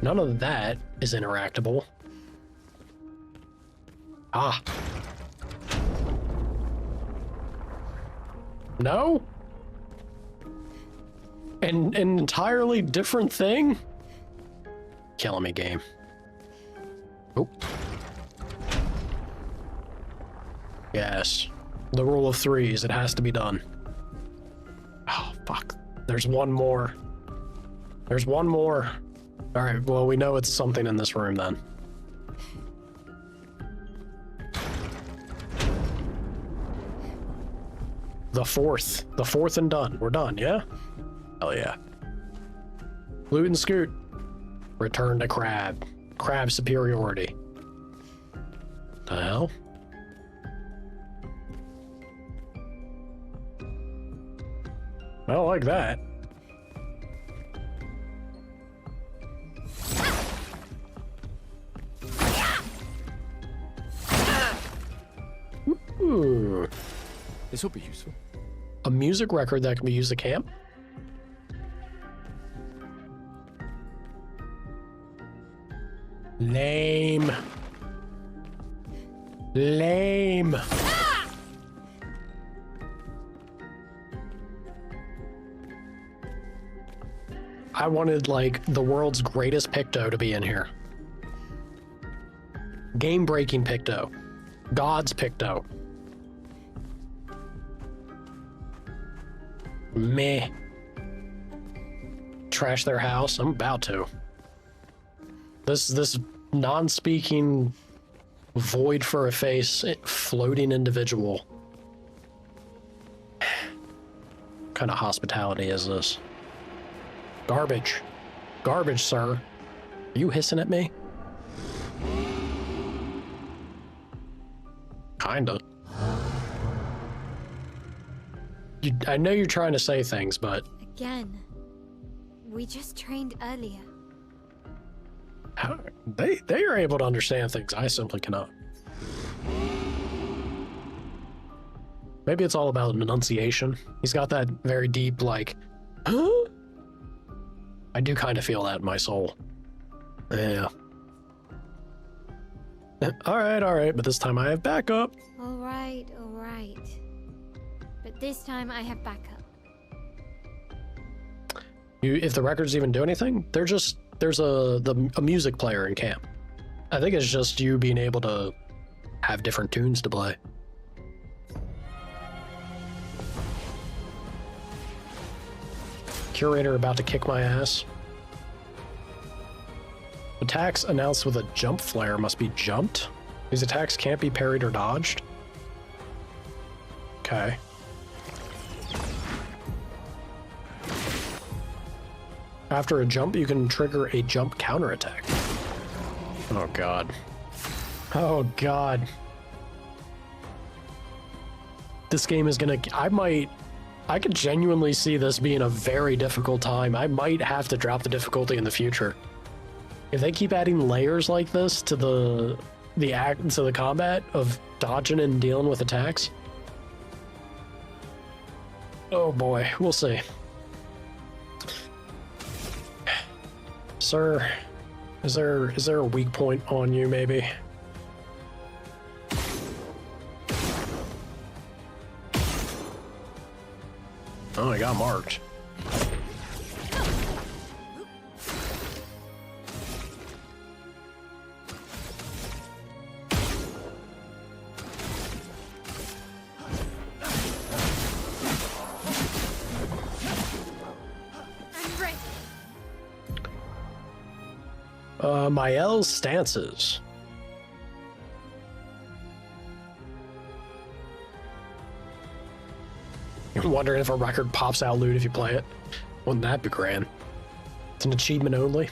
None of that is interactable. Ah. No? An entirely different thing? Killing me, game. Oh. Yes. The rule of threes, it has to be done. Oh, fuck. There's one more. There's one more. Alright, well, we know it's something in this room then. The fourth and done. We're done, yeah? Hell yeah. Loot and scoot. Return to crab. Crab superiority. The hell? I don't like that. Ooh. This will be useful. A music record that can be used at camp? Lame. Lame. I wanted, like, the world's greatest Picto to be in here. Game-breaking Picto. God's Picto. Meh. Trash their house? I'm about to. This non-speaking, void for a face, floating individual. What kind of hospitality is this? Garbage. Garbage, sir. Are you hissing at me? Kinda. I know you're trying to say things, but... Again. We just trained earlier. How, they are able to understand things I simply cannot. Maybe it's all about enunciation. He's got that very deep, like, huh? I do kind of feel that in my soul. Yeah. All right, but this time I have backup. All right. But this time I have backup. If the records even do anything, there's a music player in camp. I think it's just you being able to have different tunes to play. Curator about to kick my ass. Attacks announced with a jump flare must be jumped. These attacks can't be parried or dodged. Okay. After a jump, you can trigger a jump counterattack. Oh god. Oh god. This game is gonna... I could genuinely see this being a very difficult time. I might have to drop the difficulty in the future. If they keep adding layers like this to the combat of dodging and dealing with attacks. Oh boy, we'll see. Sir, is there a weak point on you maybe? Oh, I got marked. Mael's stances. You're wondering if a record pops out loot if you play it? Wouldn't that be grand? It's an achievement only.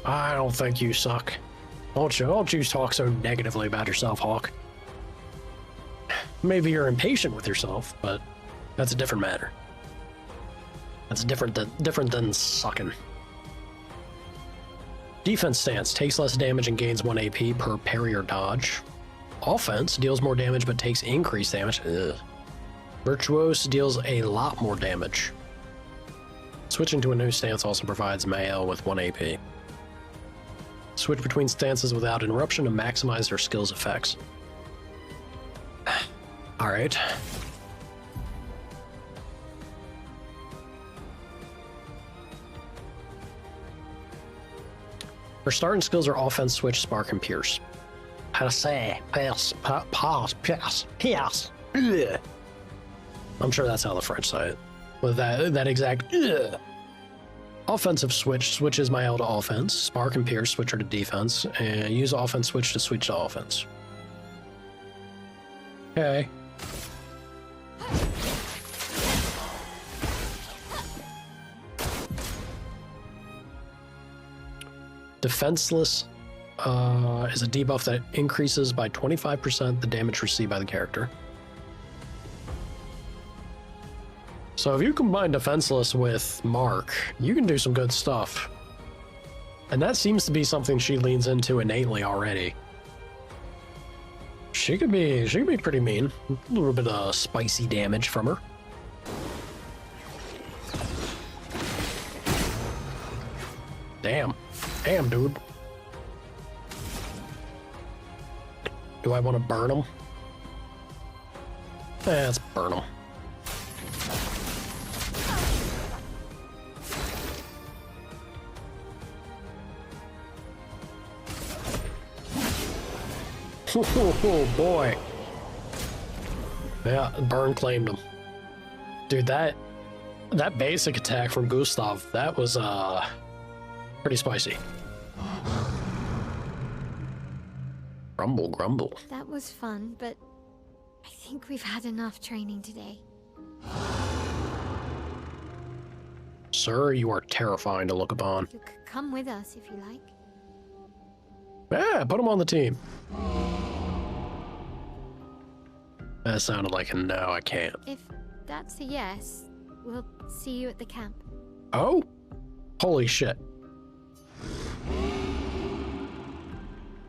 I don't think you suck. Don't you talk so negatively about yourself, Hawk. Maybe you're impatient with yourself, but that's a different matter. That's different than sucking. Defense stance takes less damage and gains 1 AP per parry or dodge. Offense deals more damage but takes increased damage. Ugh. Virtuose deals a lot more damage. Switching to a new stance also provides Mael with 1 AP. Switch between stances without interruption to maximize their skill's effects. Alright. Her starting skills are offense, switch, spark, and pierce. How to say pass, pass. Ugh. I'm sure that's how the French say it. With that exact ugh. Offensive switch switches Mael to offense. Spark and pierce switch her to defense. And use offense switch to switch to offense. Okay. Defenseless is a debuff that increases by 25% the damage received by the character. So if you combine Defenseless with Mark, you can do some good stuff. And that seems to be something she leans into innately already. She could be pretty mean. A little bit of spicy damage from her. Damn. Damn, dude. Do I want to burn them? Let's burn them. Oh boy. Yeah, burn claimed him. Dude, that basic attack from Gustav, that was pretty spicy. Grumble, grumble. That was fun, but I think we've had enough training today. Sir, you are terrifying to look upon. You could come with us if you like. Yeah, put him on the team. That sounded like a no, I can't. If that's a yes, we'll see you at the camp. Oh? Holy shit.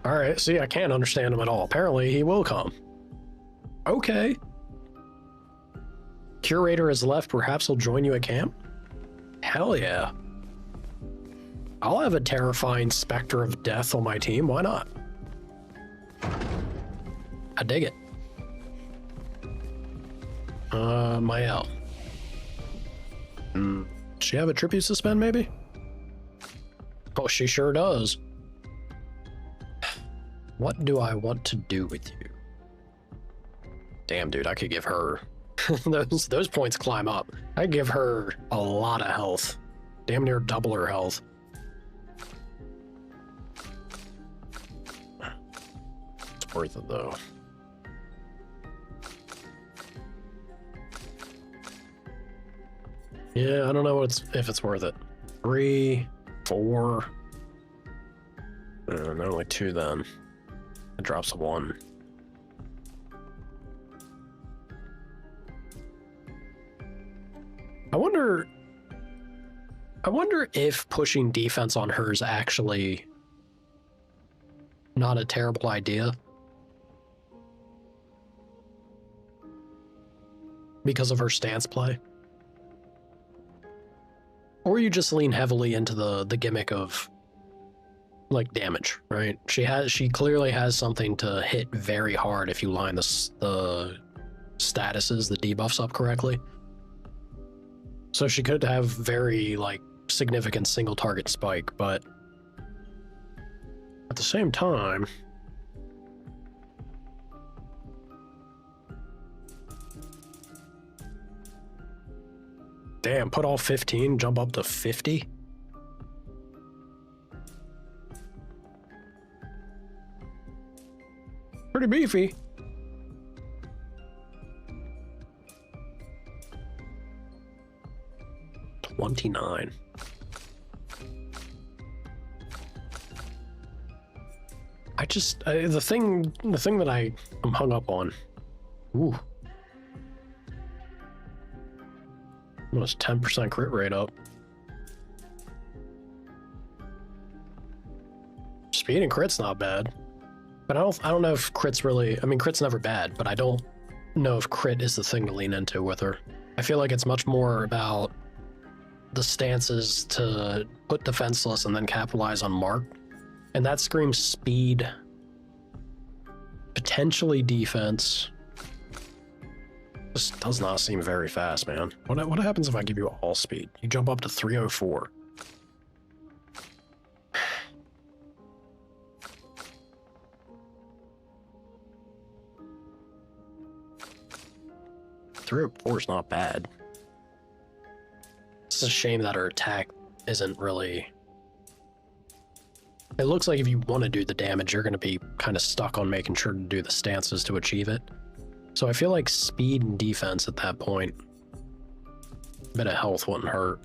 Alright, see, I can't understand him at all. Apparently, he will come. Okay. Curator has left. Perhaps he'll join you at camp? Hell yeah. I'll have a terrifying specter of death on my team. Why not? I dig it. Mael. Does she have a tribute suspend, maybe? Oh, she sure does. What do I want to do with you? Damn, dude, I could give her... those points climb up. I give her a lot of health. Damn near double her health. It's worth it, though. Yeah, I don't know if it's worth it. 3, 4... no, only 2 then. It drops a 1. I wonder if pushing defense on her is actually not a terrible idea. Because of her stance play. Or you just lean heavily into the gimmick of like damage, right? She clearly has something to hit very hard if you line the statuses, the debuffs up correctly. So she could have very like significant single target spike, but at the same time, damn, put all 15, jump up to 50. Pretty beefy. $29. The thing that I'm hung up on. Ooh. Almost 10% crit rate up. Speed and crit's not bad. But I don't know if crit's really... I mean, crit's never bad, but I don't know if crit is the thing to lean into with her. I feel like it's much more about the stances to put defenseless and then capitalize on mark. And that screams speed, potentially defense. This does not seem very fast, man. What happens if I give you all speed? You jump up to 304. Three or four is not bad. It's a shame that her attack isn't really... It looks like if you want to do the damage, you're going to be kind of stuck on making sure to do the stances to achieve it. So I feel like speed and defense at that point. A bit of health wouldn't hurt.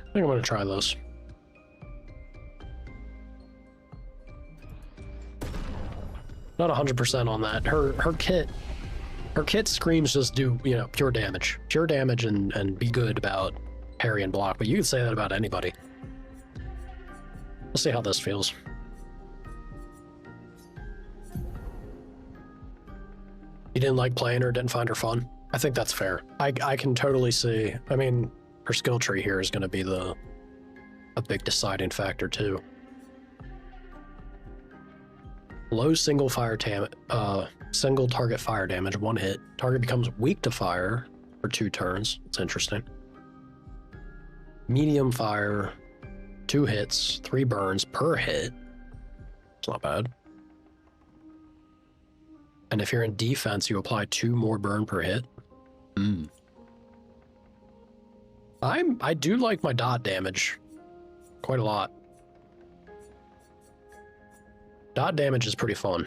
I think I'm going to try this. Not 100% on that. Her kit screams just do, you know, pure damage. Pure damage and be good about parry and block, but you can say that about anybody. Let's see how this feels. You didn't like playing her, didn't find her fun? I think that's fair. I can totally see. I mean, her skill tree here is going to be a big deciding factor too. Low single target fire damage, 1 hit. Target becomes weak to fire for 2 turns. It's interesting. Medium fire, 2 hits, 3 burns per hit. It's not bad. And if you're in defense, you apply 2 more burn per hit. I do like my dot damage quite a lot. Dot damage is pretty fun.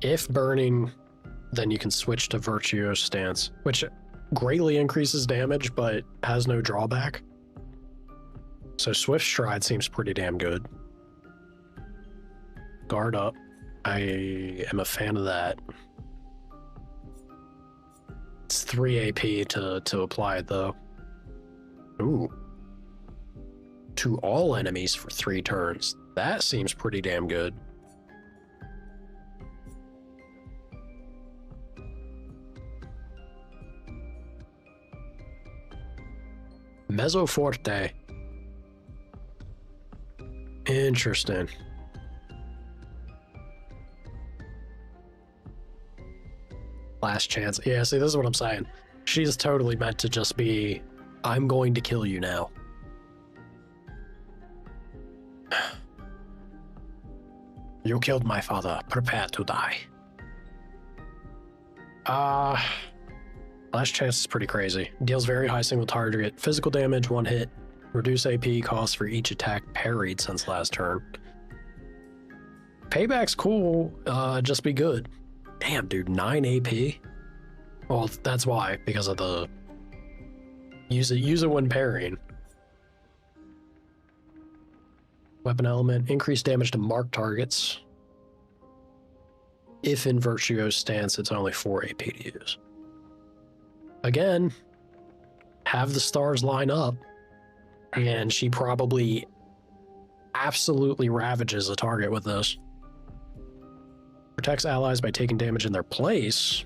If burning, then you can switch to Virtuoso Stance, which greatly increases damage but has no drawback. So Swift Stride seems pretty damn good. Guard Up. I am a fan of that. It's 3 AP to apply it though. Ooh. To all enemies for 3 turns. That seems pretty damn good. Mezzo Forte. Interesting. Last chance. Yeah, see, this is what I'm saying. She's totally meant to just be, I'm going to kill you now. You killed my father. Prepare to die. Last chance is pretty crazy. Deals very high single target physical damage, 1 hit. Reduce AP cost for each attack parried since last turn. Payback's cool. Just be good. Damn, dude, 9 AP? Well, that's why, because of the... Use it when parrying. Weapon element, increased damage to marked targets. If in Virtuoso Stance, it's only 4 AP to use. Again, have the stars line up, and she probably absolutely ravages a target with this. Protects allies by taking damage in their place.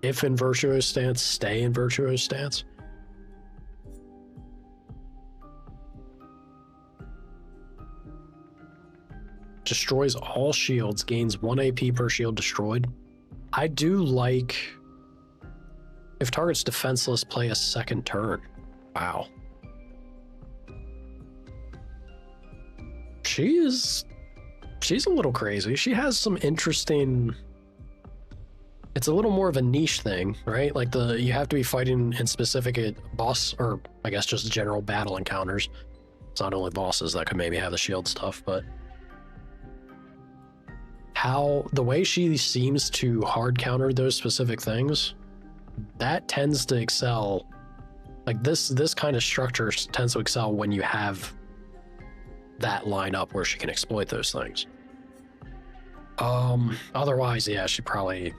If in Virtuoso Stance, stay in Virtuoso Stance. Destroys all shields, gains 1 AP per shield destroyed. I do like... If target's defenseless, play a 2nd turn. Wow. She's a little crazy. She has some interesting... It's a little more of a niche thing, right? Like you have to be fighting in specific boss, or I guess just general battle encounters. It's not only bosses that could maybe have the shield stuff, but the way she seems to hard counter those specific things, that tends to excel Like this kind of structure tends to excel when you have that line up where she can exploit those things. Otherwise, yeah, she probably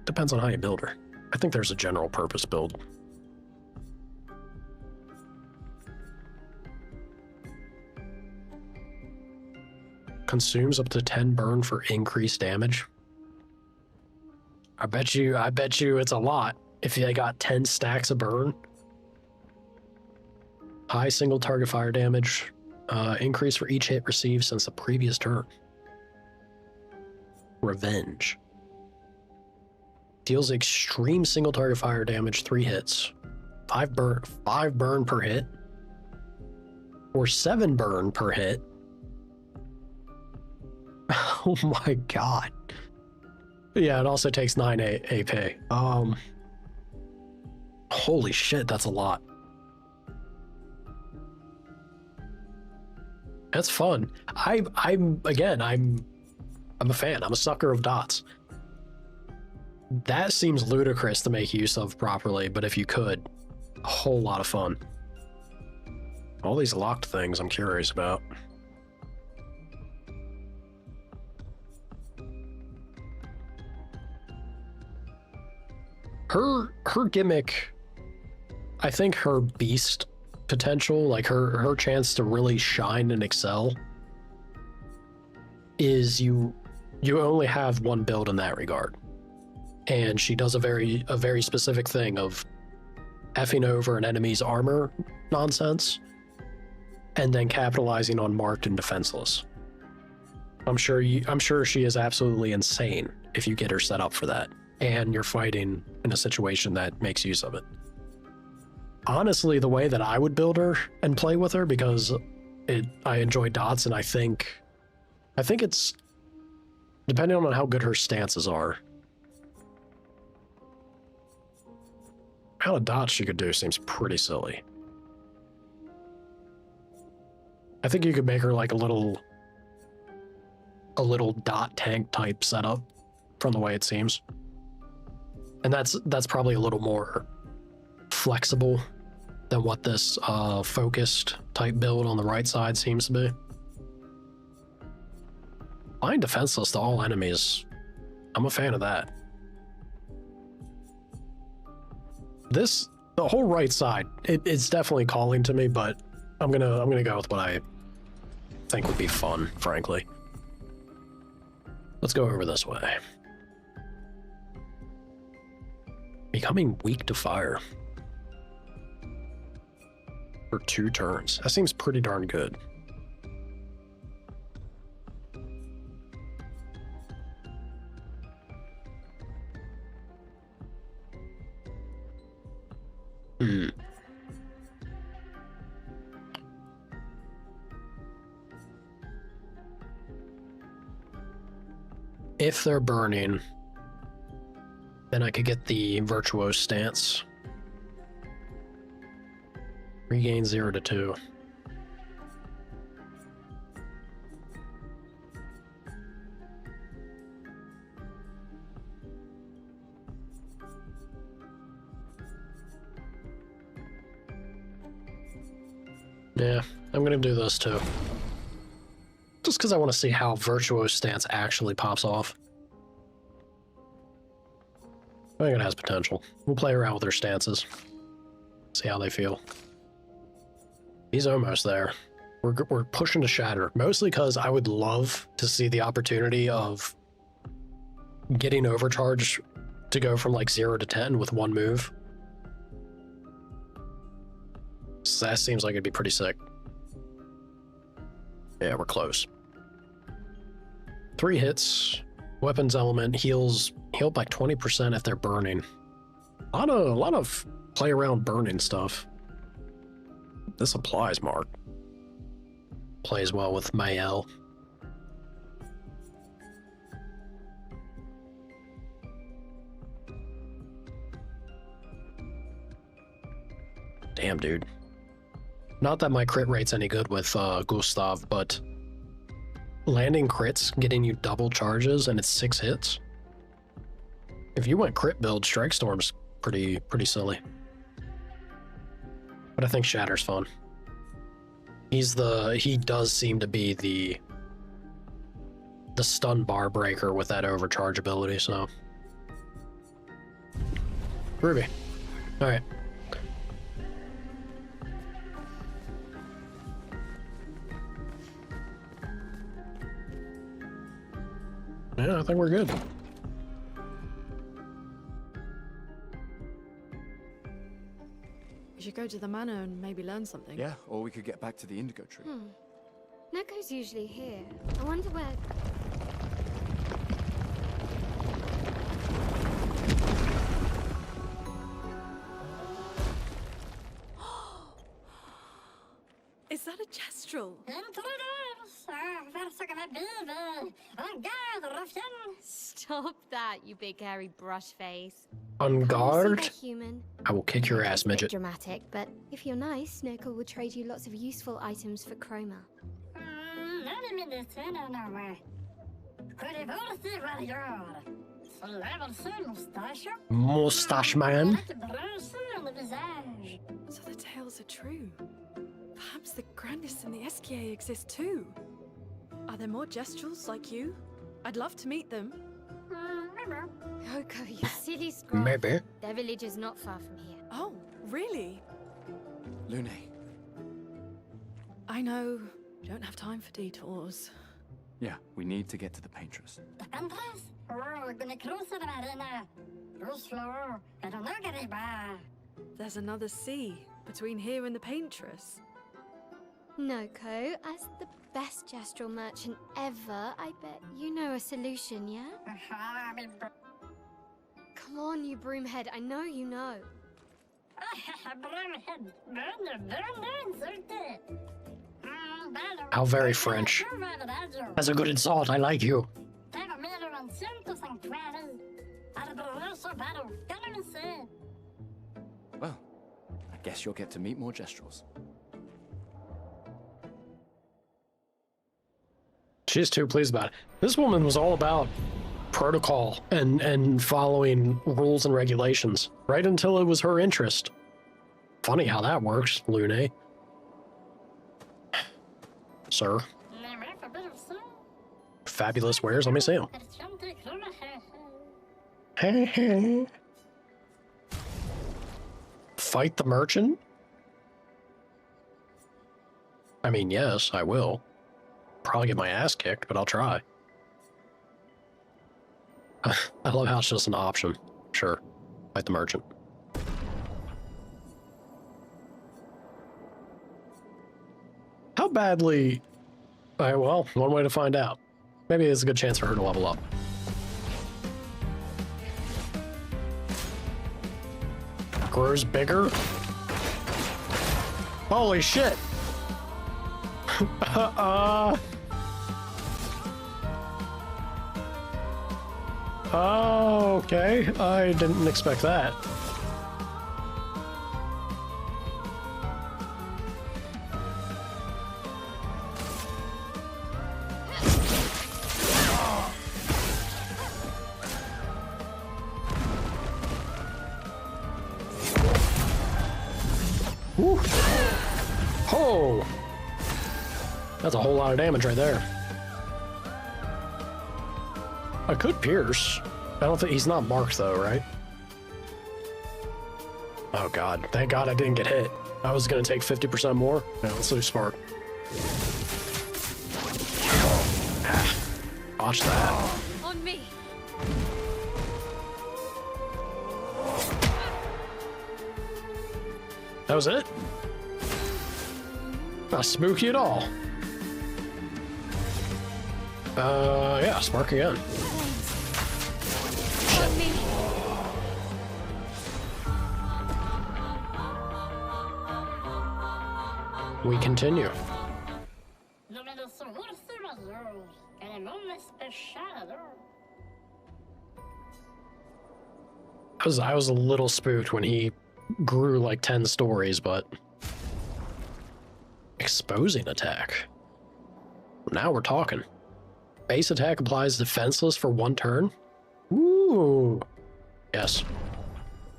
depends on how you build her. I think there's a general purpose build. Consumes up to 10 burn for increased damage. I bet you it's a lot if they got 10 stacks of burn. High single target fire damage. Increase for each hit received since the previous turn. Revenge. Deals extreme single target fire damage, 3 hits. 5 burn per hit. Or 7 burn per hit. Oh my god. Yeah, it also takes 9 AP. Holy shit, that's a lot. That's fun. I'm a fan. I'm a sucker of dots. That seems ludicrous to make use of properly, but if you could, a whole lot of fun. All these locked things I'm curious about. Her gimmick, I think her beast potential, like her chance to really shine and excel, is you only have one build in that regard. And she does a very specific thing of effing over an enemy's armor nonsense and then capitalizing on marked and defenseless. I'm sure she is absolutely insane if you get her set up for that and you're fighting in a situation that makes use of it. Honestly, the way that I would build her and play with her, because I enjoy dots, and I think it's depending on how good her stances are. How a dot she could do seems pretty silly. I think you could make her like a little dot tank type setup from the way it seems. And that's probably a little more flexible than what this focused type build on the right side seems to be. Flying defenseless to all enemies. I'm a fan of that. The whole right side, it's definitely calling to me, but I'm gonna go with what I think would be fun, frankly. Let's go over this way. Becoming weak to fire. For 2 turns. That seems pretty darn good. If they're burning, then I could get the Virtuose stance. Regain 0 to 2. Yeah, I'm gonna do this too. Just because I want to see how Virtuose stance actually pops off. I think it has potential. We'll play around with her stances. See how they feel. He's almost there. We're pushing to shatter, mostly because I would love to see the opportunity of getting overcharge to go from like 0 to 10 with 1 move. So that seems like it'd be pretty sick. Yeah, we're close. 3 hits. Weapons element healed by 20% if they're burning. A lot of play around burning stuff. This applies, Mark. Plays well with Mael. Damn, dude. Not that my crit rate's any good with Gustav, but landing crits, getting you double charges, and it's 6 hits. If you went crit build, Strike Storm's pretty silly. But I think Shatter's fun. He does seem to be the stun bar breaker with that overcharge ability, so. Ruby. Alright. Yeah, I think we're good. We should go to the manor and maybe learn something. Yeah, or we could get back to the indigo tree. Neko's usually here. I wonder where... Is that a Jestrel? Stop that, you big hairy brush face. On guard? Human. I will kick your ass, midget. Dramatic, but if you're nice, Neko will trade you lots of useful items for chroma. Mustache man. So the tales are true. Perhaps the grandest in the SKA exist too. Are there more Jestrels like you? I'd love to meet them. Yoko, you silly scrub. Maybe. Their village is not far from here. Oh, really? Lune. I know. Don't have time for detours. Yeah, we need to get to the Paintress. There's another sea between here and the Paintress. Noko, as the best Jestrel merchant ever, I bet you know a solution, yeah? Come on, you broomhead, I know you know. How very French. That's a good insult, I like you. Well, I guess you'll get to meet more Jestrels. She's too pleased about it. This woman was all about protocol and following rules and regulations, right until it was her interest. Funny how that works, Lune. Sir. Fabulous wares, let me see them. Fight the merchant? I mean, yes, I will. Probably get my ass kicked, but I'll try. I love how it's just an option. Sure. Fight the merchant. How badly... Alright, well, one way to find out. Maybe it's a good chance for her to level up. Grows bigger? Holy shit! Oh, okay. I didn't expect that. Woo. Oh! That's a whole lot of damage right there. I could pierce. I don't think he's not marked though, right? Oh god, thank god I didn't get hit. I was gonna take 50% more. Yeah, let's do smart. Watch that. On me. That was it? Not spooky at all. Yeah, spark again. On me. We continue. I was a little spooked when he grew like 10 stories, but exposing attack. Now we're talking. Base attack applies defenseless for 1 turn. Ooh. Yes.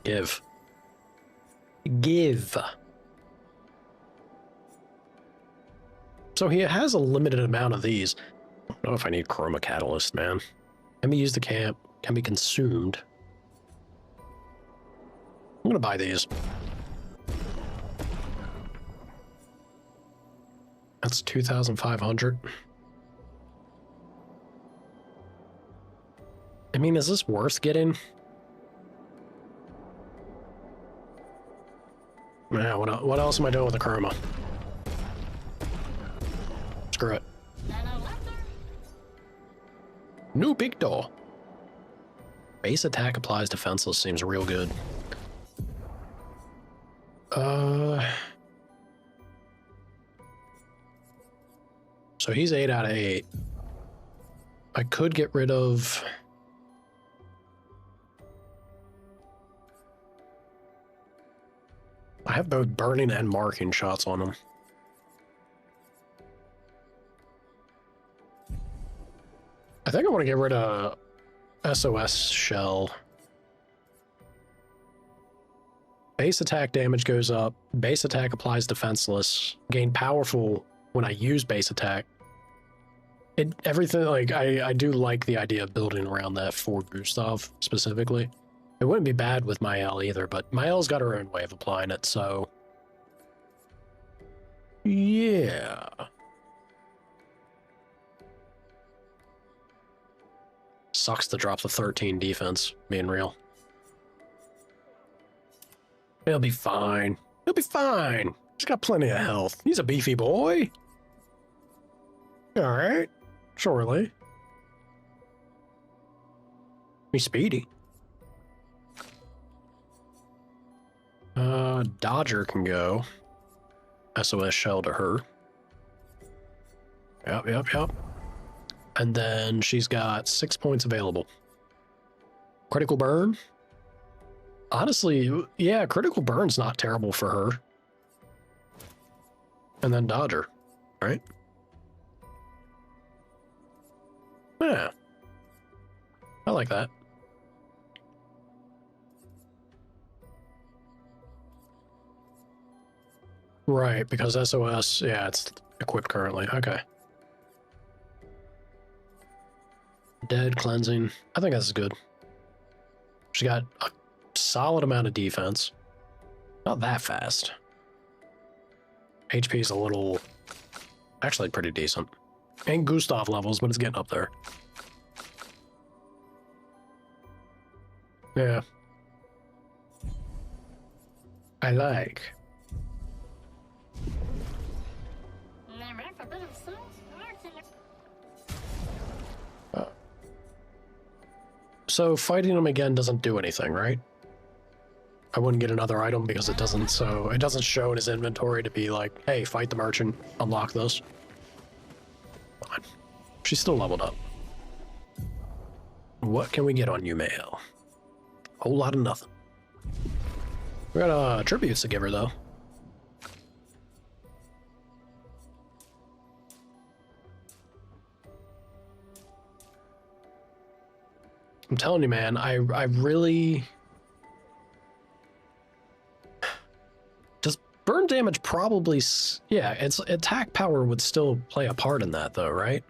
Give. So he has a limited amount of these. I don't know if I need Chroma Catalyst, man. Can be used to camp, can be consumed. I'm gonna buy these. That's 2,500. I mean, is this worth getting? Yeah, what else am I doing with the Chroma? Screw it. New big door. Base attack applies defenseless seems real good. So he's 8 out of 8. I could get rid of... I have both burning and marking shots on him. I think I want to get rid of SOS shell. Base attack damage goes up. Base attack applies defenseless. Gain powerful when I use base attack. Everything, like, I do like the idea of building around that for Gustav specifically. It wouldn't be bad with Mael either, but Mael's got her own way of applying it, so... yeah. Sucks to drop the 13 defense, being real. He'll be fine. He'll be fine. He's got plenty of health. He's a beefy boy. Alright. Surely. He's speedy. Dodger can go. SOS shell to her. Yep. And then she's got 6 points available. Critical burn? Honestly, yeah, critical burn's not terrible for her. And then Dodger, right? Yeah. I like that. Right, because SOS, yeah, it's equipped currently. Okay. Dead, cleansing. I think that's good. She got a solid amount of defense. Not that fast. HP is a little... actually pretty decent. Ain't Gustav levels, but it's getting up there. Yeah. I like. So fighting him again doesn't do anything, right? I wouldn't get another item because it doesn't, so it doesn't show in his inventory to be like, hey, fight the merchant, unlock this. Fine. She's still leveled up. What can we get on you, Mael? Whole lot of nothing. We got tributes to give her, though. I'm telling you, man, I really... Does burn damage probably... yeah, its attack power would still play a part in that, though, right?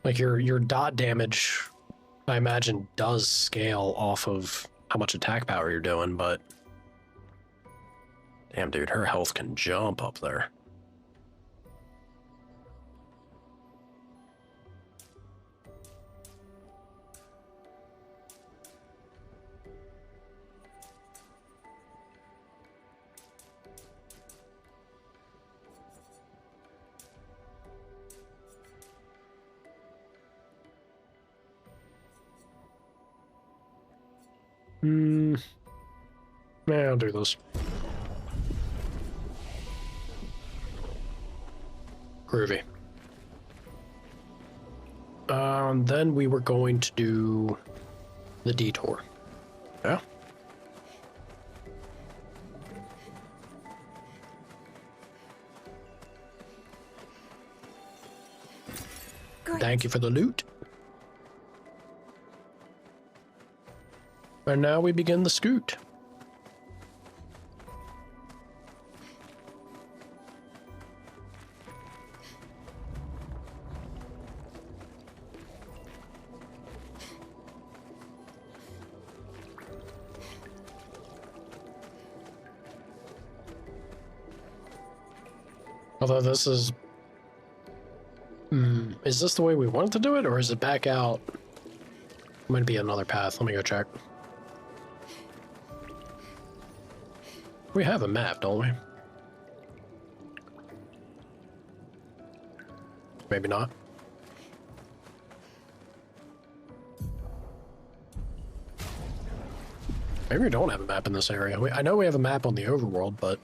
Like, your dot damage, I imagine, does scale off of how much attack power you're doing, but... damn, dude, her health can jump up there. Yeah, I'll do this. Groovy. Then we were going to do the detour. Yeah. Great. Thank you for the loot. And now we begin the scoot. Although this is... is this the way we wanted to do it, or is it back out? Might be another path. Let me go check. We have a map, don't we? Maybe not. Maybe we don't have a map in this area. I know we have a map on the overworld, but...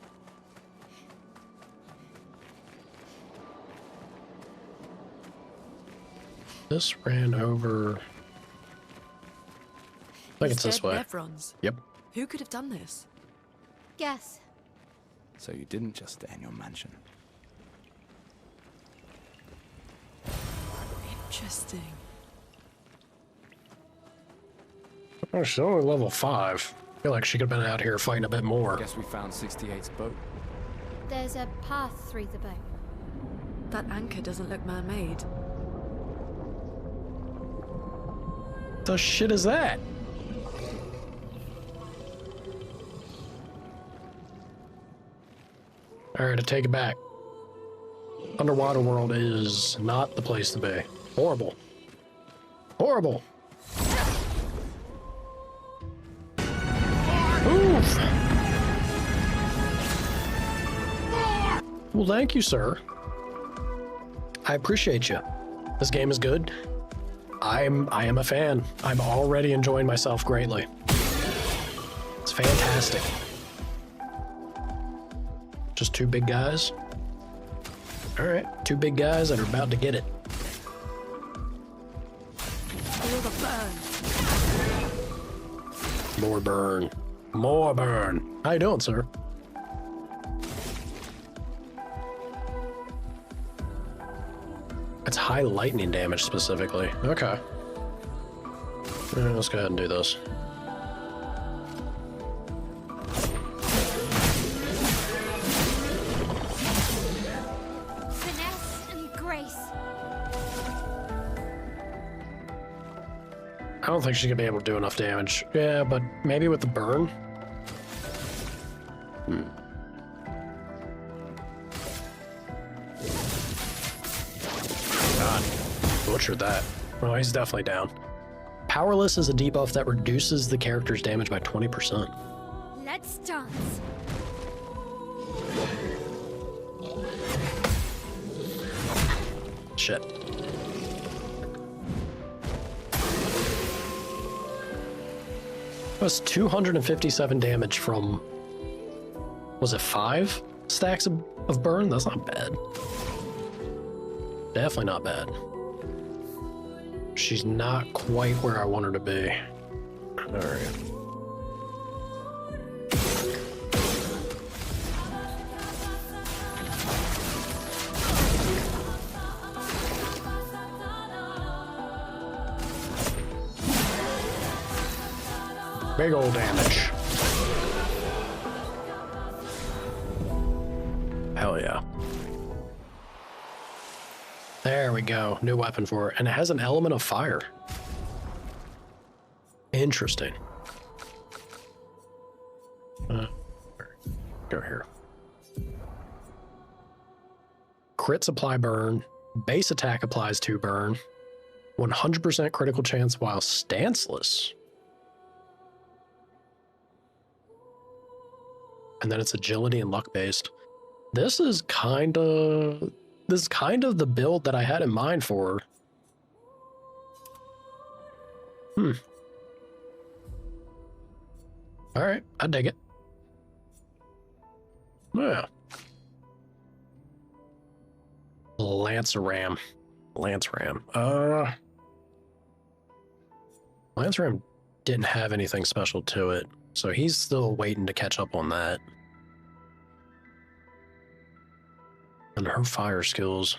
This ran over... I think it's this way. Nevrons. Yep. Who could have done this? Guess. So you didn't just stay in your mansion. Interesting. Oh, she's only level 5. I feel like she could have been out here fighting a bit more. Guess we found 68's boat. There's a path through the boat. That anchor doesn't look man-made. The shit is that? Alright, I take it back. Underwater world is not the place to be. Horrible. Horrible. Oof. Well, thank you, sir. I appreciate you. This game is good. I am a fan. I'm already enjoying myself greatly. It's fantastic. Just two big guys. All right, two big guys that are about to get it. Feel the burn. More burn. More burn. How you doing, sir? It's high lightning damage specifically. Okay. Let's go ahead and do this. Finesse and grace. I don't think she's gonna be able to do enough damage. Yeah, but maybe with the burn. God, butchered that. Well, he's definitely down. Powerless is a debuff that reduces the character's damage by 20%. Let's dance. Shit. That's 257 damage from, was it 5 stacks of burn? That's not bad. Definitely not bad. She's not quite where I want her to be. Alright. Big old damage. Hell yeah. There we go. New weapon for it. And it has an element of fire. Interesting. Go here. Crits apply burn. Base attack applies 2 burn. 100% critical chance while stanceless. And then it's agility and luck based. This is kind of the build that I had in mind for her. All right, I dig it. Yeah. Lance-Ram. Lance-Ram didn't have anything special to it, so he's still waiting to catch up on that. And her fire skills.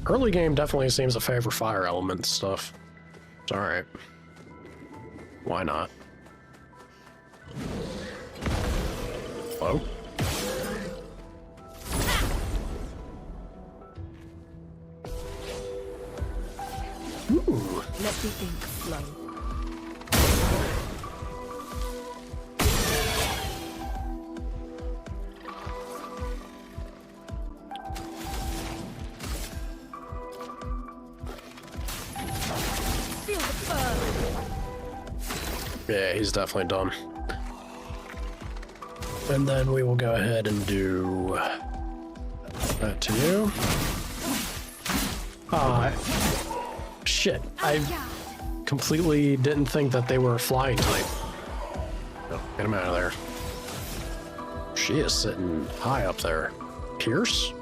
Early game definitely seems to favor fire element stuff. It's alright. Why not? Hello? Ooh. Let the ink flow. Yeah, he's definitely done. And then we will go ahead and do that to you. Shit. I completely didn't think that they were flying type. Oh, get him out of there. She is sitting high up there. Pierce?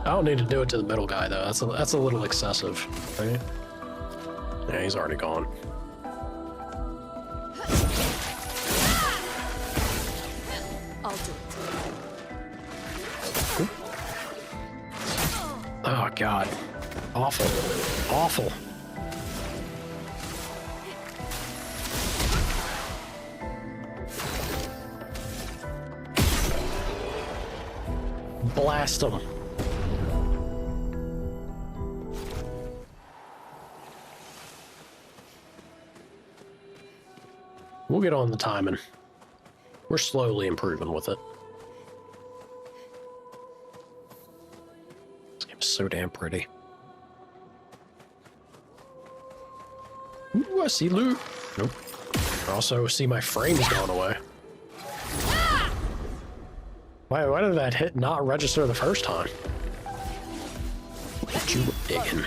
I don't need to do it to the middle guy, though. That's a little excessive, right? Yeah, he's already gone. I'll do it. Oh, God. Awful. Awful. Blast him. We'll get on the timing. We're slowly improving with it. This game's so damn pretty. Ooh, I see loot. Nope. I also see my frames going away. Why did that hit not register the first time? What you were digging?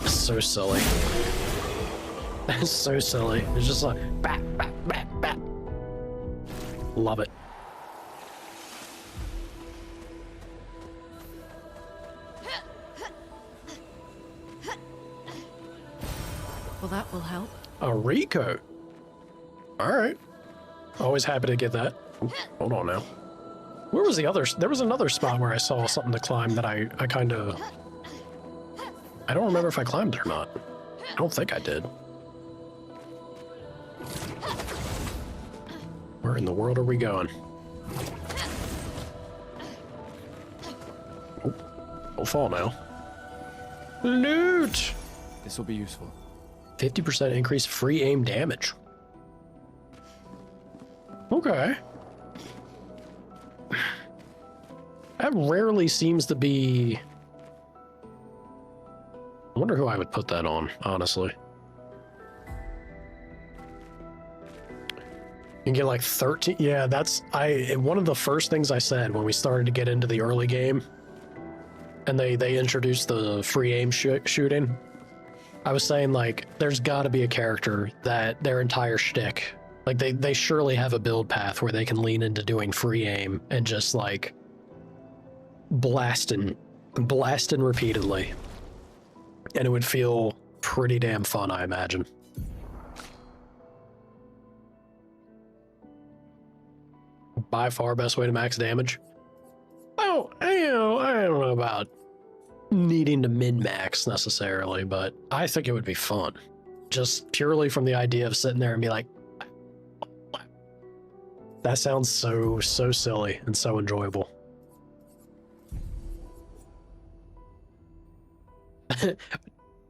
So silly. That's so silly. It's just like bat, bat, bat, bat. Love it. Well, that will help. A Rico. All right. Always happy to get that. Ooh, hold on now. Where was the other? There was another spot where I saw something to climb that I kind of... I don't remember if I climbed it or not. I don't think I did. Where in the world are we going? Oh, don't fall now. Loot! This will be useful. 50% increase free aim damage. Okay. That rarely seems to be... I wonder who I would put that on, honestly. You can get like 13. Yeah, that's one of the first things I said when we started to get into the early game, and they introduced the free aim shooting. I was saying, like, there's got to be a character that their entire shtick, like they surely have a build path where they can lean into doing free aim and just like blasting repeatedly. And it would feel pretty damn fun, I imagine. By far best way to max damage. Oh, I don't know about needing to min-max necessarily, but I think it would be fun. Just purely from the idea of sitting there and be like, that sounds so silly and so enjoyable.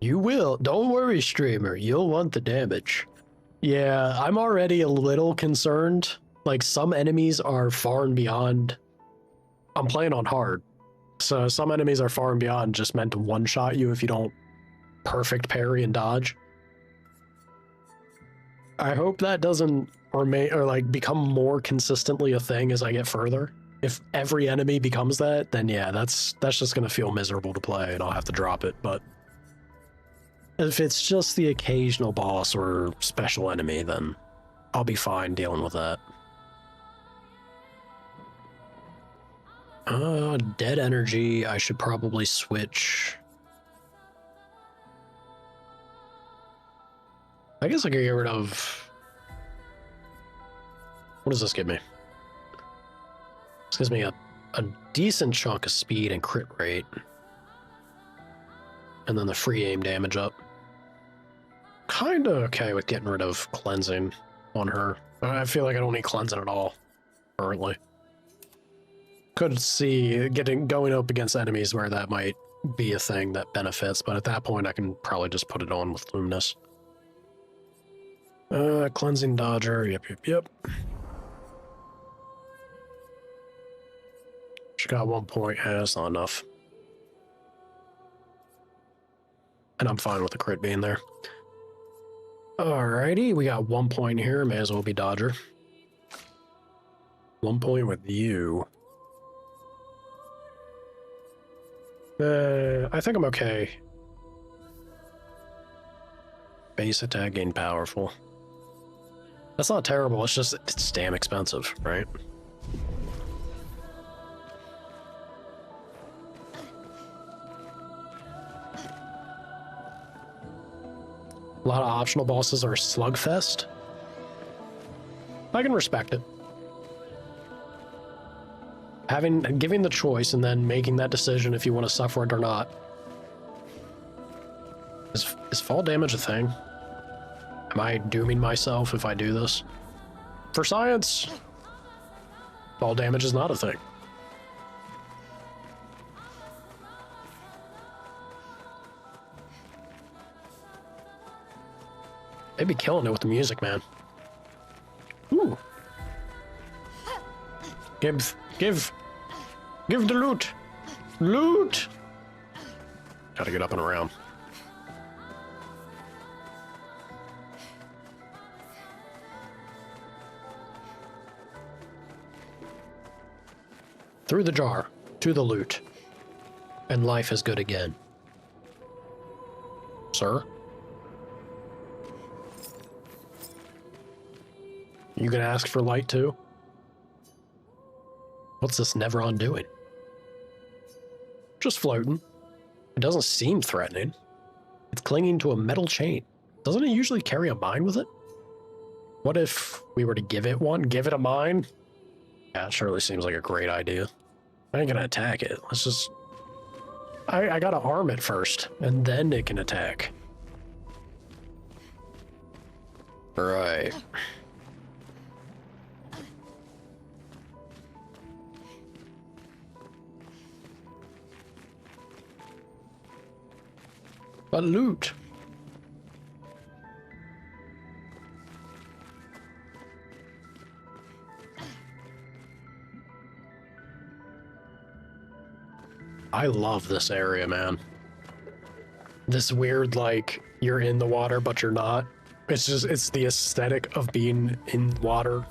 You will. Don't worry, streamer. You'll want the damage. Yeah, I'm already a little concerned. Like, some enemies are far and beyond... I'm playing on hard. So some enemies are far and beyond just meant to one-shot you if you don't perfect parry and dodge. I hope that doesn't remain or like become more consistently a thing as I get further. If every enemy becomes that, then yeah, that's just gonna feel miserable to play and I'll have to drop it. But if it's just the occasional boss or special enemy, then I'll be fine dealing with that. Dead energy, I should probably switch. I guess I could get rid of... What does this give me? This gives me a decent chunk of speed and crit rate. And then the free aim damage up. Kinda okay with getting rid of cleansing on her. I feel like I don't need cleansing at all. currently. Could see going up against enemies where that might be a thing that benefits, but at that point I can probably just put it on with Luminous. Cleansing Dodger, yep. She got 1 point, that's not enough. And I'm fine with the crit being there. Alrighty, we got 1 point here, may as well be Dodger. 1 point with you. I think I'm okay. Base attack gain powerful. That's not terrible, it's damn expensive, right? A lot of optional bosses are slugfest. I can respect it. Giving the choice and then making that decision if you want to suffer it or not. Is fall damage a thing? Am I dooming myself if I do this? For science, fall damage is not a thing. They'd be killing it with the music, man. Ooh. Give the loot. Loot. Gotta get up and around. Through the jar, to the loot. And life is good again. Sir? You gonna ask for light too? What's this Nevron doing? Just floating. It doesn't seem threatening. It's clinging to a metal chain. Doesn't it usually carry a mine with it? What if we were to give it one? Give it a mine? Yeah, it surely seems like a great idea. I ain't gonna attack it. Let's just... I gotta arm it first, and then it can attack. Right. But loot. I love this area, man. This weird, like, you're in the water, but you're not. It's the aesthetic of being in water.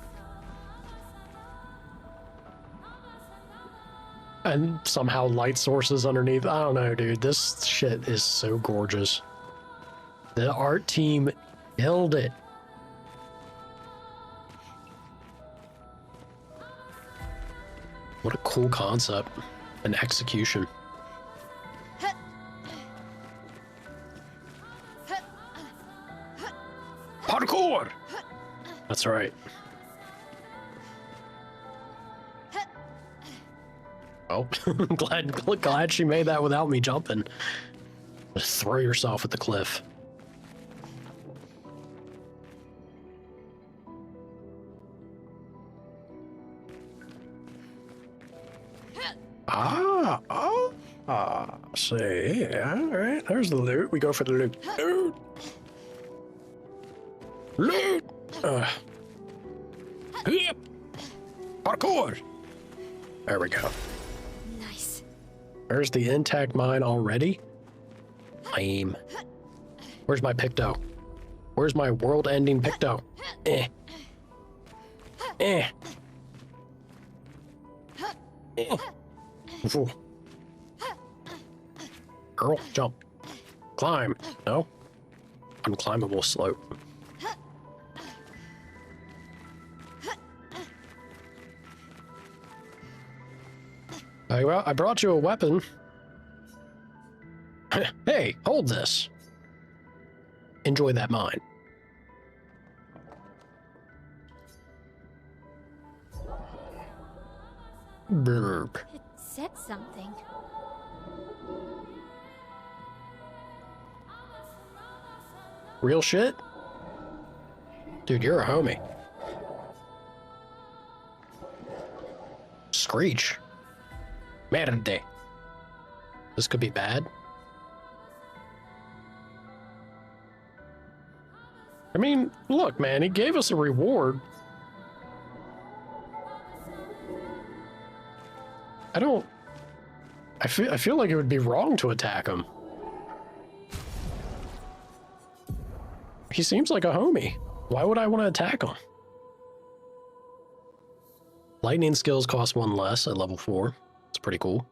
And somehow light sources underneath. I don't know, dude. This shit is so gorgeous. The art team killed it. What a cool concept. An execution. Parkour! That's right. Oh, glad she made that without me jumping. Just throw yourself at the cliff. See, all right, there's the loot. We go for the loot. Loot! Yep. Parkour! There we go. Nice. There's the intact mine already. Lame. Where's my Picto? Where's my world-ending Picto? Eh. Eh. Eh. Ooh. Girl, jump. Climb. No. Unclimbable slope. I brought you a weapon. Hey, hold this. Enjoy that mine. Burp. It said something. Real shit? Dude, you're a homie. Screech. Merde. This could be bad. I mean, look, man, he gave us a reward. I feel like it would be wrong to attack him. He seems like a homie. Why would I want to attack him? Lightning skills cost 1 less at level 4. It's pretty cool.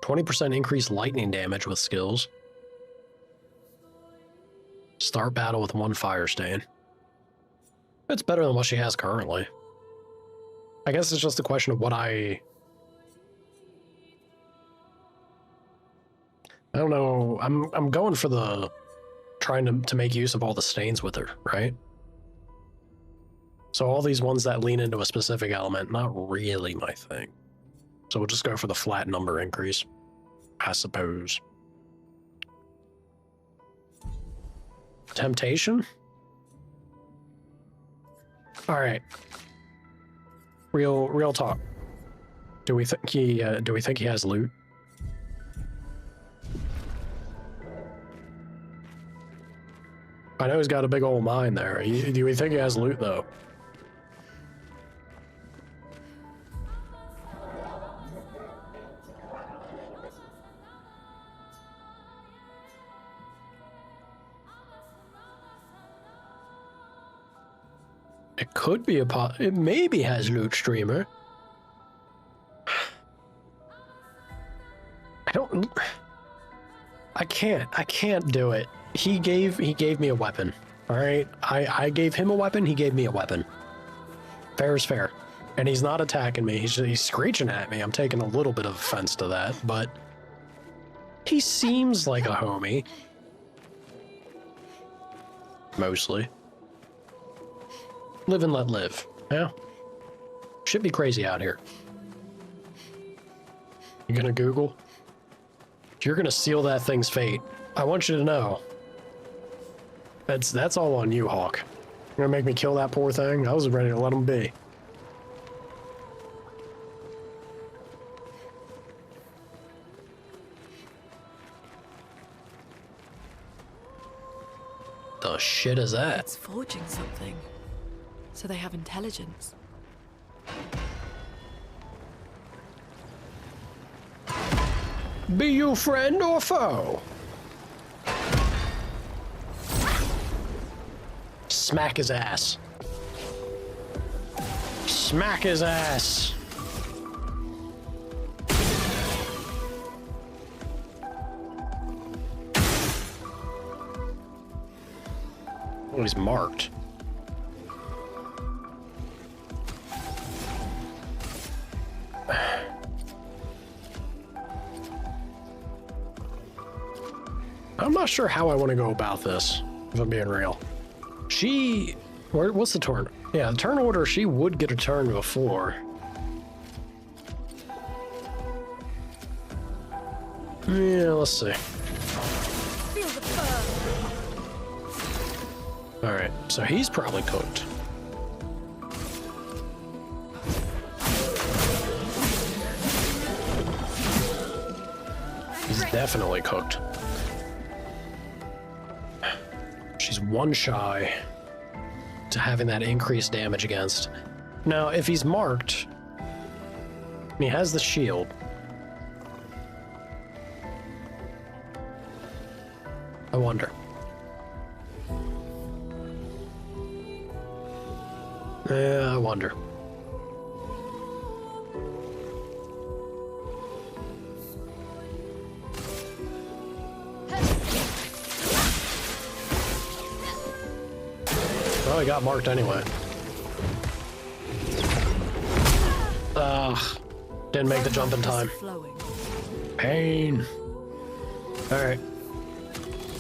20% increased lightning damage with skills. Start battle with 1 fire stain. It's better than what she has currently. I guess it's just a question of what I don't know. I'm going for the trying to make use of all the stains with her, right? So all these ones that lean into a specific element, not really my thing. So we'll just go for the flat number increase, I suppose. Temptation? All right. Real talk. Do we think he has loot? I know he's got a big old mine there. Do we think he has loot though? It could be it maybe has loot, streamer. I can't do it. He gave me a weapon. All right, I gave him a weapon. He gave me a weapon. Fair is fair, and he's not attacking me. He's screeching at me. I'm taking a little bit of offense to that, but he seems like a homie. Mostly. Live and let live. Yeah. Should be crazy out here. You gonna Google? You're gonna seal that thing's fate. I want you to know. That's all on you, Hawk. You're gonna make me kill that poor thing? I was ready to let him be. The shit is that? It's forging something. So they have intelligence. Be you friend or foe? Smack his ass. Smack his ass. Oh, he's marked. I'm not sure how I want to go about this, if I'm being real. What's the turn? Yeah, the turn order, she would get a turn before. Yeah, let's see. Alright, so he's probably cooked. He's definitely cooked. She's 1 shy to having that increased damage against. Now, if he's marked, and he has the shield, I wonder. Yeah, I wonder. Well, he got marked anyway. Didn't make the jump in time. Pain. Alright.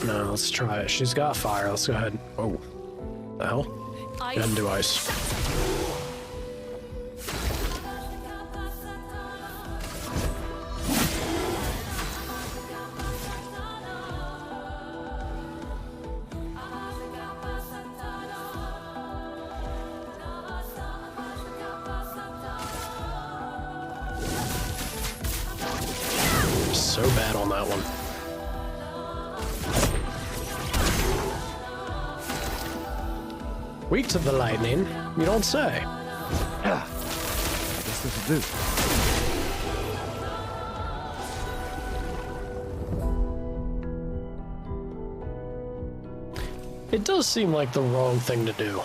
No, let's try it. She's got fire. Let's go ahead. Oh. The hell? Go ahead and do ice. that one. Weak to the lightning, you don't say. Yeah. I guess that'll do. It does seem like the wrong thing to do.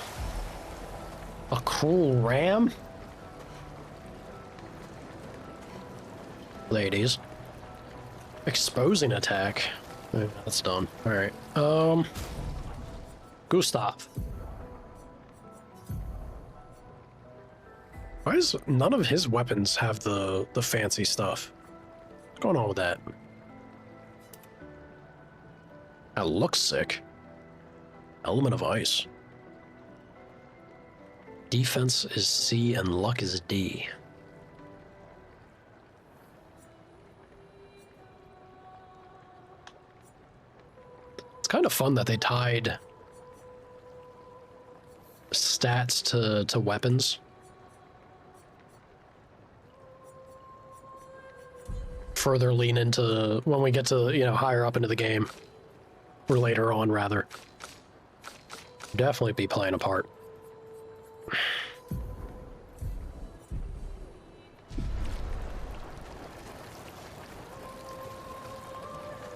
A cruel ram? Ladies. Exposing attack. Okay, that's done. Alright. Gustav. Why does none of his weapons have the fancy stuff? What's going on with that? That looks sick. Element of ice. Defense is C and luck is D. It's kind of fun that they tied stats to weapons. Further lean into when we get to, you know, higher up into the game. Or later on, rather. Definitely be playing a part.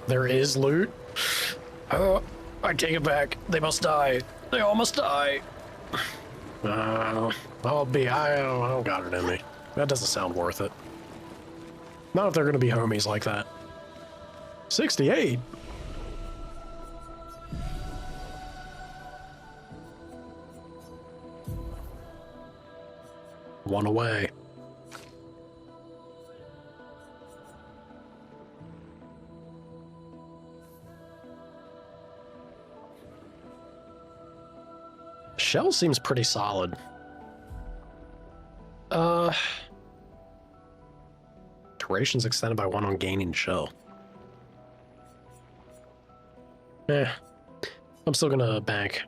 There is loot. Oh, I take it back. They must die. They all must die. I don't got it in me. That doesn't sound worth it. Not if they're gonna be homies like that. 68. One away. Shell seems pretty solid. Duration's extended by 1 on gaining shell. I'm still gonna bank.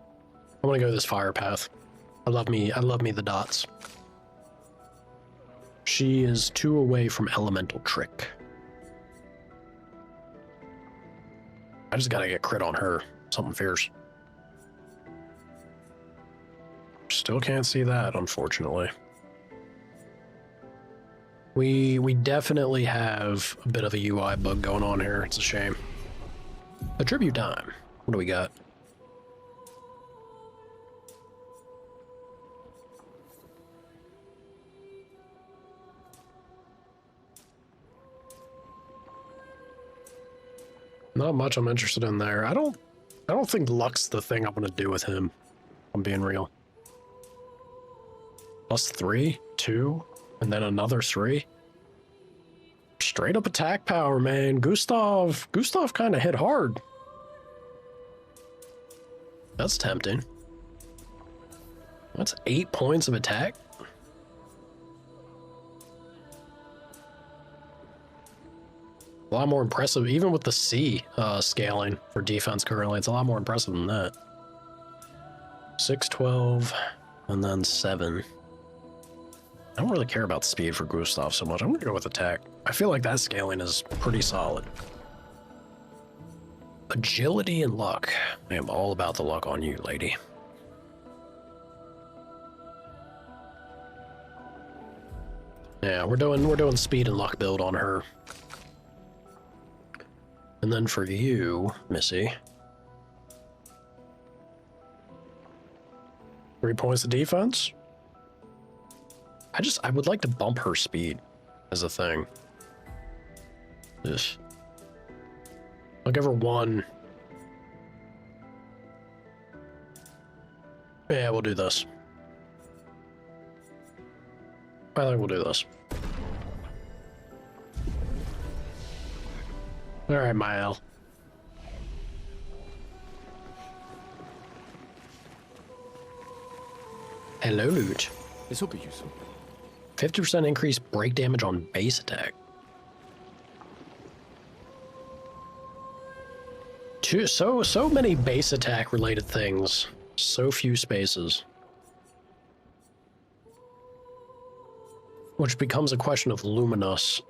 I'm gonna go this fire path. I love me the dots. She is 2 away from elemental trick. I just gotta get crit on her. Something fierce. Still can't see that, unfortunately. We definitely have a bit of a UI bug going on here. It's a shame. Attribute time. What do we got? Not much I'm interested in there. I don't think luck's the thing I want to do with him. I'm being real. +3, 2, and then another 3. Straight up attack power, man. Gustav kind of hit hard. That's tempting. That's 8 points of attack. A lot more impressive, even with the C scaling for defense currently. It's a lot more impressive than that. 6, 12, and then 7. I don't really care about speed for Gustav so much. I'm gonna go with attack. I feel like that scaling is pretty solid. Agility and luck. I am all about the luck on you, lady. Yeah, we're doing speed and luck build on her. And then for you, Missy. 3 points of defense. I would like to bump her speed as a thing. This. I'll give her 1. Yeah, we'll do this. I think we'll do this. Alright, Mael. Hello, loot. This will be useful. 50% increased break damage on base attack. So many base attack related things. So few spaces. Which becomes a question of luminous.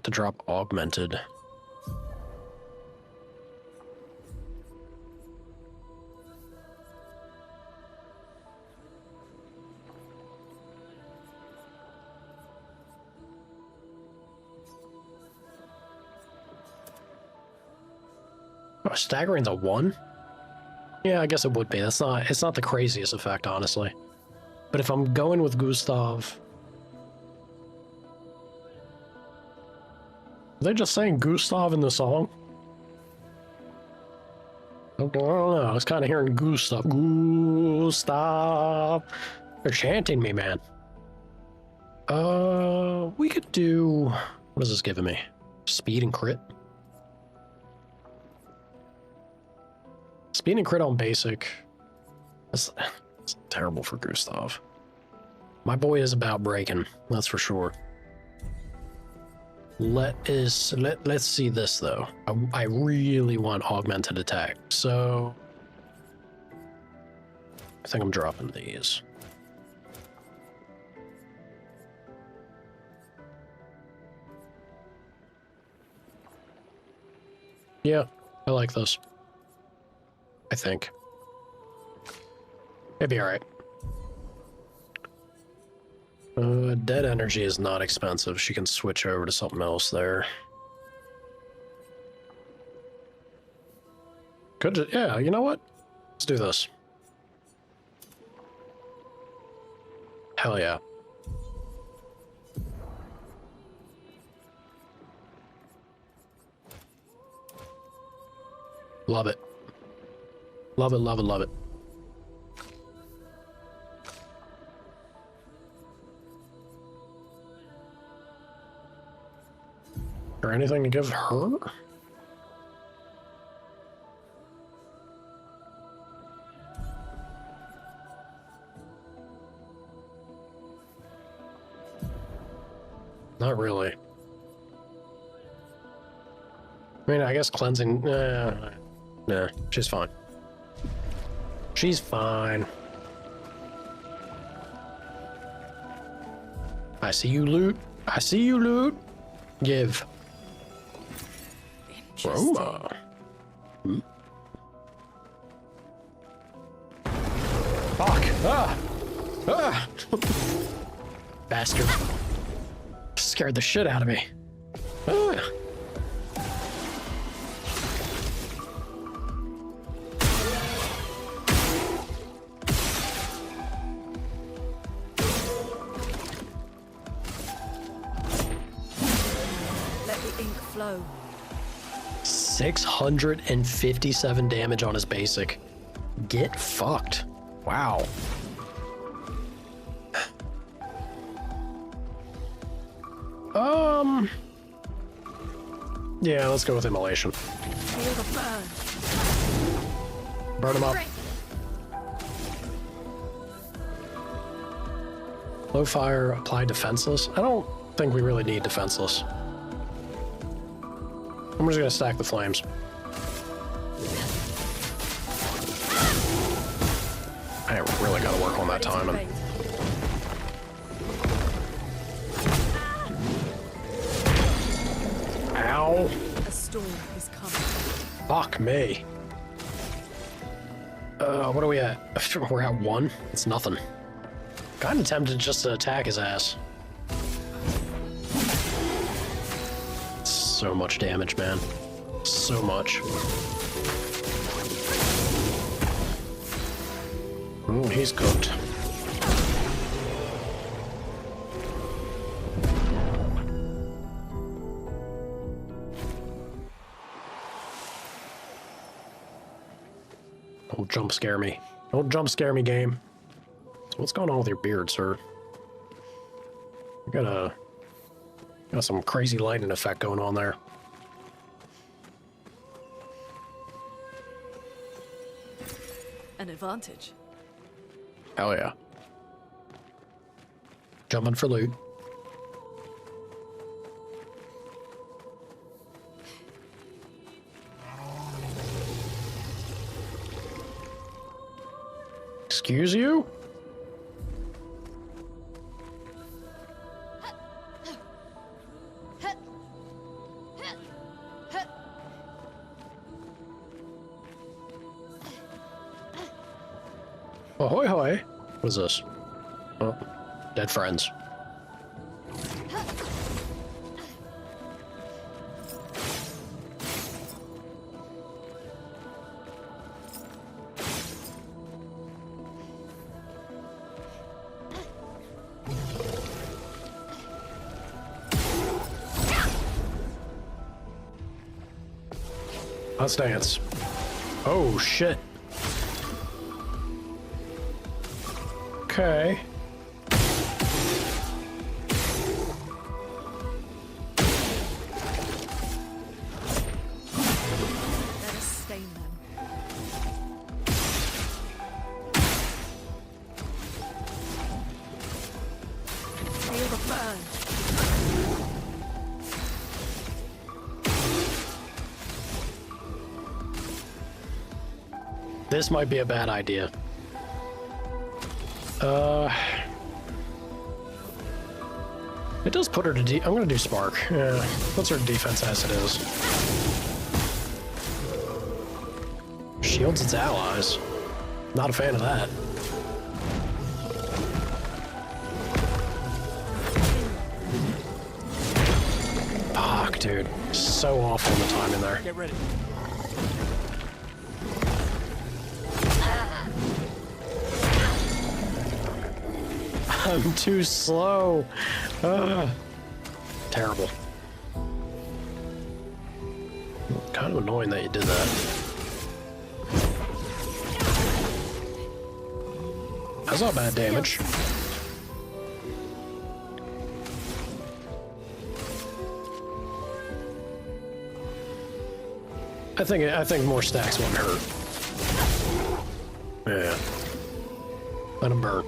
To drop augmented. Oh, staggering's a 1? Yeah, I guess it would be. It's not the craziest effect, honestly. But if I'm going with Gustav... Are they just saying Gustav in the song? I don't know. I was kind of hearing Gustav. Gustav. They're chanting me, man. We could do... What is this giving me? Speed and crit? Speed and crit on basic. That's terrible for Gustav. My boy is about breaking, that's for sure. Let's see this though. I really want augmented attack, so I think I'm dropping these. Yeah, I like this. I think. It'd be alright. Dead energy is not expensive. She can switch over to something else there. Yeah, you know what? Let's do this. Hell yeah. Love it. Love it, love it, love it. Or anything to give her? Not really. I mean, I guess cleansing... nah, she's fine. She's fine. I see you, loot. I see you, loot. Give. Roma. Hmm. Fuck. Ah! Ah! Bastard. Scared the shit out of me. Ah. Let the ink flow. 657 damage on his basic. Get fucked. Wow. Yeah, let's go with immolation. Feel the burn. Burn him up. Low fire, apply defenseless. I don't think we really need defenseless. I'm just gonna stack the flames. I really gotta work on that timing. Ow. A storm is coming. Fuck me. What are we at? We're at 1? It's nothing. Kinda tempted just to attack his ass. So much damage, man. So much. Ooh, he's cooked. Don't jump scare me. Don't jump scare me, game. So what's going on with your beard, sir? You got some crazy lightning effect going on there. An advantage. Hell yeah. Jumping for loot. Excuse you? Ahoy hoy. What is this? Oh, dead friends. Let's dance. Oh, shit. Okay. Let us stain them. Feel the burn. This might be a bad idea. It does put her to I'm gonna do Spark. Yeah, puts her defense as it is. Shields its allies. Not a fan of that. Fuck, dude. So awful in the timing there. Get ready. I'm too slow. Terrible. Kind of annoying that you did that. That's not bad damage. I think more stacks won't hurt. Yeah. Let him burn.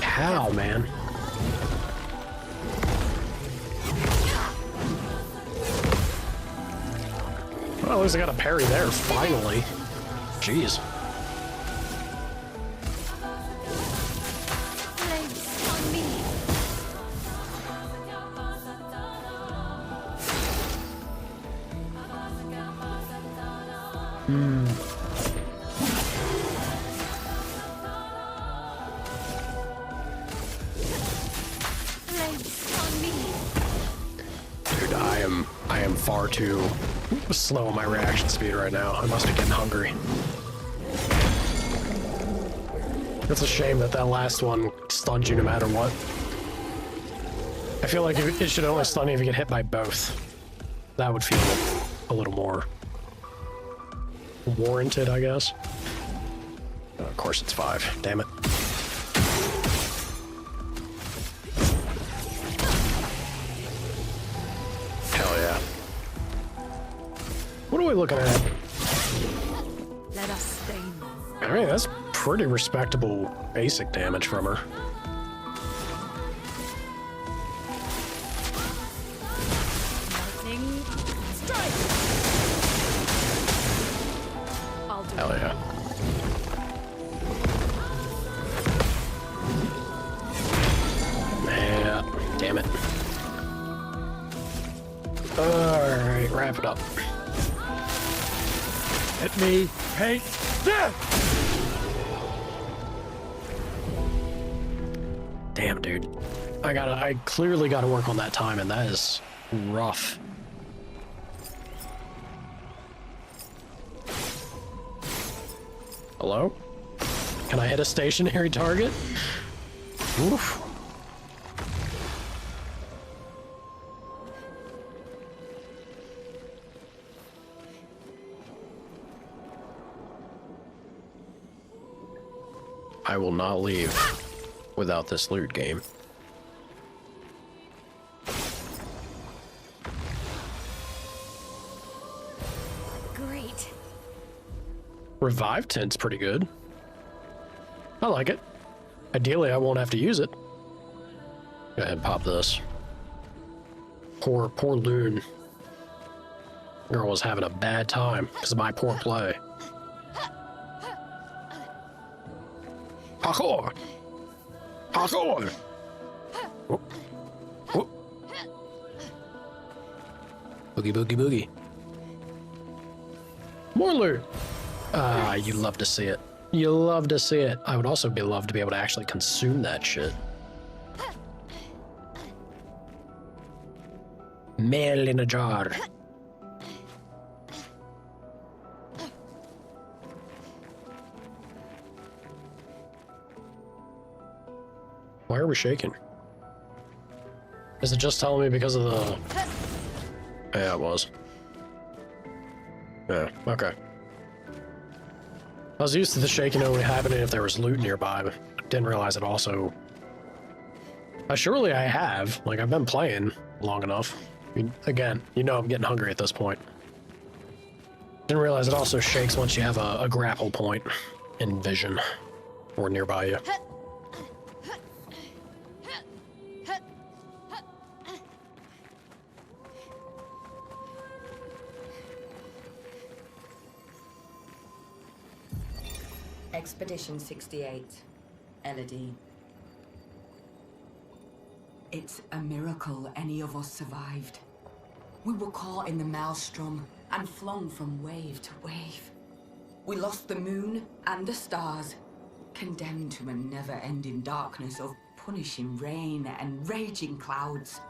How, man? Well, at least I got a parry there, finally. Jeez. Dude, I am far too slow on my reaction speed right now. I must be getting hungry. It's a shame that that last one stuns you no matter what. I feel like it should only stun you if you get hit by both. That would feel a little more warranted, I guess. Of course it's 5. Damn it. Hell yeah. What are we looking at? Let us stain them. Alright, that's pretty respectable basic damage from her. Lightning strike. I'll do Hell it. yeah. Yeah, damn it. Alright, wrap it up. Hit me, paint, death! Damn, dude. I clearly gotta work on that time, and that is rough. Hello? Can I hit a stationary target? Oof. I will not leave without this loot game. Great. Revive tent's pretty good. I like it. Ideally, I won't have to use it. Go ahead and pop this. Poor Loon. Girl was having a bad time because of my poor play. Parkour! Parkour! Oh. Oh. Boogie, boogie, boogie. More loot! Ah, you love to see it. You love to see it. I would also love to be able to actually consume that shit. Mail in a jar. Why are we shaking? Is it just telling me because of the... Yeah, it was. Yeah, okay. I was used to the shaking only happening if there was loot nearby, but didn't realize it also... surely I have. Like, I've been playing long enough. I mean, again, you know I'm getting hungry at this point. Didn't realize it also shakes once you have a grapple point in vision or nearby you. Expedition 68, Elodie. It's a miracle any of us survived. We were caught in the maelstrom and flung from wave to wave. We lost the moon and the stars, condemned to a never-ending darkness of punishing rain and raging clouds.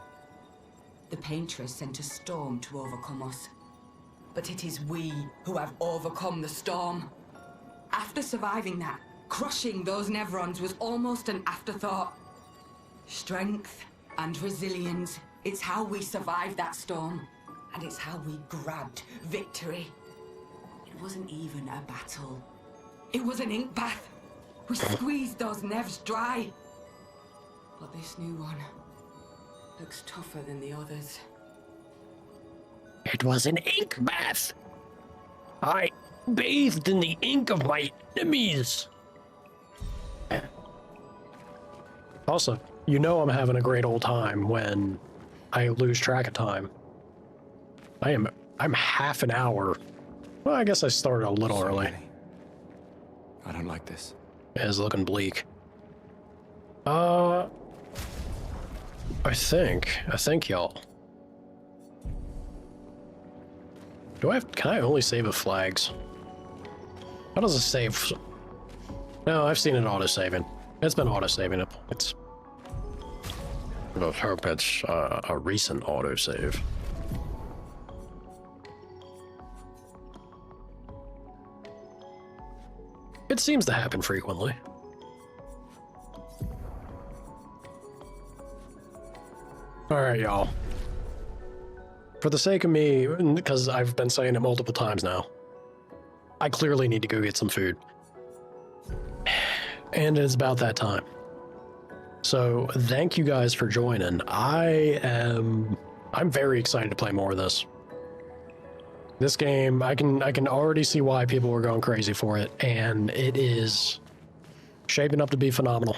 The Paintress sent a storm to overcome us. But it is we who have overcome the storm. After surviving that, crushing those Nevrons was almost an afterthought. Strength and resilience, it's how we survived that storm. And it's how we grabbed victory. It wasn't even a battle. It was an ink bath. We squeezed those Nevs dry. But this new one looks tougher than the others. It was an ink bath. I bathed in the ink of my enemies. Also, you know I'm having a great old time when I lose track of time. I'm half an hour. Well, I guess I started a little early. I don't like this. It's looking bleak. I think y'all. Can I only save with flags? How does it save? No, I've seen it auto-saving. It's been auto-saving. It's... I hope it's a recent auto-save. It seems to happen frequently. Alright, y'all. For the sake of me, because I've been saying it multiple times now, I clearly need to go get some food. And it's about that time. So, thank you guys for joining. I'm very excited to play more of this. This game, I can already see why people were going crazy for it, and it is shaping up to be phenomenal.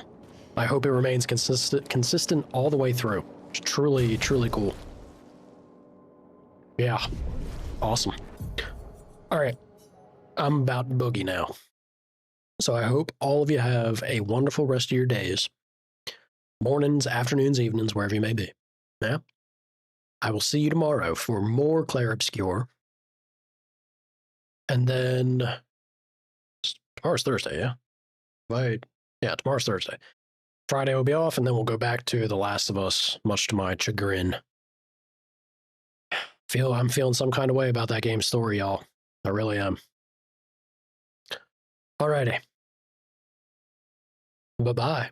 I hope it remains consistent all the way through. It's truly, truly cool. Yeah, awesome. All right, I'm about to boogie now. So I hope all of you have a wonderful rest of your days. Mornings, afternoons, evenings, wherever you may be. Yeah. I will see you tomorrow for more Clair Obscur. And then tomorrow's Thursday, yeah? Right. Yeah, tomorrow's Thursday. Friday will be off, and then we'll go back to The Last of Us, much to my chagrin. I'm feeling some kind of way about that game's story, y'all. I really am. Alrighty. Bye-bye.